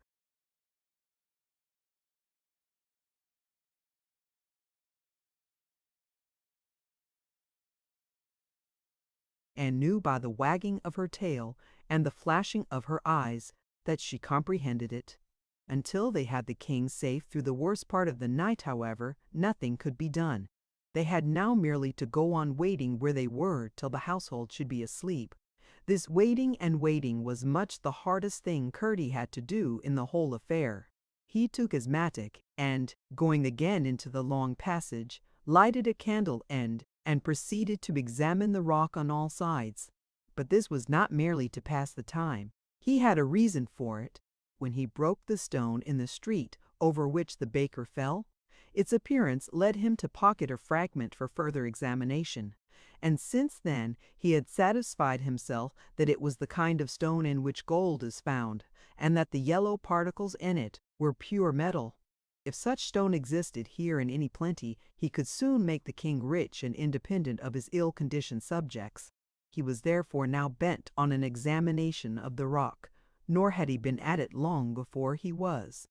And knew by the wagging of her tail and the flashing of her eyes that she comprehended it. Until they had the king safe through the worst part of the night, however, nothing could be done. They had now merely to go on waiting where they were till the household should be asleep. This waiting and waiting was much the hardest thing Curdie had to do in the whole affair. He took his mattock, and, going again into the long passage, lighted a candle end, and proceeded to examine the rock on all sides. But this was not merely to pass the time. He had a reason for it. When he broke the stone in the street over which the baker fell, its appearance led him to pocket a fragment for further examination, and since then he had satisfied himself that it was the kind of stone in which gold is found, and that the yellow particles in it were pure metal. If such stone existed here in any plenty, he could soon make the king rich and independent of his ill-conditioned subjects. He was therefore now bent on an examination of the rock, nor had he been at it long before he was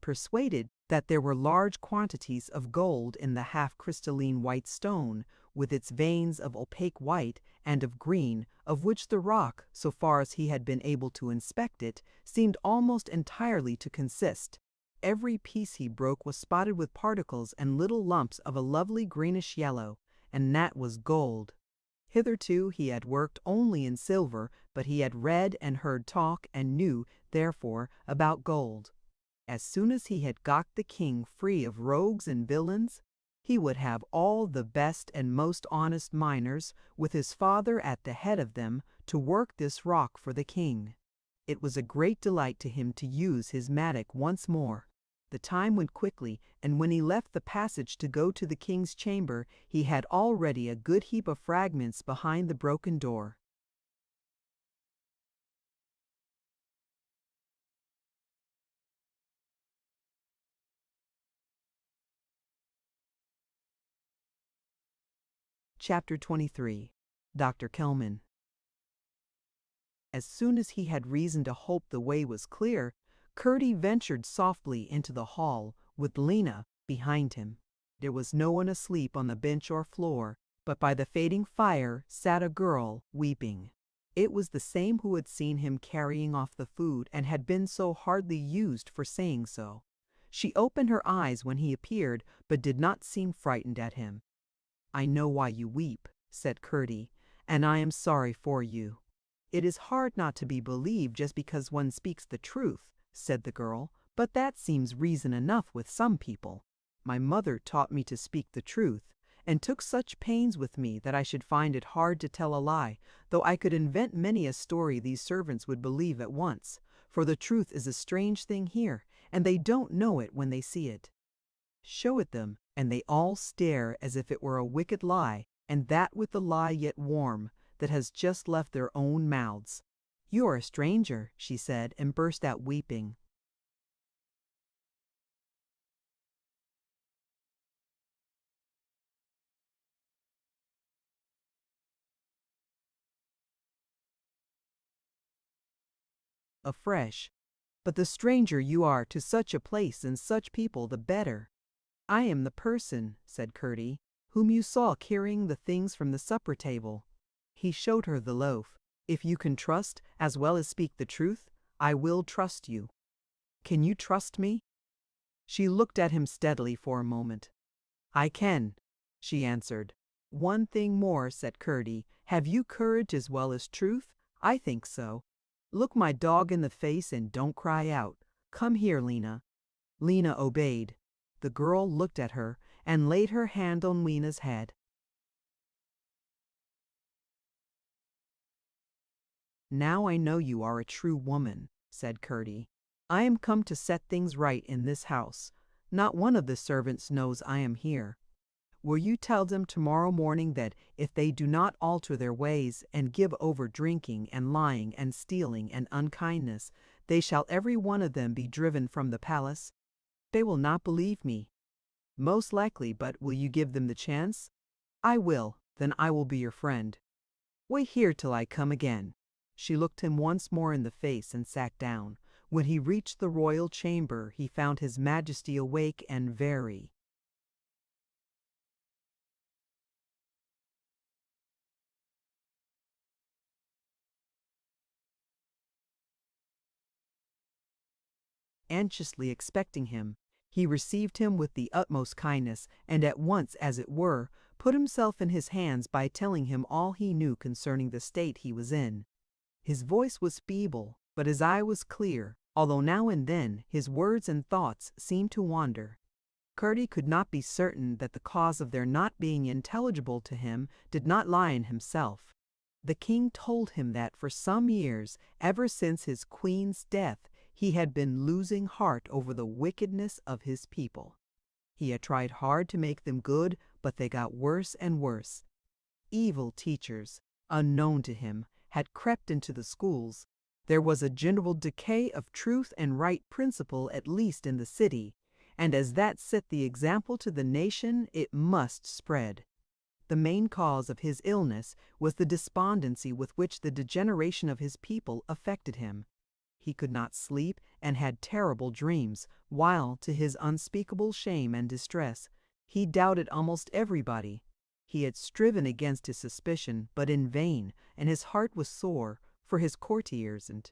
persuaded that there were large quantities of gold in the half-crystalline white stone, with its veins of opaque white and of green, of which the rock, so far as he had been able to inspect it, seemed almost entirely to consist. Every piece he broke was spotted with particles and little lumps of a lovely greenish yellow, and that was gold. Hitherto he had worked only in silver, but he had read and heard talk and knew, therefore, about gold. As soon as he had got the king free of rogues and villains, he would have all the best and most honest miners, with his father at the head of them, to work this rock for the king. It was a great delight to him to use his mattock once more. The time went quickly, and when he left the passage to go to the king's chamber, he had already a good heap of fragments behind the broken door. Chapter 23. Dr. Kelman. As soon as he had reason to hope the way was clear, Curdie ventured softly into the hall, with Lena behind him. There was no one asleep on the bench or floor, but by the fading fire sat a girl weeping. It was the same who had seen him carrying off the food and had been so hardly used for saying so. She opened her eyes when he appeared, but did not seem frightened at him. "I know why you weep," said Curdie, "and I am sorry for you." "It is hard not to be believed just because one speaks the truth," said the girl, "but that seems reason enough with some people. My mother taught me to speak the truth, and took such pains with me that I should find it hard to tell a lie, though I could invent many a story these servants would believe at once, for the truth is a strange thing here, and they don't know it when they see it. Show it them, and they all stare as if it were a wicked lie, and that with the lie yet warm, that has just left their own mouths. You are a stranger," she said, and burst out weeping. Afresh. "But the stranger you are to such a place and such people, the better." "I am the person," said Curdie, "whom you saw carrying the things from the supper table." He showed her the loaf. "If you can trust as well as speak the truth, I will trust you." "Can you trust me?" She looked at him steadily for a moment. "I can," she answered. "One thing more," said Curdie. "Have you courage as well as truth? I think so. Look my dog in the face and don't cry out. Come here, Lena." Lena obeyed. The girl looked at her and laid her hand on Lena's head. "Now I know you are a true woman," said Curdie. "I am come to set things right in this house. Not one of the servants knows I am here. Will you tell them tomorrow morning that if they do not alter their ways and give over drinking and lying and stealing and unkindness, they shall every one of them be driven from the palace? They will not believe me." "Most likely, but will you give them the chance?" "I will. Then I will be your friend. Wait here till I come again." She looked him once more in the face and sat down. When he reached the royal chamber, he found His Majesty awake and very anxiously expecting him. He received him with the utmost kindness, and at once, as it were, put himself in his hands by telling him all he knew concerning the state he was in. His voice was feeble, but his eye was clear, although now and then his words and thoughts seemed to wander. Curdie could not be certain that the cause of their not being intelligible to him did not lie in himself. The king told him that for some years, ever since his queen's death, he had been losing heart over the wickedness of his people. He had tried hard to make them good, but they got worse and worse. Evil teachers, unknown to him, had crept into the schools. There was a general decay of truth and right principle, at least in the city, and as that set the example to the nation, it must spread. The main cause of his illness was the despondency with which the degeneration of his people affected him. He could not sleep and had terrible dreams, while, to his unspeakable shame and distress, he doubted almost everybody. He had striven against his suspicion, but in vain, and his heart was sore for his courtiers and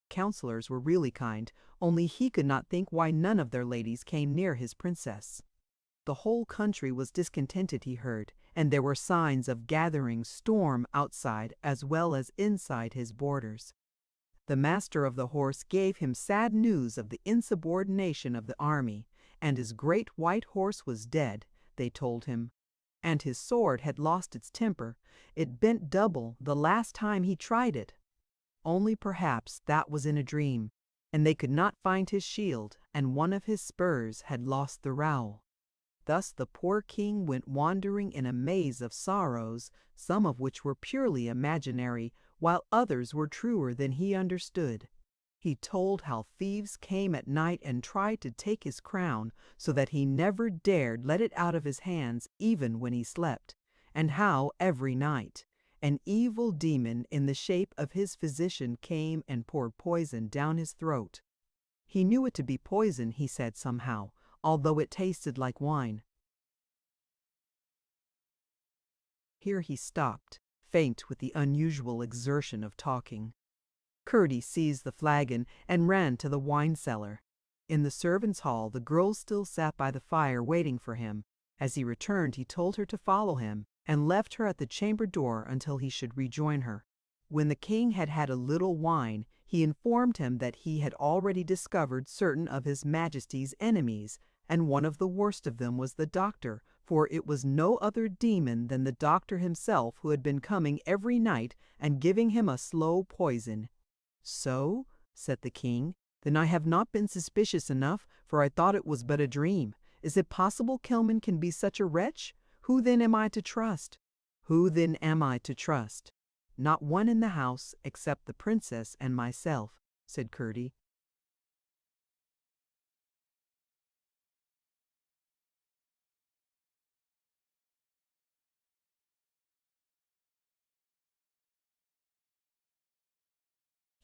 counselors were really kind, only he could not think why none of their ladies came near his princess. The whole country was discontented, he heard, and there were signs of gathering storm outside as well as inside his borders. The master of the horse gave him sad news of the insubordination of the army, and his great white horse was dead, they told him, and his sword had lost its temper. It bent double the last time he tried it. Only perhaps that was in a dream, and they could not find his shield, and one of his spurs had lost the rowel. Thus the poor king went wandering in a maze of sorrows, some of which were purely imaginary, while others were truer than he understood. He told how thieves came at night and tried to take his crown, so that he never dared let it out of his hands even when he slept, and how, every night, an evil demon in the shape of his physician came and poured poison down his throat. He knew it to be poison, he said somehow, although it tasted like wine. Here he stopped, faint with the unusual exertion of talking. Curdie seized the flagon and ran to the wine cellar. In the servants' hall the girl still sat by the fire waiting for him. As he returned he told her to follow him, and left her at the chamber door until he should rejoin her. When the king had had a little wine, he informed him that he had already discovered certain of his majesty's enemies, and one of the worst of them was the doctor, for it was no other demon than the doctor himself who had been coming every night and giving him a slow poison. "So," said the king, "then I have not been suspicious enough, for I thought it was but a dream. Is it possible Kelman can be such a wretch? Who then am I to trust?" "Who then am I to trust? Not one in the house except the princess and myself," said Curdie.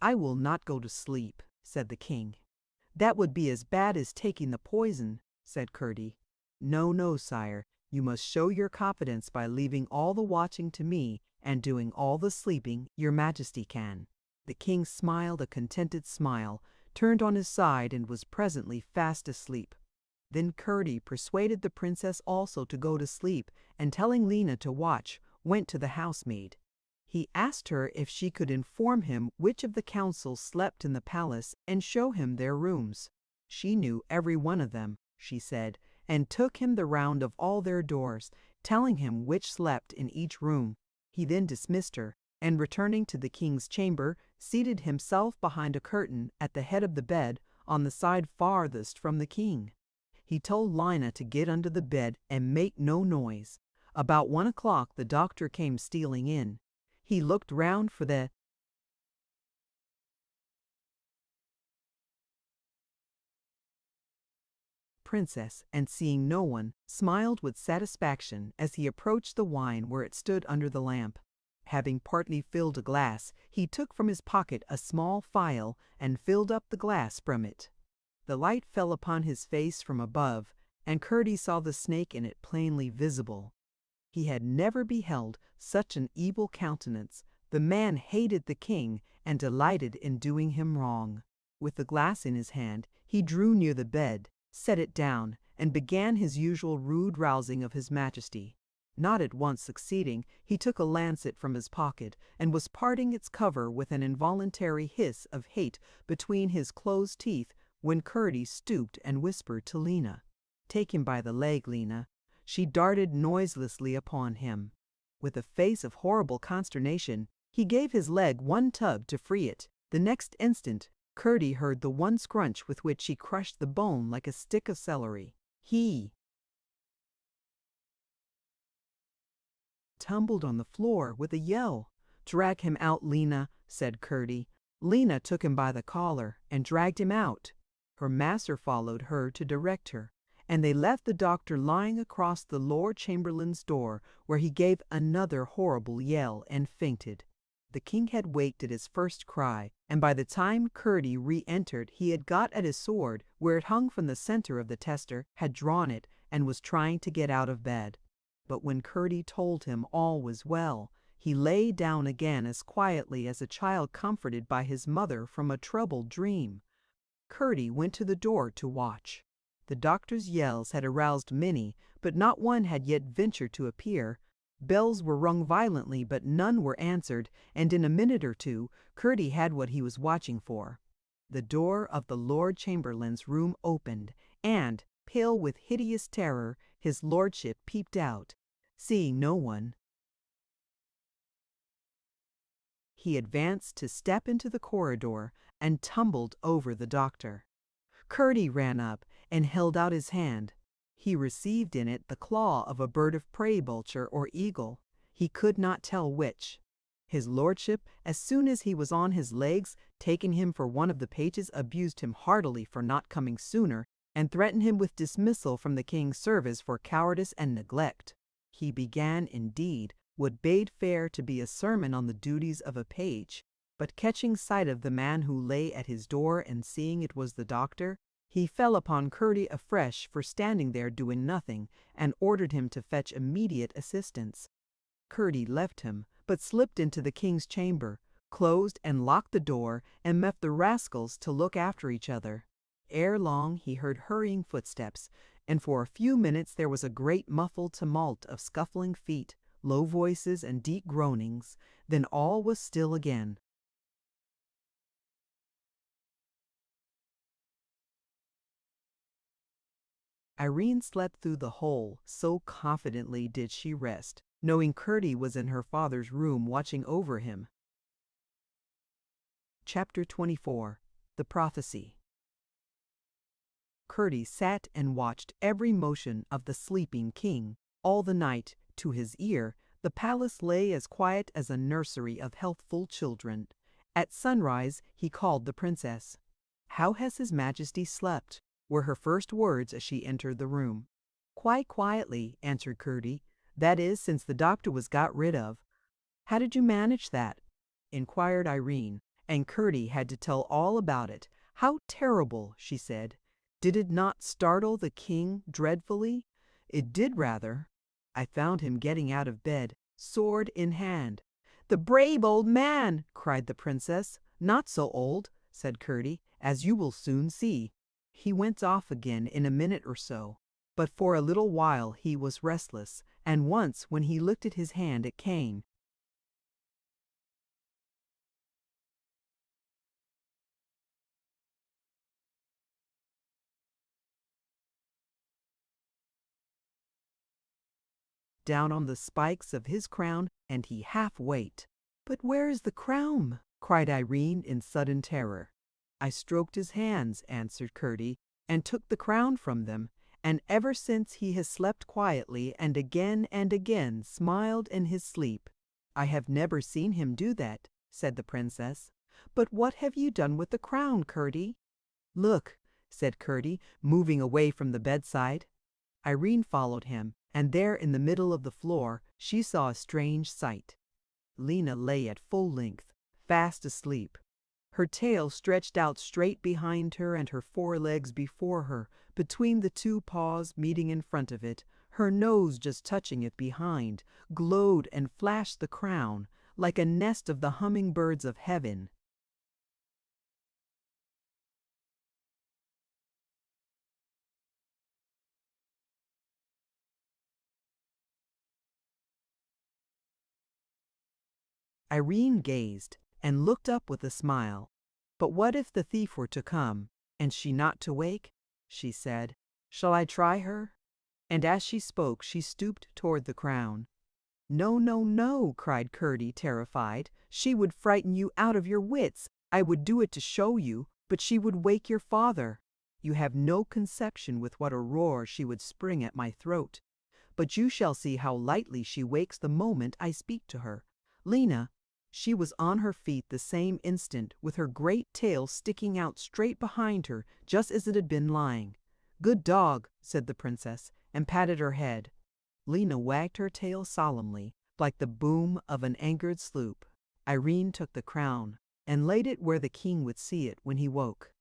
"I will not go to sleep," said the king. "That would be as bad as taking the poison," said Curdie. "No, no, sire, you must show your confidence by leaving all the watching to me and doing all the sleeping your majesty can." The king smiled a contented smile, turned on his side, and was presently fast asleep. Then Curdie persuaded the princess also to go to sleep, and telling Lena to watch, went to the housemaid. He asked her if she could inform him which of the council slept in the palace and show him their rooms. She knew every one of them, she said, and took him the round of all their doors, telling him which slept in each room. He then dismissed her, and returning to the king's chamber, seated himself behind a curtain at the head of the bed on the side farthest from the king. He told Lina to get under the bed and make no noise. About 1 o'clock the doctor came stealing in. He looked round for the princess, and seeing no one, smiled with satisfaction as he approached the wine where it stood under the lamp. Having partly filled a glass, he took from his pocket a small phial and filled up the glass from it. The light fell upon his face from above, and Curdie saw the snake in it plainly visible. He had never beheld such an evil countenance. The man hated the king and delighted in doing him wrong. With the glass in his hand, he drew near the bed, set it down, and began his usual rude rousing of his majesty. Not at once succeeding, he took a lancet from his pocket and was parting its cover with an involuntary hiss of hate between his closed teeth when Curdie stooped and whispered to Lena, "Take him by the leg, Lena." She darted noiselessly upon him. With a face of horrible consternation, he gave his leg one tug to free it. The next instant, Curdie heard the one scrunch with which she crushed the bone like a stick of celery. He tumbled on the floor with a yell. "Drag him out, Lena," said Curdie. Lena took him by the collar and dragged him out. Her master followed her to direct her, and they left the doctor lying across the Lord Chamberlain's door, where he gave another horrible yell and fainted. The king had waked at his first cry, and by the time Curdie re-entered he had got at his sword, where it hung from the center of the tester, had drawn it, and was trying to get out of bed. But when Curdie told him all was well, he lay down again as quietly as a child comforted by his mother from a troubled dream. Curdie went to the door to watch. The doctor's yells had aroused many, but not one had yet ventured to appear. Bells were rung violently, but none were answered, and in a minute or two Curdie had what he was watching for. The door of the Lord Chamberlain's room opened, and, pale with hideous terror, his lordship peeped out. Seeing no one, he advanced to step into the corridor and tumbled over the doctor. Curdie ran up and held out his hand. He received in it the claw of a bird of prey, vulture or eagle. He could not tell which. His lordship, as soon as he was on his legs, taking him for one of the pages, abused him heartily for not coming sooner, and threatened him with dismissal from the king's service for cowardice and neglect. He began, indeed, what bade fair to be a sermon on the duties of a page, but catching sight of the man who lay at his door and seeing it was the doctor, he fell upon Curdie afresh for standing there doing nothing, and ordered him to fetch immediate assistance. Curdie left him, but slipped into the king's chamber, closed and locked the door, and left the rascals to look after each other. Ere long he heard hurrying footsteps, and for a few minutes there was a great muffled tumult of scuffling feet, low voices, and deep groanings. Then all was still again. Irene slept through the whole, so confidently did she rest, knowing Curdie was in her father's room watching over him. Chapter 24. The Prophecy. Curdie sat and watched every motion of the sleeping king. All the night, to his ear, the palace lay as quiet as a nursery of healthful children. At sunrise he called the princess. "How has His Majesty slept?" were her first words as she entered the room. "Quite quietly," answered Curdie. "That is, since the doctor was got rid of." "How did you manage that?" inquired Irene, and Curdie had to tell all about it. "How terrible!" she said. "Did it not startle the king dreadfully?" "It did rather. I found him getting out of bed, sword in hand." "The brave old man!" cried the princess. "Not so old," said Curdie, "as you will soon see. He went off again in a minute or so, but for a little while he was restless, and once when he looked at his hand it came. Down on the spikes of his crown, and he half waked. "But where is the crown?" cried Irene in sudden terror. "I stroked his hands," answered Curdie, "and took the crown from them, and ever since he has slept quietly and again smiled in his sleep." "I have never seen him do that," said the princess. "But what have you done with the crown, Curdie?" "Look," said Curdie, moving away from the bedside. Irene followed him, and there in the middle of the floor she saw a strange sight. Lena lay at full length, fast asleep. Her tail stretched out straight behind her, and her forelegs before her, between the two paws meeting in front of it, her nose just touching it behind, glowed and flashed the crown, like a nest of the humming-birds of heaven. Irene gazed, and looked up with a smile. "But what if the thief were to come, and she not to wake?" she said. "Shall I try her?" And as she spoke, she stooped toward the crown. "No, no, no," cried Curdie, terrified. "She would frighten you out of your wits. I would do it to show you, but she would wake your father. You have no conception with what a roar she would spring at my throat. But you shall see how lightly she wakes the moment I speak to her. Lena," she was on her feet the same instant, with her great tail sticking out straight behind her, just as it had been lying. "Good dog," said the princess, and patted her head. Lena wagged her tail solemnly, like the boom of an anchored sloop. Irene took the crown and laid it where the king would see it when he woke.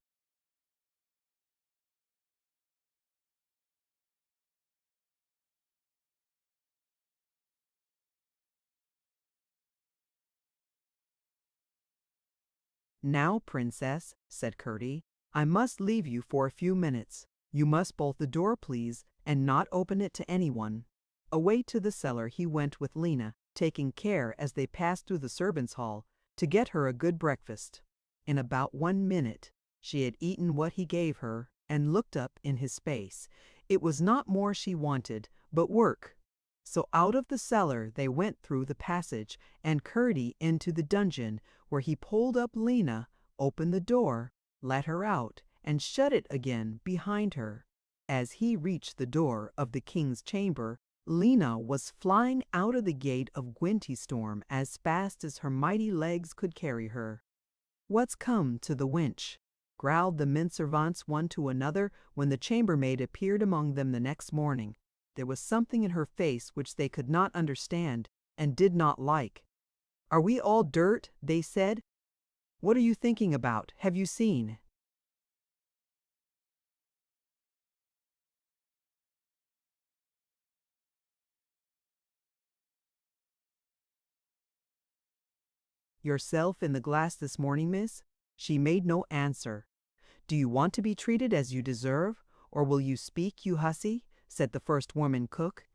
"Now, princess," said Curdie, "I must leave you for a few minutes. You must bolt the door, please, and not open it to anyone." Away to the cellar he went with Lena, taking care, as they passed through the servants' hall, to get her a good breakfast. In about 1 minute she had eaten what he gave her, and looked up in his face. It was not more she wanted, but work. So out of the cellar they went through the passage, and Curdie into the dungeon, where he pulled up Lena, opened the door, let her out, and shut it again behind her. As he reached the door of the king's chamber, Lena was flying out of the gate of Gwinty-storm as fast as her mighty legs could carry her. "What's come to the wench?" growled the men-servants one to another when the chambermaid appeared among them the next morning. There was something in her face which they could not understand, and did not like. "Are we all dirt?" they said. "What are you thinking about? Have you seen?" "Yourself in the glass this morning, miss?" She made no answer. "Do you want to be treated as you deserve, or will you speak, you hussy?" said the first woman cook.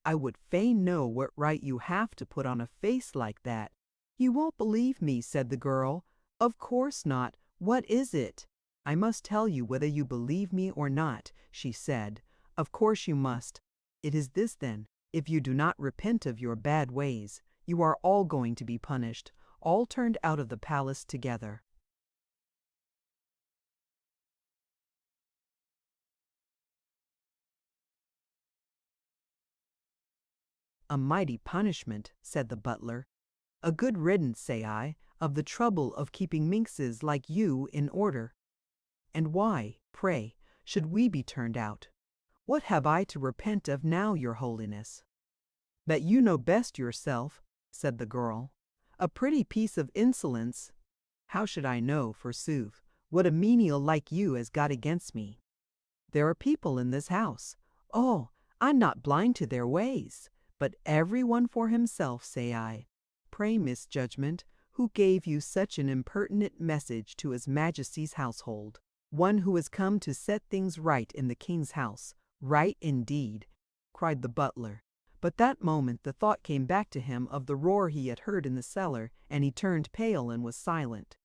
"I would fain know what right you have to put on a face like that." "You won't believe me," said the girl. "Of course not. What is it?" "I must tell you whether you believe me or not," she said. "Of course you must. It is this then: if you do not repent of your bad ways, you are all going to be punished, all turned out of the palace together." "A mighty punishment," said the butler. "A good riddance, say I, of the trouble of keeping minxes like you in order." "And why, pray, should we be turned out? What have I to repent of now, your holiness?" "That you know best yourself," said the girl. "A pretty piece of insolence." "How should I know, forsooth, what a menial like you has got against me? There are people in this house. Oh, I'm not blind to their ways. But every one for himself, say I. Pray, Miss Judgment, who gave you such an impertinent message to His Majesty's household? One who has come to set things right in the king's house. Right indeed," cried the butler. But that moment the thought came back to him of the roar he had heard in the cellar, and he turned pale and was silent.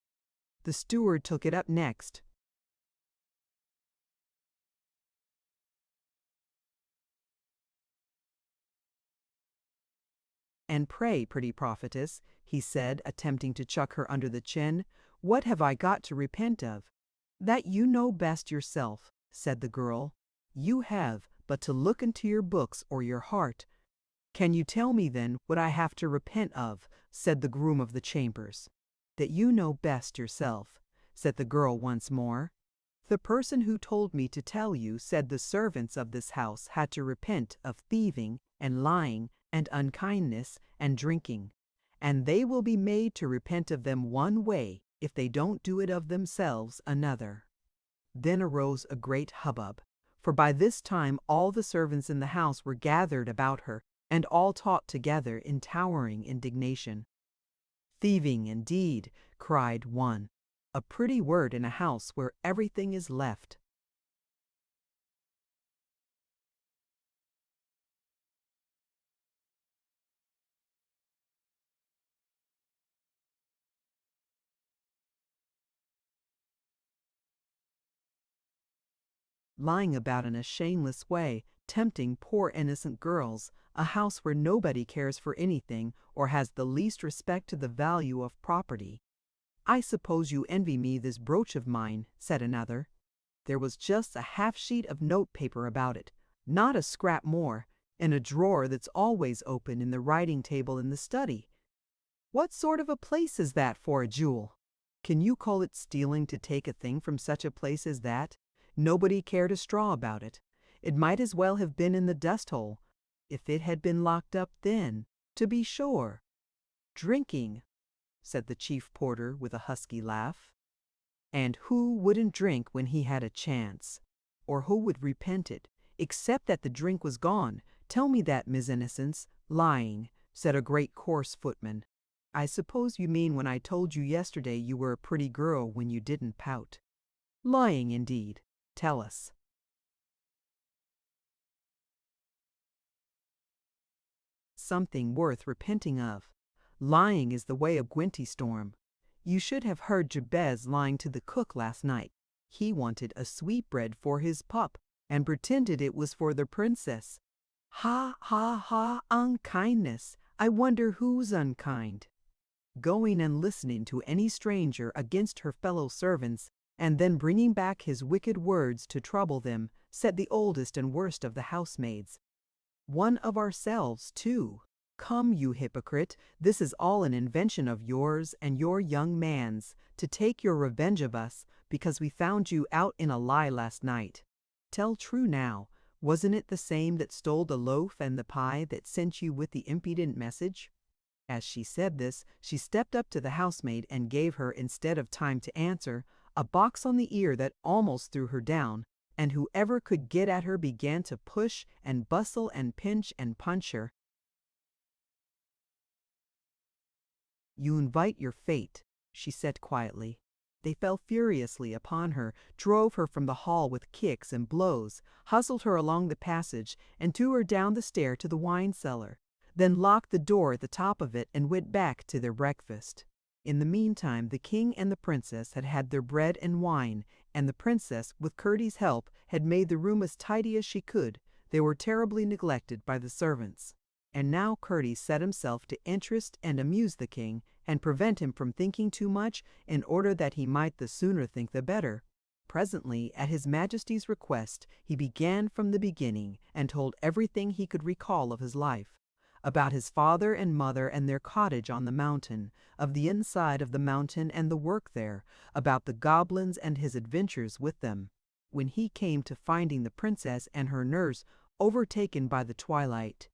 The steward took it up next. "And pray, pretty prophetess," he said, attempting to chuck her under the chin, "what have I got to repent of?" "That you know best yourself," said the girl. "You have but to look into your books or your heart." "Can you tell me then what I have to repent of?" said the groom of the chambers. "That you know best yourself," said the girl once more. "The person who told me to tell you said the servants of this house had to repent of thieving and lying and unkindness and drinking, and they will be made to repent of them one way if they don't do it of themselves another." Then arose a great hubbub, for by this time all the servants in the house were gathered about her, and all talked together in towering indignation. "Thieving, indeed!" cried one. "A pretty word in a house where everything is left." lying about in a shameless way, tempting poor innocent girls, a house where nobody cares for anything or has the least respect to the value of property. I suppose you envy me this brooch of mine, said another. There was just a half-sheet of notepaper about it, not a scrap more, in a drawer that's always open in the writing table in the study. What sort of a place is that for a jewel? Can you call it stealing to take a thing from such a place as that? Nobody cared a straw about it. It might as well have been in the dust hole. If it had been locked up then, to be sure. Drinking, said the chief porter with a husky laugh. And who wouldn't drink when he had a chance? Or who would repent it, except that the drink was gone? Tell me that, Miss Innocence. Lying, said a great coarse footman. I suppose you mean when I told you yesterday you were a pretty girl when you didn't pout. Lying indeed. Tell us. Something worth repenting of. Lying is the way of Gwinty Storm. You should have heard Jabez lying to the cook last night. He wanted a sweetbread for his pup, and pretended it was for the princess. Ha, ha, ha, unkindness! I wonder who's unkind. Going and listening to any stranger against her fellow servants, and then bringing back his wicked words to trouble them, said the oldest and worst of the housemaids. One of ourselves, too. Come, you hypocrite, this is all an invention of yours and your young man's, to take your revenge of us, because we found you out in a lie last night. Tell true now, wasn't it the same that stole the loaf and the pie that sent you with the impudent message? As she said this, she stepped up to the housemaid and gave her, instead of time to answer, a box on the ear that almost threw her down, and whoever could get at her began to push and bustle and pinch and punch her. You invite your fate, she said quietly. They fell furiously upon her, drove her from the hall with kicks and blows, hustled her along the passage, and threw her down the stair to the wine cellar, then locked the door at the top of it and went back to their breakfast. In the meantime, the king and the princess had had their bread and wine, and the princess, with Curdie's help, had made the room as tidy as she could. They were terribly neglected by the servants. And now Curdie set himself to interest and amuse the king, and prevent him from thinking too much, in order that he might the sooner think the better. Presently, at his Majesty's request, he began from the beginning, and told everything he could recall of his life. About his father and mother and their cottage on the mountain, of the inside of the mountain and the work there, about the goblins and his adventures with them. When he came to finding the princess and her nurse overtaken by the twilight,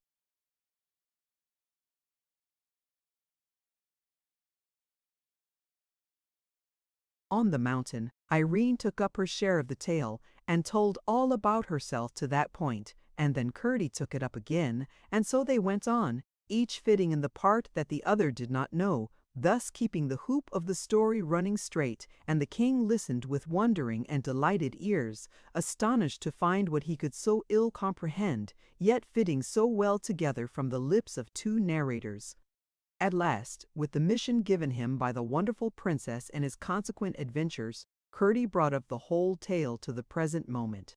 on the mountain, Irene took up her share of the tale and told all about herself to that point, and then Curdie took it up again, and so they went on, each fitting in the part that the other did not know, thus keeping the hoop of the story running straight, and the king listened with wondering and delighted ears, astonished to find what he could so ill comprehend, yet fitting so well together from the lips of two narrators. At last, with the mission given him by the wonderful princess and his consequent adventures, Curdie brought up the whole tale to the present moment.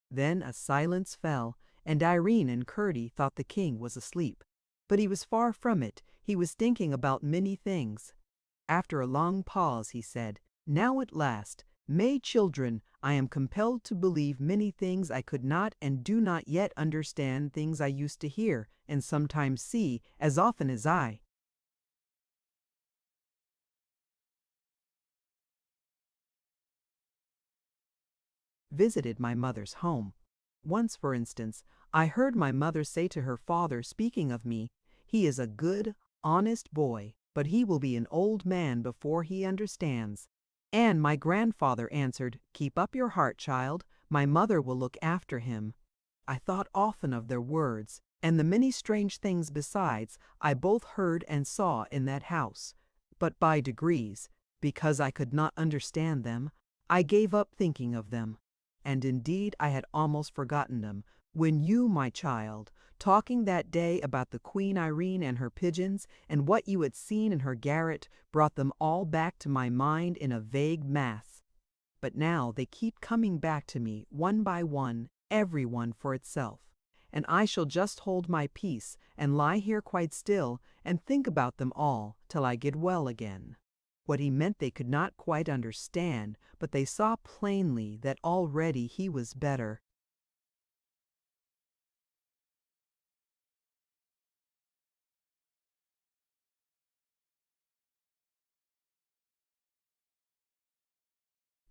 Then a silence fell, and Irene and Curdie thought the king was asleep. But he was far from it. He was thinking about many things. After a long pause, he said, "Now at last, may children, I am compelled to believe many things I could not and do not yet understand, things I used to hear and sometimes see as often as I visited my mother's home. Once, for instance, I heard my mother say to her father, speaking of me, 'He is a good, honest boy, but he will be an old man before he understands.' And my grandfather answered, 'Keep up your heart, child, my mother will look after him.' I thought often of their words, and the many strange things besides I both heard and saw in that house. But by degrees, because I could not understand them, I gave up thinking of them. And indeed I had almost forgotten them, when you, my child, talking that day about the Queen Irene and her pigeons, and what you had seen in her garret, brought them all back to my mind in a vague mass. but now they keep coming back to me one by one, every one for itself. And I shall just hold my peace and lie here quite still and think about them all till I get well again." What he meant they could not quite understand, but they saw plainly that already he was better.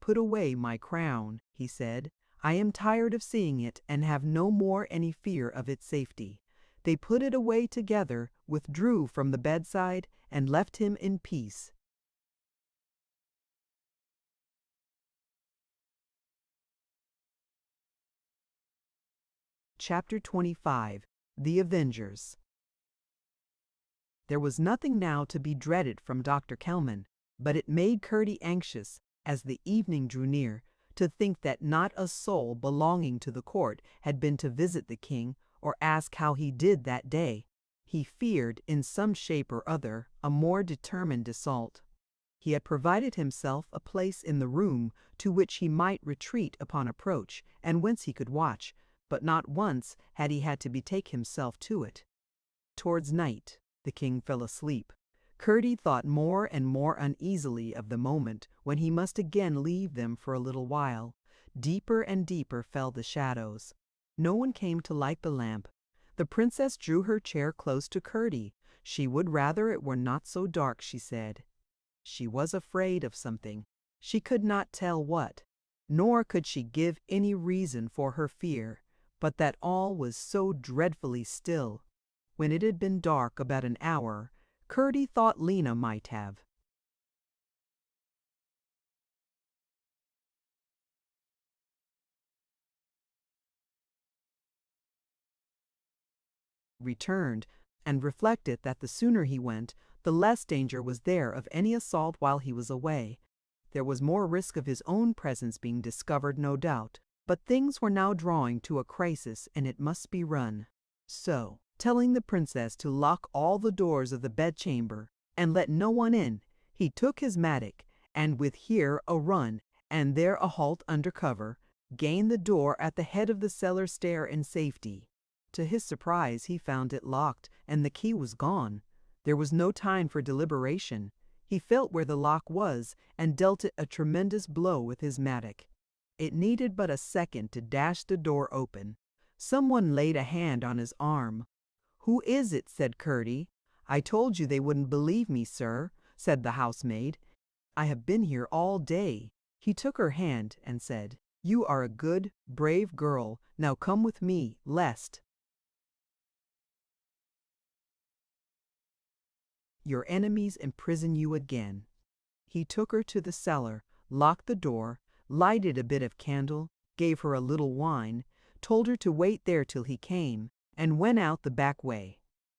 "Put away my crown," he said. "I am tired of seeing it and have no more any fear of its safety." They put it away together, withdrew from the bedside, and left him in peace. Chapter 25. The Avengers. There was nothing now to be dreaded from Dr. Kelman, but it made Curdie anxious, as the evening drew near, to think that not a soul belonging to the court had been to visit the king or ask how he did that day. He feared, in some shape or other, a more determined assault. He had provided himself a place in the room to which he might retreat upon approach, and whence he could watch, but not once had he had to betake himself to it. Towards night the king fell asleep. Curdie thought more and more uneasily of the moment when he must again leave them for a little while. Deeper and deeper fell the shadows. No one came to light the lamp. The princess drew her chair close to Curdie. She would rather it were not so dark, she said. She was afraid of something. She could not tell what, nor could she give any reason for her fear, but that all was so dreadfully still. When it had been dark about an hour, Curdie thought Lena might have returned, and reflected that the sooner he went, the less danger was there of any assault while he was away. There was more risk of his own presence being discovered, no doubt, but things were now drawing to a crisis and it must be run. So, telling the princess to lock all the doors of the bedchamber and let no one in, he took his mattock, and with here a run and there a halt under cover, gained the door at the head of the cellar stair in safety. To his surprise he found it locked, and the key was gone. There was no time for deliberation. He felt where the lock was, and dealt it a tremendous blow with his mattock. It needed but a second to dash the door open. Someone laid a hand on his arm. "Who is it?" said Curdie. "I told you they wouldn't believe me, sir," said the housemaid. "I have been here all day." He took her hand and said, "You are a good, brave girl. Now come with me, lest your enemies imprison you again." He took her to the cellar, locked the door, lighted a bit of candle, gave her a little wine, told her to wait there till he came, and went out the back way.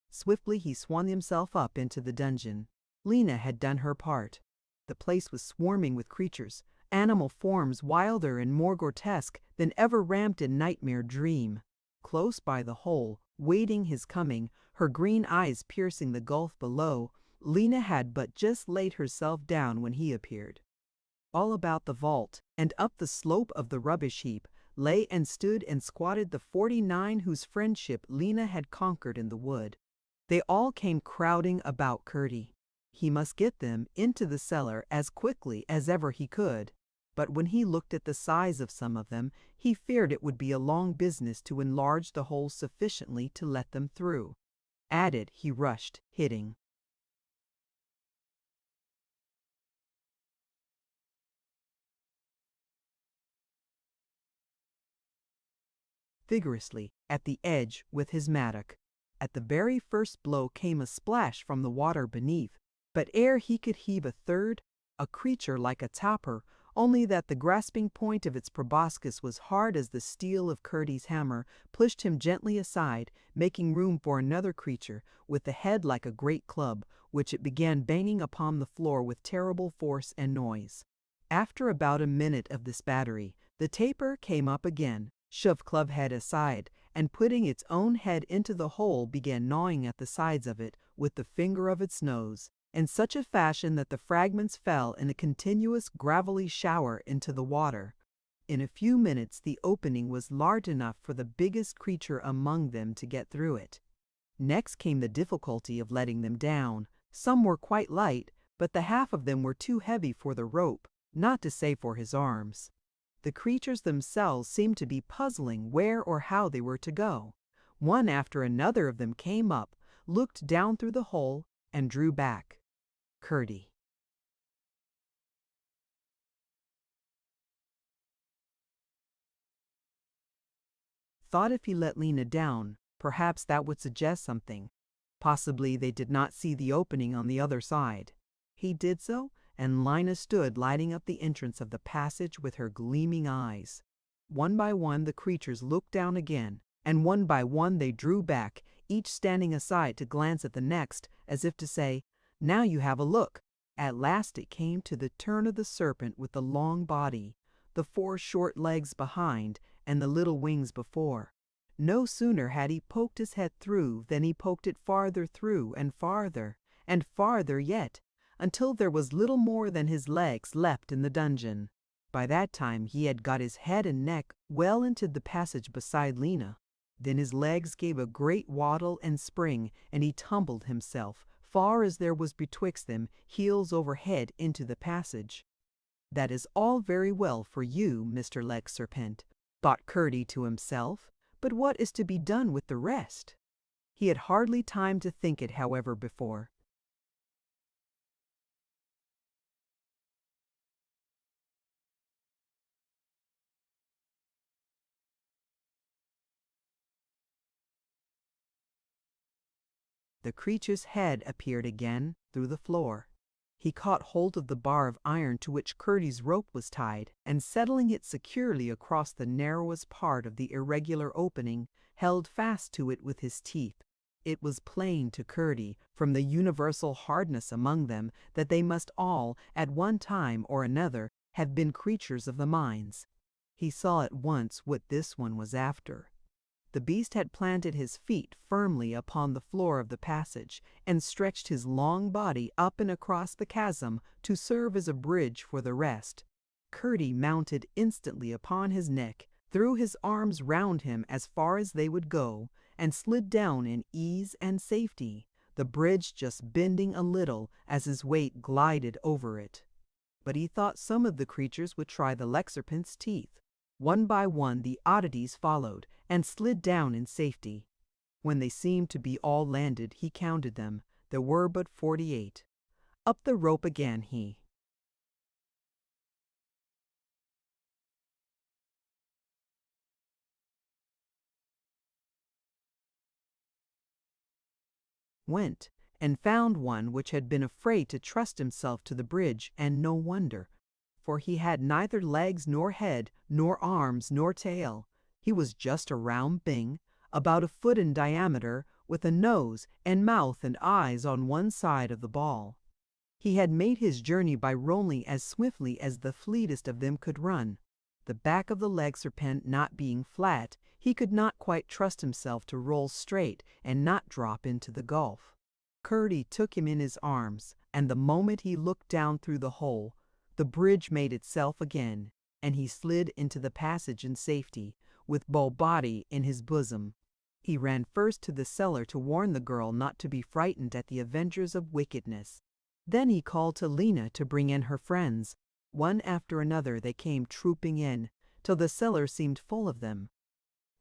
Swiftly he swung himself up into the dungeon. Lena had done her part. The place was swarming with creatures, animal forms wilder and more grotesque than ever ramped in nightmare dream. Close by the hole, waiting his coming, her green eyes piercing the gulf below, Lena had but just laid herself down when he appeared. All about the vault, and up the slope of the rubbish heap, lay and stood and squatted the 49 whose friendship Lena had conquered in the wood. They all came crowding about Curdie. He must get them into the cellar as quickly as ever he could. But when he looked at the size of some of them, he feared it would be a long business to enlarge the hole sufficiently to let them through. At it he rushed, hitting vigorously at the edge with his mattock. At the very first blow came a splash from the water beneath, but ere he could heave a third, a creature like a tapir, only that the grasping point of its proboscis was hard as the steel of Curdie's hammer, pushed him gently aside, making room for another creature with a head like a great club, which it began banging upon the floor with terrible force and noise. After about a minute of this battery, the tapir came up again, shoved Clubhead aside, and putting its own head into the hole began gnawing at the sides of it with the finger of its nose. in such a fashion that the fragments fell in a continuous gravelly shower into the water. In a few minutes the opening was large enough for the biggest creature among them to get through it. Next came the difficulty of letting them down. Some were quite light, but the half of them were too heavy for the rope, not to say for his arms. The creatures themselves seemed to be puzzling where or how they were to go. One after another of them came up, looked down through the hole, and drew back. Curdie. Thought if he let Lena down, perhaps that would suggest something. Possibly they did not see the opening on the other side. He did so, and Lena stood lighting up the entrance of the passage with her gleaming eyes. One by one the creatures looked down again, and one by one they drew back, each standing aside to glance at the next, as if to say, "Now you have a look." At last it came to the turn of the serpent with the long body, the 4 short legs behind, and the little wings before. No sooner had he poked his head through than he poked it farther through and farther yet, until there was little more than his legs left in the dungeon. By that time he had got his head and neck well into the passage beside Lena. Then his legs gave a great waddle and spring, and he tumbled himself, far as there was betwixt them, heels over head into the passage. "That is all very well for you, Mr. Leg Serpent," thought Curdie to himself, "but what is to be done with the rest?" He had hardly time to think it, however, before the creature's head appeared again through the floor. He caught hold of the bar of iron to which Curdie's rope was tied, and settling it securely across the narrowest part of the irregular opening, held fast to it with his teeth. It was plain to Curdie, from the universal hardness among them, that they must all, at one time or another, have been creatures of the mines. He saw at once what this one was after. The beast had planted his feet firmly upon the floor of the passage, and stretched his long body up and across the chasm to serve as a bridge for the rest. Curdie mounted instantly upon his neck, threw his arms round him as far as they would go, and slid down in ease and safety, the bridge just bending a little as his weight glided over it. But he thought some of the creatures would try the Leg Serpent's teeth. One by one the oddities followed, and slid down in safety. When they seemed to be all landed, he counted them. There were but 48. Up the rope again he went, and found one which had been afraid to trust himself to the bridge, and no wonder, for he had neither legs nor head, nor arms nor tail. He was just a round thing, about a foot in diameter, with a nose and mouth and eyes on one side of the ball. He had made his journey by rolling as swiftly as the fleetest of them could run. The back of the Leg Serpent not being flat, he could not quite trust himself to roll straight and not drop into the gulf. Curdie took him in his arms, and the moment he looked down through the hole, the bridge made itself again, and he slid into the passage in safety, with both body in his bosom. He ran first to the cellar to warn the girl not to be frightened at the avengers of wickedness. Then he called to Lena to bring in her friends. One after another they came trooping in, till the cellar seemed full of them.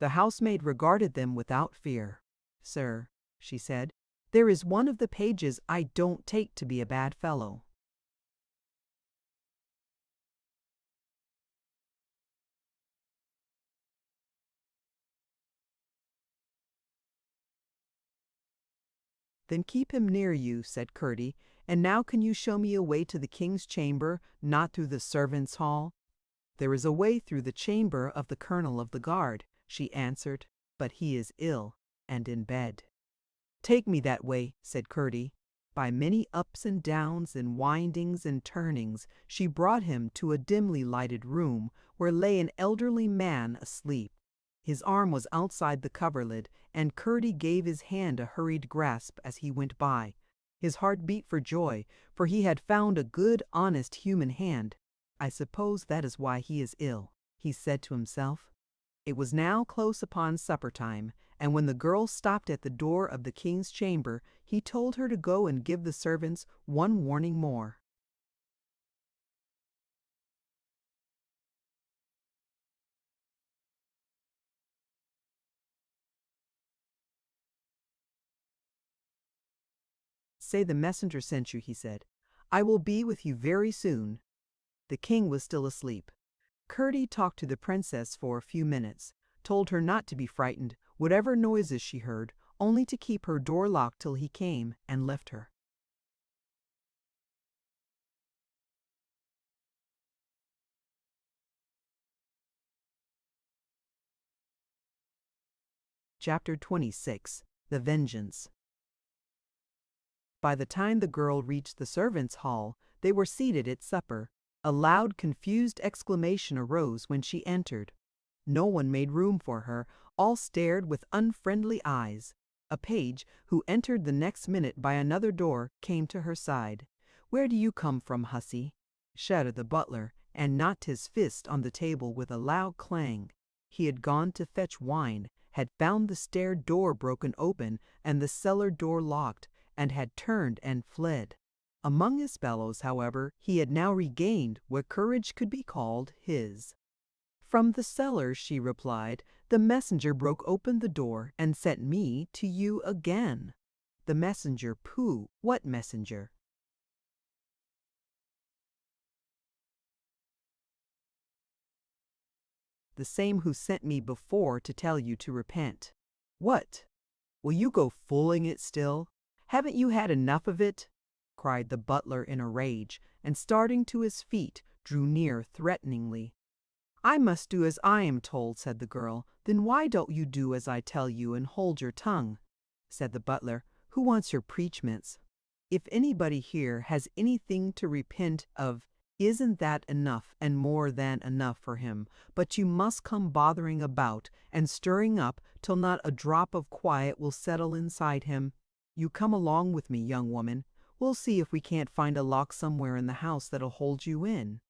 The housemaid regarded them without fear. "Sir," she said, "there is one of the pages I don't take to be a bad fellow." "Then keep him near you," said Curdie. "And now can you show me a way to the king's chamber, not through the servants' hall?" "There is a way through the chamber of the colonel of the guard," she answered, "but he is ill, and in bed." "Take me that way," said Curdie. By many ups and downs and windings and turnings she brought him to a dimly lighted room where lay an elderly man asleep. His arm was outside the coverlid, and Curdie gave his hand a hurried grasp as he went by. His heart beat for joy, for he had found a good, honest human hand. "I suppose that is why he is ill," he said to himself. It was now close upon supper time, and when the girl stopped at the door of the king's chamber, he told her to go and give the servants one warning more. "Say the messenger sent you," he said. "I will be with you very soon." The king was still asleep. Curdie talked to the princess for a few minutes, told her not to be frightened, whatever noises she heard, only to keep her door locked till he came, and left her. Chapter 26. The Vengeance. By the time the girl reached the servants' hall, they were seated at supper. A loud, confused exclamation arose when she entered. No one made room for her, all stared with unfriendly eyes. A page, who entered the next minute by another door, came to her side. "Where do you come from, hussy?" shouted the butler, and knocked his fist on the table with a loud clang. He had gone to fetch wine, had found the stair door broken open and the cellar door locked, and had turned and fled. Among his fellows, however, he had now regained what courage could be called his. "From the cellar," she replied. "The messenger broke open the door and sent me to you again." "The messenger? Pooh! What messenger?" "The same who sent me before to tell you to repent." "What? Will you go fooling it still? Haven't you had enough of it?" cried the butler in a rage, and starting to his feet, drew near threateningly. "I must do as I am told," said the girl. "Then why don't you do as I tell you and hold your tongue?" said the butler. "Who wants your preachments? If anybody here has anything to repent of, isn't that enough and more than enough for him? But you must come bothering about and stirring up till not a drop of quiet will settle inside him. You come along with me, young woman. We'll see if we can't find a lock somewhere in the house that'll hold you in."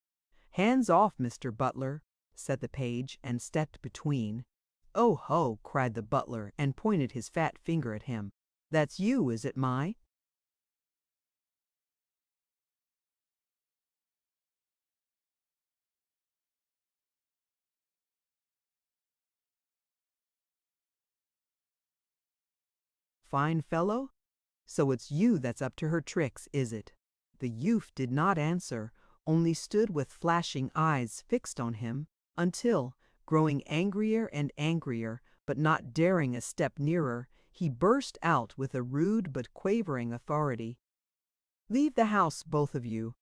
"Hands off, Mr. Butler," said the page, and stepped between. "Oh ho!" cried the butler, and pointed his fat finger at him. "That's you, is it, my?" "Fine fellow? So it's you that's up to her tricks, is it?" The youth did not answer, only stood with flashing eyes fixed on him, until, growing angrier and angrier, but not daring a step nearer, he burst out with a rude but quavering authority. "Leave the house, both of you.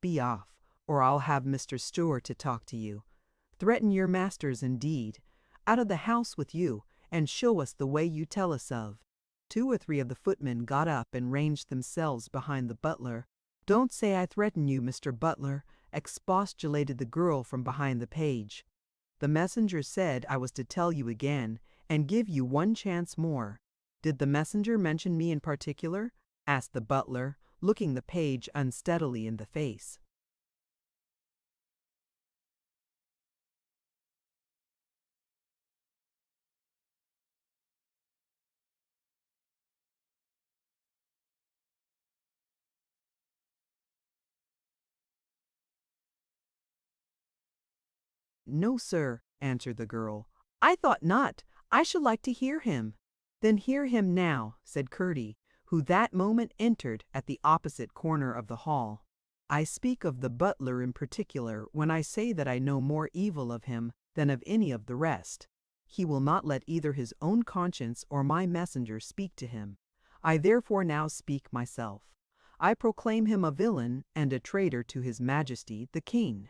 Be off, or I'll have Mr. Stewart to talk to you. Threaten your masters, indeed. Out of the house with you, and show us the way you tell us of." Two or three of the footmen got up and ranged themselves behind the butler. "Don't say I threaten you, Mr. Butler," expostulated the girl from behind the page. "The messenger said I was to tell you again, and give you one chance more." "Did the messenger mention me in particular?" asked the butler, looking the page unsteadily in the face. "No, sir," answered the girl. "I thought not. I should like to hear him." "Then hear him now," said Curdie, who that moment entered at the opposite corner of the hall. "I speak of the butler in particular when I say that I know more evil of him than of any of the rest. He will not let either his own conscience or my messenger speak to him. I therefore now speak myself. I proclaim him a villain and a traitor to his Majesty the King.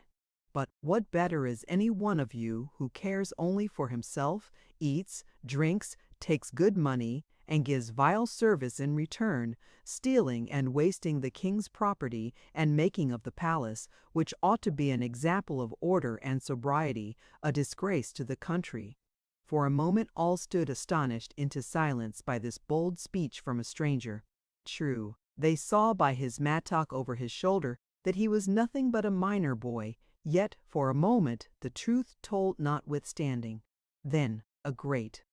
But what better is any one of you who cares only for himself, eats, drinks, takes good money, and gives vile service in return, stealing and wasting the king's property and making of the palace, which ought to be an example of order and sobriety, a disgrace to the country?" For a moment all stood astonished into silence by this bold speech from a stranger. True, They saw by his mattock over his shoulder that he was nothing but a miner boy, yet for a moment the truth told notwithstanding. Then a great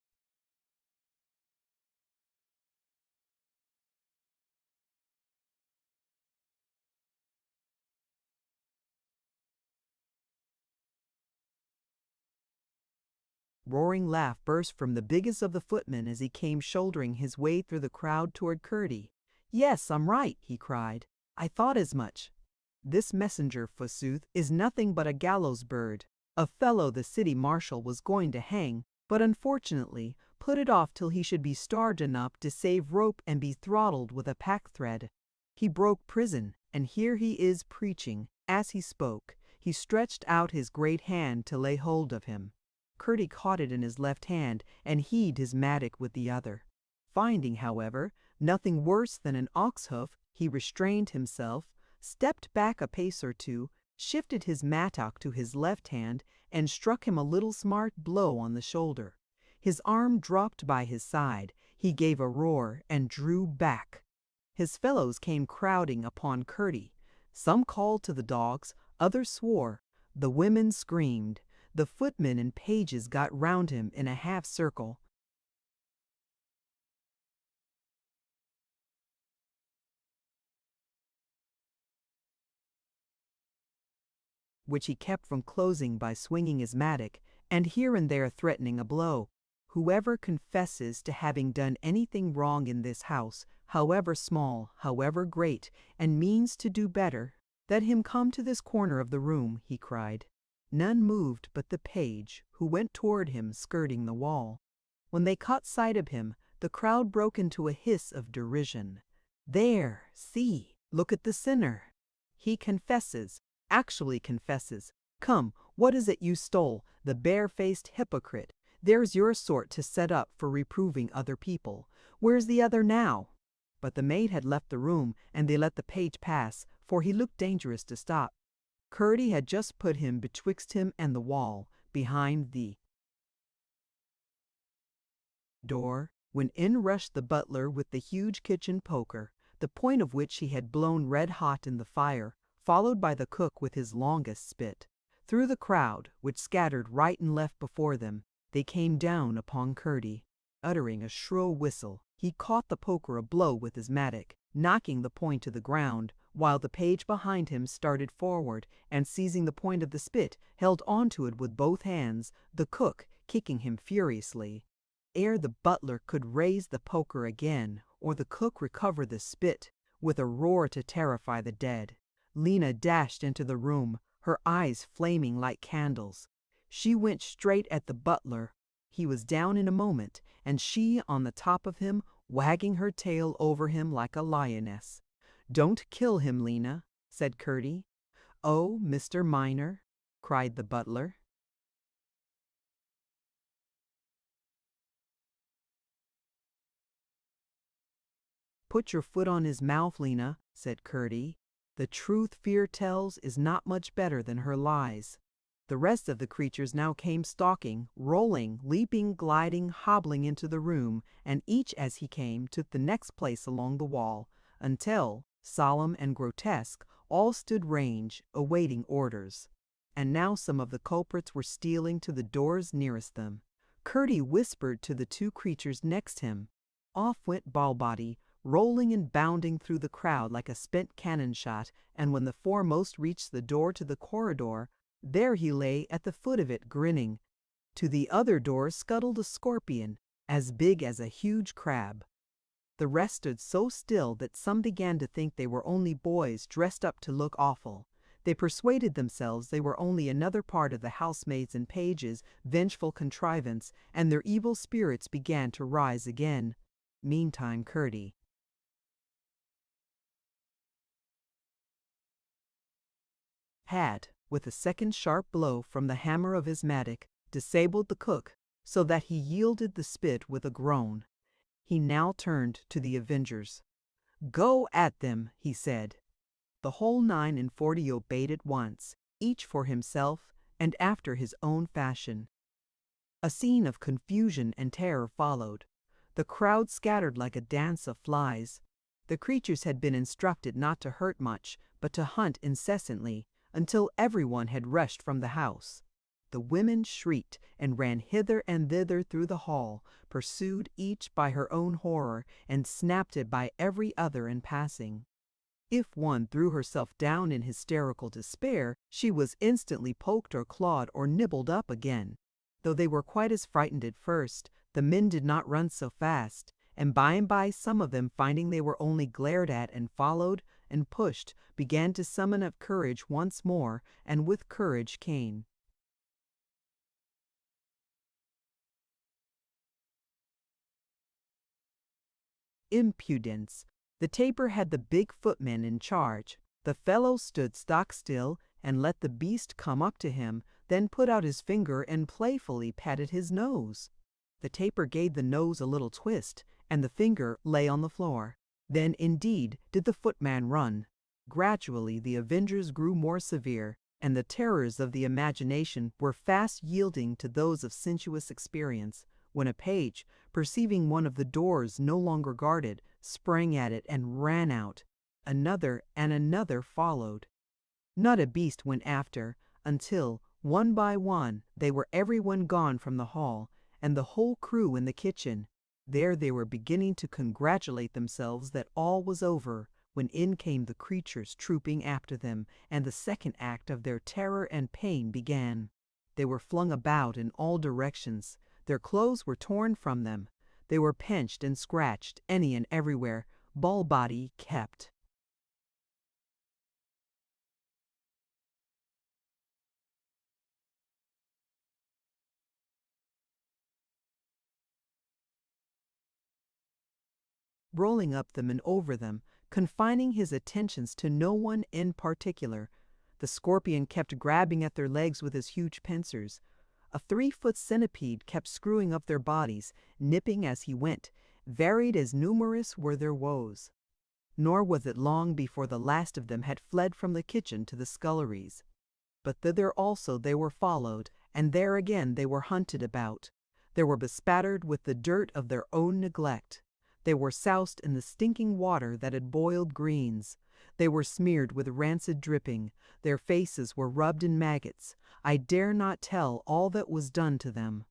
roaring laugh burst from the biggest of the footmen as he came shouldering his way through the crowd toward Curdie. "Yes, I'm right," he cried. "I thought as much. This messenger, forsooth, is nothing but a gallows bird, a fellow the city marshal was going to hang, but unfortunately put it off till he should be starved enough to save rope and be throttled with a pack-thread. He broke prison, and here he is preaching." As he spoke, he stretched out his great hand to lay hold of him. Curdie caught it in his left hand and heaved his mattock with the other. Finding, however, nothing worse than an ox-hoof, he restrained himself, stepped back a pace or two, shifted his mattock to his left hand, and struck him a little smart blow on the shoulder. His arm dropped by his side. He gave a roar and drew back. His fellows came crowding upon Curdie. Some called to the dogs, others swore. The women screamed. The footmen and pages got round him in a half-circle, which he kept from closing by swinging his mattock, and here and there threatening a blow. "Whoever confesses to having done anything wrong in this house, however small, however great, and means to do better, let him come to this corner of the room," he cried. None moved but the page, who went toward him skirting the wall. When they caught sight of him, the crowd broke into a hiss of derision. "There, see, look at the sinner. He confesses, actually confesses. Come, what is it you stole, the bare-faced hypocrite? There's your sort to set up for reproving other people. Where's the other now?" But the maid had left the room, and they let the page pass, for he looked dangerous to stop. Curdie had just put him betwixt him and the wall, behind the door, when in rushed the butler with the huge kitchen poker, the point of which he had blown red-hot in the fire, followed by the cook with his longest spit. Through the crowd, which scattered right and left before them, they came down upon Curdie. Uttering a shrill whistle, he caught the poker a blow with his mattock, knocking the point to the ground, while the page behind him started forward, and seizing the point of the spit, held on to it with both hands, the cook kicking him furiously. Ere the butler could raise the poker again, or the cook recover the spit, with a roar to terrify the dead, Lena dashed into the room, her eyes flaming like candles. She went straight at the butler. He was down in a moment, and she on the top of him, wagging her tail over him like a lioness. "Don't kill him, Lena," said Curdie. "Oh, Mr. Miner," cried the butler. "Put your foot on his mouth, Lena," said Curdie. "The truth fear tells is not much better than her lies." The rest of the creatures now came stalking, rolling, leaping, gliding, hobbling into the room, and each as he came took the next place along the wall, until, solemn and grotesque, all stood range, awaiting orders. And now some of the culprits were stealing to the doors nearest them. Curdie whispered to the two creatures next him. Off went Ballbody, rolling and bounding through the crowd like a spent cannon shot, and when the foremost reached the door to the corridor, there he lay at the foot of it grinning. To the other door scuttled a scorpion, as big as a huge crab. The rest stood so still that some began to think they were only boys dressed up to look awful. They persuaded themselves they were only another part of the housemaids' and pages' vengeful contrivance, and their evil spirits began to rise again. Meantime Curdie had, with a second sharp blow from the hammer of his mattock, disabled the cook, so that he yielded the spit with a groan. He now turned to the avengers. "Go at them," he said. The whole 49 obeyed at once, each for himself and after his own fashion. A scene of confusion and terror followed. The crowd scattered like a dance of flies. The creatures had been instructed not to hurt much, but to hunt incessantly, until everyone had rushed from the house. The women shrieked and ran hither and thither through the hall, pursued each by her own horror, and snapped it by every other in passing. If one threw herself down in hysterical despair, she was instantly poked or clawed or nibbled up again. Though they were quite as frightened at first, the men did not run so fast, and by some of them, finding they were only glared at and followed and pushed, began to summon up courage once more, and with courage came impudence. The taper had the big footman in charge. The fellow stood stock still and let the beast come up to him, then put out his finger and playfully patted his nose. The taper gave the nose a little twist, and the finger lay on the floor. Then indeed did the footman run. Gradually the avengers grew more severe, and the terrors of the imagination were fast yielding to those of sensuous experience, when a page, perceiving one of the doors no longer guarded, sprang at it and ran out. Another and another followed. Not a beast went after, until, one by one, they were everyone gone from the hall, and the whole crew in the kitchen. There they were beginning to congratulate themselves that all was over, when in came the creatures trooping after them, and the second act of their terror and pain began. They were flung about in all directions. Their clothes were torn from them. They were pinched and scratched any and everywhere. Ball body kept. Rolling up them and over them, confining his attentions to no one in particular. The scorpion kept grabbing at their legs with his huge pincers. A 3-foot centipede kept screwing up their bodies, nipping as he went. Varied as numerous were their woes. Nor was it long before the last of them had fled from the kitchen to the sculleries. But thither also they were followed, and there again they were hunted about. They were bespattered with the dirt of their own neglect. They were soused in the stinking water that had boiled greens. They were smeared with rancid dripping. Their faces were rubbed in maggots. I dare not tell all that was done to them.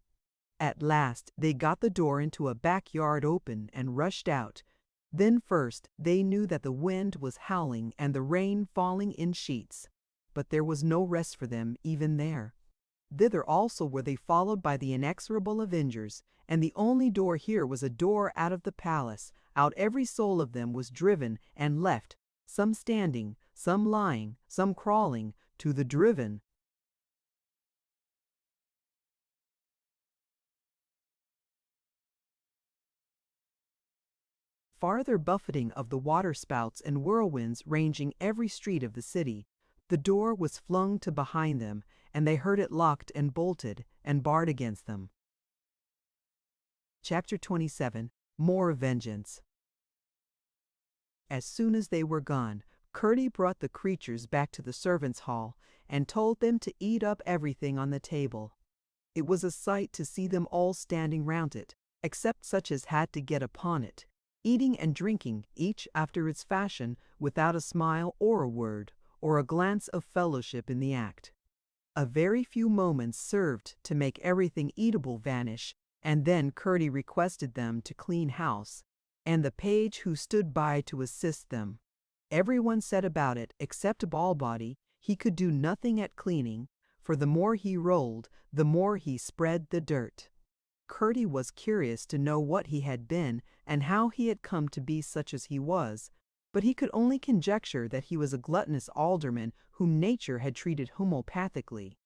At last they got the door into a backyard open and rushed out. Then first they knew that the wind was howling and the rain falling in sheets. But there was no rest for them even there. Thither also were they followed by the inexorable avengers, and the only door here was a door out of the palace. Out every soul of them was driven and left, some standing, some lying, some crawling, to the driven. Farther buffeting of the waterspouts and whirlwinds ranging every street of the city. The door was flung to behind them, and they heard it locked and bolted and barred against them. Chapter 27. More Vengeance. As soon as they were gone, Curdie brought the creatures back to the servants' hall, and told them to eat up everything on the table. It was a sight to see them all standing round it, except such as had to get upon it, eating and drinking, each after its fashion, without a smile or a word, or a glance of fellowship in the act. A very few moments served to make everything eatable vanish, and then Curdie requested them to clean house, and the page who stood by to assist them. Everyone set about it except Ballbody. He could do nothing at cleaning, for the more he rolled, the more he spread the dirt. Curdie was curious to know what he had been, and how he had come to be such as he was, but he could only conjecture that he was a gluttonous alderman whom nature had treated homopathically.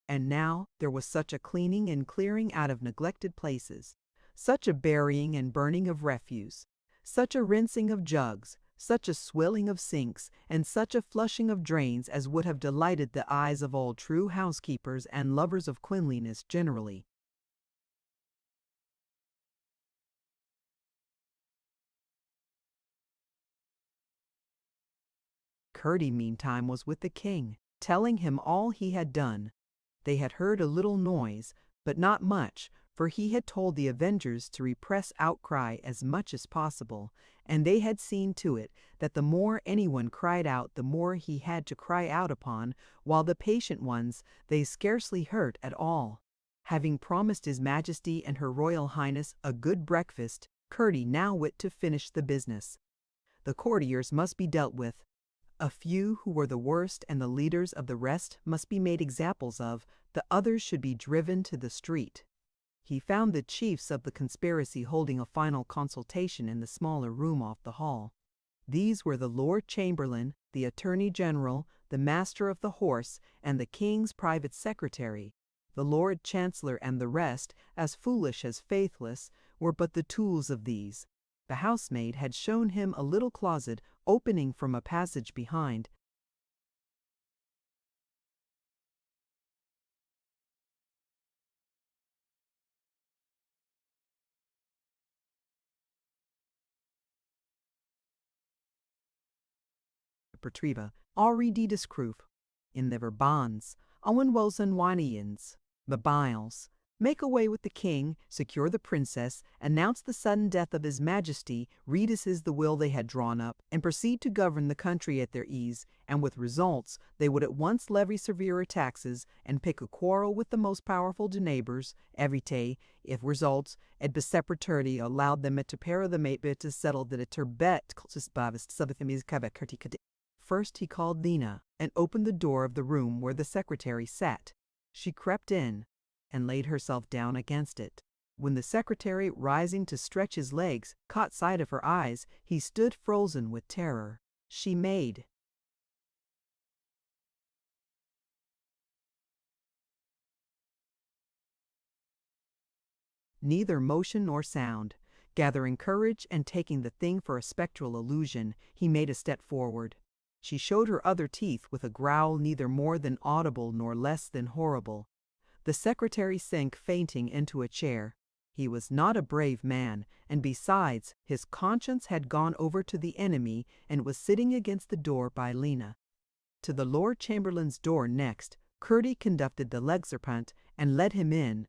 And now there was such a cleaning and clearing out of neglected places, such a burying and burning of refuse, such a rinsing of jugs, such a swilling of sinks, and such a flushing of drains as would have delighted the eyes of all true housekeepers and lovers of cleanliness generally. Curdie meantime was with the king, telling him all he had done. They had heard a little noise, but not much, for he had told the avengers to repress outcry as much as possible, and they had seen to it that the more anyone cried out, the more he had to cry out upon, while the patient ones they scarcely hurt at all. Having promised His Majesty and Her Royal Highness a good breakfast, Curdie now went to finish the business. The courtiers must be dealt with. A few who were the worst and the leaders of the rest must be made examples of, the others should be driven to the street. He found the chiefs of the conspiracy holding a final consultation in the smaller room off the hall. These were the Lord Chamberlain, the Attorney General, the Master of the Horse, and the King's private secretary. The Lord Chancellor and the rest, as foolish as faithless, were but the tools of these. The housemaid had shown him a little closet opening from a passage behind. Pertriva, already discroof, in the verbans, awen wosen wanians, the biles. Make away with the king, secure the princess, announce the sudden death of His Majesty, read as is the will they had drawn up, and proceed to govern the country at their ease, and with results they would at once levy severer taxes, and pick a quarrel with the most powerful de neighbors, evite, if results, et beseperturdi allowed them to para the mate to settle that a turbet First he called Lena, and opened the door of the room where the secretary sat. She crept in, and laid herself down against it. When the secretary, rising to stretch his legs, caught sight of her eyes, he stood frozen with terror. She made neither motion nor sound. Gathering courage and taking the thing for a spectral illusion, he made a step forward. She showed her other teeth with a growl neither more than audible nor less than horrible. The secretary sank fainting into a chair. He was not a brave man, and besides, his conscience had gone over to the enemy and was sitting against the door by Lena. To the Lord Chamberlain's door next, Curdie conducted the Legserpent and led him in.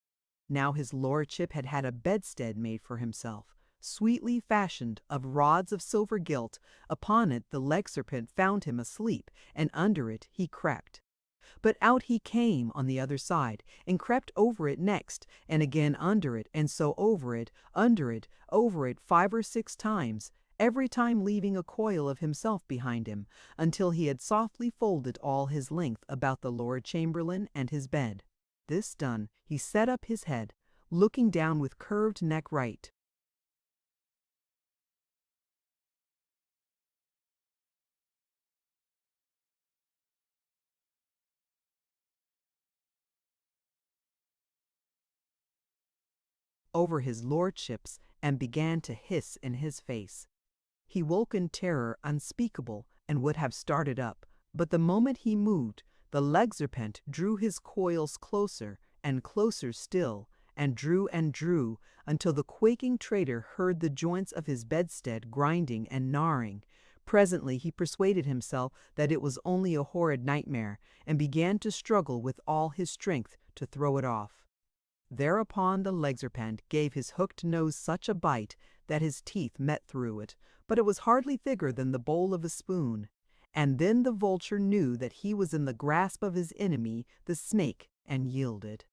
Now his lordship had had a bedstead made for himself, sweetly fashioned of rods of silver gilt. Upon it the Legserpent found him asleep, and under it he crept. But out he came on the other side, and crept over it next, and again under it, and so over it, under it, over it 5 or 6 times, every time leaving a coil of himself behind him, until he had softly folded all his length about the Lord Chamberlain and his bed. This done, he set up his head, looking down with curved neck right. Over his lordship's, and began to hiss in his face. He woke in terror unspeakable, and would have started up, but the moment he moved, the Legserpent drew his coils closer and closer still, and drew, until the quaking traitor heard the joints of his bedstead grinding and gnawing. Presently he persuaded himself that it was only a horrid nightmare, and began to struggle with all his strength to throw it off. Thereupon the Legserpent gave his hooked nose such a bite that his teeth met through it, but it was hardly thicker than the bowl of a spoon. And then the vulture knew that he was in the grasp of his enemy, the snake, and yielded.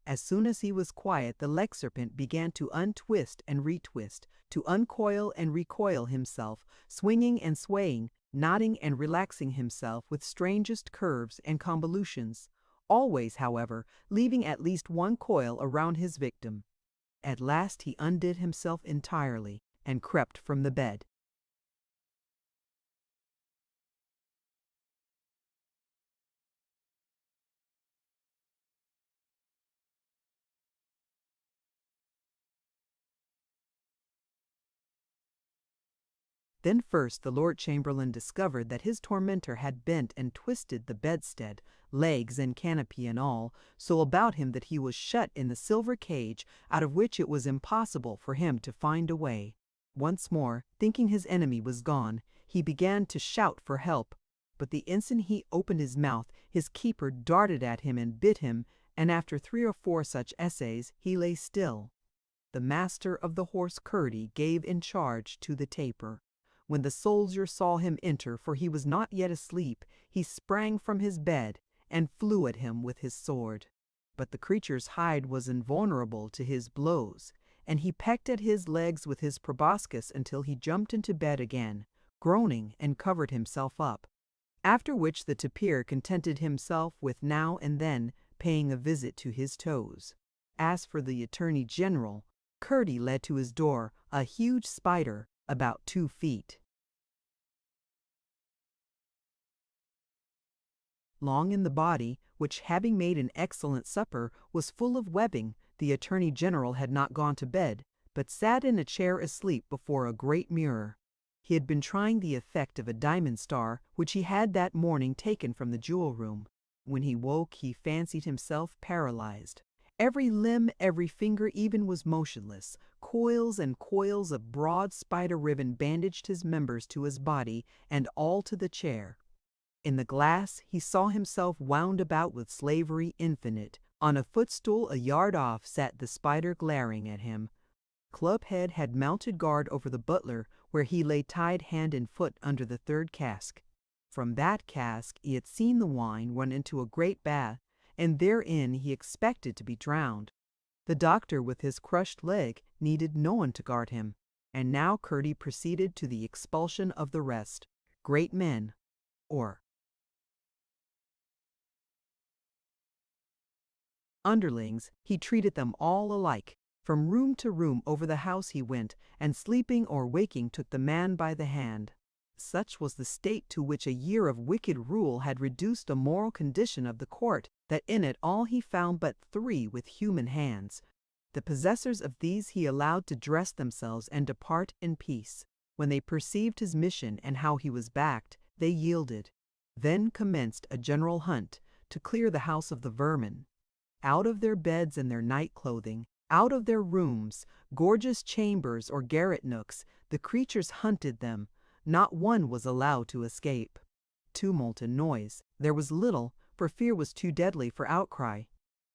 As soon as he was quiet, the Legserpent began to untwist and retwist, to uncoil and recoil himself, swinging and swaying, nodding and relaxing himself with strangest curves and convolutions, always, however, leaving at least one coil around his victim. At last he undid himself entirely, and crept from the bed. Then first the Lord Chamberlain discovered that his tormentor had bent and twisted the bedstead, legs and canopy and all, so about him that he was shut in the silver cage, out of which it was impossible for him to find a way. Once more, thinking his enemy was gone, he began to shout for help, but the instant he opened his mouth, his keeper darted at him and bit him, and after 3 or 4 such essays he lay still. the master of the horse Curdie gave in charge to the taper. When the soldier saw him enter, for he was not yet asleep, he sprang from his bed and flew at him with his sword. But the creature's hide was invulnerable to his blows, and he pecked at his legs with his proboscis until he jumped into bed again, groaning, and covered himself up. After which the tapir contented himself with now and then paying a visit to his toes. As for the Attorney General, Curdie led to his door a huge spider about 2 feet long in the body, which, having made an excellent supper, was full of webbing. The Attorney General had not gone to bed, but sat in a chair asleep before a great mirror. He had been trying the effect of a diamond star, which he had that morning taken from the jewel room. When he woke, he fancied himself paralyzed. Every limb, every finger even, was motionless. Coils and coils of broad spider ribbon bandaged his members to his body, and all to the chair. In the glass he saw himself wound about with slavery infinite. On a footstool a yard off sat the spider glaring at him. Clubhead had mounted guard over the butler, where he lay tied hand and foot under the 3rd cask. From that cask he had seen the wine run into a great bath, and therein he expected to be drowned. The doctor with his crushed leg needed no one to guard him, and now Curdie proceeded to the expulsion of the rest. Great men, or underlings, he treated them all alike. From room to room over the house he went, and sleeping or waking took the man by the hand. Such was the state to which a year of wicked rule had reduced the moral condition of the court, that in it all he found but 3 with human hands. The possessors of these he allowed to dress themselves and depart in peace. When they perceived his mission and how he was backed, they yielded. Then commenced a general hunt to clear the house of the vermin. Out of their beds and their night clothing, out of their rooms, gorgeous chambers or garret nooks, the creatures hunted them. Not one was allowed to escape. Tumult and noise there was little, for fear was too deadly for outcry.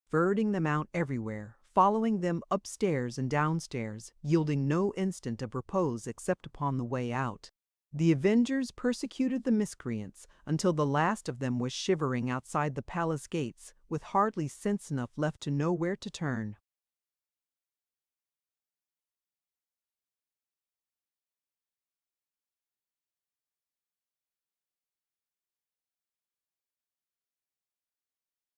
Ferreting them out everywhere, following them upstairs and downstairs, yielding no instant of repose except upon the way out. The avengers persecuted the miscreants until the last of them was shivering outside the palace gates, with hardly sense enough left to know where to turn.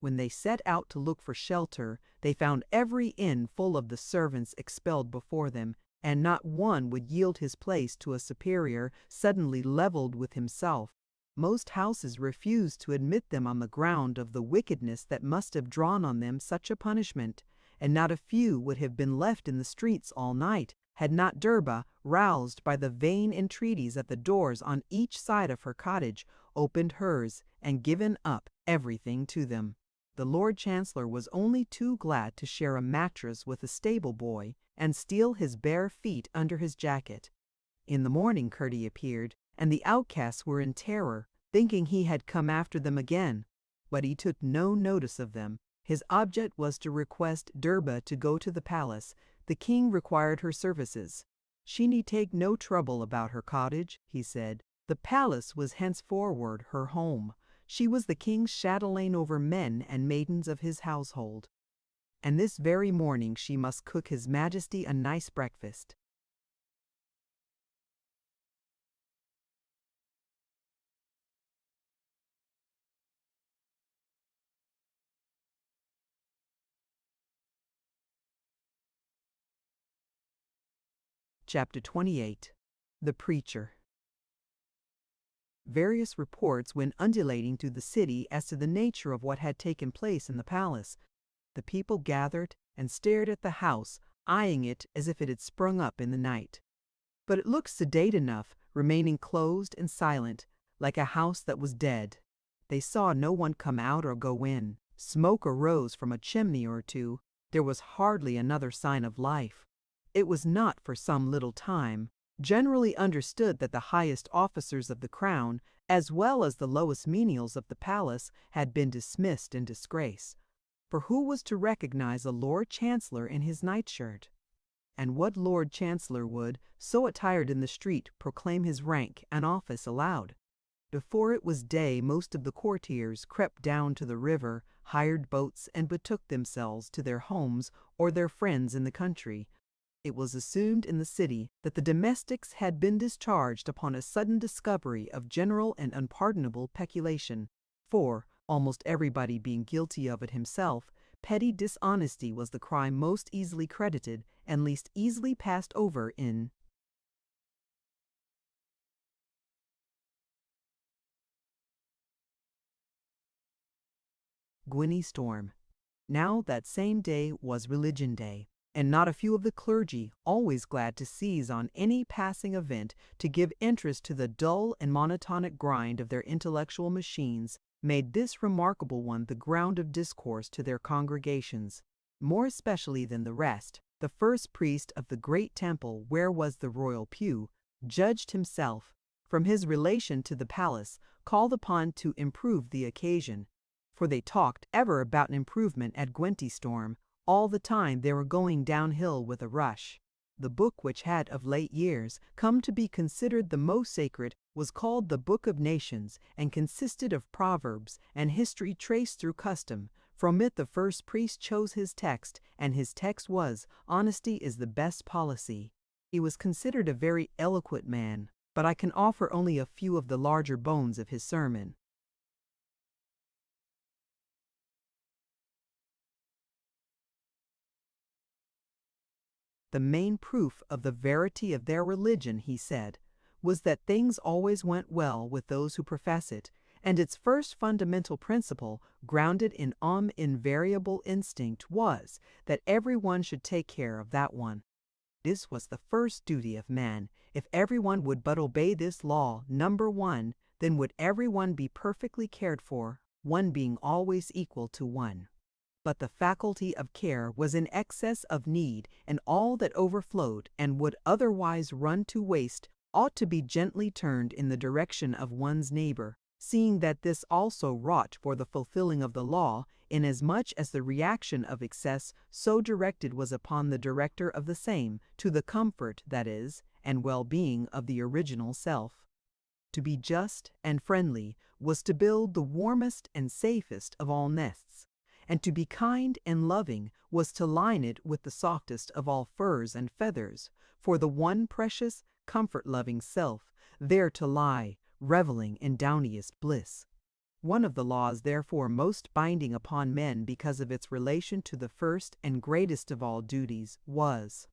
When they set out to look for shelter, they found every inn full of the servants expelled before them, and not one would yield his place to a superior suddenly leveled with himself. Most houses refused to admit them on the ground of the wickedness that must have drawn on them such a punishment, and not a few would have been left in the streets all night, had not Durba, roused by the vain entreaties at the doors on each side of her cottage, opened hers and given up everything to them. The Lord Chancellor was only too glad to share a mattress with a stable boy and steal his bare feet under his jacket. In the morning Curdie appeared, and the outcasts were in terror, thinking he had come after them again. But he took no notice of them. His object was to request Durba to go to the palace. The king required her services. She need take no trouble about her cottage, he said. The palace was henceforward her home. She was the king's chatelaine over men and maidens of his household. And this very morning she must cook his majesty a nice breakfast. Chapter 28. The Preacher. Various reports went undulating through the city as to the nature of what had taken place in the palace. The people gathered and stared at the house, eyeing it as if it had sprung up in the night. But it looked sedate enough, remaining closed and silent, like a house that was dead. They saw no one come out or go in. Smoke arose from a chimney or 2. There was hardly another sign of life. It was not for some little time. Generally understood that the highest officers of the crown, as well as the lowest menials of the palace, had been dismissed in disgrace. For who was to recognize a Lord Chancellor in his nightshirt? and what Lord Chancellor would, so attired in the street, proclaim his rank and office aloud? Before it was day, most of the courtiers crept down to the river, hired boats, and betook themselves to their homes or their friends in the country. It was assumed in the city that the domestics had been discharged upon a sudden discovery of general and unpardonable peculation, for, almost everybody being guilty of it himself, petty dishonesty was the crime most easily credited and least easily passed over in Gwynny Storm. Now that same day was Religion Day, and not a few of the clergy, always glad to seize on any passing event to give interest to the dull and monotonic grind of their intellectual machines, made this remarkable one the ground of discourse to their congregations. More especially than the rest, the first priest of the great temple where was the royal pew, judged himself, from his relation to the palace, called upon to improve the occasion. For they talked ever about an improvement at Gwynty Storm, all the time they were going downhill with a rush. The book which had of late years come to be considered the most sacred was called the Book of Nations, and consisted of proverbs and history traced through custom. From it the first priest chose his text, and his text was, "Honesty is the best policy." He was considered a very eloquent man, but I can offer only a few of the larger bones of his sermon. The main proof of the verity of their religion, he said, was that things always went well with those who profess it, and its first fundamental principle, grounded in invariable instinct, was that every one should take care of that one. This was the first duty of man. If every one would but obey this law, number one, then would every one be perfectly cared for, one being always equal to one. But the faculty of care was in excess of need, and all that overflowed and would otherwise run to waste ought to be gently turned in the direction of one's neighbor, seeing that this also wrought for the fulfilling of the law, inasmuch as the reaction of excess so directed was upon the director of the same, to the comfort, that is, and well-being of the original self. To be just and friendly was to build the warmest and safest of all nests, and to be kind and loving was to line it with the softest of all furs and feathers, for the one precious, comfort-loving self, there to lie, reveling in downiest bliss. One of the laws therefore most binding upon men because of its relation to the first and greatest of all duties was,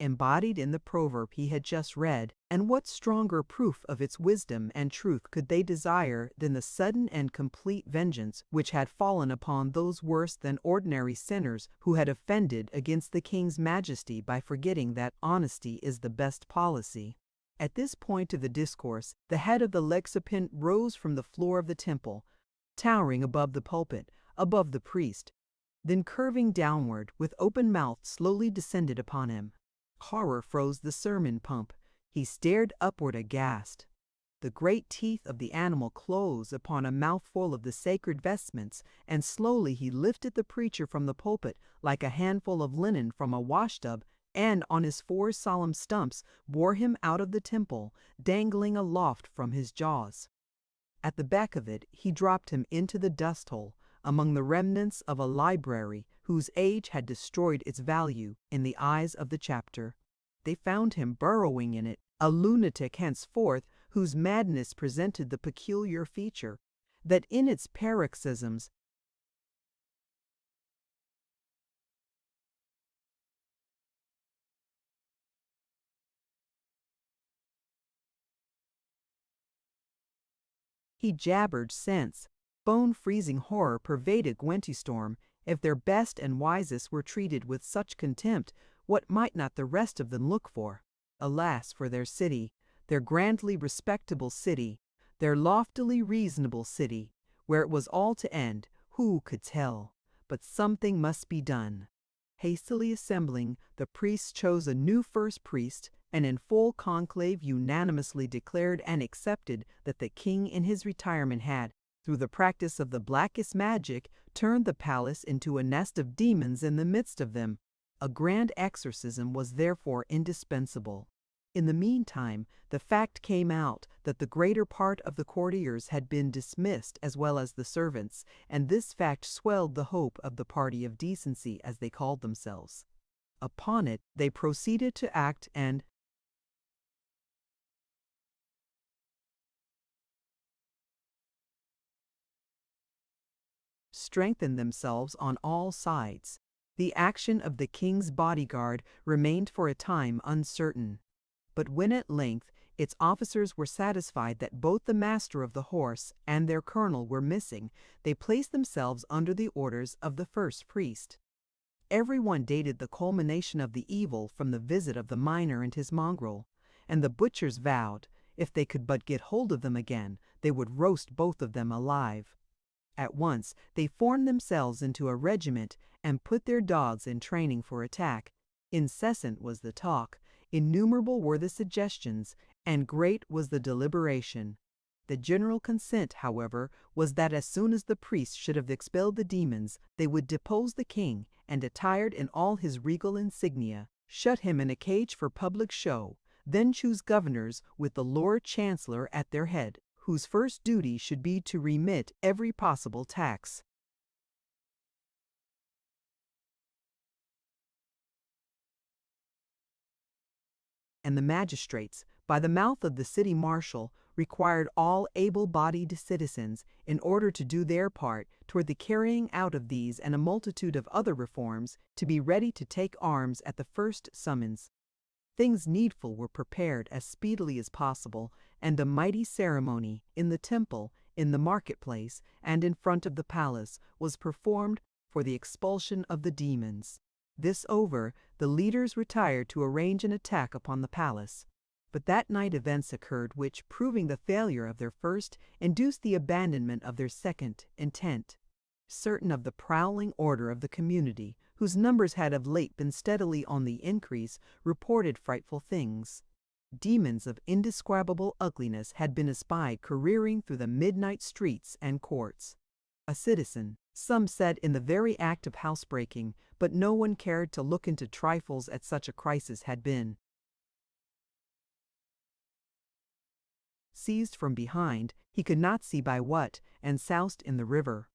embodied in the proverb he had just read, and what stronger proof of its wisdom and truth could they desire than the sudden and complete vengeance which had fallen upon those worse than ordinary sinners who had offended against the king's majesty by forgetting that honesty is the best policy. At this point of the discourse, the head of the lexicon rose from the floor of the temple, towering above the pulpit, above the priest, then curving downward, with open mouth slowly descended upon him. Horror froze the sermon pump. He stared upward aghast. The great teeth of the animal closed upon a mouthful of the sacred vestments, and slowly he lifted the preacher from the pulpit like a handful of linen from a washtub, and on his four solemn stumps bore him out of the temple, dangling aloft from his jaws. At the back of it he dropped him into the dust hole, among the remnants of a library whose age had destroyed its value in the eyes of the chapter. They found him burrowing in it, a lunatic henceforth, whose madness presented the peculiar feature that in its paroxysms he jabbered sense. Bone-freezing horror pervaded Gwynty Storm. If their best and wisest were treated with such contempt, what might not the rest of them look for? Alas for their city, their grandly respectable city, their loftily reasonable city, where it was all to end, who could tell? But something must be done. Hastily assembling, the priests chose a new first priest, and in full conclave unanimously declared and accepted that the king in his retirement had, through the practice of the blackest magic, turned the palace into a nest of demons in the midst of them. A grand exorcism was therefore indispensable. In the meantime, the fact came out that the greater part of the courtiers had been dismissed as well as the servants, and this fact swelled the hope of the party of decency, as they called themselves. Upon it, they proceeded to act and strengthen themselves on all sides. The action of the king's bodyguard remained for a time uncertain. But when at length its officers were satisfied that both the master of the horse and their colonel were missing, they placed themselves under the orders of the first priest. Everyone dated the culmination of the evil from the visit of the miner and his mongrel, and the butchers vowed, if they could but get hold of them again, they would roast both of them alive. At once they formed themselves into a regiment and put their dogs in training for attack. Incessant was the talk, innumerable were the suggestions, and great was the deliberation. The general consent, however, was that as soon as the priests should have expelled the demons, they would depose the king, and attired in all his regal insignia, shut him in a cage for public show, then choose governors with the Lord Chancellor at their head, whose first duty should be to remit every possible tax. And the magistrates, by the mouth of the city marshal, required all able-bodied citizens, in order to do their part toward the carrying out of these and a multitude of other reforms, to be ready to take arms at the first summons. Things needful were prepared as speedily as possible, and a mighty ceremony, in the temple, in the marketplace, and in front of the palace, was performed for the expulsion of the demons. This over, the leaders retired to arrange an attack upon the palace. But that night events occurred which, proving the failure of their first, induced the abandonment of their second intent. Certain of the prowling order of the community, whose numbers had of late been steadily on the increase, reported frightful things. Demons of indescribable ugliness had been espied careering through the midnight streets and courts. A citizen, some said in the very act of housebreaking, but no one cared to look into trifles at such a crisis, had been seized from behind, he could not see by what, and soused in the river.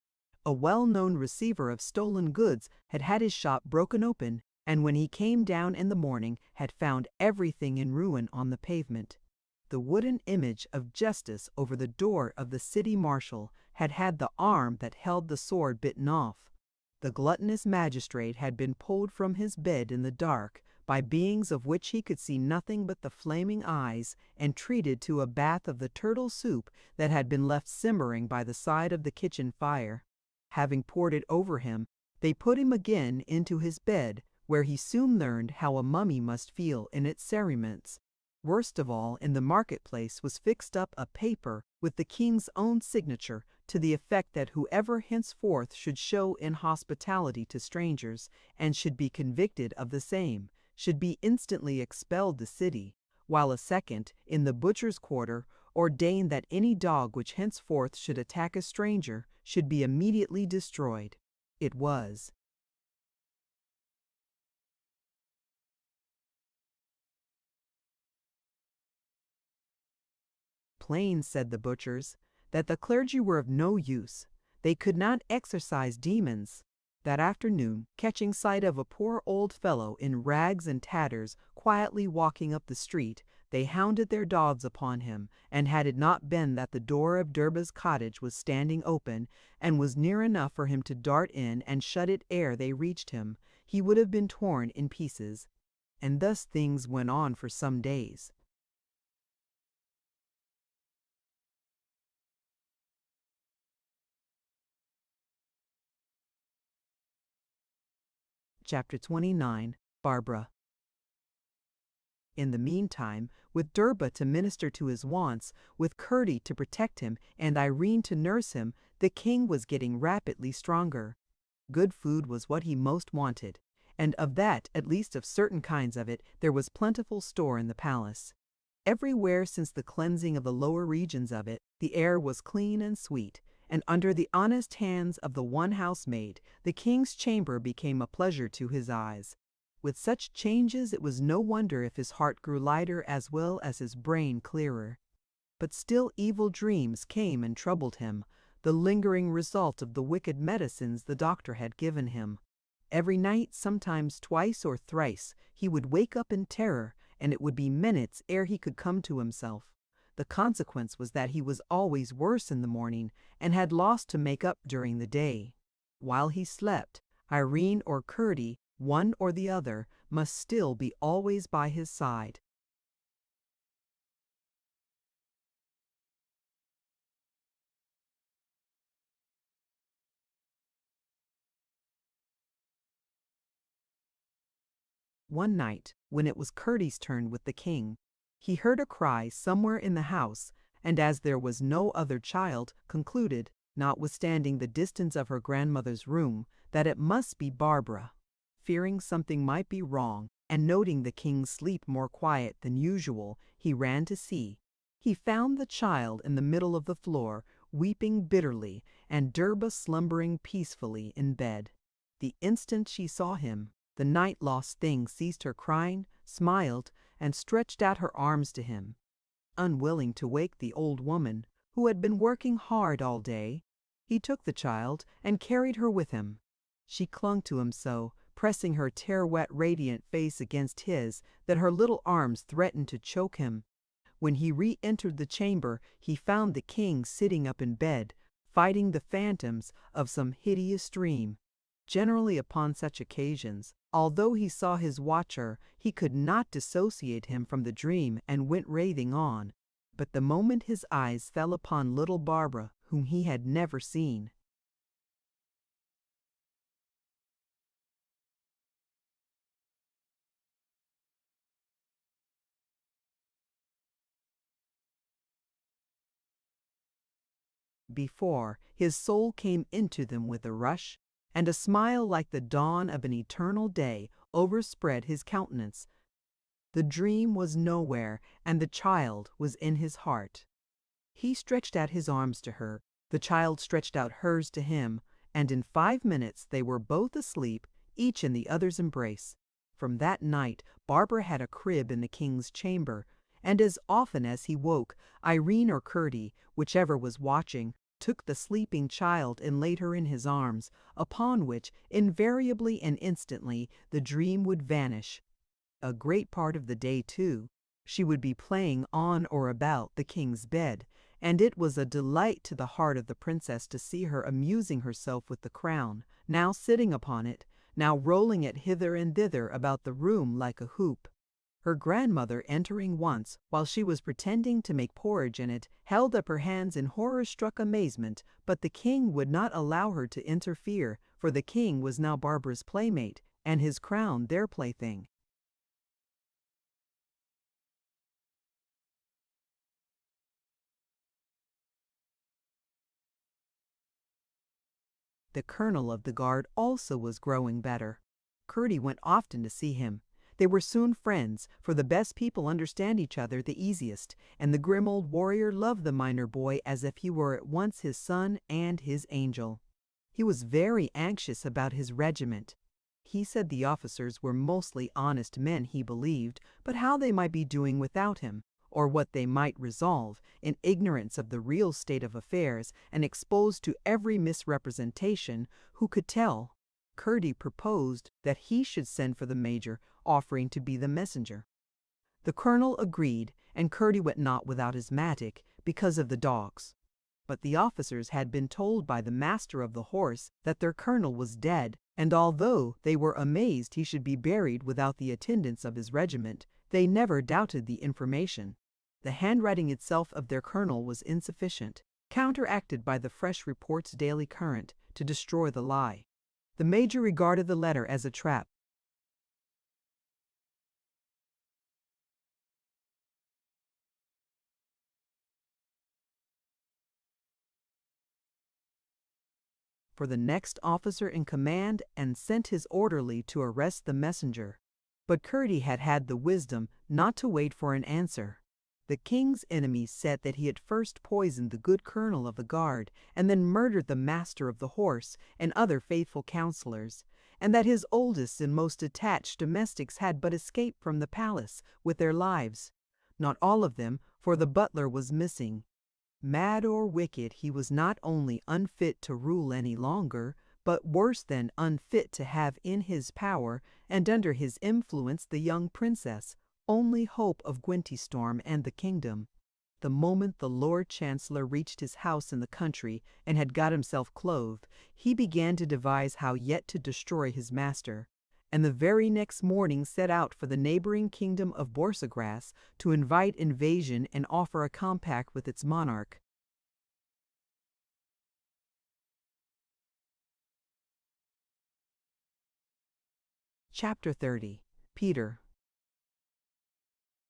A well-known receiver of stolen goods had had his shop broken open, and when he came down in the morning had found everything in ruin on the pavement. The wooden image of justice over the door of the city marshal had had the arm that held the sword bitten off. The gluttonous magistrate had been pulled from his bed in the dark by beings of which he could see nothing but the flaming eyes, and treated to a bath of the turtle soup that had been left simmering by the side of the kitchen fire. Having poured it over him, they put him again into his bed, where he soon learned how a mummy must feel in its cerements. Worst of all, in the marketplace was fixed up a paper with the king's own signature, to the effect that whoever henceforth should show inhospitality to strangers, and should be convicted of the same, should be instantly expelled the city, while a second, in the butcher's quarter, ordained that any dog which henceforth should attack a stranger should be immediately destroyed. It was plain, said the butchers, that the clergy were of no use. They could not exorcise demons. That afternoon, catching sight of a poor old fellow in rags and tatters quietly walking up the street, they hounded their dogs upon him, and had it not been that the door of Durba's cottage was standing open, and was near enough for him to dart in and shut it ere they reached him, he would have been torn in pieces. And thus things went on for some days. Chapter 29. Barbara. In the meantime, with Durba to minister to his wants, with Curdie to protect him, and Irene to nurse him, the king was getting rapidly stronger. Good food was what he most wanted, and of that, at least of certain kinds of it, there was plentiful store in the palace. Everywhere since the cleansing of the lower regions of it, the air was clean and sweet, and under the honest hands of the one housemaid, the king's chamber became a pleasure to his eyes. With such changes it was no wonder if his heart grew lighter as well as his brain clearer. But still evil dreams came and troubled him, the lingering result of the wicked medicines the doctor had given him. Every night, sometimes twice or thrice, he would wake up in terror, and it would be minutes ere he could come to himself. The consequence was that he was always worse in the morning, and had lost to make up during the day. While he slept, Irene or Curdie, one or the other, must still be always by his side. One night, when it was Curdie's turn with the king, he heard a cry somewhere in the house, and as there was no other child, concluded, notwithstanding the distance of her grandmother's room, that it must be Barbara. Fearing something might be wrong, and noting the king's sleep more quiet than usual, he ran to see. He found the child in the middle of the floor, weeping bitterly, and Durba slumbering peacefully in bed. The instant she saw him, the night-lost thing ceased her crying, smiled, and stretched out her arms to him. Unwilling to wake the old woman, who had been working hard all day, he took the child and carried her with him. She clung to him so, pressing her tear-wet radiant face against his, that her little arms threatened to choke him. When he re-entered the chamber, he found the king sitting up in bed, fighting the phantoms of some hideous dream. Generally upon such occasions, although he saw his watcher, he could not dissociate him from the dream and went raving on. But the moment his eyes fell upon little Barbara, whom he had never seen, before, his soul came into them with a rush, and a smile like the dawn of an eternal day overspread his countenance. The dream was nowhere, and the child was in his heart. He stretched out his arms to her, the child stretched out hers to him, and in 5 minutes they were both asleep, each in the other's embrace. From that night Barbara had a crib in the king's chamber, and as often as he woke, Irene or Curdie, whichever was watching, took the sleeping child and laid her in his arms, upon which, invariably and instantly, the dream would vanish. A great part of the day, too, she would be playing on or about the king's bed, and it was a delight to the heart of the princess to see her amusing herself with the crown, now sitting upon it, now rolling it hither and thither about the room like a hoop. Her grandmother, entering once, while she was pretending to make porridge in it, held up her hands in horror-struck amazement, but the king would not allow her to interfere, for the king was now Barbara's playmate, and his crown their plaything. The colonel of the guard also was growing better. Curdie went often to see him. They were soon friends, for the best people understand each other the easiest, and the grim old warrior loved the miner boy as if he were at once his son and his angel. He was very anxious about his regiment. He said the officers were mostly honest men, he believed, but how they might be doing without him, or what they might resolve, in ignorance of the real state of affairs and exposed to every misrepresentation, who could tell? Curdie proposed that he should send for the major, offering to be the messenger. The colonel agreed, and Curdie went not without his mattock, because of the dogs. But the officers had been told by the master of the horse that their colonel was dead, and although they were amazed he should be buried without the attendance of his regiment, they never doubted the information. The handwriting itself of their colonel was insufficient, counteracted by the fresh reports daily current, to destroy the lie. The major regarded the letter as a trap. for the next officer in command and sent his orderly to arrest the messenger. But Curdie had had the wisdom not to wait for an answer. The king's enemies said that he had first poisoned the good colonel of the guard, and then murdered the master of the horse and other faithful counselors, and that his oldest and most attached domestics had but escaped from the palace with their lives. Not all of them, for the butler was missing. Mad or wicked, he was not only unfit to rule any longer, but worse than unfit to have in his power and under his influence the young princess, only hope of Gwentystorm and the kingdom. The moment the Lord Chancellor reached his house in the country and had got himself clothed, he began to devise how yet to destroy his master, and the very next morning set out for the neighboring kingdom of Borsagras to invite invasion and offer a compact with its monarch. Chapter 30. Peter.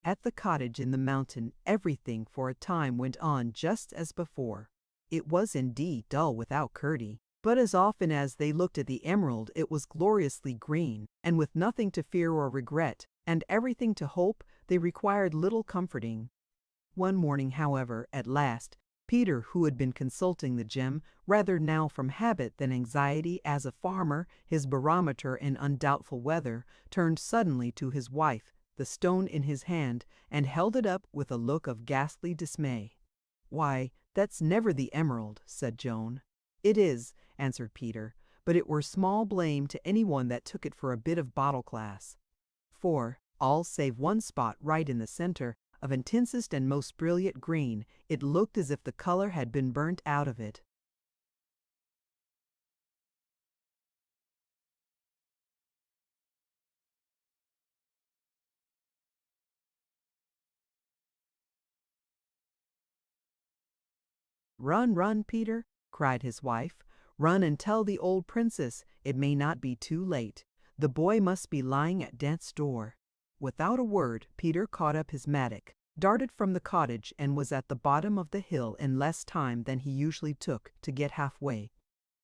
At the cottage in the mountain, everything for a time went on just as before. It was indeed dull without Curdie, but as often as they looked at the emerald it was gloriously green, and with nothing to fear or regret, and everything to hope, they required little comforting. One morning, however, at last, Peter, who had been consulting the gem, rather now from habit than anxiety as a farmer, his barometer in undoubtful weather, turned suddenly to his wife, the stone in his hand, and held it up with a look of ghastly dismay. "Why, that's never the emerald," said Joan. "It is," answered Peter, "but it were small blame to any one that took it for a bit of bottle glass. For, all save one spot right in the center, of intensest and most brilliant green, it looked as if the color had been burnt out of it." "Run, run, Peter," cried his wife. "Run and tell the old princess it may not be too late. The boy must be lying at death's door." Without a word, Peter caught up his mattock, darted from the cottage, and was at the bottom of the hill in less time than he usually took to get halfway.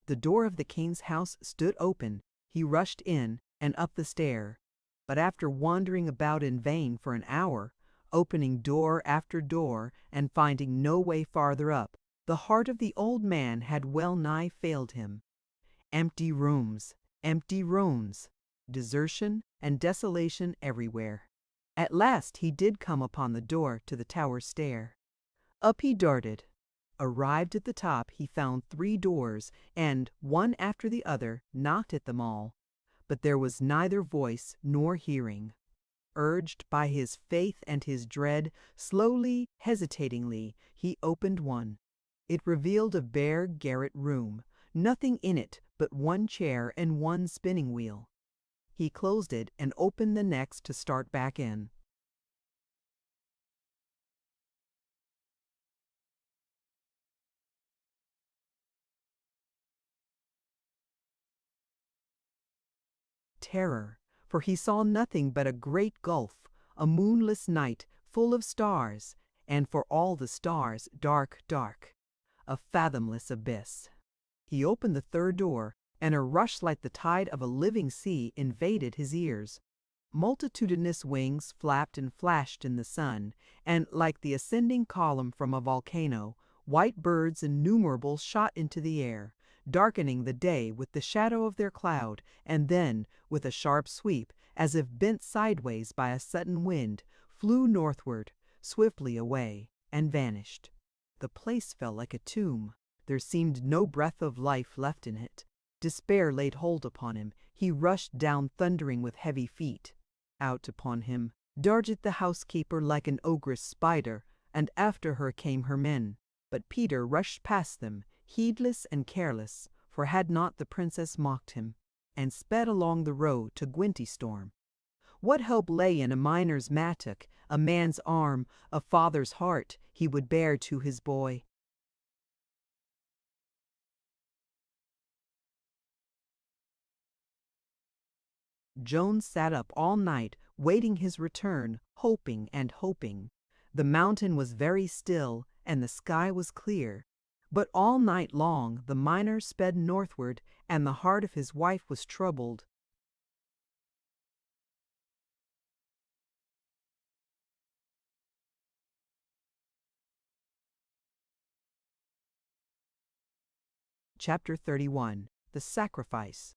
The door of the king's house stood open. He rushed in and up the stair, but after wandering about in vain for an hour, opening door after door and finding no way farther up, the heart of the old man had well nigh failed him. Empty rooms, desertion and desolation everywhere. At last he did come upon the door to the tower stair. Up he darted. Arrived at the top, he found 3 doors, and, one after the other, knocked at them all. But there was neither voice nor hearing. Urged by his faith and his dread, slowly, hesitatingly, he opened one. It revealed a bare garret room, nothing in it but one chair and one spinning wheel. He closed it and opened the next to start back in. Terror, for he saw nothing but a great gulf, a moonless night full of stars, and for all the stars dark, dark, a fathomless abyss. He opened the 3rd door, and a rush like the tide of a living sea invaded his ears. Multitudinous wings flapped and flashed in the sun, and, like the ascending column from a volcano, white birds innumerable shot into the air, darkening the day with the shadow of their cloud, and then, with a sharp sweep, as if bent sideways by a sudden wind, flew northward, swiftly away, and vanished. The place felt like a tomb. There seemed no breath of life left in it. Despair laid hold upon him. He rushed down thundering with heavy feet. Out upon him darted the housekeeper like an ogress spider, and after her came her men. But Peter rushed past them, heedless and careless, for had not the princess mocked him, and sped along the road to Gwentystorm. What help lay in a miner's mattock, a man's arm, a father's heart he would bear to his boy? Joan sat up all night, waiting his return, hoping and hoping. The mountain was very still, and the sky was clear. But all night long the miner sped northward, and the heart of his wife was troubled. Chapter 31. The Sacrifice.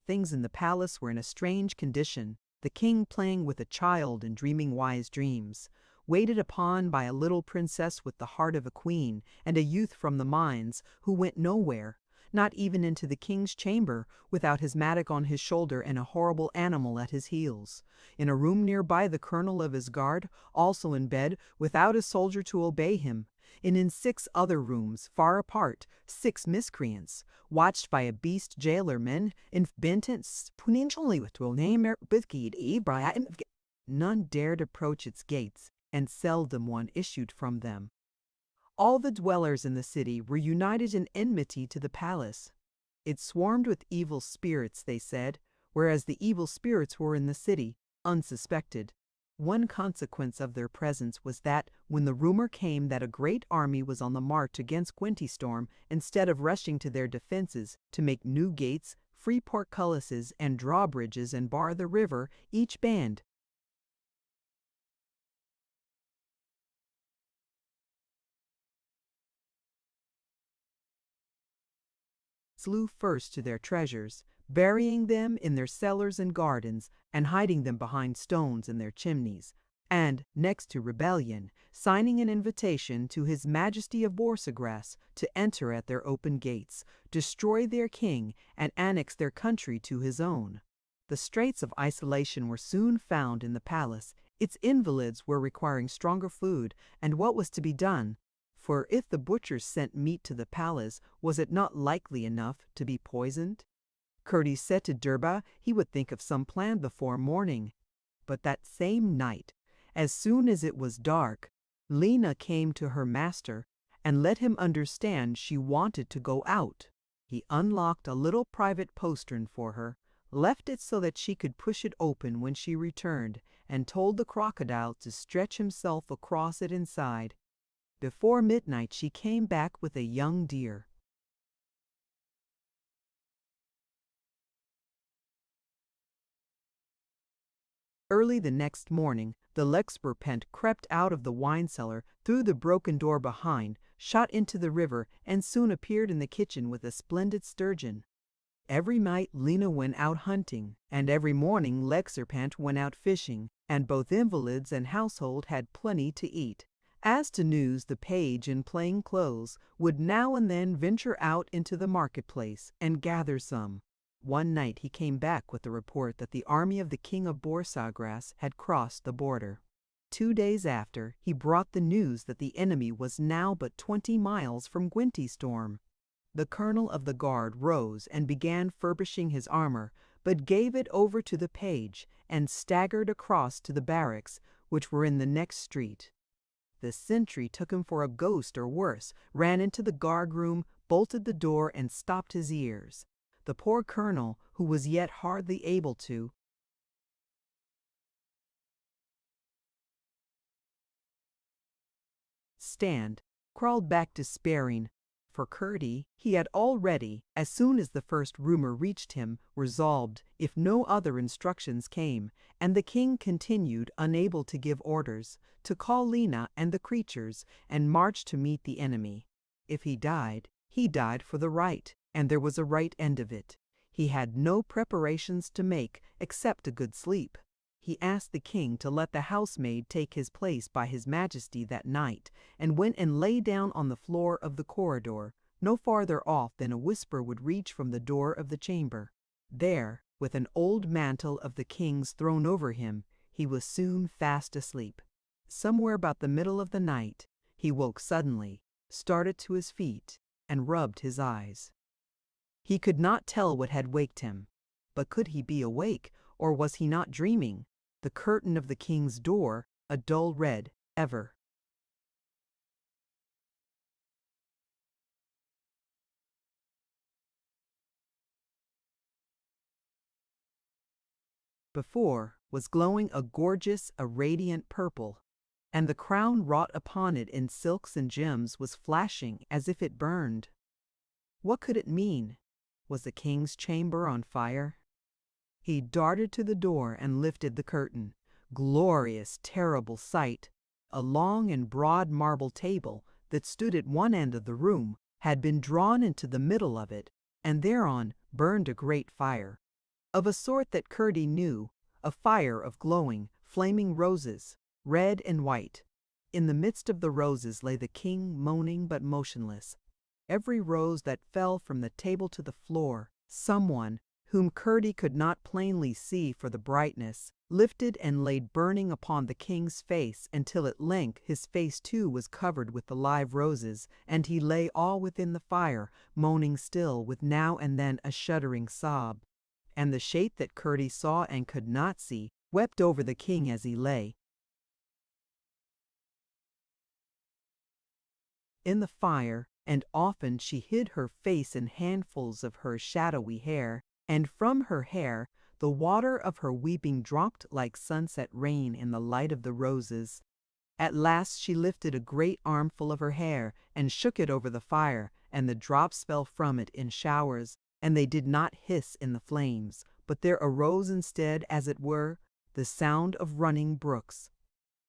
Things in the palace were in a strange condition. The king playing with a child and dreaming wise dreams, waited upon by a little princess with the heart of a queen, and a youth from the mines who went nowhere, not even into the king's chamber, without his mattock on his shoulder and a horrible animal at his heels. In a room nearby the colonel of his guard, also in bed, without a soldier to obey him. And in 6 other rooms, far apart, 6 miscreants, watched by a beast jailer men, in bentents, punishingly with name Ibrahim. None dared approach its gates, and seldom one issued from them. All the dwellers in the city were united in enmity to the palace. It swarmed with evil spirits, they said, whereas the evil spirits were in the city, unsuspected. One consequence of their presence was that, when the rumor came that a great army was on the march against Gwentystorm, instead of rushing to their defenses to make new gates, free portcullises, and drawbridges and bar the river, each band flew first to their treasures, burying them in their cellars and gardens, and hiding them behind stones in their chimneys, and, next to rebellion, signing an invitation to His Majesty of Borsagras to enter at their open gates, destroy their king, and annex their country to his own. The straits of isolation were soon found in the palace. Its invalids were requiring stronger food, and what was to be done? For if the butchers sent meat to the palace, was it not likely enough to be poisoned? Curdie said to Durba he would think of some plan before morning. But that same night, as soon as it was dark, Lena came to her master and let him understand she wanted to go out. He unlocked a little private postern for her, left it so that she could push it open when she returned, and told the crocodile to stretch himself across it inside. Before midnight she came back with a young deer. Early the next morning, the Lexberpent crept out of the wine cellar, through the broken door behind, shot into the river, and soon appeared in the kitchen with a splendid sturgeon. Every night Lena went out hunting, and every morning Lexerpent went out fishing, and both invalids and household had plenty to eat. As to news, the page in plain clothes would now and then venture out into the marketplace and gather some. One night he came back with the report that the army of the king of Borsagras had crossed the border. 2 days after, he brought the news that the enemy was now but 20 miles from Gwentystorm. The colonel of the guard rose and began furbishing his armor, but gave it over to the page and staggered across to the barracks, which were in the next street. The sentry took him for a ghost or worse, ran into the guard-room, bolted the door, and stopped his ears. The poor colonel, who was yet hardly able to stand, crawled back despairing. For Curdie, he had already, as soon as the first rumor reached him, resolved, if no other instructions came, and the king continued unable to give orders, to call Lena and the creatures, and march to meet the enemy. If he died for the right, and there was a right end of it. He had no preparations to make, except a good sleep. He asked the king to let the housemaid take his place by His Majesty that night, and went and lay down on the floor of the corridor, no farther off than a whisper would reach from the door of the chamber. There, with an old mantle of the king's thrown over him, he was soon fast asleep. Somewhere about the middle of the night, he woke suddenly, started to his feet, and rubbed his eyes. He could not tell what had waked him, but could he be awake, or was he not dreaming? The curtain of the king's door, a dull red, ever. Before was glowing a gorgeous, a radiant purple, and the crown wrought upon it in silks and gems was flashing as if it burned. What could it mean? Was the king's chamber on fire? He darted to the door and lifted the curtain. Glorious, terrible sight! A long and broad marble table that stood at one end of the room had been drawn into the middle of it, and thereon burned a great fire, of a sort that Curdie knew, a fire of glowing, flaming roses, red and white. In the midst of the roses lay the king, moaning but motionless. Every rose that fell from the table to the floor, someone, whom Curdie could not plainly see for the brightness, lifted and laid burning upon the king's face, until at length his face too was covered with the live roses, and he lay all within the fire, moaning still, with now and then a shuddering sob. And the shape that Curdie saw and could not see wept over the king as he lay in the fire, and often she hid her face in handfuls of her shadowy hair, and from her hair the water of her weeping dropped like sunset rain in the light of the roses. At last she lifted a great armful of her hair and shook it over the fire, and the drops fell from it in showers, and they did not hiss in the flames, but there arose instead, as it were, the sound of running brooks.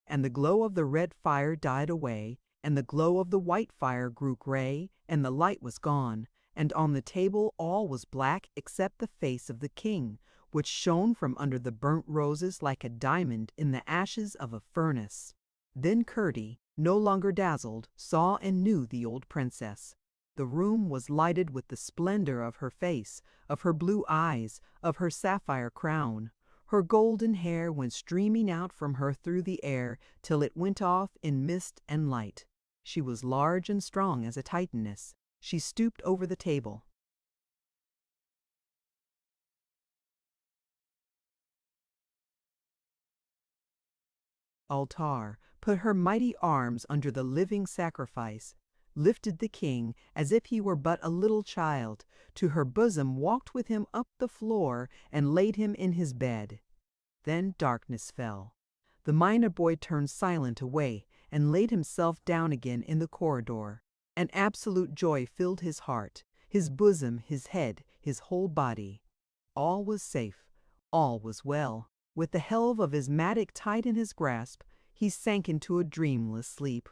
And the glow of the red fire died away, and the glow of the white fire grew gray, and the light was gone, and on the table all was black except the face of the king, which shone from under the burnt roses like a diamond in the ashes of a furnace. Then Curdie, no longer dazzled, saw and knew the old princess. The room was lighted with the splendor of her face, of her blue eyes, of her sapphire crown. Her golden hair went streaming out from her through the air till it went off in mist and light. She was large and strong as a Titaness. She stooped over the table. Altar, put her mighty arms under the living sacrifice, lifted the king as if he were but a little child, to her bosom walked with him up the floor, and laid him in his bed. Then darkness fell. The miner boy turned silent away, and laid himself down again in the corridor. An absolute joy filled his heart, his bosom, his head, his whole body. All was safe, all was well. With the helve of his mattock tight in his grasp, he sank into a dreamless sleep.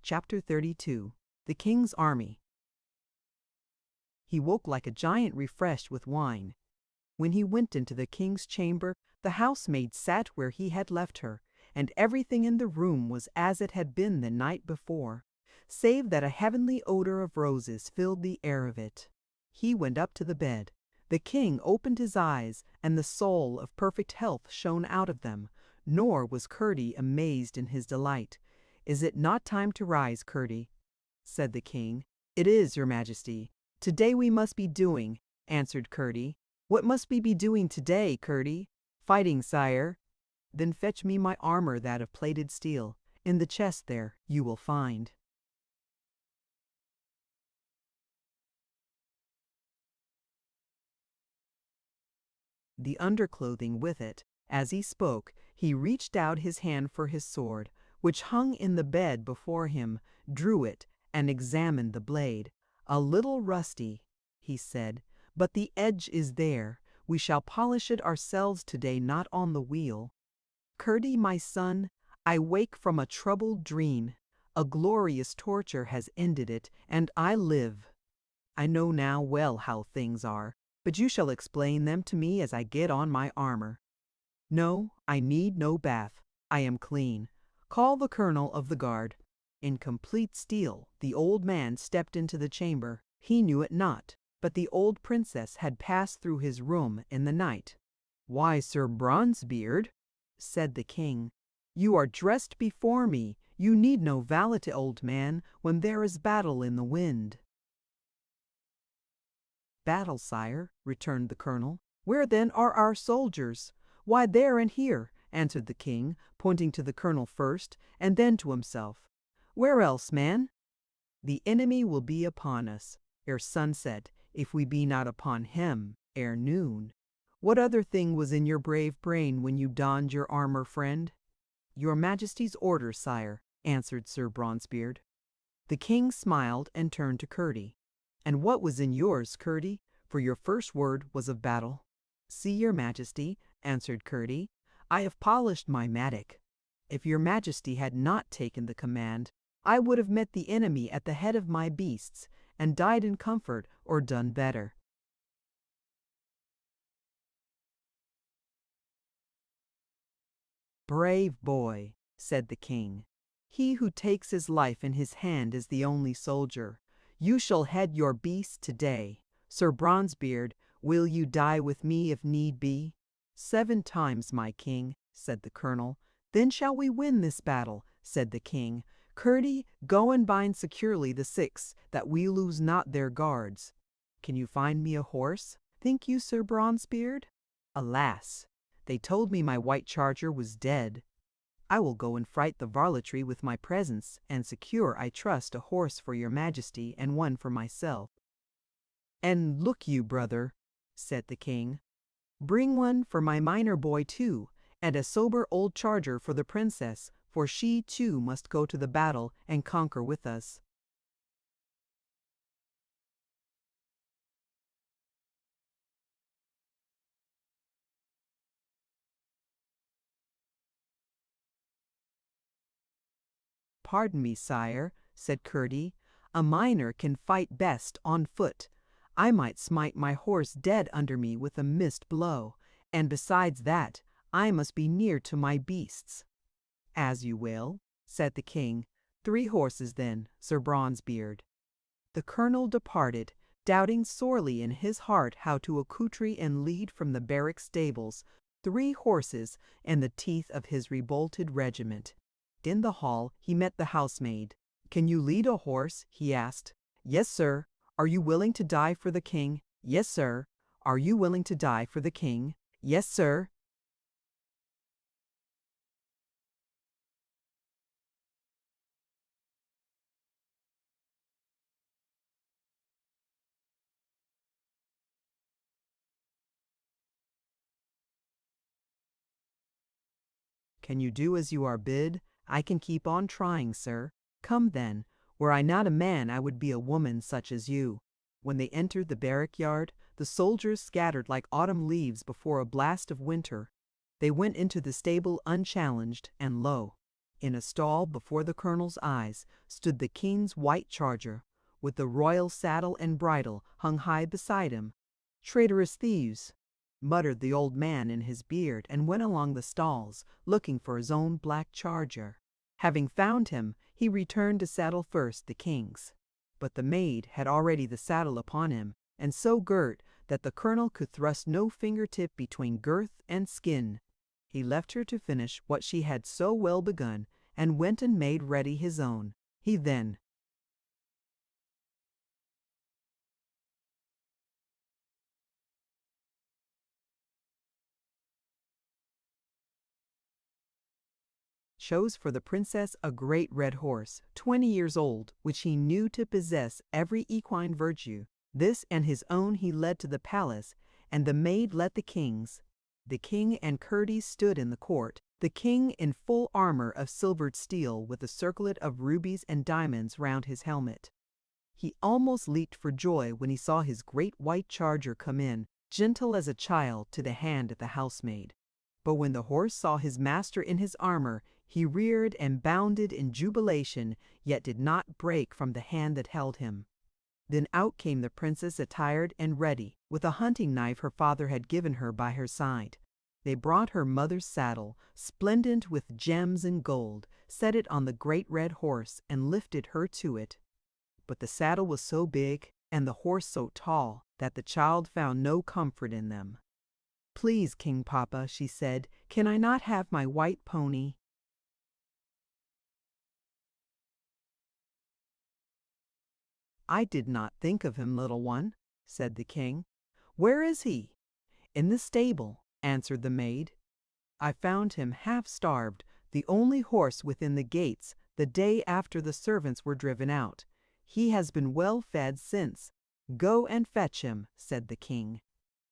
Chapter 32. The King's Army. He woke like a giant refreshed with wine. When he went into the king's chamber, the housemaid sat where he had left her, and everything in the room was as it had been the night before, save that a heavenly odor of roses filled the air of it. He went up to the bed. The king opened his eyes, and the soul of perfect health shone out of them, nor was Curdie amazed in his delight. "Is it not time to rise, Curdie?" said the king. "It is, your majesty. Today we must be doing," answered Curdie. "What must we be doing today, Curdie?" "Fighting, sire." "Then fetch me my armor, that of plated steel. In the chest there you will find." The underclothing with it. As he spoke, he reached out his hand for his sword, which hung in the bed before him, drew it, and examined the blade. "A little rusty," he said, "but the edge is there. We shall polish it ourselves today, not on the wheel. Curdie, my son, I wake from a troubled dream. A glorious torture has ended it, and I live. I know now well how things are, but you shall explain them to me as I get on my armor. No, I need no bath. I am clean. Call the colonel of the guard." In complete steel, the old man stepped into the chamber. He knew it not, but the old princess had passed through his room in the night. "Why, Sir Bronzebeard," said the king, "you are dressed before me. You need no valet, old man, when there is battle in the wind." "Battle, sire," returned the colonel. "Where then are our soldiers?" "Why, there and here," answered the king, pointing to the colonel first, and then to himself. "Where else, man?" "The enemy will be upon us ere sunset, if we be not upon him ere noon." What other thing was in your brave brain when you donned your armor, friend? Your Majesty's order, sire, answered Sir Bronzebeard. The king smiled and turned to Curdie. And what was in yours, Curdie? For your first word was of battle. See, your Majesty, answered Curdie, I have polished my mattock. If your Majesty had not taken the command, I would have met the enemy at the head of my beasts, and died in comfort or done better. Brave boy, said the king. He who takes his life in his hand is the only soldier. You shall head your beasts today. Sir Bronzebeard, will you die with me if need be? 7 times, my king, said the colonel. Then shall we win this battle, said the king. Curdie, go and bind securely the 6, that we lose not their guards. Can you find me a horse, think you, Sir Bronzebeard? Alas, they told me my white charger was dead. I will go and fright the varletry with my presence, and secure, I trust, a horse for your Majesty and one for myself. And look you, brother, said the king, bring one for my minor boy too, and a sober old charger for the princess, for she too must go to the battle and conquer with us. Pardon me, sire, said Curdie, a minor can fight best on foot. I might smite my horse dead under me with a missed blow, and besides that, I must be near to my beasts. As you will, said the king. 3 horses then, Sir Bronzebeard. The colonel departed, doubting sorely in his heart how to accoutre and lead from the barrack stables 3 horses and the teeth of his revolted regiment. In the hall he met the housemaid. "Can you lead a horse?" he asked. "Yes, sir." "Are you willing to die for the king?" "Yes, sir." "Are you willing to die for the king?" "Yes, sir." "Can you do as you are bid?" "I can keep on trying, sir." "Come then. Were I not a man, I would be a woman such as you." When they entered the barrack yard, the soldiers scattered like autumn leaves before a blast of winter. They went into the stable unchallenged, and lo! in a stall before the colonel's eyes stood the king's white charger, with the royal saddle and bridle hung high beside him. "Traitorous thieves!" muttered the old man in his beard, and went along the stalls, looking for his own black charger. Having found him, he returned to saddle first the king's. But the maid had already the saddle upon him, and so girt that the colonel could thrust no fingertip between girth and skin. He left her to finish what she had so well begun, and went and made ready his own. He then chose for the princess a great red horse, 20 years old, which he knew to possess every equine virtue. This and his own he led to the palace, and the maid led the king's. The king and Curdie stood in the court, the king in full armor of silvered steel, with a circlet of rubies and diamonds round his helmet. He almost leaped for joy when he saw his great white charger come in, gentle as a child, to the hand of the housemaid. But when the horse saw his master in his armor, he reared and bounded in jubilation, yet did not break from the hand that held him. Then out came the princess attired and ready, with a hunting knife her father had given her by her side. They brought her mother's saddle, splendent with gems and gold, set it on the great red horse, and lifted her to it. But the saddle was so big, and the horse so tall, that the child found no comfort in them. "Please, King Papa," she said, "can I not have my white pony?" "I did not think of him, little one," said the king. "Where is he?" "In the stable," answered the maid. "I found him half starved, the only horse within the gates, the day after the servants were driven out. He has been well fed since. Go and fetch him," said the king.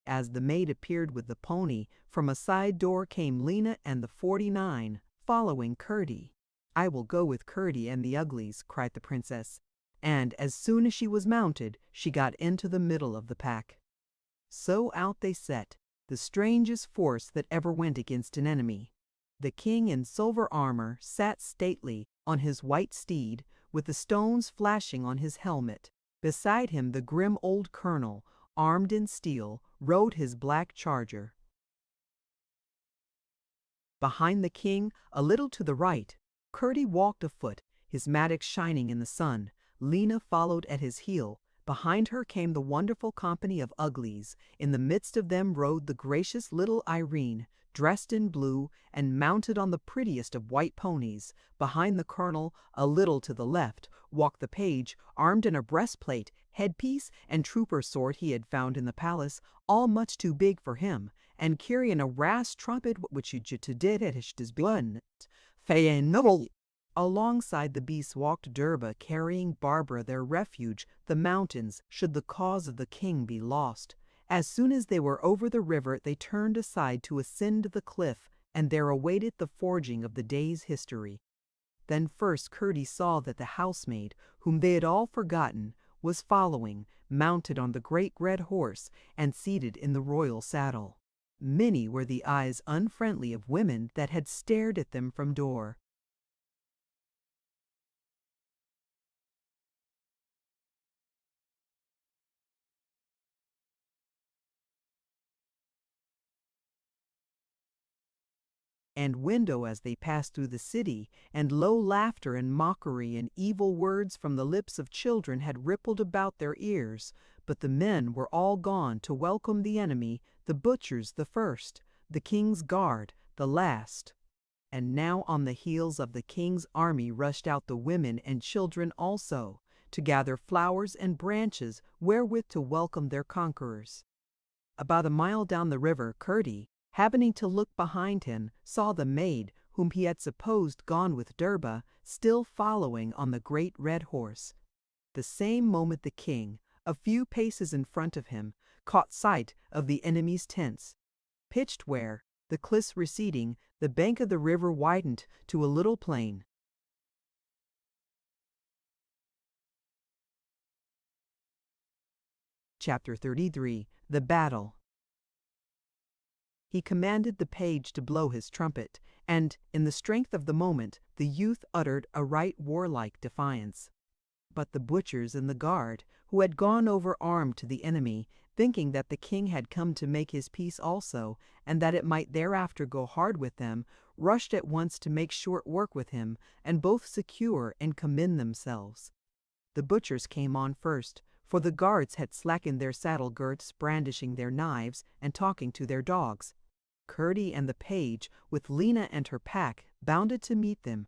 As the maid appeared with the pony, from a side door came Lena and the 49, following Curdie. "I will go with Curdie and the Uglies," cried the princess, and as soon as she was mounted, she got into the middle of the pack. So out they set, the strangest force that ever went against an enemy. The king in silver armor sat stately on his white steed, with the stones flashing on his helmet. Beside him the grim old colonel, armed in steel, rode his black charger. Behind the king, a little to the right, Curdie walked afoot, his mattock shining in the sun. Lena followed at his heel. Behind her came the wonderful company of Uglies. In the midst of them rode the gracious little Irene, dressed in blue and mounted on the prettiest of white ponies. Behind the colonel, a little to the left, walked the page, armed in a breastplate, headpiece, and trooper sword he had found in the palace, all much too big for him, and carrying a brass trumpet which he did at his blood. Alongside the beasts walked Derba, carrying Barbara, their refuge, the mountains, should the cause of the king be lost. As soon as they were over the river, they turned aside to ascend the cliff, and there awaited the forging of the day's history. Then first Curdie saw that the housemaid, whom they had all forgotten, was following, mounted on the great red horse, and seated in the royal saddle. Many were the eyes unfriendly of women that had stared at them from door. And window as they passed through the city, and low laughter and mockery and evil words from the lips of children had rippled about their ears, but the men were all gone to welcome the enemy, the butchers the first, the king's guard the last. And now on the heels of the king's army rushed out the women and children also, to gather flowers and branches wherewith to welcome their conquerors. About a mile down the river, Curdie, happening to look behind him, saw the maid, whom he had supposed gone with Derba, still following on the great red horse. The same moment the king, a few paces in front of him, caught sight of the enemy's tents, pitched where, the cliffs receding, the bank of the river widened to a little plain. Chapter 33. The Battle. He commanded the page to blow his trumpet, and, in the strength of the moment, the youth uttered a right warlike defiance. But the butchers and the guard, who had gone over armed to the enemy, thinking that the king had come to make his peace also, and that it might thereafter go hard with them, rushed at once to make short work with him, and both secure and commend themselves. The butchers came on first, for the guards had slackened their saddle girths, brandishing their knives, and talking to their dogs. Curdie and the page, with Lena and her pack, bounded to meet them.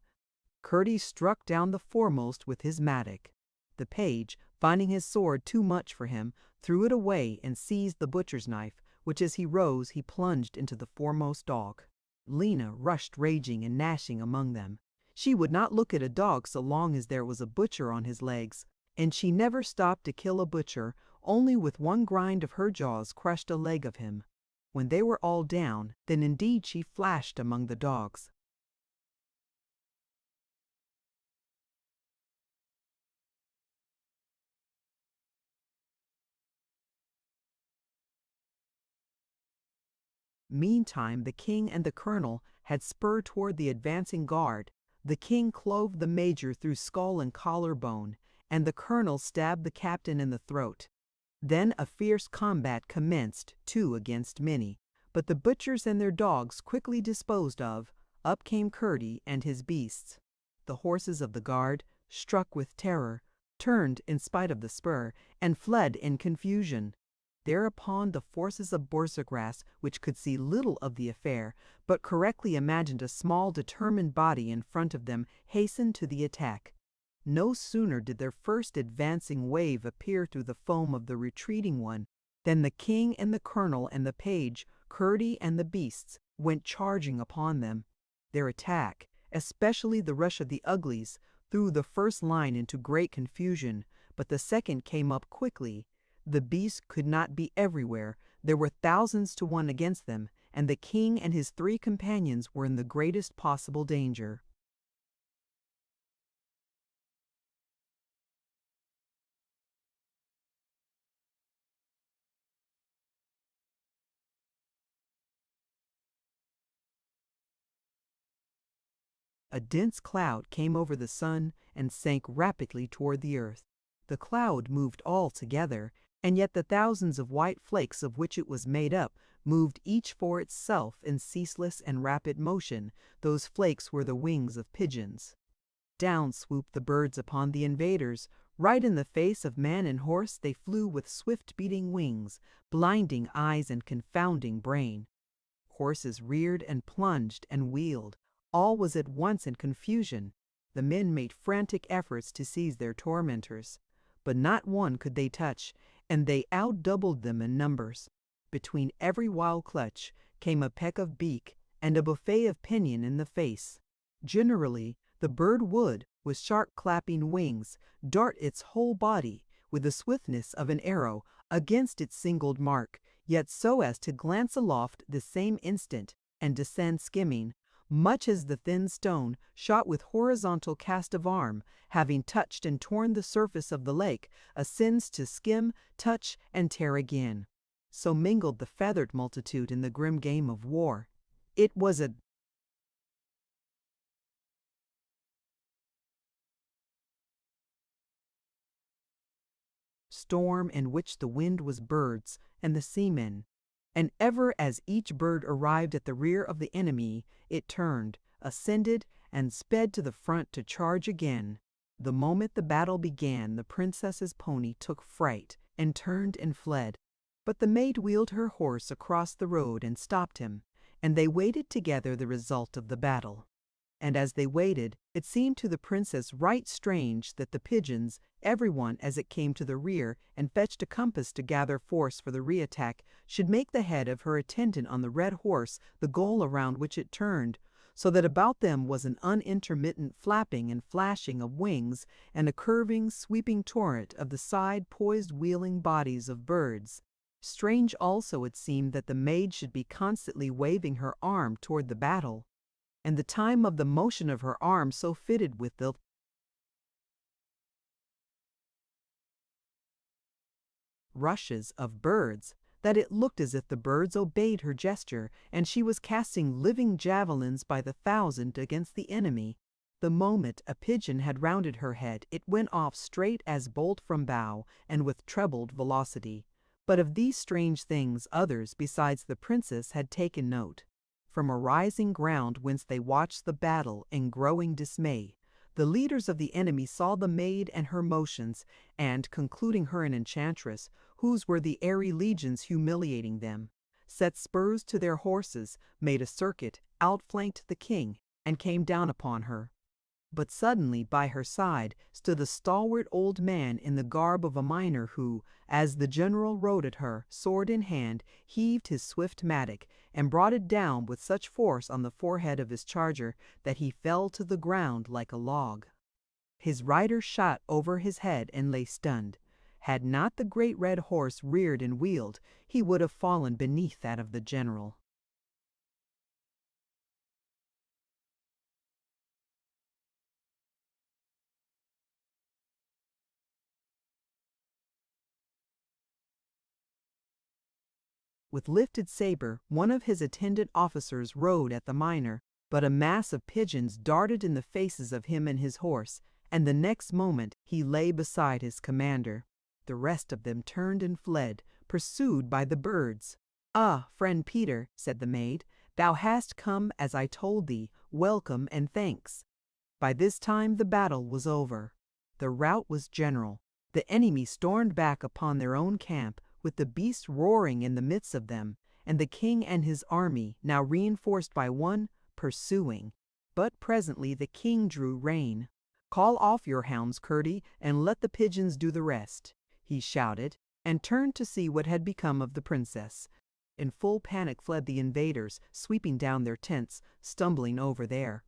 Curdie struck down the foremost with his mattock. The page, finding his sword too much for him, threw it away and seized the butcher's knife, which as he rose he plunged into the foremost dog. Lena rushed raging and gnashing among them. She would not look at a dog so long as there was a butcher on his legs, and she never stopped to kill a butcher, only with one grind of her jaws crushed a leg of him. When they were all down, then indeed she flashed among the dogs. Meantime the king and the colonel had spurred toward the advancing guard. The king clove the major through skull and collarbone, and the colonel stabbed the captain in the throat. Then a fierce combat commenced, 2 against many. But the butchers and their dogs quickly disposed of, up came Curdie and his beasts. The horses of the guard, struck with terror, turned in spite of the spur, and fled in confusion. Thereupon the forces of Borsagrass, which could see little of the affair, but correctly imagined a small determined body in front of them, hastened to the attack. No sooner did their first advancing wave appear through the foam of the retreating one, than the king and the colonel and the page, Curdie and the beasts, went charging upon them. Their attack, especially the rush of the Uglies, threw the first line into great confusion, but the second came up quickly. The beasts could not be everywhere. There were thousands to one against them, and the king and his 3 companions were in the greatest possible danger. A dense cloud came over the sun and sank rapidly toward the earth. The cloud moved all together, and yet the thousands of white flakes of which it was made up moved each for itself in ceaseless and rapid motion. Those flakes were the wings of pigeons. Down swooped the birds upon the invaders. Right in the face of man and horse they flew with swift beating wings, blinding eyes and confounding brain. Horses reared and plunged and wheeled. All was at once in confusion. The men made frantic efforts to seize their tormentors, but not one could they touch, and they outdoubled them in numbers. Between every wild clutch came a peck of beak and a buffet of pinion in the face. Generally, the bird would, with sharp clapping wings, dart its whole body, with the swiftness of an arrow, against its singled mark, yet so as to glance aloft the same instant, and descend skimming, much as the thin stone, shot with horizontal cast of arm, having touched and torn the surface of the lake, ascends to skim, touch, and tear again. So mingled the feathered multitude in the grim game of war. It was a storm in which the wind was birds and the seamen, and ever as each bird arrived at the rear of the enemy, it turned, ascended, and sped to the front to charge again. The moment the battle began, the princess's pony took fright and turned and fled. But the maid wheeled her horse across the road and stopped him, and they waited together the result of the battle. And as they waited, it seemed to the princess right strange that the pigeons, everyone as it came to the rear and fetched a compass to gather force for the re-attack, should make the head of her attendant on the red horse the goal around which it turned, so that about them was an unintermittent flapping and flashing of wings, and a curving, sweeping torrent of the side-poised wheeling bodies of birds. Strange also it seemed that the maid should be constantly waving her arm toward the battle, and the time of the motion of her arm so fitted with the rushes of birds, that it looked as if the birds obeyed her gesture, and she was casting living javelins by the thousand against the enemy. The moment a pigeon had rounded her head, it went off straight as bolt from bow, and with trebled velocity. But of these strange things others besides the princess had taken note. From a rising ground whence they watched the battle in growing dismay, the leaders of the enemy saw the maid and her motions, and, concluding her an enchantress, whose were the airy legions humiliating them, set spurs to their horses, made a circuit, outflanked the king, and came down upon her. But suddenly by her side stood a stalwart old man in the garb of a miner who, as the general rode at her, sword in hand, heaved his swift mattock, and brought it down with such force on the forehead of his charger that he fell to the ground like a log. His rider shot over his head and lay stunned. Had not the great red horse reared and wheeled, he would have fallen beneath that of the general. With lifted saber, one of his attendant officers rode at the miner, but a mass of pigeons darted in the faces of him and his horse, and the next moment he lay beside his commander. The rest of them turned and fled, pursued by the birds. "Ah, friend Peter," said the maid, "thou hast come as I told thee, welcome and thanks." By this time the battle was over. The rout was general. The enemy stormed back upon their own camp, with the beasts roaring in the midst of them, and the king and his army, now reinforced by one, pursuing. But presently the king drew rein. "Call off your hounds, Curdie, and let the pigeons do the rest," he shouted, and turned to see what had become of the princess. In full panic fled the invaders, sweeping down their tents, stumbling over their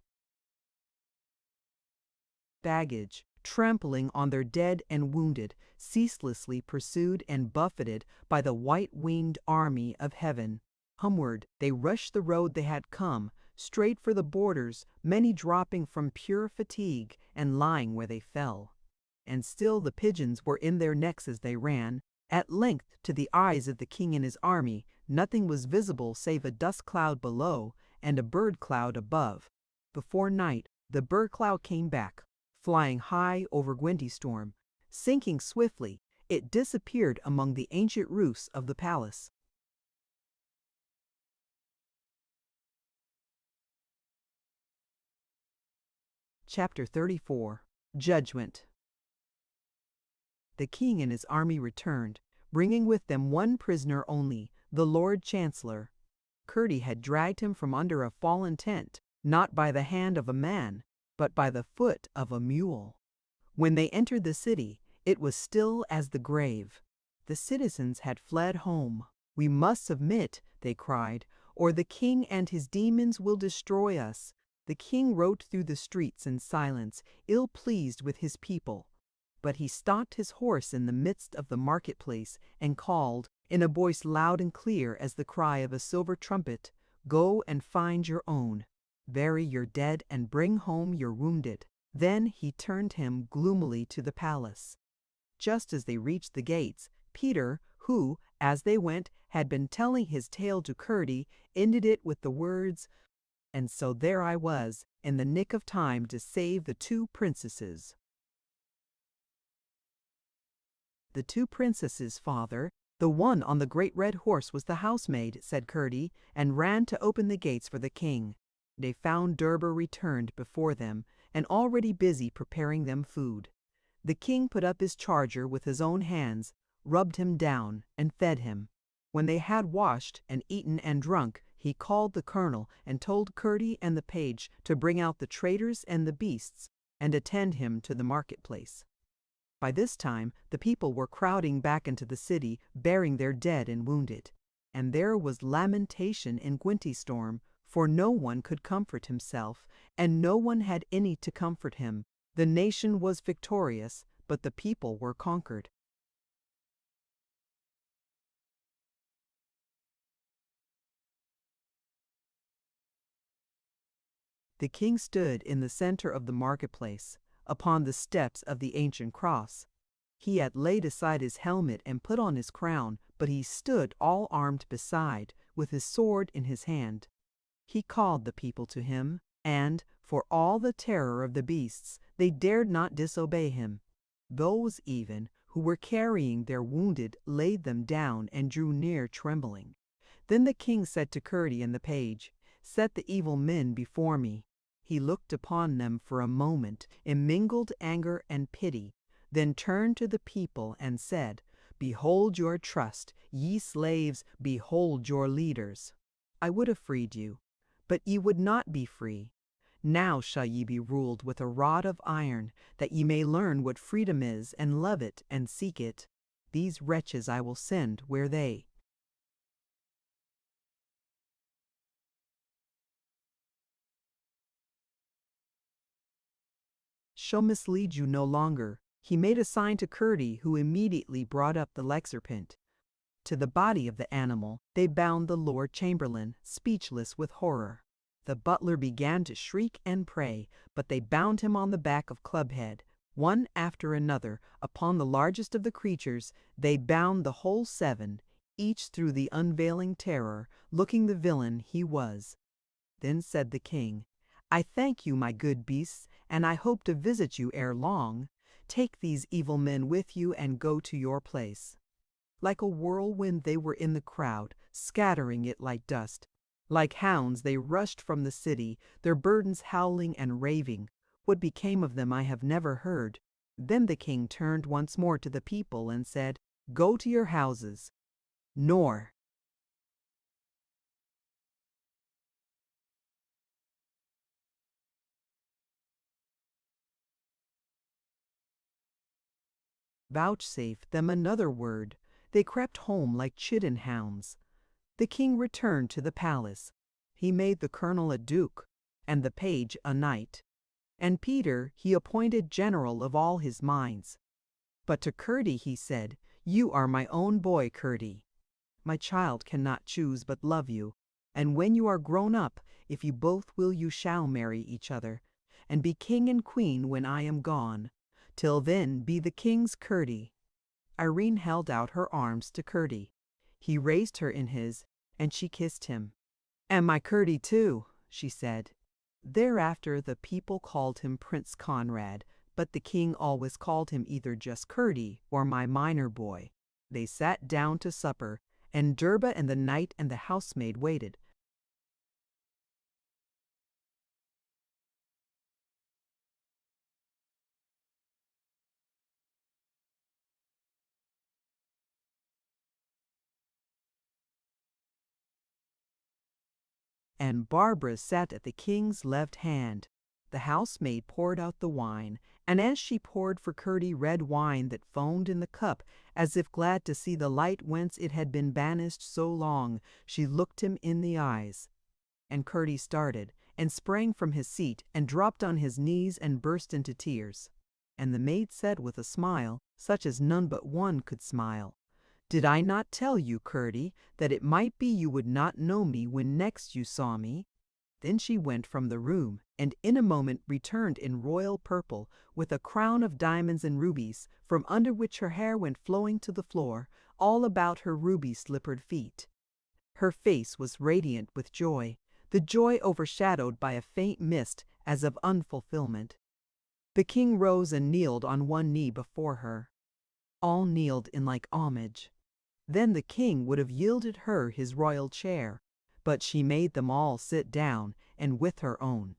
baggage, trampling on their dead and wounded, ceaselessly pursued and buffeted by the white-winged army of heaven. Homeward they rushed the road they had come, straight for the borders, many dropping from pure fatigue and lying where they fell. And still the pigeons were in their necks as they ran. At length, to the eyes of the king and his army, nothing was visible save a dust cloud below and a bird cloud above. Before night, the bird cloud came back, flying high over Gwentystorm. Sinking swiftly, it disappeared among the ancient roofs of the palace. Chapter 34. Judgment. The king and his army returned, bringing with them one prisoner only, the Lord Chancellor. Curdie had dragged him from under a fallen tent, not by the hand of a man, but by the foot of a mule. When they entered the city, it was still as the grave. The citizens had fled home. "We must submit," they cried, "or the king and his demons will destroy us." The king rode through the streets in silence, ill-pleased with his people. But he stopped his horse in the midst of the marketplace and called, in a voice loud and clear as the cry of a silver trumpet, "Go and find your own. Bury your dead and bring home your wounded." Then he turned him gloomily to the palace. Just as they reached the gates, Peter, who, as they went, had been telling his tale to Curdie, ended it with the words, "And so there I was, in the nick of time to save the two princesses." "The two princesses, father. The one on the great red horse was the housemaid," said Curdie, and ran to open the gates for the king. They found Durbar returned before them, and already busy preparing them food. The king put up his charger with his own hands, rubbed him down, and fed him. When they had washed and eaten and drunk, he called the colonel and told Curdie and the page to bring out the traders and the beasts, and attend him to the marketplace. By this time the people were crowding back into the city, bearing their dead and wounded. And there was lamentation in Gwentystorm, for no one could comfort himself, and no one had any to comfort him. The nation was victorious, but the people were conquered. The king stood in the center of the marketplace, upon the steps of the ancient cross. He had laid aside his helmet and put on his crown, but he stood all armed beside, with his sword in his hand. He called the people to him, and, for all the terror of the beasts, they dared not disobey him. Those even who were carrying their wounded laid them down and drew near trembling. Then the king said to Curdie and the page, "Set the evil men before me." He looked upon them for a moment in mingled anger and pity, then turned to the people and said, "Behold your trust, ye slaves, behold your leaders. I would have freed you, but ye would not be free. Now shall ye be ruled with a rod of iron, that ye may learn what freedom is, and love it, and seek it. These wretches I will send where they." Shall mislead you no longer. He made a sign to Curdie, who immediately brought up the lexerpent. To the body of the animal they bound the Lord Chamberlain, speechless with horror. The butler began to shriek and pray, but they bound him on the back of Clubhead. One after another, upon the largest of the creatures, they bound the whole 7, each through the unveiling terror, looking the villain he was. Then said the king, "I thank you, my good beasts, and I hope to visit you ere long. Take these evil men with you and go to your place." Like a whirlwind they were in the crowd, scattering it like dust. Like hounds they rushed from the city, their burdens howling and raving. What became of them I have never heard. Then the king turned once more to the people and said, "Go to your houses." Nor vouchsafe them another word. They crept home like chidden hounds. The king returned to the palace. He made the colonel a duke, and the page a knight. And Peter he appointed general of all his mines. But to Curdie he said, "You are my own boy, Curdie. My child cannot choose but love you, and when you are grown up, if you both will you shall marry each other, and be king and queen when I am gone. Till then be the king's Curdie." Irene held out her arms to Curdie. He raised her in his, and she kissed him. "And my Curdie too," she said. Thereafter the people called him Prince Conrad, but the king always called him either just Curdie or my minor boy. They sat down to supper, and Durba and the knight and the housemaid waited. And Barbara sat at the king's left hand. The housemaid poured out the wine, and as she poured for Curdie red wine that foamed in the cup, as if glad to see the light whence it had been banished so long, she looked him in the eyes. And Curdie started, and sprang from his seat, and dropped on his knees, and burst into tears. And the maid said with a smile, such as none but one could smile, "Did I not tell you, Curdie, that it might be you would not know me when next you saw me?" Then she went from the room, and in a moment returned in royal purple, with a crown of diamonds and rubies, from under which her hair went flowing to the floor, all about her ruby-slippered feet. Her face was radiant with joy, the joy overshadowed by a faint mist as of unfulfillment. The king rose and kneeled on one knee before her. All kneeled in like homage. Then the king would have yielded her his royal chair, but she made them all sit down, and with her own.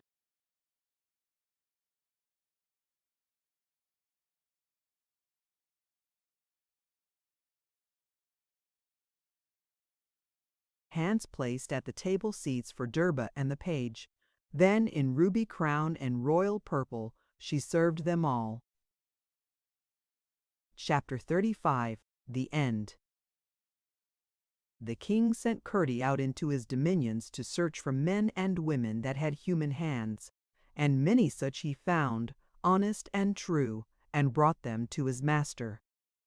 Hands placed at the table seats for Durba and the page. Then in ruby crown and royal purple she served them all. Chapter 35. The End. The king sent Curdie out into his dominions to search for men and women that had human hands, and many such he found, honest and true, and brought them to his master.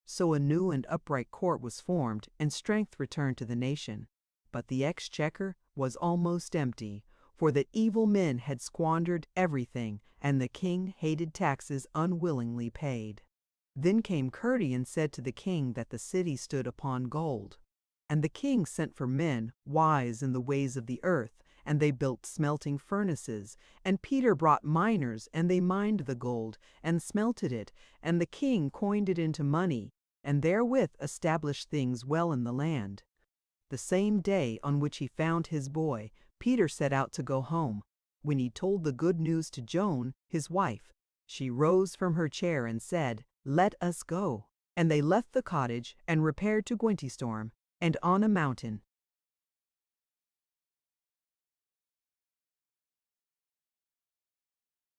So a new and upright court was formed, and strength returned to the nation. But the exchequer was almost empty, for that evil men had squandered everything, and the king hated taxes unwillingly paid. Then came Curdie and said to the king that the city stood upon gold. And the king sent for men wise in the ways of the earth, and they built smelting furnaces. And Peter brought miners, and they mined the gold, and smelted it, and the king coined it into money, and therewith established things well in the land. The same day on which he found his boy, Peter set out to go home. When he told the good news to Joan, his wife, she rose from her chair and said, "Let us go." And they left the cottage and repaired to Gwentystorm, and on a mountain.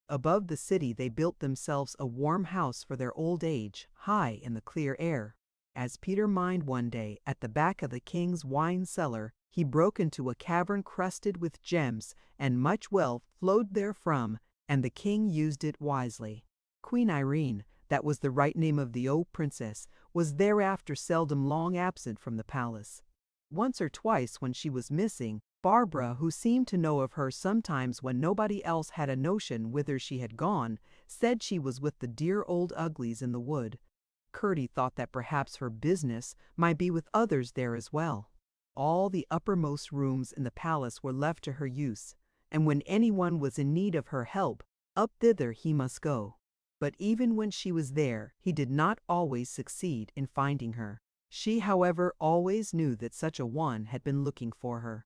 Above the city they built themselves a warm house for their old age, high in the clear air. As Peter mined one day at the back of the king's wine cellar, he broke into a cavern crusted with gems, and much wealth flowed therefrom, and the king used it wisely. Queen Irene, that was the right name of the old princess, was thereafter seldom long absent from the palace. Once or twice when she was missing, Barbara, who seemed to know of her sometimes when nobody else had a notion whither she had gone, said she was with the dear old uglies in the wood. Curdie thought that perhaps her business might be with others there as well. All the uppermost rooms in the palace were left to her use, and when anyone was in need of her help, up thither he must go. But even when she was there, he did not always succeed in finding her. She, however, always knew that such a one had been looking for her.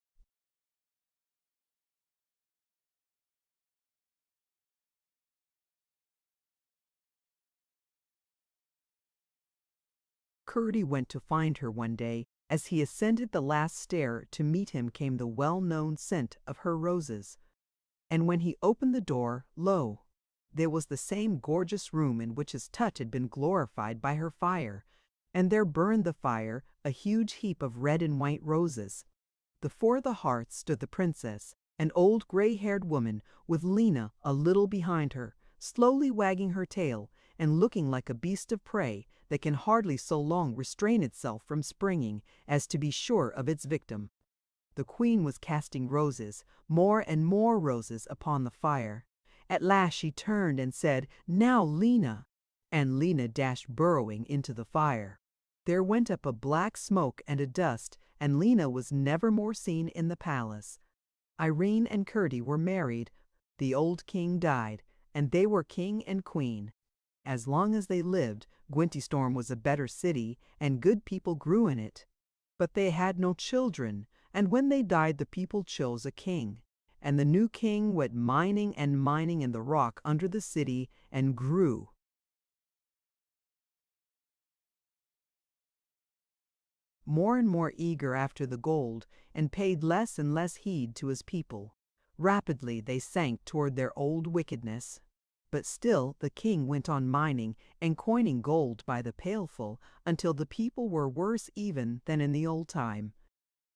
Curdie went to find her one day. As he ascended the last stair, to meet him came the well-known scent of her roses. And when he opened the door, lo! there was the same gorgeous room in which his touch had been glorified by her fire, and there burned the fire a huge heap of red and white roses. Before the hearth stood the princess, an old gray-haired woman, with Lena a little behind her, slowly wagging her tail and looking like a beast of prey that can hardly so long restrain itself from springing as to be sure of its victim. The queen was casting roses, more and more roses, upon the fire. At last she turned and said, "Now, Lena!" And Lena dashed burrowing into the fire. There went up a black smoke and a dust, and Lena was never more seen in the palace. Irene and Curdie were married. The old king died, and they were king and queen. As long as they lived, Gwentystorm was a better city, and good people grew in it. But they had no children, and when they died the people chose a king. And the new king went mining and mining in the rock under the city, and grew. More and more eager after the gold, and paid less and less heed to his people. Rapidly they sank toward their old wickedness. But still the king went on mining and coining gold by the pailful until the people were worse even than in the old time.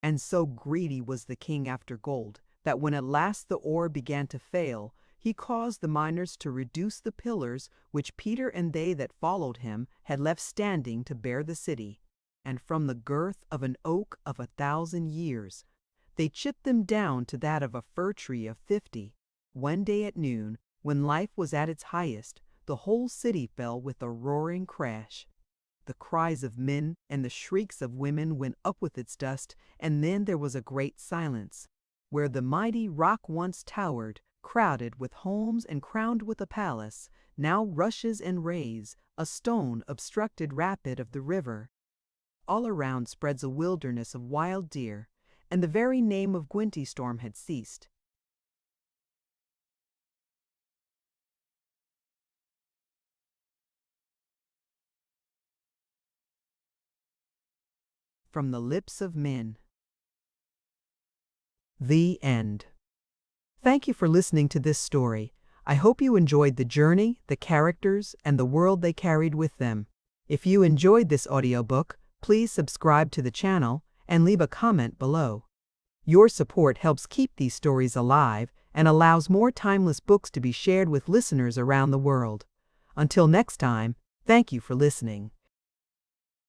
And so greedy was the king after gold that when at last the ore began to fail, he caused the miners to reduce the pillars which Peter and they that followed him had left standing to bear the city. And from the girth of an oak of 1,000 years, they chipped them down to that of a fir tree of 50. One day at noon, when life was at its highest, the whole city fell with a roaring crash. The cries of men and the shrieks of women went up with its dust, and then there was a great silence. Where the mighty rock once towered, crowded with homes and crowned with a palace, now rushes and rays, a stone obstructed rapid of the river. All around spreads a wilderness of wild deer, and the very name of Gwentystorm had ceased. From the lips of men. The end. Thank you for listening to this story. I hope you enjoyed the journey, the characters, and the world they carried with them. If you enjoyed this audiobook, please subscribe to the channel and leave a comment below. Your support helps keep these stories alive and allows more timeless books to be shared with listeners around the world. Until next time, thank you for listening.